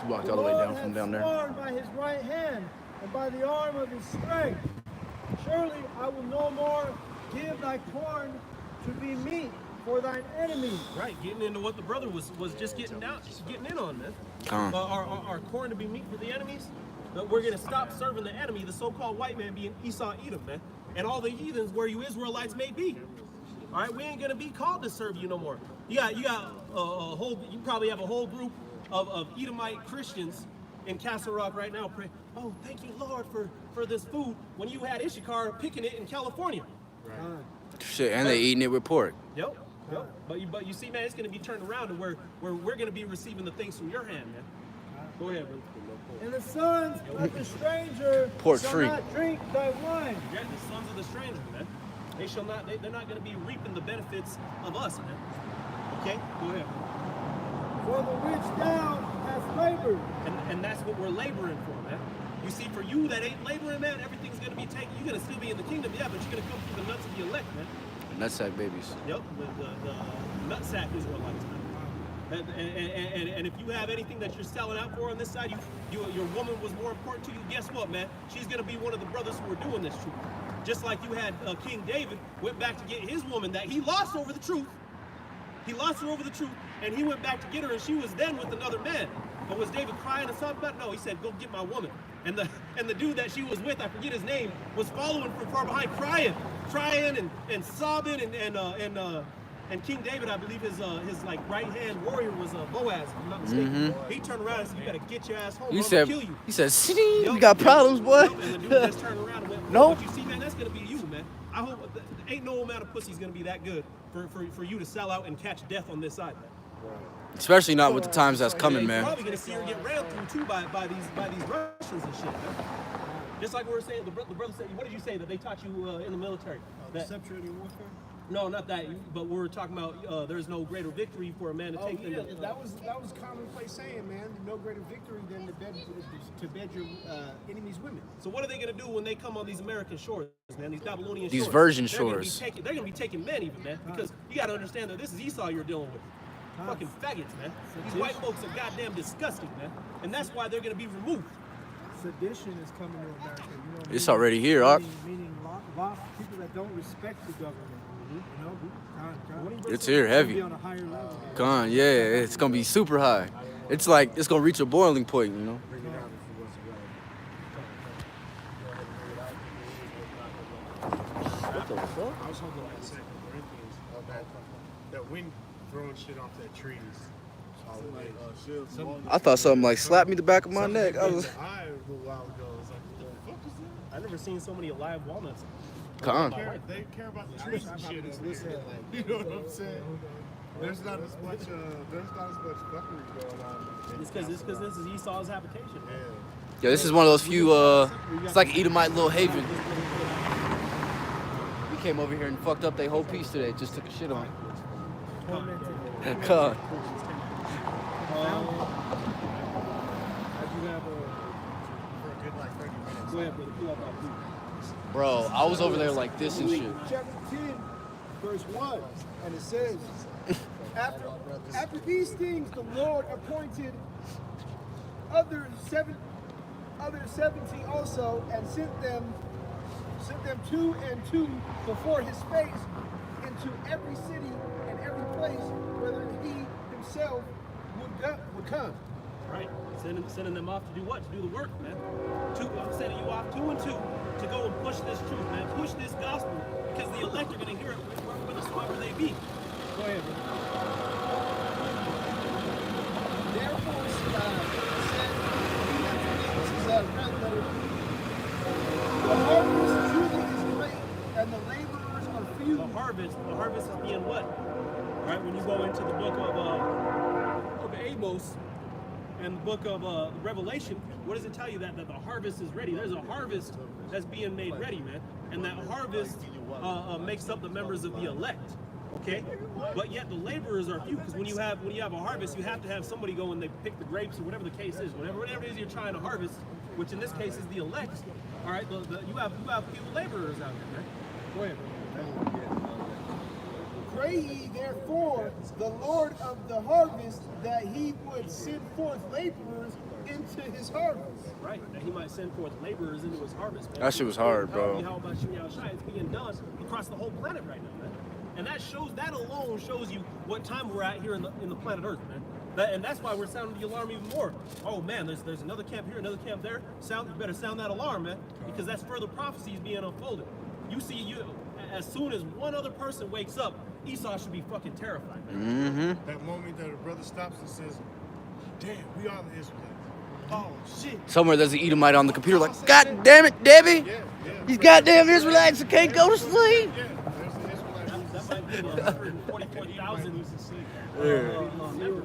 Speaker 15: Walked all the way down from down there.
Speaker 2: The Lord hath sworn by his right hand and by the arm of his strength. Surely I will no more give thy corn to be meat for thine enemies.
Speaker 4: Right, getting into what the brother was just getting in on, man.
Speaker 15: Come on.
Speaker 4: Our corn to be meat for the enemies. But we're gonna stop serving the enemy, the so-called white man being Esau, Edom, man, and all the heathens where you Israelites may be. All right, we ain't gonna be called to serve you no more. You got a whole. You probably have a whole group of Edomite Christians in Castle Rock right now. Pray, oh, thank you, Lord, for this food. When you had Issachar picking it in California. Right.
Speaker 15: Shit, and they eating it with pork.
Speaker 4: Yep. But you see, man, it's gonna be turned around to where we're gonna be receiving the things from your hand, man. Go ahead, brother.
Speaker 2: And the sons of the stranger
Speaker 15: Pork
Speaker 2: shall
Speaker 15: free.
Speaker 2: not drink thy wine.
Speaker 4: Yeah, the sons of the stranger, man. They shall not. They're not going to be reaping the benefits of us, man. Okay, go ahead.
Speaker 2: For the which thou hast labored.
Speaker 4: And that's what we're laboring for, man. You see, for you that ain't laboring, man, everything's going to be taken. You're going to still be in the kingdom, yeah, but you're going to come through the nuts of the elect, man.
Speaker 15: Nutsack babies.
Speaker 4: Yep, the nutsack Israelites, man. And if you have anything that you're selling out for on this side, your woman was more important to you, guess what, man? She's going to be one of the brothers who are doing this truth. Just like you had King David went back to get his woman that he lost over the truth. He lost her over the truth, and he went back to get her, and she was then with another man. But was David crying and something about it? No, he said, go get my woman. And the dude that she was with, I forget his name, was following from far behind, crying and sobbing, and King David, I believe his like right hand warrior was Boaz, if I'm not mistaken. He turned around and said, "You better get your ass home. I'm gonna kill you."
Speaker 15: He said, "See, we got problems, boy."
Speaker 4: And the dude just turned around and went,
Speaker 15: No.
Speaker 4: But you see, man, that's gonna be you, man. I hope ain't no amount of pussy's gonna be that good for you to sell out and catch death on this side, man.
Speaker 15: Especially not with the times that's coming,
Speaker 4: You're
Speaker 15: man.
Speaker 4: probably gonna see her get ran through too by these Russians and shit, man. Just like we were saying, the brother said, what did you say that they taught you in the military?
Speaker 2: Deception warfare?
Speaker 4: No, not that. But we were talking about there's no greater victory for a man to take than to,
Speaker 7: that was commonplace saying, man. No greater victory than to bed your enemy's women.
Speaker 4: So what are they gonna do when they come on these American shores, man? These Babylonian
Speaker 15: These
Speaker 4: shores.
Speaker 15: virgin
Speaker 4: They're gonna be
Speaker 15: shores.
Speaker 4: they're gonna be taking men even, man, because you gotta understand that this is Esau you're dealing with. Fucking faggots, man. These white folks are goddamn disgusting, man, and that's why they're gonna be removed.
Speaker 2: Sedition is coming to America. You know,
Speaker 15: It's already here, Ark.
Speaker 2: Meaning people that don't respect the government. You know,
Speaker 15: It's here, heavy.
Speaker 2: Be on a higher level.
Speaker 15: Gone, yeah, it's gonna be super high. It's like it's gonna reach a boiling point, you know.
Speaker 13: What the fuck? I was hoping like 2 Corinthians that wind throwing shit off that trees.
Speaker 15: I thought something like slapped me the back of my neck. I was.
Speaker 4: I never seen so many live walnuts.
Speaker 15: Con.
Speaker 13: They care about the trees and shit. You know what I'm saying? There's not as much fuckery going on.
Speaker 4: It's because this is Esau's habitation.
Speaker 15: Yeah, this is one of those few. It's like Edomite little haven. We came over here and fucked up their whole piece today. Just took a shit on. God. Bro, I was over there like this and shit.
Speaker 2: Chapter 10, verse 1, and it says, After these things the Lord appointed other 70 also, and sent them 2 and 2 before his face into every city and every place whether he himself would come.
Speaker 4: Right. Sending them off to do what? To do the work, man. I'm sending you off 2 and 2 to go and push this truth, man. Push this gospel, because the elect are going to hear it wherever they be. Go ahead, bro.
Speaker 2: Therefore, said, this is a red letter.
Speaker 4: harvest is being what? Right? When you go into the book of Amos and the book of Revelation, what does it tell you? That the harvest is ready. There's a harvest that's being made ready, man. And that harvest makes up the members of the elect. Okay, but yet the laborers are few, because when you have a harvest, you have to have somebody go and they pick the grapes or whatever the case is, whatever it is you're trying to harvest, which in this case is the elect. All right, you have few laborers out there, man. Go ahead.
Speaker 3: Pray ye therefore the Lord of the harvest that he would send forth laborers into his harvest.
Speaker 4: Right, that he might send forth laborers into his harvest, man.
Speaker 15: That shit was hard, bro.
Speaker 4: How about you, it's being done across the whole planet right now, man. And that alone shows you what time we're at here in the planet Earth, man. And that's why we're sounding the alarm even more. Oh man, there's another camp here, another camp there. You better sound that alarm, man, because that's further prophecies being unfolded. You see, as soon as one other person wakes up, Esau should be fucking terrified, man.
Speaker 13: Mm-hmm. That moment that a brother stops and says, "Damn, we are the Israelites." Oh shit.
Speaker 15: Somewhere there's an Edomite on the computer like, God damn it, Debbie! These goddamn Israelites can't go to sleep!
Speaker 4: That might be 144,000 members.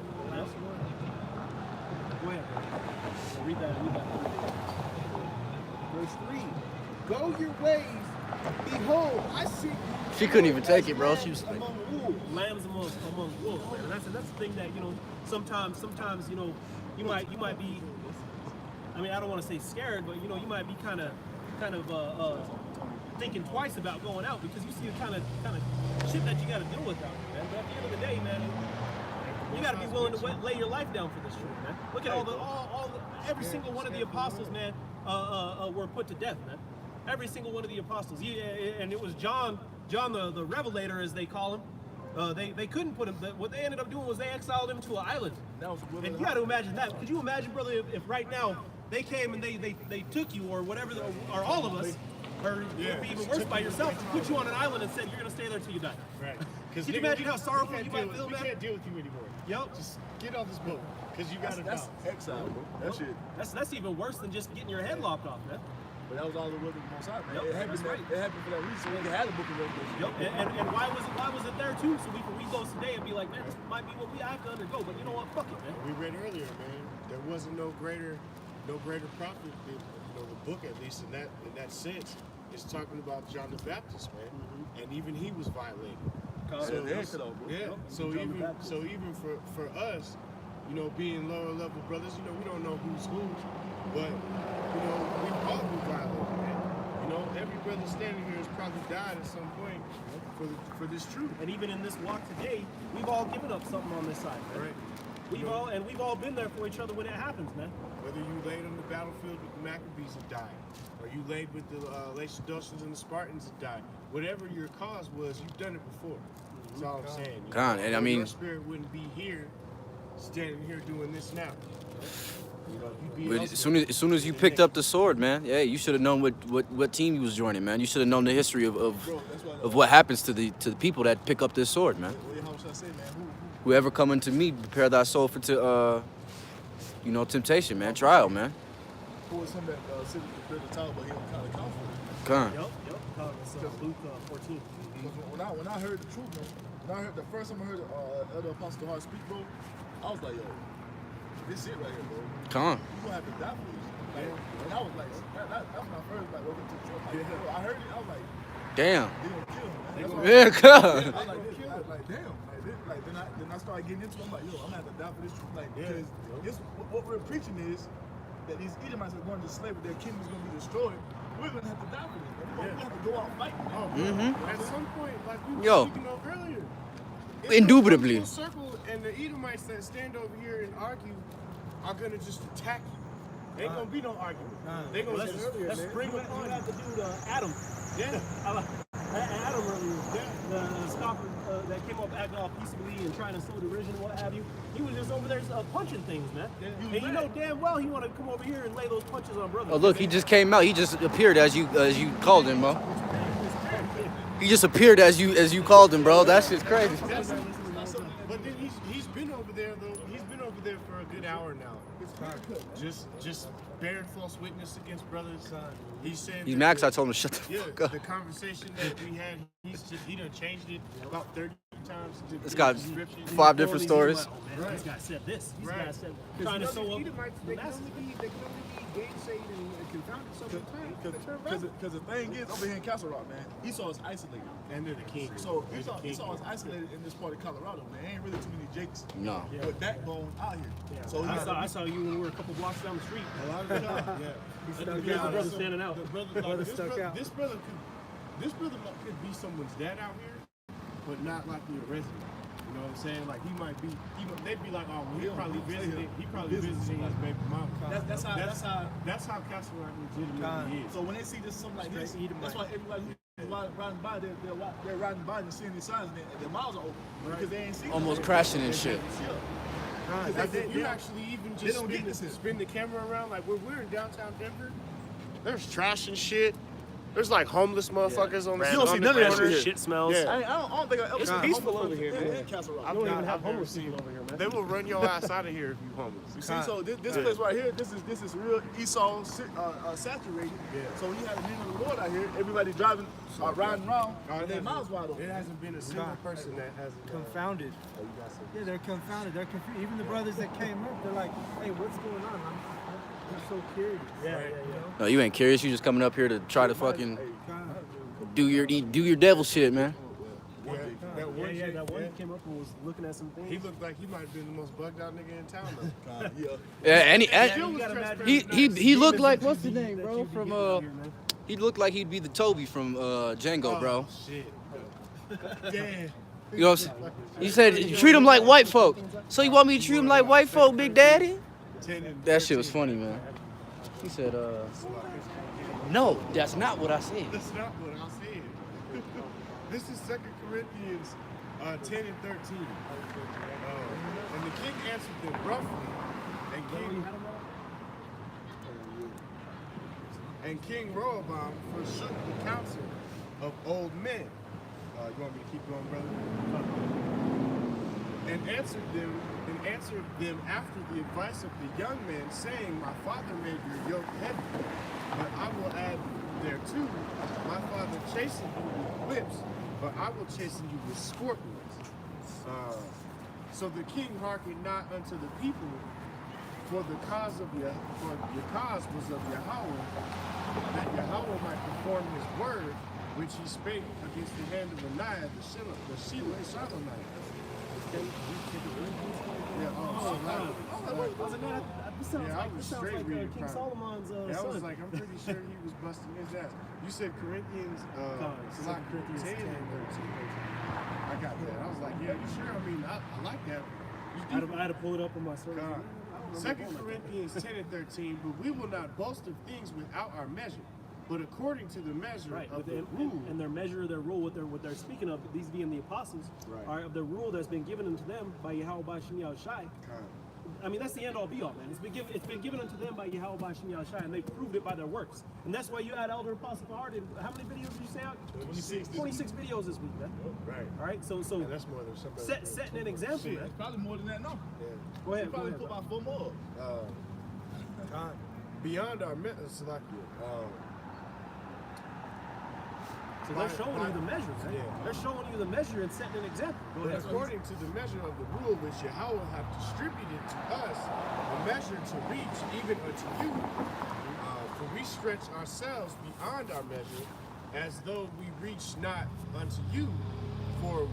Speaker 4: Go ahead. Read that.
Speaker 3: Verse 3. Go your ways. Behold, I see.
Speaker 15: She couldn't even take it, bro. She was like,
Speaker 4: among wolves, lambs among wolves. Man. That's the thing that, sometimes you might be. I mean, I don't want to say scared, but you might be kind of thinking twice about going out, because you see the kind of shit that you got to deal with out there, man. But at the end of the day, man, you got to be willing to lay your life down for this truth, man. Look at every single one of the apostles, man, were put to death, man. Every single one of the apostles. And it was John the Revelator, as they call him. They couldn't put him. What they ended up doing was they exiled him to an island. And you got to imagine that. Could you imagine, brother, if right now they came and they took you, or whatever, or all of us, or it'd be even worse by yourself, to put you on an island and said you're gonna stay there till you die.
Speaker 13: Right.
Speaker 4: Could you imagine how sorrowful you might feel, man?
Speaker 13: We can't deal with you anymore.
Speaker 4: Yep.
Speaker 13: Just get off this boat, because you gotta
Speaker 3: That's exile, bro. That shit.
Speaker 4: That's even worse than just getting your head lopped off, man.
Speaker 3: But that was all the will of the Most High, man.
Speaker 4: Yep,
Speaker 3: It happened for that reason. So they had the book of Revelation.
Speaker 4: Yep. And why was it there too? So we can read those today and be like, man, this might be what we have to undergo. But you know what? Fuck it, man.
Speaker 13: We read earlier, man. There wasn't no greater prophet than the book, at least in that sense, is talking about John the Baptist, man. And even he was violated. So even for us, being lower level brothers, we don't know who's who, but we've all been violated, man. Every brother standing here has probably died at some point for this truth.
Speaker 4: And even in this walk today, we've all given up something on this side, man.
Speaker 13: Right.
Speaker 4: We've all been there for each other when it happens, man.
Speaker 13: Whether you laid on the battlefield with the Maccabees and died, or you laid with the Lacedaemonians and the Spartans and died, whatever your cause was, you've done it before. That's all I'm saying.
Speaker 15: God, and I mean,
Speaker 13: your spirit wouldn't be here, standing here doing this now.
Speaker 15: as soon as you picked up the sword, man, yeah, you should have known what team you was joining, man. You should have known the history of what happens to the people that pick up this sword, man. Whoever coming to me, prepare thy soul for temptation, man, trial, man.
Speaker 3: Who was him that said he prepared the tower, but he don't kind of count for it?
Speaker 15: Come on.
Speaker 4: Yep. Luke 14.
Speaker 3: When I heard the truth, man, the first time I heard Elder Apostle Hart speak, bro, I was like, yo, this it right here, bro.
Speaker 15: Come on.
Speaker 3: You gonna have to die for this. And I was like, that's when I first welcome to the truth. Bro, I heard it, I was like,
Speaker 15: damn.
Speaker 3: They gonna kill him.
Speaker 15: Yeah, come.
Speaker 3: I was like, damn. Then I started getting into it. I'm like, yo, I'm gonna have to die for this truth. Because what we're preaching is that these Edomites are going to slavery, their kingdom's gonna be destroyed. We're gonna have to die for this. We're gonna have to go out fighting.
Speaker 13: At some point, like we were
Speaker 15: Yo.
Speaker 13: speaking of earlier,
Speaker 15: Indubitably.
Speaker 13: it's a circle, and the Edomites that stand over here and argue are gonna just attack you. Ain't gonna be no argument. They gonna
Speaker 4: Let's bring what you have to do to Adam.
Speaker 13: Yeah.
Speaker 4: Adam earlier, the scoffer that came up acting all peaceably and trying to sow derision and what have you. He was just over there punching things, man. And you know damn well he wanted to come over here and lay those punches on brothers.
Speaker 15: Oh, look, he just came out. He just appeared as you called him, bro. He just appeared as you called him, bro. That shit's crazy.
Speaker 13: But then he's been over there though. He's been over there for a good hour now. Just bearing false witness against brothers. He said
Speaker 15: He's mad 'cause I told him to shut the fuck up.
Speaker 13: The conversation that we had, he done changed it about 30 times.
Speaker 15: It's got 5 different stories.
Speaker 4: This guy said this. This guy said
Speaker 7: Trying
Speaker 4: trying to show up.
Speaker 7: They can only be gainsayed and confounded so many times.
Speaker 3: Because the thing is, over here in Castle Rock, man, Esau is isolated.
Speaker 13: And they're the king.
Speaker 3: So
Speaker 13: They're the
Speaker 3: Esau
Speaker 13: king.
Speaker 3: is isolated in this part of Colorado, man. Ain't really too many Jakes
Speaker 15: No.
Speaker 3: with backbone out here.
Speaker 4: Yeah.
Speaker 3: So
Speaker 4: I saw you when we were a couple blocks down the street.
Speaker 13: A lot of the time, yeah.
Speaker 2: He's
Speaker 13: And
Speaker 2: stuck
Speaker 13: the
Speaker 2: out.
Speaker 4: brother standing out.
Speaker 13: The brother,
Speaker 2: Brother
Speaker 13: this
Speaker 2: stuck
Speaker 13: brother,
Speaker 2: out.
Speaker 13: This brother could be someone's dad out here, but not like the resident. You know what I'm saying? Like they'd be like, oh, well, he probably visited his baby mama.
Speaker 3: That's how
Speaker 13: Castle Rock legitimately is.
Speaker 3: So when they see this something like this, that's why everybody who's riding by, they're riding by and seeing these signs and their mouths are open because they ain't seen
Speaker 15: Almost
Speaker 3: it.
Speaker 15: crashing and shit.
Speaker 13: Like if you actually even just spin the camera around, like when we're in downtown Denver, there's trash and shit. There's like homeless motherfuckers on the
Speaker 3: You don't see none of that shit.
Speaker 4: Shit smells.
Speaker 13: Yeah.
Speaker 3: I don't think I ever
Speaker 4: It's
Speaker 3: seen
Speaker 4: peaceful
Speaker 3: homeless
Speaker 4: over here,
Speaker 3: folks
Speaker 4: man.
Speaker 3: in Castle Rock.
Speaker 4: I don't even have
Speaker 13: I've never
Speaker 4: homeless
Speaker 13: seen-
Speaker 4: people over here, man.
Speaker 13: They will run your ass out of here if you homeless.
Speaker 3: You see, so this place right here, this is real Esau saturated.
Speaker 13: Yeah.
Speaker 3: So when you have the men of the Lord out here, everybody driving, riding around, and their mouths wide open.
Speaker 13: It hasn't been a single person that hasn't
Speaker 2: Confounded. Yeah, they're confounded. They're confused. Even the brothers that came up, they're like, hey, what's going on? I'm so curious.
Speaker 4: Yeah.
Speaker 15: No, you ain't curious. You just coming up here to try to fucking do your devil shit, man.
Speaker 13: That one chick,
Speaker 4: that one came up and was looking at some things.
Speaker 13: He looked like he might have been the most bugged out nigga in town though.
Speaker 15: Yeah, and
Speaker 4: you gotta imagine-
Speaker 15: he looked like what's his name, bro? From he looked like he'd be the Toby from Django, bro.
Speaker 13: Shit. Damn.
Speaker 15: You know what I'm saying? You said you treat him like white folk. So you want me to treat him like white folk, Big Daddy? That shit was funny, man. He said, no, that's not what I said.
Speaker 13: That's not what I said. This is 2 Corinthians 10 and 13. And the king answered them roughly, and King Rehoboam forsook the counsel of old men. You want me to keep going, brother? And answered them after the advice of the young men, saying, my father made your yoke heavy, but I will add thereto, my father chastened you with whips, but I will chasten you with scorpions. So the king hearkened not unto the people, for the cause was of Yahweh, that Yahweh might perform his word, which he spake against the hand of Ananiah, the Shiloh-Shilonite. I was straight reading
Speaker 4: King Solomon's
Speaker 13: I
Speaker 4: son.
Speaker 13: was like, I'm pretty sure he was busting his ass. You said Corinthians, 10 and 13. I got that. I was like, yeah, you sure? I mean, I like that.
Speaker 4: I had to pull it up on my server.
Speaker 13: 2 Corinthians 10 and 13, but we will not boast of things without our measure, but according to the measure of the rule.
Speaker 4: And their measure, their rule, what they're speaking of, these being the apostles, are of the rule that's been given unto them by Yahweh Shem Shai. I mean, that's the end all be all, man. It's been given unto them by Yahweh Shem Shai, and they proved it by their works. And that's why you had Elder Apostle Fahard. How many videos did you say out? 26 videos this week, man.
Speaker 13: Right.
Speaker 4: All right. So
Speaker 13: and that's more than somebody.
Speaker 4: Setting an example, man.
Speaker 3: It's probably more than that, no.
Speaker 13: Yeah.
Speaker 4: Go ahead.
Speaker 3: He probably put about 4 more.
Speaker 13: Beyond our methods, like
Speaker 4: So they're showing you the measure, man.
Speaker 13: Yeah.
Speaker 4: They're showing you the measure and setting an example.
Speaker 13: But according to the measure of the rule which Yahweh have distributed to us, a measure to reach even unto you, for we stretch ourselves beyond our measure, as though we reach not unto you, for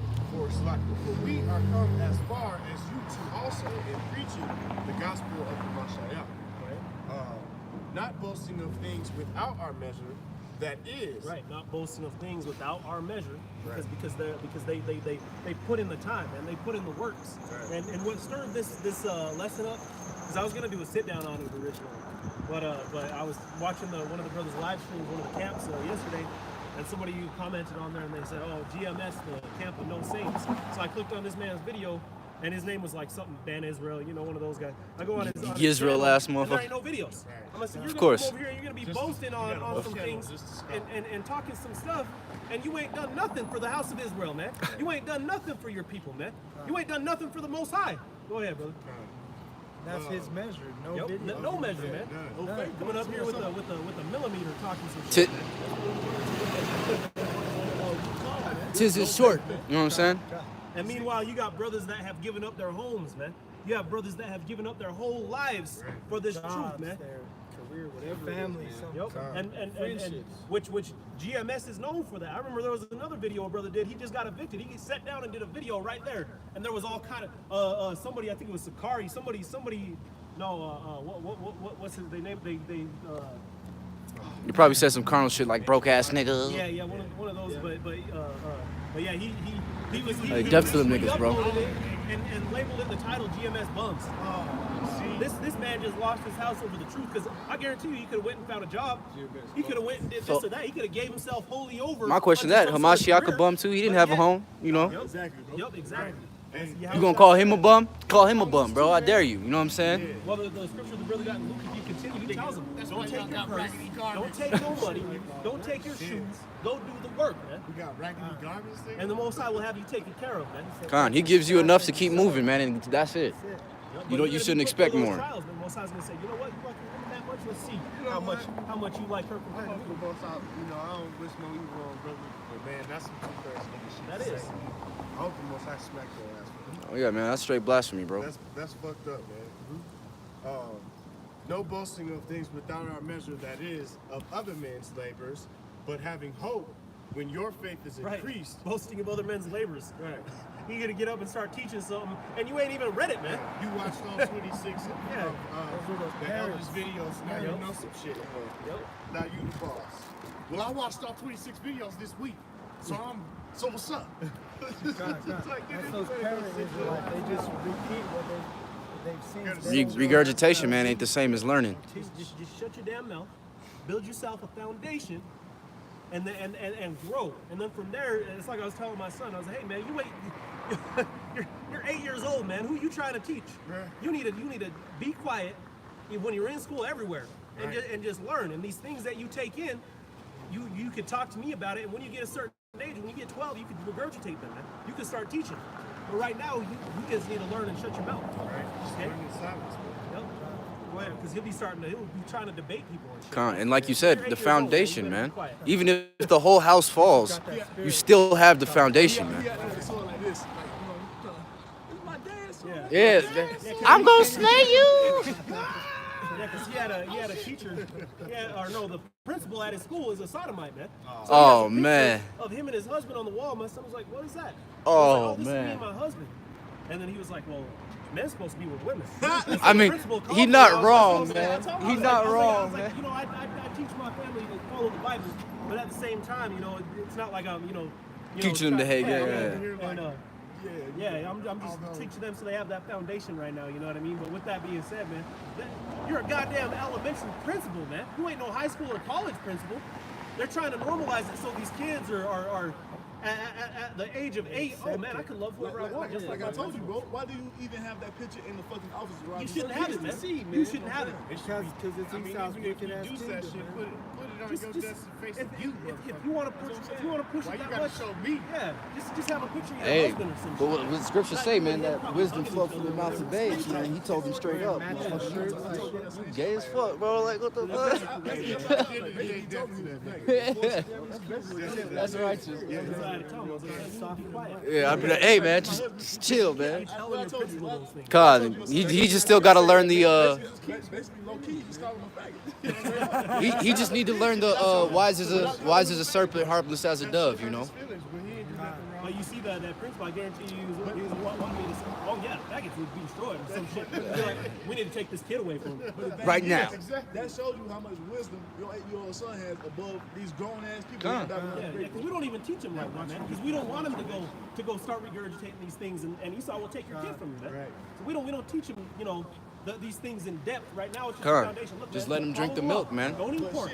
Speaker 13: we are come as far as you two also in preaching the gospel of the Messiah. Not boasting of things without our measure, that is
Speaker 4: right. Not boasting of things without our measure, because they put in the time and they put in the works. Right. And what stirred this lesson up, because I was gonna do a sit down on it originally, but I was watching one of the brothers' live streams, one of the camps yesterday, and somebody commented on there and they said, oh, GMS, the camp of no saints. So I clicked on this man's video. And his name was like something Ben Israel, you know, one of those guys. I go on his
Speaker 15: Israel ass
Speaker 4: and there
Speaker 15: motherfucker.
Speaker 4: ain't no videos. I'm gonna say, you're
Speaker 15: Of
Speaker 4: gonna
Speaker 15: course.
Speaker 4: come over here and you're gonna be boasting on some things and talking some stuff, and you ain't done nothing for the house of Israel, man. You ain't done nothing for your people, man. You ain't done nothing for the Most High. Go ahead, brother.
Speaker 2: That's his measure. No
Speaker 4: Yep,
Speaker 2: video.
Speaker 4: no measure, man.
Speaker 2: None.
Speaker 4: Coming up here with a millimeter talking some
Speaker 15: Ti-
Speaker 4: shit.
Speaker 15: Tis is short. You know what I'm saying?
Speaker 4: And meanwhile, you got brothers that have given up their homes, man. You have brothers that have given up their whole lives for this truth, man.
Speaker 2: Their career, whatever. Family,
Speaker 4: Yep. And which GMS is known for that. I remember there was another video a brother did. He just got evicted. He sat down and did a video right there, and there was all kind of somebody. I think it was Sakari. Somebody. No, what's his name?
Speaker 15: You probably said some carnal shit like broke ass nigga.
Speaker 4: Yeah, one of those. But yeah, he was.
Speaker 15: Hey, death to them niggas, bro.
Speaker 4: uploaded it and labeled it the title GMS Bums. This man just lost his house over the truth, because I guarantee you he could have went and found a job. He could have went and did this or that. He could have gave himself wholly over.
Speaker 15: My question is that Hamashiach a bum too? He didn't have a home, you know.
Speaker 4: Yep, exactly.
Speaker 15: You gonna call him a bum? Call him a bum, bro. I dare you. You know what I'm saying?
Speaker 4: Well, the scripture the brother got in Luke, if you continue, he tells him, don't take your purse, don't take no money, don't take your shoes, go do the work, man.
Speaker 13: We got raggedy garments there.
Speaker 4: And the Most High will have you taken care of, man.
Speaker 15: Con, he gives you enough to keep moving, man, and that's it. You know, you shouldn't expect more.
Speaker 4: Trials, man. Most High's gonna say, you know what, you like your woman that much? Let's see how much you like her compared to me.
Speaker 13: You know, I don't wish no evil on brother, but man, that's some two-thirds nigga shit.
Speaker 4: That
Speaker 13: to
Speaker 4: is.
Speaker 13: say. I hope the Most High smack your ass for that.
Speaker 15: Oh yeah, man, that's straight blasphemy, bro.
Speaker 13: That's fucked up, man. No boasting of things without our measure, that is, of other men's labors, but having hope when your faith is increased.
Speaker 4: Right. Boasting of other men's labors.
Speaker 13: Right.
Speaker 4: You gotta get up and start teaching something, and you ain't even read it, man.
Speaker 13: You watched all 26
Speaker 4: Yeah.
Speaker 13: the elders videos, now you know some shit. Now you the boss. Well, I watched all 26 videos this week, so what's up?
Speaker 2: That's those parents, like, they just repeat what they've seen.
Speaker 15: Regurgitation, man, ain't the same as learning.
Speaker 4: Just shut your damn mouth, build yourself a foundation, and then and grow. And then from there, it's like I was telling my son, I was like, hey man, you wait. You're 8 years old, man. Who you trying to teach?
Speaker 13: Right.
Speaker 4: You need to be quiet when you're in school everywhere, and just learn. And these things that you take in, you could talk to me about it. And when you get a certain age, when you get 12, you can regurgitate them, man. You can start teaching. But right now, you just need to learn and shut your mouth.
Speaker 13: Right. Just
Speaker 4: Okay?
Speaker 13: learn in silence, man.
Speaker 4: Yep. Because he'll be trying to debate people and shit.
Speaker 15: Con, and like you said,
Speaker 4: You're 8
Speaker 15: the
Speaker 4: years old,
Speaker 15: foundation,
Speaker 4: you better be
Speaker 15: man.
Speaker 4: quiet.
Speaker 15: Even if the whole house falls, you still have the foundation, man. Yeah, I'm gonna slay you.
Speaker 4: Yeah, because he had a teacher, the principal at his school is a sodomite, man. So
Speaker 15: Oh,
Speaker 4: he has a
Speaker 15: man.
Speaker 4: picture of him and his husband on the wall. My son was like, what is that?
Speaker 15: Oh,
Speaker 4: This is me
Speaker 15: man.
Speaker 4: and my husband. And then he was like, well, men's supposed to be with women.
Speaker 15: I mean, he not wrong, man.
Speaker 4: I told him,
Speaker 15: He not wrong,
Speaker 4: man.
Speaker 15: man.
Speaker 4: You know, I teach my family to follow the Bible, but at the same time, you know, it's not like I'm,
Speaker 15: Teaching them to hate, yeah.
Speaker 4: I'm just teaching them so they have that foundation right now, you know what I mean? But with that being said, man, you're a goddamn elementary principal, man. You ain't no high school or college principal. They're trying to normalize it so these kids are at the age of 8. Oh man, I can love whoever I want. Just
Speaker 3: like I told you, bro. Why do you even have that picture in the fucking office garage?
Speaker 4: You shouldn't have it, man. You shouldn't have it.
Speaker 2: Because it's Esau's wicked ass
Speaker 13: Use that shit, put it on your desk face.
Speaker 4: If you want to push,
Speaker 13: Why
Speaker 4: it
Speaker 13: you
Speaker 4: that
Speaker 13: gotta
Speaker 4: much,
Speaker 13: show me?
Speaker 4: yeah, just have a picture of your
Speaker 15: Hey,
Speaker 4: husband or some
Speaker 15: but
Speaker 4: shit.
Speaker 15: what the scriptures say, man, that wisdom flow from the mouth of babes, man. He told them straight up. You gay as fuck, bro. Like, what the fuck? That's righteous. Yeah, I'd be like, hey, man, just chill, man. God, he just still got to learn the, he just need to learn the, wise as a serpent, harmless as a dove, you know?
Speaker 4: But you see that principal, I guarantee you, he was wanting me to say, oh yeah, faggots would be destroyed or some shit. They're like, we need to take this kid away from him.
Speaker 15: Right now.
Speaker 3: That shows you how much wisdom your 8-year-old son has above these grown ass people.
Speaker 15: Come.
Speaker 4: Yeah, because we don't even teach him right now, man. Because we don't want him to go start regurgitating these things, and Esau will take your kid from you, man.
Speaker 2: Right.
Speaker 4: So we don't teach him, these things in depth right now. It's just
Speaker 15: Come.
Speaker 4: the foundation. Look,
Speaker 15: Just
Speaker 4: man,
Speaker 15: let him drink the
Speaker 4: follow
Speaker 15: milk,
Speaker 4: along.
Speaker 15: man.
Speaker 4: Don't eat pork.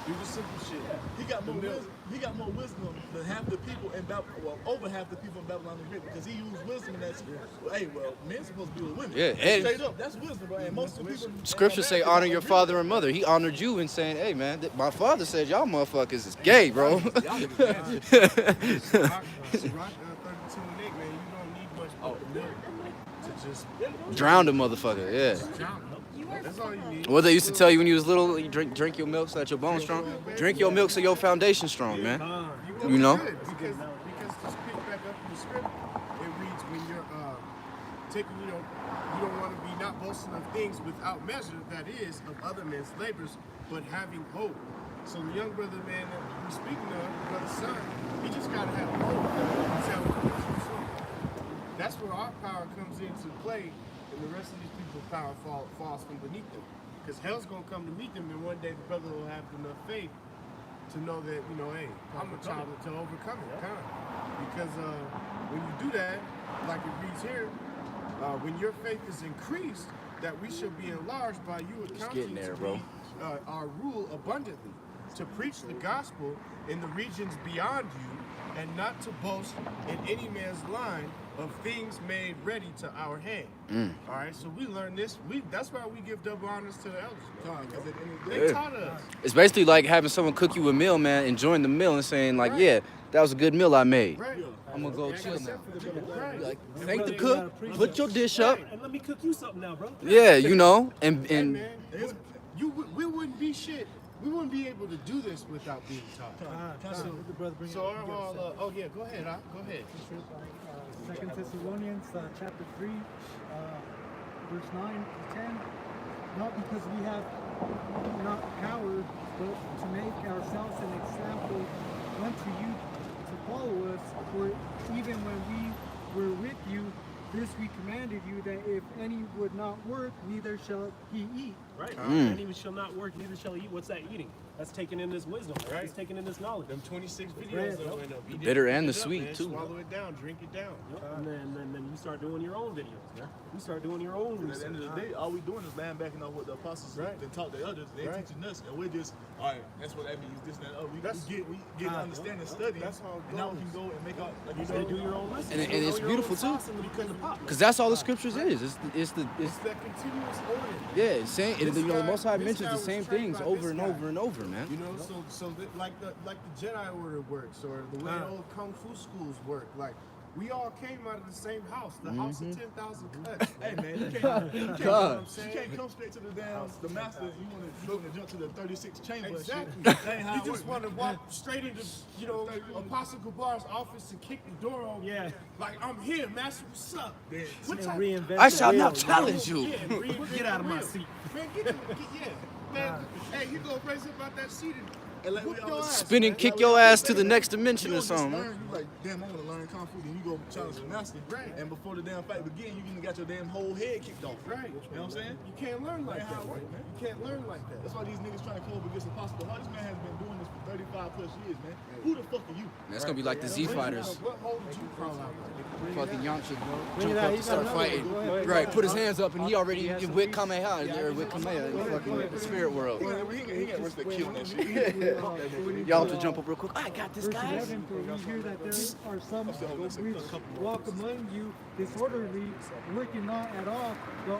Speaker 3: Do the simple shit. He got more wisdom. He got more wisdom than half the people in Babylon. Well, over half the people in Babylon agree because he used wisdom in that. Well, hey, men supposed to be with women.
Speaker 15: Yeah, and
Speaker 3: straight up, that's wisdom, bro. And most of the people.
Speaker 15: Scriptures say honor your father and mother. He honored you in saying, hey, man, my father said y'all motherfuckers is gay, bro.
Speaker 13: Rock 32 and 8, man. You don't need much milk to
Speaker 9: Just
Speaker 15: Drowned a motherfucker, yeah.
Speaker 9: that's all you need.
Speaker 15: What they used to tell you when you was little, you drink your milk so that your bones strong. Drink your milk so your foundation strong, man. You know?
Speaker 9: Good, because just pick back up in the script, it reads when you're taking, you don't want to be not boasting of things without measure, that is, of other men's labors, but having hope. So the young brother, man, that we're speaking of, brother son, he just gotta have hope. That's where our power comes into play, and the rest of these people's power falls from beneath them. Because hell's gonna come to meet them, and one day the brother will have enough faith to know that, hey, I'm a child to overcome it, kind of. Because when you do that, like it reads here, when your faith is increased, that we shall be enlarged by you accounting to be our rule abundantly, to preach the gospel in the regions beyond you, and not to boast in any man's line of things made ready to our hand. All right, so we learned this. That's why we give double honors to the elders. Because at the end of the day, they taught us.
Speaker 15: It's basically like having someone cook you a meal, man, enjoying the meal and saying like, yeah, that was a good meal I made.
Speaker 9: Right.
Speaker 15: I'm gonna go chill now.
Speaker 9: Right.
Speaker 15: Like, thank the cook, put your dish up.
Speaker 4: And let me cook you something now, bro.
Speaker 15: Yeah, you know, and
Speaker 9: Man, we wouldn't be shit. We wouldn't be able to do this without being taught. So oh yeah, go ahead. Go ahead.
Speaker 2: 2 Thessalonians chapter 3, verse 9 to 10. Not because we have not power, but to make ourselves an example unto you to follow us. For even when we were with you, this we commanded you, that if any would not work, neither shall he eat.
Speaker 4: Right. Any shall not work, neither shall he eat. What's that eating? That's taking in this wisdom, right? It's taking in this knowledge.
Speaker 9: Them 26 videos that went up.
Speaker 15: The bitter and the sweet,
Speaker 9: man.
Speaker 15: too.
Speaker 9: Swallow it down, drink it down.
Speaker 4: And then you start doing your own videos, man. You start doing your own
Speaker 3: At
Speaker 4: research.
Speaker 3: the end of the day, all we doing is land backing off what the apostles then taught the others. They're teaching us, and we're just, all right, that's what that means, this and that. Oh, we get an understanding, studying,
Speaker 9: That's how it
Speaker 3: and now we
Speaker 9: goes.
Speaker 3: can go and make out, like
Speaker 4: You
Speaker 3: you
Speaker 4: gotta
Speaker 3: said,
Speaker 4: do your own research.
Speaker 15: And it's beautiful too,
Speaker 4: Because of pop.
Speaker 15: because that's all the scriptures is. It's
Speaker 9: It's that continuous order.
Speaker 15: yeah, same.
Speaker 9: This
Speaker 15: The
Speaker 9: guy-
Speaker 15: Most High
Speaker 9: this
Speaker 15: mentions
Speaker 9: guy
Speaker 15: the
Speaker 9: was
Speaker 15: same
Speaker 9: trained
Speaker 15: things
Speaker 9: by
Speaker 15: over
Speaker 9: this
Speaker 15: and
Speaker 9: guy.
Speaker 15: over and over, man.
Speaker 9: You know, like the Jedi Order works, or the way old Kung Fu schools work. Like, we all came out of the same house, the house of 10,000 cuts.
Speaker 3: hey man, you can't come straight to the master. You want to jump to the 36 chamber.
Speaker 9: Exactly.
Speaker 3: And shit. That ain't how
Speaker 9: You
Speaker 3: it
Speaker 9: just
Speaker 3: works,
Speaker 9: want to
Speaker 3: man.
Speaker 9: walk straight into, Apostle Gabar's office and kick the door open.
Speaker 4: Yeah.
Speaker 9: Like, I'm here, Master. What's up? What type?
Speaker 2: Reinvent
Speaker 15: I shall not challenge you.
Speaker 9: Yeah,
Speaker 4: Get out of my seat.
Speaker 9: Man, man. Hey, you go raise about that seat
Speaker 3: And like
Speaker 9: whoop
Speaker 3: we
Speaker 9: your
Speaker 3: always
Speaker 9: ass,
Speaker 15: Spin and
Speaker 9: man.
Speaker 15: kick your ass to the next dimension
Speaker 3: You
Speaker 15: or
Speaker 3: don't just
Speaker 15: something.
Speaker 3: learn, you like, damn, I want to learn Kung Fu, then you go challenge the master.
Speaker 9: Right.
Speaker 3: And before the damn fight begin, you even got your damn whole head kicked off.
Speaker 9: Right.
Speaker 3: You know what I'm saying?
Speaker 9: You can't learn like
Speaker 3: That's how
Speaker 9: that,
Speaker 3: it works, man.
Speaker 9: You can't learn like that.
Speaker 3: That's why these niggas trying to come up against Apostle Bahar. This man has been doing this for 35 plus years, man. Who the fuck are you?
Speaker 15: That's gonna be like the Z fighters.
Speaker 9: What hole did you crawl out of?
Speaker 15: Fucking Yamcha
Speaker 2: Bring it
Speaker 15: jump
Speaker 2: out,
Speaker 15: up
Speaker 2: he
Speaker 15: to
Speaker 2: got
Speaker 15: start
Speaker 2: another
Speaker 15: fighting.
Speaker 2: one. Go ahead.
Speaker 15: Right, put his hands up and he already
Speaker 2: He has some
Speaker 15: with Kamehameha or with Kamehameha in the fucking spirit world.
Speaker 3: He ain't worse than killing that shit.
Speaker 15: Y'all have to jump up real quick. I got this,
Speaker 2: Verse
Speaker 15: guys.
Speaker 2: 11, for we hear that there are some which walk among you disorderly, working not at all, but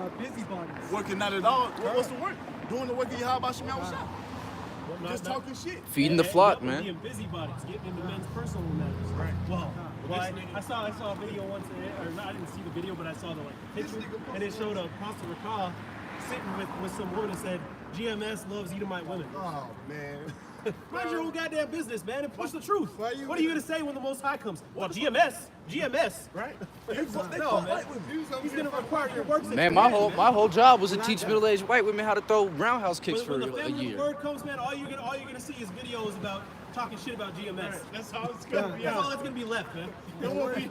Speaker 2: are busybodies.
Speaker 3: Working not at all. What's the work? Doing the work of Yahweh Shem Shah. Just talking shit.
Speaker 15: Feeding the flock, man.
Speaker 4: Being busybodies, getting into men's personal matters. Right. Well, I saw a video once, or not, I didn't see the video, but I saw the picture, and it showed Apostle Rakah sitting with some woman and said, GMS loves Edomite women.
Speaker 9: Oh, man.
Speaker 4: Mind your own goddamn business, man, and push the truth. What are you gonna say when the Most High comes? Well, GMS, right? No, man. He's gonna require your works.
Speaker 15: Man, my whole job was to teach middle-aged white women how to throw roundhouse kicks for
Speaker 4: when the
Speaker 15: a
Speaker 4: family
Speaker 15: year.
Speaker 4: word comes, man, all you're gonna see is videos about talking shit about GMS.
Speaker 9: That's all it's gonna be.
Speaker 4: That's all that's gonna be left, man.
Speaker 9: It won't be.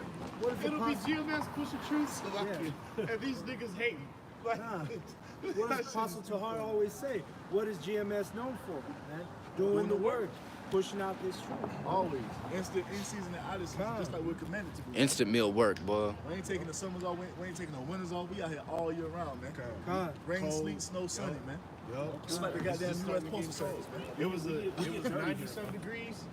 Speaker 9: It'll be GMS pushing truth, and these niggas hating. Like,
Speaker 2: What does Apostle Tahar always say? What is GMS known for, man? Doing the work, pushing out this truth.
Speaker 3: Always. Instant in season and out of season, just like we're commanded to be.
Speaker 15: Instant meal work, boy.
Speaker 3: We ain't taking the summers off, we ain't taking the winters off. We out here all year round, man. Rain, sleet, snow, sunny, man. It's like the goddamn U.S. Postal Service, man.
Speaker 9: it was 90-some degrees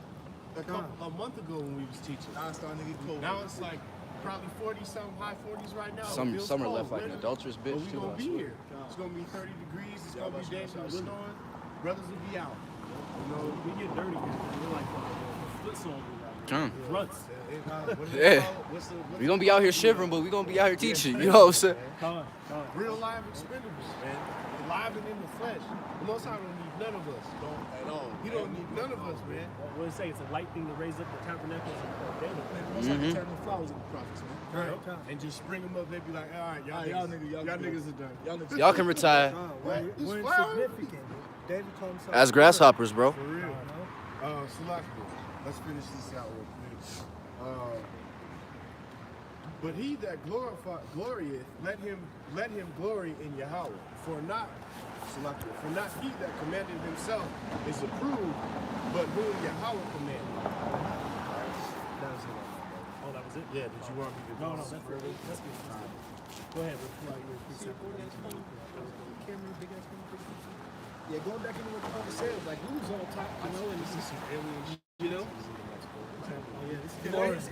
Speaker 9: a month ago when we was teaching.
Speaker 3: Now it's starting to get cold.
Speaker 9: Now it's like probably 40-something, high 40s right now. It
Speaker 15: Some
Speaker 9: feels
Speaker 15: summer
Speaker 9: cold,
Speaker 15: left like an
Speaker 9: winter.
Speaker 15: adulterous
Speaker 9: But
Speaker 15: bitch
Speaker 9: we
Speaker 15: too.
Speaker 9: gonna
Speaker 15: I
Speaker 9: be
Speaker 15: swear.
Speaker 9: here. It's gonna be 30 degrees. It's gonna be days from snowing. Brothers will be out.
Speaker 4: You know, we get dirty, man. We're like foot soldiers out here. Runs.
Speaker 15: Yeah. We gonna be out here shivering, but we gonna be out here teaching. You know what I'm saying?
Speaker 4: Come on.
Speaker 7: Real live expendables, man. Alive and in the flesh. The Most High don't need none of us. Don't at all. He don't need none of us, man.
Speaker 4: What does it say? It's a light thing to raise up the tabernacles of David.
Speaker 3: Most like turn the flowers into prophets, man.
Speaker 7: Right. And just spring them up. They be like, all right, y'all niggas are done.
Speaker 15: Y'all can retire
Speaker 2: We're
Speaker 7: This
Speaker 2: insignificant. David called himself
Speaker 15: as grasshoppers, bro.
Speaker 7: For real. Salaki, let's finish this out real quick. But he that glorieth, let him glory in Yahweh. For not he that commanded himself is approved, but whom Yahweh commanded. That was it.
Speaker 4: Oh, that was it?
Speaker 7: Yeah, did you want me to
Speaker 4: No,
Speaker 7: go?
Speaker 4: that's good. That's good. Go ahead.
Speaker 7: Yeah, going back into what the brother said, like who's on top, you know, and this is some aliens, you know? The brother's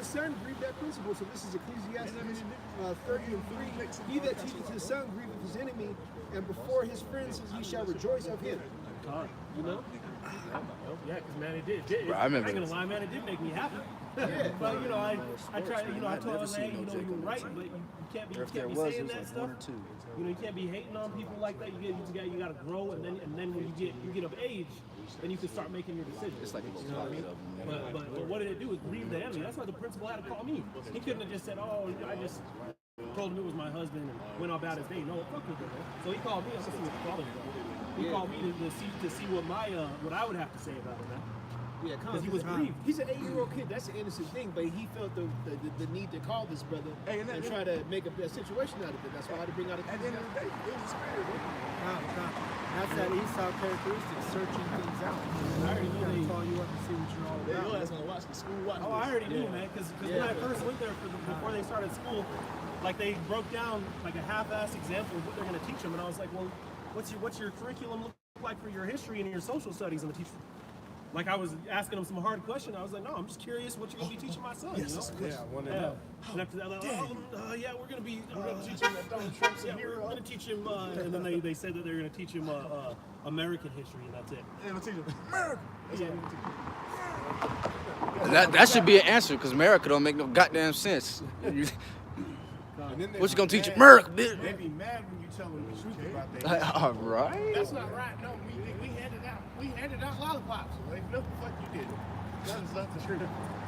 Speaker 7: son grieved that principle, so this is Ecclesiastes 30 and 3. He that teacheth his son grieveth his enemy, and before his friends he shall rejoice of him.
Speaker 4: You know? Yeah, because man, it did.
Speaker 15: Bro, I remember.
Speaker 4: I ain't gonna lie, man, it did make me happy. Yeah. But you know, I tried. You know, I told him, hey, you know, you were right, but you can't be saying that stuff. You know, you can't be hating on people like that. You got to grow, and then when you get of age, then you can start making your decisions. It's like you know what I mean? But what did it do? It grieved the enemy. That's why the principal had to call me. He couldn't have just said, oh, I just told him it was my husband and went about his day. No, fuck with him. So he called me. I'm gonna see what the father was. He called me to see what what I would have to say about it, man.
Speaker 7: Yeah, because he was grieved. He's an 8-year-old kid. That's an innocent thing, but he felt the need to call this brother and try to make a situation out of it. That's why I had to bring out a. At the end of the day, it was a spirit.
Speaker 2: That's that Esau characteristic, searching things out. I already knew they call you up and see what you're all about.
Speaker 3: Your ass gonna watch the school watch.
Speaker 4: Oh, I already knew, man, because when I first went there before they started school, like they broke down like a half-ass example of what they're gonna teach them, and I was like, well, what's your curriculum look like for your history and your social studies? I'm gonna teach. Like I was asking them some hard questions. I was like, no, I'm just curious what you're gonna be teaching my son.
Speaker 7: Yes,
Speaker 4: you know?
Speaker 7: I want to know.
Speaker 4: And after that, like, yeah, we're gonna teach him that Donald Trump's a hero. We're gonna teach him, and then they said that they're gonna teach him American history, and that's it.
Speaker 3: They're gonna teach him America.
Speaker 15: That should be an answer, because America don't make no goddamn sense. What you gonna teach America, bitch?
Speaker 7: They be mad when you tell them the truth about that.
Speaker 15: All right.
Speaker 7: That's not right. No, we handed out lollipops. Like, no, the fuck you did. That is not the truth.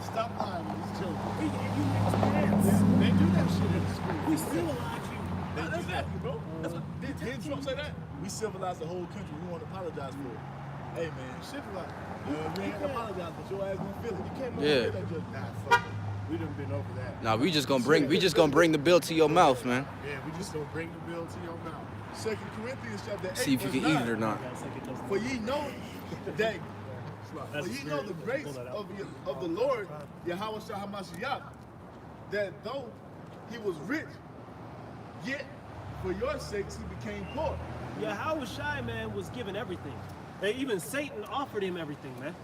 Speaker 7: Stop lying to these children. We gave you experience. They do that shit in school. We civilize you.
Speaker 3: That's exactly, bro. Didn't Trump say that? We civilized the whole country. We want to apologize for it. Hey, man, civilized. We ain't gonna apologize, but your ass gonna feel it. You can't feel that just
Speaker 7: fuck it. We done been over that.
Speaker 15: Nah, we just gonna bring the bill to your mouth, man.
Speaker 7: Yeah, we just gonna bring the bill to your mouth.
Speaker 3: 2 Corinthians chapter 8.
Speaker 15: See if you can eat it or not.
Speaker 3: For ye know that. For ye know the grace of the Lord, Yahweh Shah HaMashiach, that though he was rich, yet for your sakes he became poor.
Speaker 4: Yahweh Shai, man, was given everything. Even Satan offered him everything, man.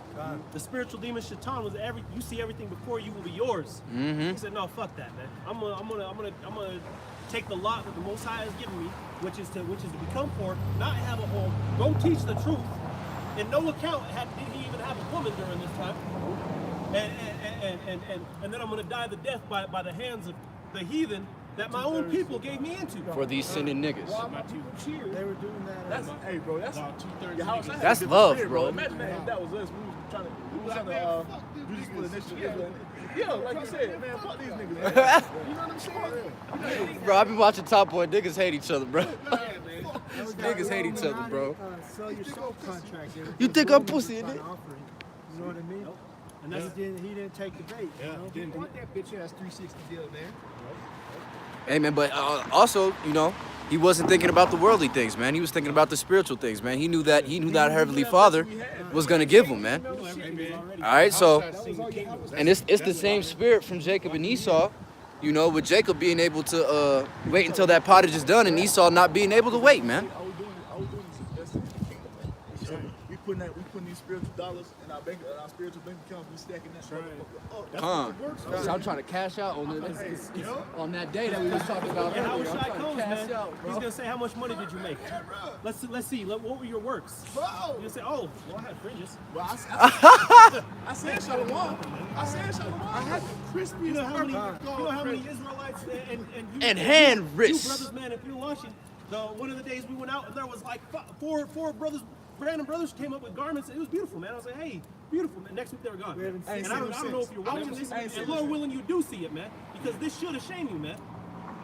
Speaker 4: The spiritual demon Shaitan was you see everything before you will be yours. He said, no, fuck that, man. I'm gonna take the lot that the Most High has given me, which is to become poor, not have a home, go teach the truth. In no account did he even have a woman during this time. And then I'm gonna die the death by the hands of the heathen that my own people gave me into.
Speaker 15: For these sinning niggas.
Speaker 2: They were doing that.
Speaker 3: Hey, bro,
Speaker 15: that's love, bro.
Speaker 3: Imagine that if that was us. We was trying to do this for the nation of Israel. Yeah, like you said, man, fuck these niggas, man. You know what I'm saying?
Speaker 15: Bro, I've been watching Top Boy. Niggas hate each other, bro. Niggas hate each other, bro.
Speaker 2: Sell your soul contract.
Speaker 15: You think I'm pussy, innit?
Speaker 2: You know what I mean? And he didn't take the bait.
Speaker 7: Yeah,
Speaker 2: you know?
Speaker 7: didn't want that bitch ass 360 deal, man.
Speaker 15: Hey, man, but also, you know, he wasn't thinking about the worldly things, man. He was thinking about the spiritual things, man. He knew that our Heavenly Father was gonna give him, man. All right, so, and it's the same spirit from Jacob and Esau, you know, with Jacob being able to wait until that pottage is done, and Esau not being able to wait, man.
Speaker 3: So we putting these spiritual dollars in our spiritual bank accounts. We stacking that motherfucker up. That's what it works.
Speaker 16: So I'm trying to cash out on that day that we was talking about
Speaker 4: Yeah, how
Speaker 16: earlier.
Speaker 4: was
Speaker 16: I'm
Speaker 4: Shy
Speaker 16: trying
Speaker 4: Combs,
Speaker 16: to cash
Speaker 4: man?
Speaker 16: out,
Speaker 4: He's
Speaker 16: bro.
Speaker 4: gonna say how much money did you make? Let's see. What were your works?
Speaker 3: Bro.
Speaker 4: You're gonna say, oh, well, I had fringes.
Speaker 3: Well, I said Shalom. I said Shalom. I had the crispiest.
Speaker 4: You know how many Israelites
Speaker 15: And hand
Speaker 4: you
Speaker 15: wrists.
Speaker 4: brothers, man, if you're watching, one of the days we went out and there was like four brothers, random brothers came up with garments and it was beautiful, man. I was like, hey, beautiful, man. Next week they were gone. And I don't know if you're watching this, and Lord willing you do see it, man, because this should have shamed you, man.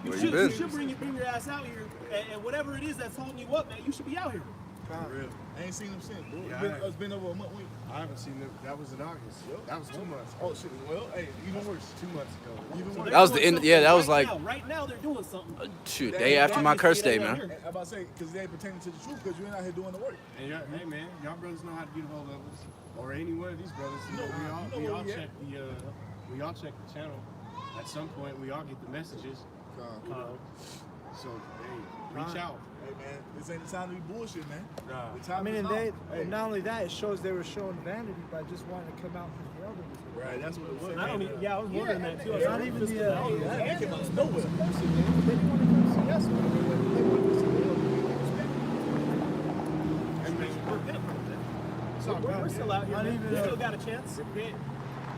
Speaker 4: You should bring your ass out here, and whatever it is that's holding you up, man, you should be out here.
Speaker 3: For real. I ain't seen him since, bro.
Speaker 13: Yeah,
Speaker 3: It's been over a month.
Speaker 13: I haven't seen them. That was in August. That was 2 months.
Speaker 3: Oh shit. Well, hey, even worse.
Speaker 13: 2 months ago.
Speaker 3: Even worse.
Speaker 15: That was the end. Yeah, that was like
Speaker 4: Right now they're doing something.
Speaker 15: shoot, day after my curse day, man.
Speaker 3: I'm about to say, because they ain't pertaining to the truth, because you ain't out here doing the work.
Speaker 13: And hey man, y'all brothers know how to get a hold of us, or any one of these brothers. We all check the channel. At some point, we all get the messages. So hey, reach out.
Speaker 3: Hey man, this ain't the time to be bullshit, man. The
Speaker 2: I
Speaker 3: time
Speaker 2: mean,
Speaker 3: is
Speaker 2: and
Speaker 3: now.
Speaker 2: not only that, it shows they were showing vanity by just wanting to come out with the elders.
Speaker 3: Right, that's what it was.
Speaker 4: I was wondering that too.
Speaker 2: Not even the
Speaker 3: They came out of nowhere.
Speaker 2: they didn't want to come see us. They wanted to see the elders.
Speaker 4: We're still out here, man. We still got a chance.
Speaker 13: Repent,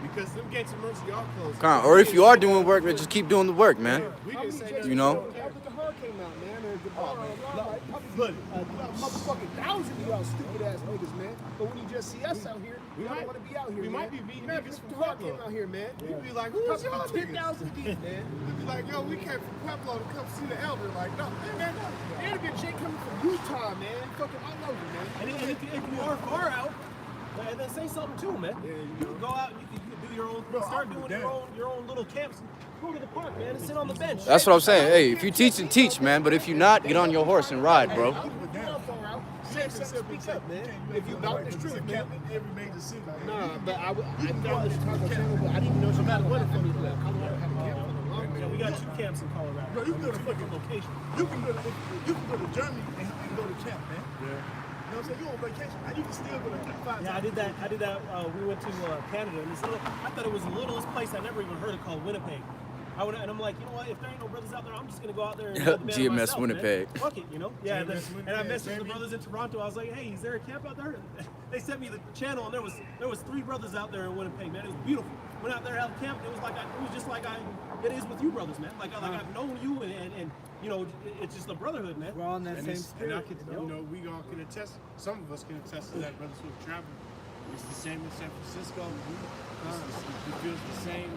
Speaker 13: because them gates of mercy all closed.
Speaker 15: Come on, or if you are doing work, man, just keep doing the work, man.
Speaker 13: We didn't say nothing.
Speaker 15: You know.
Speaker 10: After the hurricane out, man, probably motherfucking thousand of y'all stupid ass niggas, man. But when you just see us out here, we don't want to be out here.
Speaker 13: We
Speaker 10: man.
Speaker 13: might be meeting
Speaker 10: man,
Speaker 13: niggas from
Speaker 10: the hurricane
Speaker 13: Pueblo.
Speaker 10: out here, man.
Speaker 13: We be like, who is y'all
Speaker 10: 10,000
Speaker 13: niggas?
Speaker 10: deep, man.
Speaker 13: We be like, yo, we came from Pueblo to come see the elder. Like, no, man,
Speaker 10: There'd have been shit coming from Utah, man. Fucking all over, man.
Speaker 4: And if you are far out, then say something too, man. You can go out and you can do your own, start doing your own little camps. Go to the park, man, and sit on the bench.
Speaker 15: That's what I'm saying. Hey, if you teach and teach, man. But if you're not, get on your horse and ride, bro.
Speaker 10: Speak up, man. If you about this truth, man.
Speaker 3: Every major city.
Speaker 10: Nah, but I found the Chicago channel, but I didn't even know she got one from me. Colorado have a camp for the long.
Speaker 4: Yeah, we got 2 camps in Colorado.
Speaker 3: Bro, you can go to
Speaker 4: fucking locations.
Speaker 3: You can go to Germany and go to camp, man. Yeah. You know what I'm saying? You on vacation, and you can still go to camp.
Speaker 4: Yeah, I did that. We went to Canada, and I thought it was the littlest place I never even heard of called Winnipeg. And I'm like, you know what? If there ain't no brothers out there, I'm just gonna go out there and build the band
Speaker 15: GMS
Speaker 4: myself,
Speaker 15: Winnipeg.
Speaker 4: Man. Fuck it, you know? Yeah.
Speaker 3: GMS
Speaker 4: And I messaged the brothers in Toronto. I was like, hey, is there a camp out there? They sent me the channel, and there was 3 brothers out there in Winnipeg, man. It was beautiful. Went out there, had a camp. It was just like it is with you brothers, man. Like I've known you, and you know, it's just a brotherhood, man.
Speaker 2: We're all in that
Speaker 13: and
Speaker 2: same
Speaker 13: and
Speaker 2: spirit.
Speaker 13: you know, we all can attest. Some of us can attest to that, brothers who have traveled. It's the same in San Francisco. It feels the same.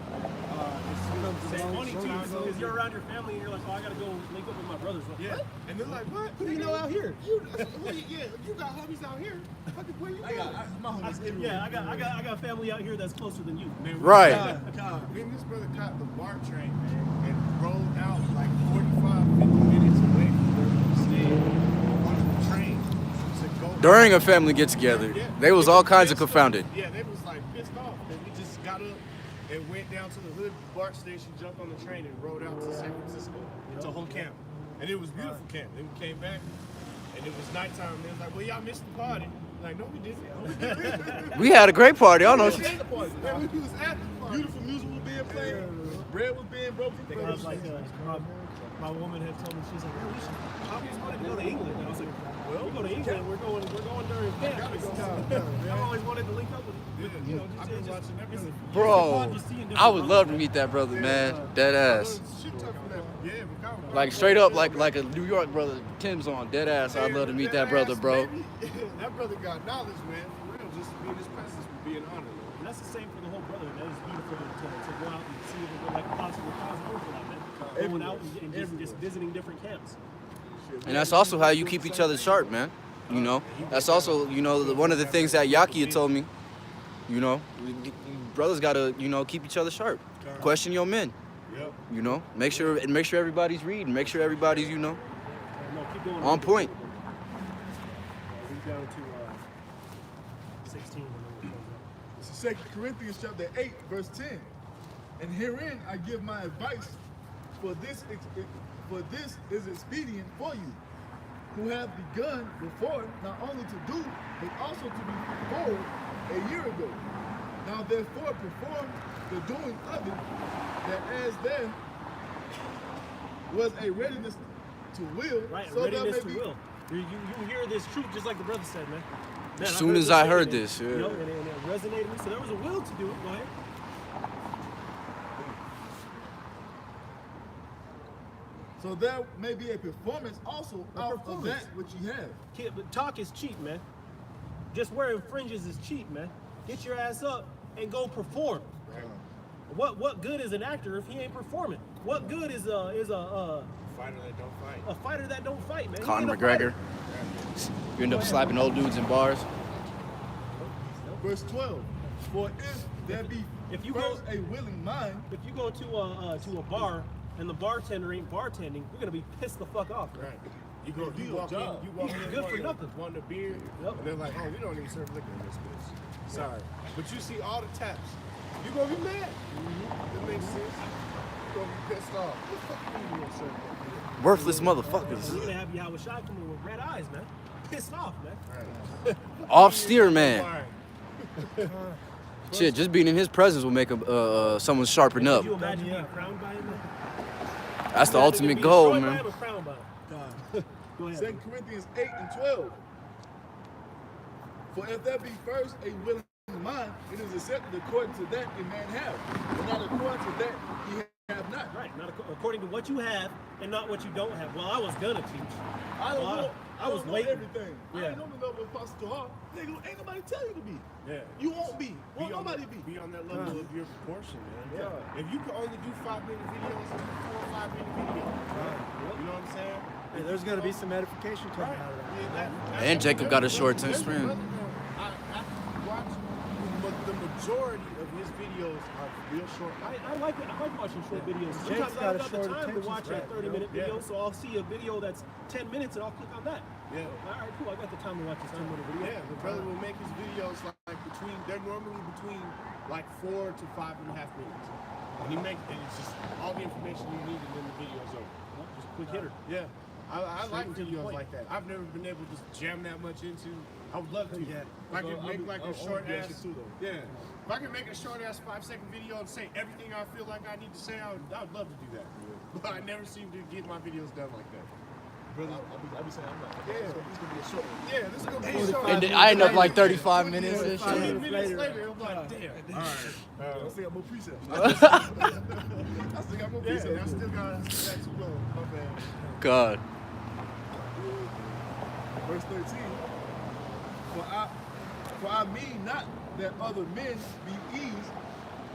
Speaker 13: It's funny too,
Speaker 4: because you're around your family and you're like, oh, I gotta go link up with my brothers. Like,
Speaker 13: yeah, and they're like, what?
Speaker 4: Who do you know out here?
Speaker 13: Yeah, you got homies out here. Fucking where you going?
Speaker 4: Yeah, I got family out here that's closer than you.
Speaker 13: Man,
Speaker 15: Right.
Speaker 13: Me and this brother caught the BART train, man, and rolled out like 45, 50 minutes away from where we stayed on the train to go.
Speaker 15: During a family get together, they was all kinds of confounded.
Speaker 13: Yeah, they was like pissed off. And we just got up and went down to the hood BART station, jumped on the train, and rode out to San Francisco to home camp. And it was beautiful camp. Then we came back, and it was nighttime. And they was like, well, y'all missed the party. Like, no, we didn't.
Speaker 15: We had a great party. I don't know.
Speaker 3: Man, we was at the party. Beautiful music was being played. Bread was being broken.
Speaker 4: I was like, my woman had told me, she was like, "Man, I always wanted to go to England." And I was like, "Well, we go to England. We're going during camp." I always wanted to link up with you know, just
Speaker 15: Bro, I would love to meet that brother, man. Dead ass. Like straight up, like a New York brother. Tim's on dead ass. I'd love to meet that brother, bro.
Speaker 13: That brother got knowledge, man. For real, just to be in his presence would be an honor.
Speaker 4: And that's the same for the whole brother. That is beautiful to go out and see it like possible overlap, man. Going out and just visiting different camps.
Speaker 15: And that's also how you keep each other sharp, man. You know, that's also, you know, one of the things that Yaki had told me. You know, brothers gotta, you know, keep each other sharp. Question your men. You know, make sure everybody's reading. Make sure everybody's, you know, on point.
Speaker 4: We down to 16.
Speaker 3: This is 2 Corinthians chapter 8, verse 10. And herein I give my advice, for this is expedient for you, who have begun before not only to do, is also to be performed a year ago. Now therefore perform the doing of it, that as there was a readiness to will,
Speaker 4: Right,
Speaker 3: so
Speaker 4: readiness
Speaker 3: there
Speaker 4: to
Speaker 3: may be.
Speaker 4: will. You hear this truth just like the brother said, man.
Speaker 15: As soon as I heard this,
Speaker 4: You know, and it resonated with me. So there was a will to do it. Go ahead.
Speaker 3: So there may be a performance also out of that which you have.
Speaker 4: Kid, but talk is cheap, man. Just wearing fringes is cheap, man. Get your ass up and go perform. What good is an actor if he ain't performing? What good is a
Speaker 13: fighter that don't fight?
Speaker 4: A fighter that don't fight, man. He
Speaker 15: Conor
Speaker 4: ain't a
Speaker 15: McGregor.
Speaker 4: fighter.
Speaker 15: You end up slapping old dudes in bars.
Speaker 3: Verse 12. For if there be
Speaker 4: if you
Speaker 3: first a willing mind,
Speaker 4: if you go to a bar and the bartender ain't bartending, you're gonna be pissed the fuck off.
Speaker 13: Right. You walk in,
Speaker 4: good for nothing.
Speaker 13: Want a beer, and they're like, oh, we don't even serve liquor in this bitch. Sorry. But you see all the taps. You gonna be mad. That makes sense. You gonna be pissed off. What the fuck you gonna serve that?
Speaker 15: Worthless
Speaker 4: You're
Speaker 15: motherfuckers.
Speaker 4: gonna have Yahweh Shai coming with red eyes, man. Pissed off, man.
Speaker 15: Off steer, man. Shit, just being in his presence will make someone sharpen up.
Speaker 4: Could you imagine being crowned by him?
Speaker 15: That's the ultimate goal, man.
Speaker 4: Go ahead.
Speaker 3: 2 Corinthians 8 and 12. For if there be first a willing mind, it is accepted according to that a man have, but not according to that he have not.
Speaker 4: Right, not according to what you have and not what you don't have. Well, I was gonna teach.
Speaker 3: I don't know.
Speaker 4: I was
Speaker 3: don't know
Speaker 4: waiting.
Speaker 3: everything.
Speaker 4: Yeah.
Speaker 3: I ain't know the level of Apostle Tahar. Nigga, ain't nobody tell you to be.
Speaker 13: Yeah.
Speaker 3: You won't be. Won't
Speaker 13: on
Speaker 3: nobody
Speaker 13: that,
Speaker 3: be.
Speaker 13: Be on that level of your proportion, man.
Speaker 3: Yeah.
Speaker 13: If you can only do 5-minute videos, 4 or 5-minute videos. You know what I'm saying?
Speaker 2: Hey, there's going to be some edification coming out of that.
Speaker 15: And Jacob got a short attention span.
Speaker 13: I watch, but the majority of his videos are real short.
Speaker 4: I like watching short videos.
Speaker 2: Jake's
Speaker 4: Sometimes
Speaker 2: got
Speaker 4: I
Speaker 2: a
Speaker 4: don't got the
Speaker 2: short
Speaker 4: time to
Speaker 2: attention
Speaker 4: watch a
Speaker 2: span,
Speaker 4: 30-minute
Speaker 13: you know?
Speaker 4: video, so I'll see a video that's 10 minutes and I'll click on that.
Speaker 13: Yeah.
Speaker 4: All right, cool. I got the time to watch this 10-minute video.
Speaker 13: Yeah, the brother will make his videos like between, they're normally between like 4 to 5.5 minutes. And and it's just all the information you need and then the video's over.
Speaker 4: Just quick hitter.
Speaker 13: Yeah. I like
Speaker 4: to the
Speaker 13: videos
Speaker 4: point.
Speaker 13: like that. I've never been able to jam that much into. I would love to.
Speaker 2: Yeah.
Speaker 13: If I could make like a short ass.
Speaker 3: too, though.
Speaker 13: Yeah. If I could make a short ass 5-second video and say everything I feel like I need to say, I would love to do that. But I never seem to get my videos done like that.
Speaker 3: Brother, I'll be saying, I'm like, yeah, this is going to be a short one.
Speaker 13: Yeah, this is gonna be a short.
Speaker 16: And I end up like 35 minutes and
Speaker 13: 20
Speaker 16: shit.
Speaker 13: minutes later, I'm like, damn. All right.
Speaker 3: I still got more precepts. I still got more
Speaker 13: Yeah,
Speaker 3: precepts.
Speaker 13: I still got that too long. My bad.
Speaker 15: God.
Speaker 3: Verse 13. For I mean not that other men be eased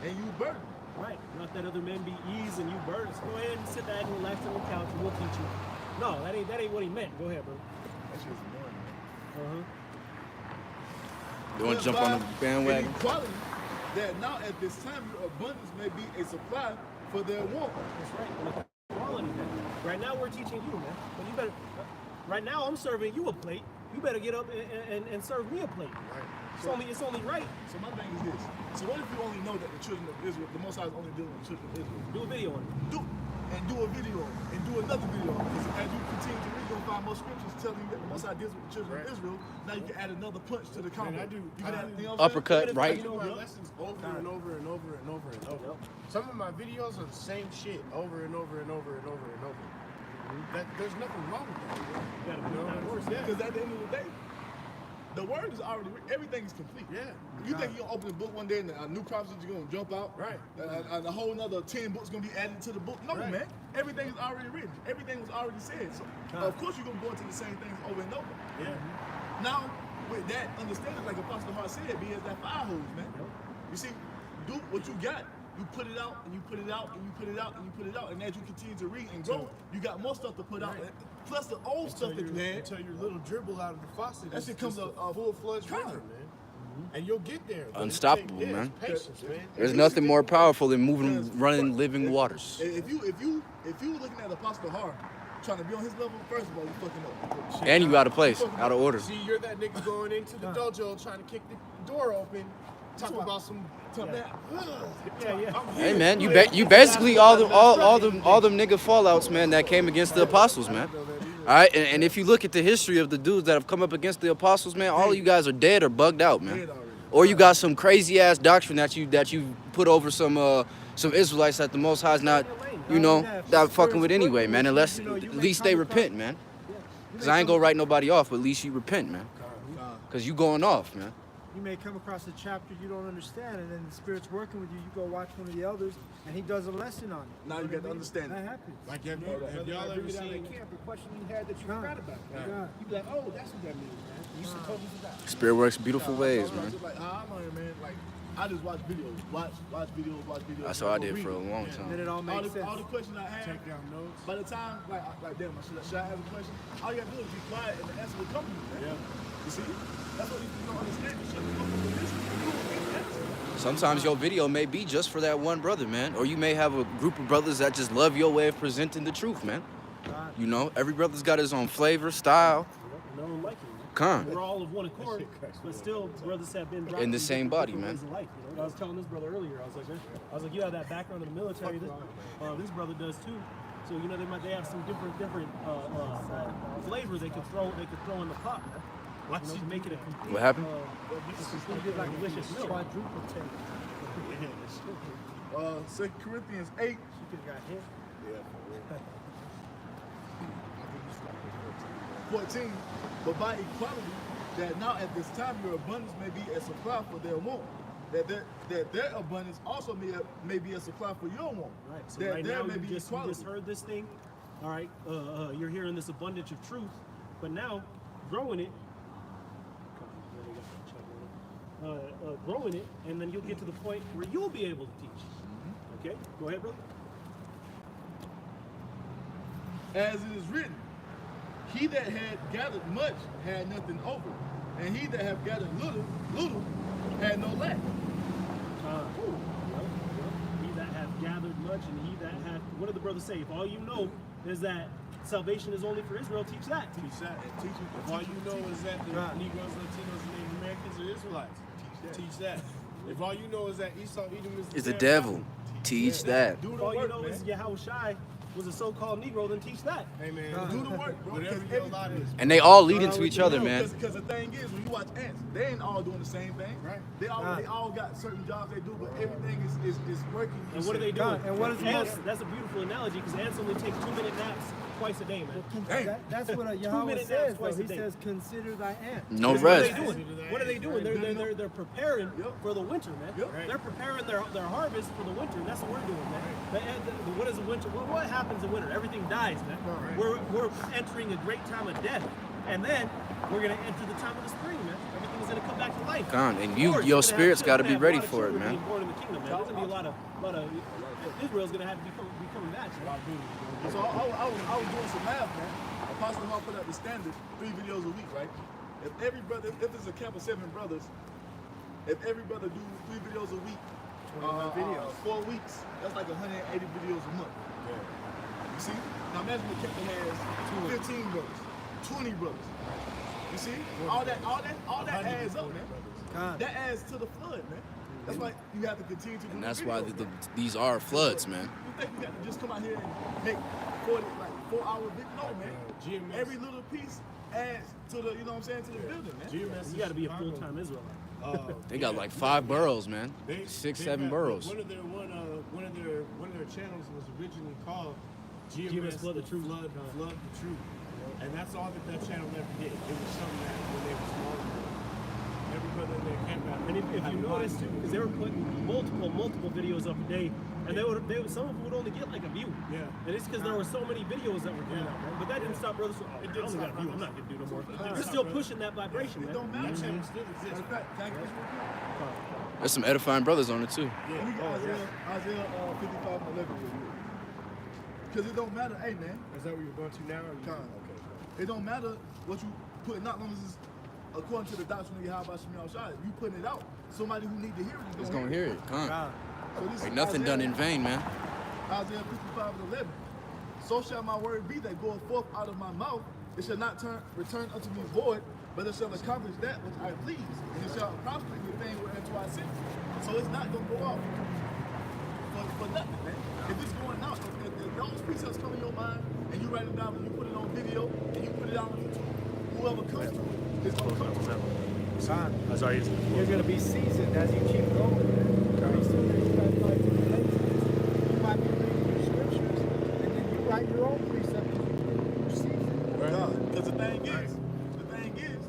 Speaker 3: and you burdened.
Speaker 4: Right. Not that other men be eased and you burdened. So go ahead and sit back and relax on the couch and we'll teach you. No, that ain't what he meant. Go ahead, bro.
Speaker 3: That shit's annoying, man.
Speaker 15: You want to jump on the bandwagon?
Speaker 3: Equality, that now at this time your abundance may be a supply for their want.
Speaker 4: That's right. Quality, man. Right now we're teaching you, man. But you better. Right now I'm serving you a plate. You better get up and serve me a plate.
Speaker 3: Right.
Speaker 4: It's only right.
Speaker 3: So my thing is this. So what if you only know that the children of Israel, the Most High is only dealing with the children of Israel?
Speaker 4: Do a video on it.
Speaker 3: Do a video on it, and do another video on it. Because as you continue to read, you're going to find more scriptures telling you that the Most High deals with the children of Israel. Now you can add another punch to the combo.
Speaker 13: Man, I do.
Speaker 3: You can add, you know what I'm
Speaker 15: Uppercut,
Speaker 3: saying?
Speaker 15: right?
Speaker 13: I do my lessons over and over and over and over and over. Some of my videos are the same shit over and over and over and over and over. There's nothing wrong with that.
Speaker 4: You gotta put that work.
Speaker 3: Yeah. Because at the end of the day, the word is already written. Everything is complete.
Speaker 13: Yeah.
Speaker 3: You think you're gonna open the book one day and a new prophecy is gonna jump out?
Speaker 13: Right.
Speaker 3: And a whole nother 10 books gonna be added to the book? No, man. Everything is already written. Everything was already said. So of course you're gonna go into the same things over and over.
Speaker 13: Yeah.
Speaker 3: Now, with that understanding, like Apostle Hart said, be as that fire hose, man. You see, do what you got. You put it out and you put it out and you put it out and you put it out, and as you continue to read and grow, you got more stuff to put out. Plus the old stuff that you had.
Speaker 13: Until your little dribble out of the faucet.
Speaker 3: That shit comes
Speaker 13: a
Speaker 3: a
Speaker 13: full-fledged river, man. And you'll get there. but
Speaker 15: Unstoppable,
Speaker 13: it's
Speaker 15: man.
Speaker 13: Patience, man.
Speaker 15: There's nothing more powerful than moving, running, living waters.
Speaker 3: If you looking at Apostle Hart trying to be on his level, first of all, you fucking up.
Speaker 15: And you out of place, out of order.
Speaker 13: See, you're that nigga going into the dojo trying to kick the door open, talking about some.
Speaker 15: Hey man, you basically all them nigga fallouts, man, that came against the apostles, man. All right, and if you look at the history of the dudes that have come up against the apostles, man, all of you guys are dead or bugged out, man. Or you got some crazy ass doctrine that you put over some Israelites that the Most High's not, not fucking with anyway, man. Unless at least they repent, man. Cause I ain't gonna write nobody off, but at least you repent, man. Cause you going off, man.
Speaker 2: You may come across a chapter you don't understand, and then the Spirit's working with you. You go watch one of the elders, and he does a lesson on it.
Speaker 3: Now you got to understand
Speaker 2: That happens.
Speaker 13: Like have y'all ever seen
Speaker 12: camp, the question you had that you forgot about? You be like, oh, that's what that means, man. You should totally forgot.
Speaker 15: Spirit works beautiful ways, man.
Speaker 3: Like how I learned, man. Like I just watch videos, watch videos.
Speaker 15: That's how I did for a long time.
Speaker 2: Then it all makes sense.
Speaker 3: All the questions I had,
Speaker 13: check down notes?
Speaker 3: by the time, like damn, should I have a question? All you gotta do is be quiet and the answer will come to you. Man. Yeah. You see? That's what you don't understand.
Speaker 15: Sometimes your video may be just for that one brother, man. Or you may have a group of brothers that just love your way of presenting the truth, man. You know, every brother's got his own flavor, style.
Speaker 4: No one like it.
Speaker 15: We're
Speaker 4: all of one accord, but still, brothers have been
Speaker 15: in the same body, man.
Speaker 4: Ways of life, you know? I was telling this brother earlier. I was like, you have that background in the military. This brother does too. So you know, they have some different flavors they could throw in the pot, man. You know, to make it a complete.
Speaker 15: What happened?
Speaker 4: Like delicious meal.
Speaker 2: Quadruple take.
Speaker 3: 2 Corinthians 8.
Speaker 2: She could have got hit.
Speaker 3: Yeah. 14. But by equality, that now at this time your abundance may be a supply for their want. That their abundance also may be a supply for your want.
Speaker 4: Right. So
Speaker 3: that
Speaker 4: right
Speaker 3: there
Speaker 4: now
Speaker 3: may
Speaker 4: you
Speaker 3: be
Speaker 4: just heard this thing. All right. You're hearing this abundance of truth, but now growing it. Growing it, and then you'll get to the point where you'll be able to teach. Okay, go ahead, brother.
Speaker 3: As it is written, he that had gathered much had nothing over, and he that have gathered little had no lack.
Speaker 4: He that hath gathered much, and he that hath, what did the brother say? If all you know is that salvation is only for Israel, teach that.
Speaker 13: Teach that. And teach it. If all you know is that the Negroes, Latinos, and Native Americans are Israelites, teach that. If all you know is that Esau, Edom
Speaker 15: is the devil, teach that.
Speaker 4: If all you know is Yahushai was a so-called Negro, then teach that.
Speaker 3: Hey man, do the work, bro.
Speaker 15: And they all lead into each other, man.
Speaker 3: Because the thing is, when you watch ants, they ain't all doing the same thing. Right. They all got certain jobs they do, but everything is working.
Speaker 4: And what are they doing?
Speaker 2: And what is
Speaker 4: ants? That's a beautiful analogy because ants only take 2-minute naps twice a day, man.
Speaker 2: That's what Yahweh says. He says, "Consider thy ant."
Speaker 15: No rest.
Speaker 4: What are they doing? They're preparing for the winter, man. They're preparing their harvest for the winter. And that's what we're doing, man. What is the winter? What happens in winter? Everything dies, man. We're entering a great time of death, and then we're gonna enter the time of the spring, man. Everything's gonna come back to life.
Speaker 15: And your spirit's got to be ready for it, man.
Speaker 4: Born in the kingdom, man. There's gonna be a lot of Israel's gonna have to be coming back.
Speaker 3: So I was doing some math, man. Apostle Hall put out the standard 3 videos a week, right? If every brother, if it's a camp of 7 brothers, if every brother do 3 videos a week, 4 weeks, that's like 180 videos a month. Yeah. You see? Now imagine the camp that has 15 brothers, 20 brothers. You see? All that adds up, man. That adds to the flood, man. That's why you have to continue to do.
Speaker 15: And that's why these are floods, man.
Speaker 3: You think you got to just come out here and make 4-hour video? No, man.
Speaker 13: GMS.
Speaker 3: Every little piece adds to the, you know what I'm saying, to the building, man.
Speaker 4: GMS, you got to be a full-time Israelite.
Speaker 15: They got like 5 boroughs, man. 6, 7 boroughs.
Speaker 13: One of their channels was originally called GMS
Speaker 4: Flood the Truth.
Speaker 13: Flood the Truth. And that's all that channel never did. It was something that when they were small, every brother in their campground.
Speaker 4: And if you notice too, because they were putting multiple videos up a day, and some of them would only get like a view. Yeah. And it's because there were so many videos that were coming out, man. But that didn't stop brothers from, I only got a view, I'm not gonna do no more. They're still pushing that vibration, man.
Speaker 3: It don't matter. That channel still exists.
Speaker 15: There's some edifying brothers on it too.
Speaker 3: Yeah. Isaiah 55 and 11 because it don't matter, hey man.
Speaker 13: Is that where you're going to now?
Speaker 3: Okay. It don't matter what you put, not long as it's according to the doctrine of Yahweh Shemi Shai. You putting it out, somebody who need to hear it
Speaker 15: is gonna hear it.
Speaker 3: So
Speaker 15: ain't nothing done in vain, man.
Speaker 3: Isaiah 55 and 11. So shall my word be that goeth forth out of my mouth. It shall not return unto me void, but it shall accomplish that which I please, and it shall prosper in the thing whereunto I sent it. So it's not gonna go off for nothing, man. If it's going out, if those precepts come in your mind and you write it down and you put it on video and you put it out on YouTube, whoever comes to it is going to come to it.
Speaker 2: Son,
Speaker 1: I'm sorry.
Speaker 2: you're going to be seasoned as you keep going. Pretty soon you guys might be related. You might be reading your scriptures, and then you write your own precepts. You're seasoned.
Speaker 3: Because the thing is,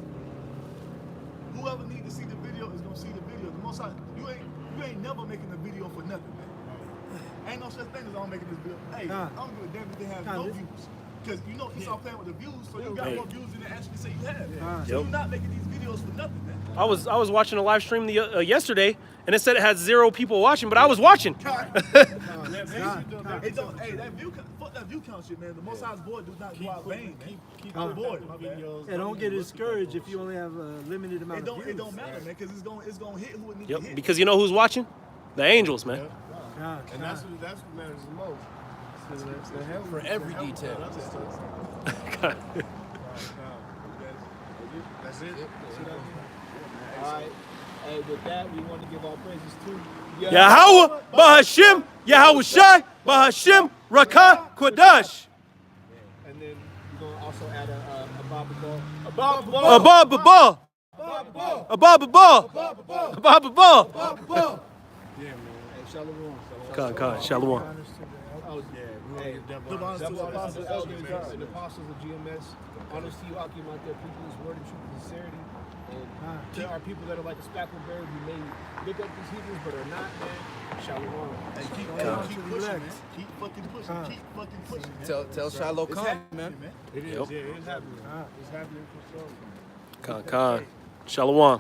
Speaker 3: whoever needs to see the video is going to see the video. The most high, you ain't never making a video for nothing, man. Ain't no such thing as I'm making this video. Hey, I don't give a damn if they have no views. Because you know Esau playing with the views, so you got more views than they actually say you have. So you're not making these videos for nothing, man.
Speaker 1: I was watching a live stream yesterday, and it said it had 0 people watching, but I was watching.
Speaker 3: Hey, that view count shit, man. The Most High's boy does not go out vain, man. Keep on board, my bad.
Speaker 2: Yeah, don't get discouraged if you only have a limited amount of views.
Speaker 3: It don't matter, man, because it's gonna hit who it needs to hit.
Speaker 1: Because you know who's watching? The angels, man.
Speaker 9: And that's what matters the most.
Speaker 15: For every detail.
Speaker 9: That's it.
Speaker 7: All right. Hey, with that, we want to give our praises to
Speaker 1: Yahweh, Bahashim, Yahweh Shai, Bahashim, Rakah, Kodash.
Speaker 7: And then we're going to also add a Baba
Speaker 1: Abba,
Speaker 7: Hey, Shalom.
Speaker 1: Shalom.
Speaker 7: Oh, yeah. Hey, the apostles and the apostles of GMS. Honors to you, Akim, out there, people whose word and truth and sincerity. And there are people that are like a speckled bird who may look like these Hebrews, but are not, man. Shalom.
Speaker 3: Hey, keep pushing, man. Keep fucking pushing. Keep fucking pushing, man.
Speaker 15: Tell Shiloh come, man.
Speaker 3: It is, yeah, it's happening. It's happening for sure.
Speaker 1: Shalom.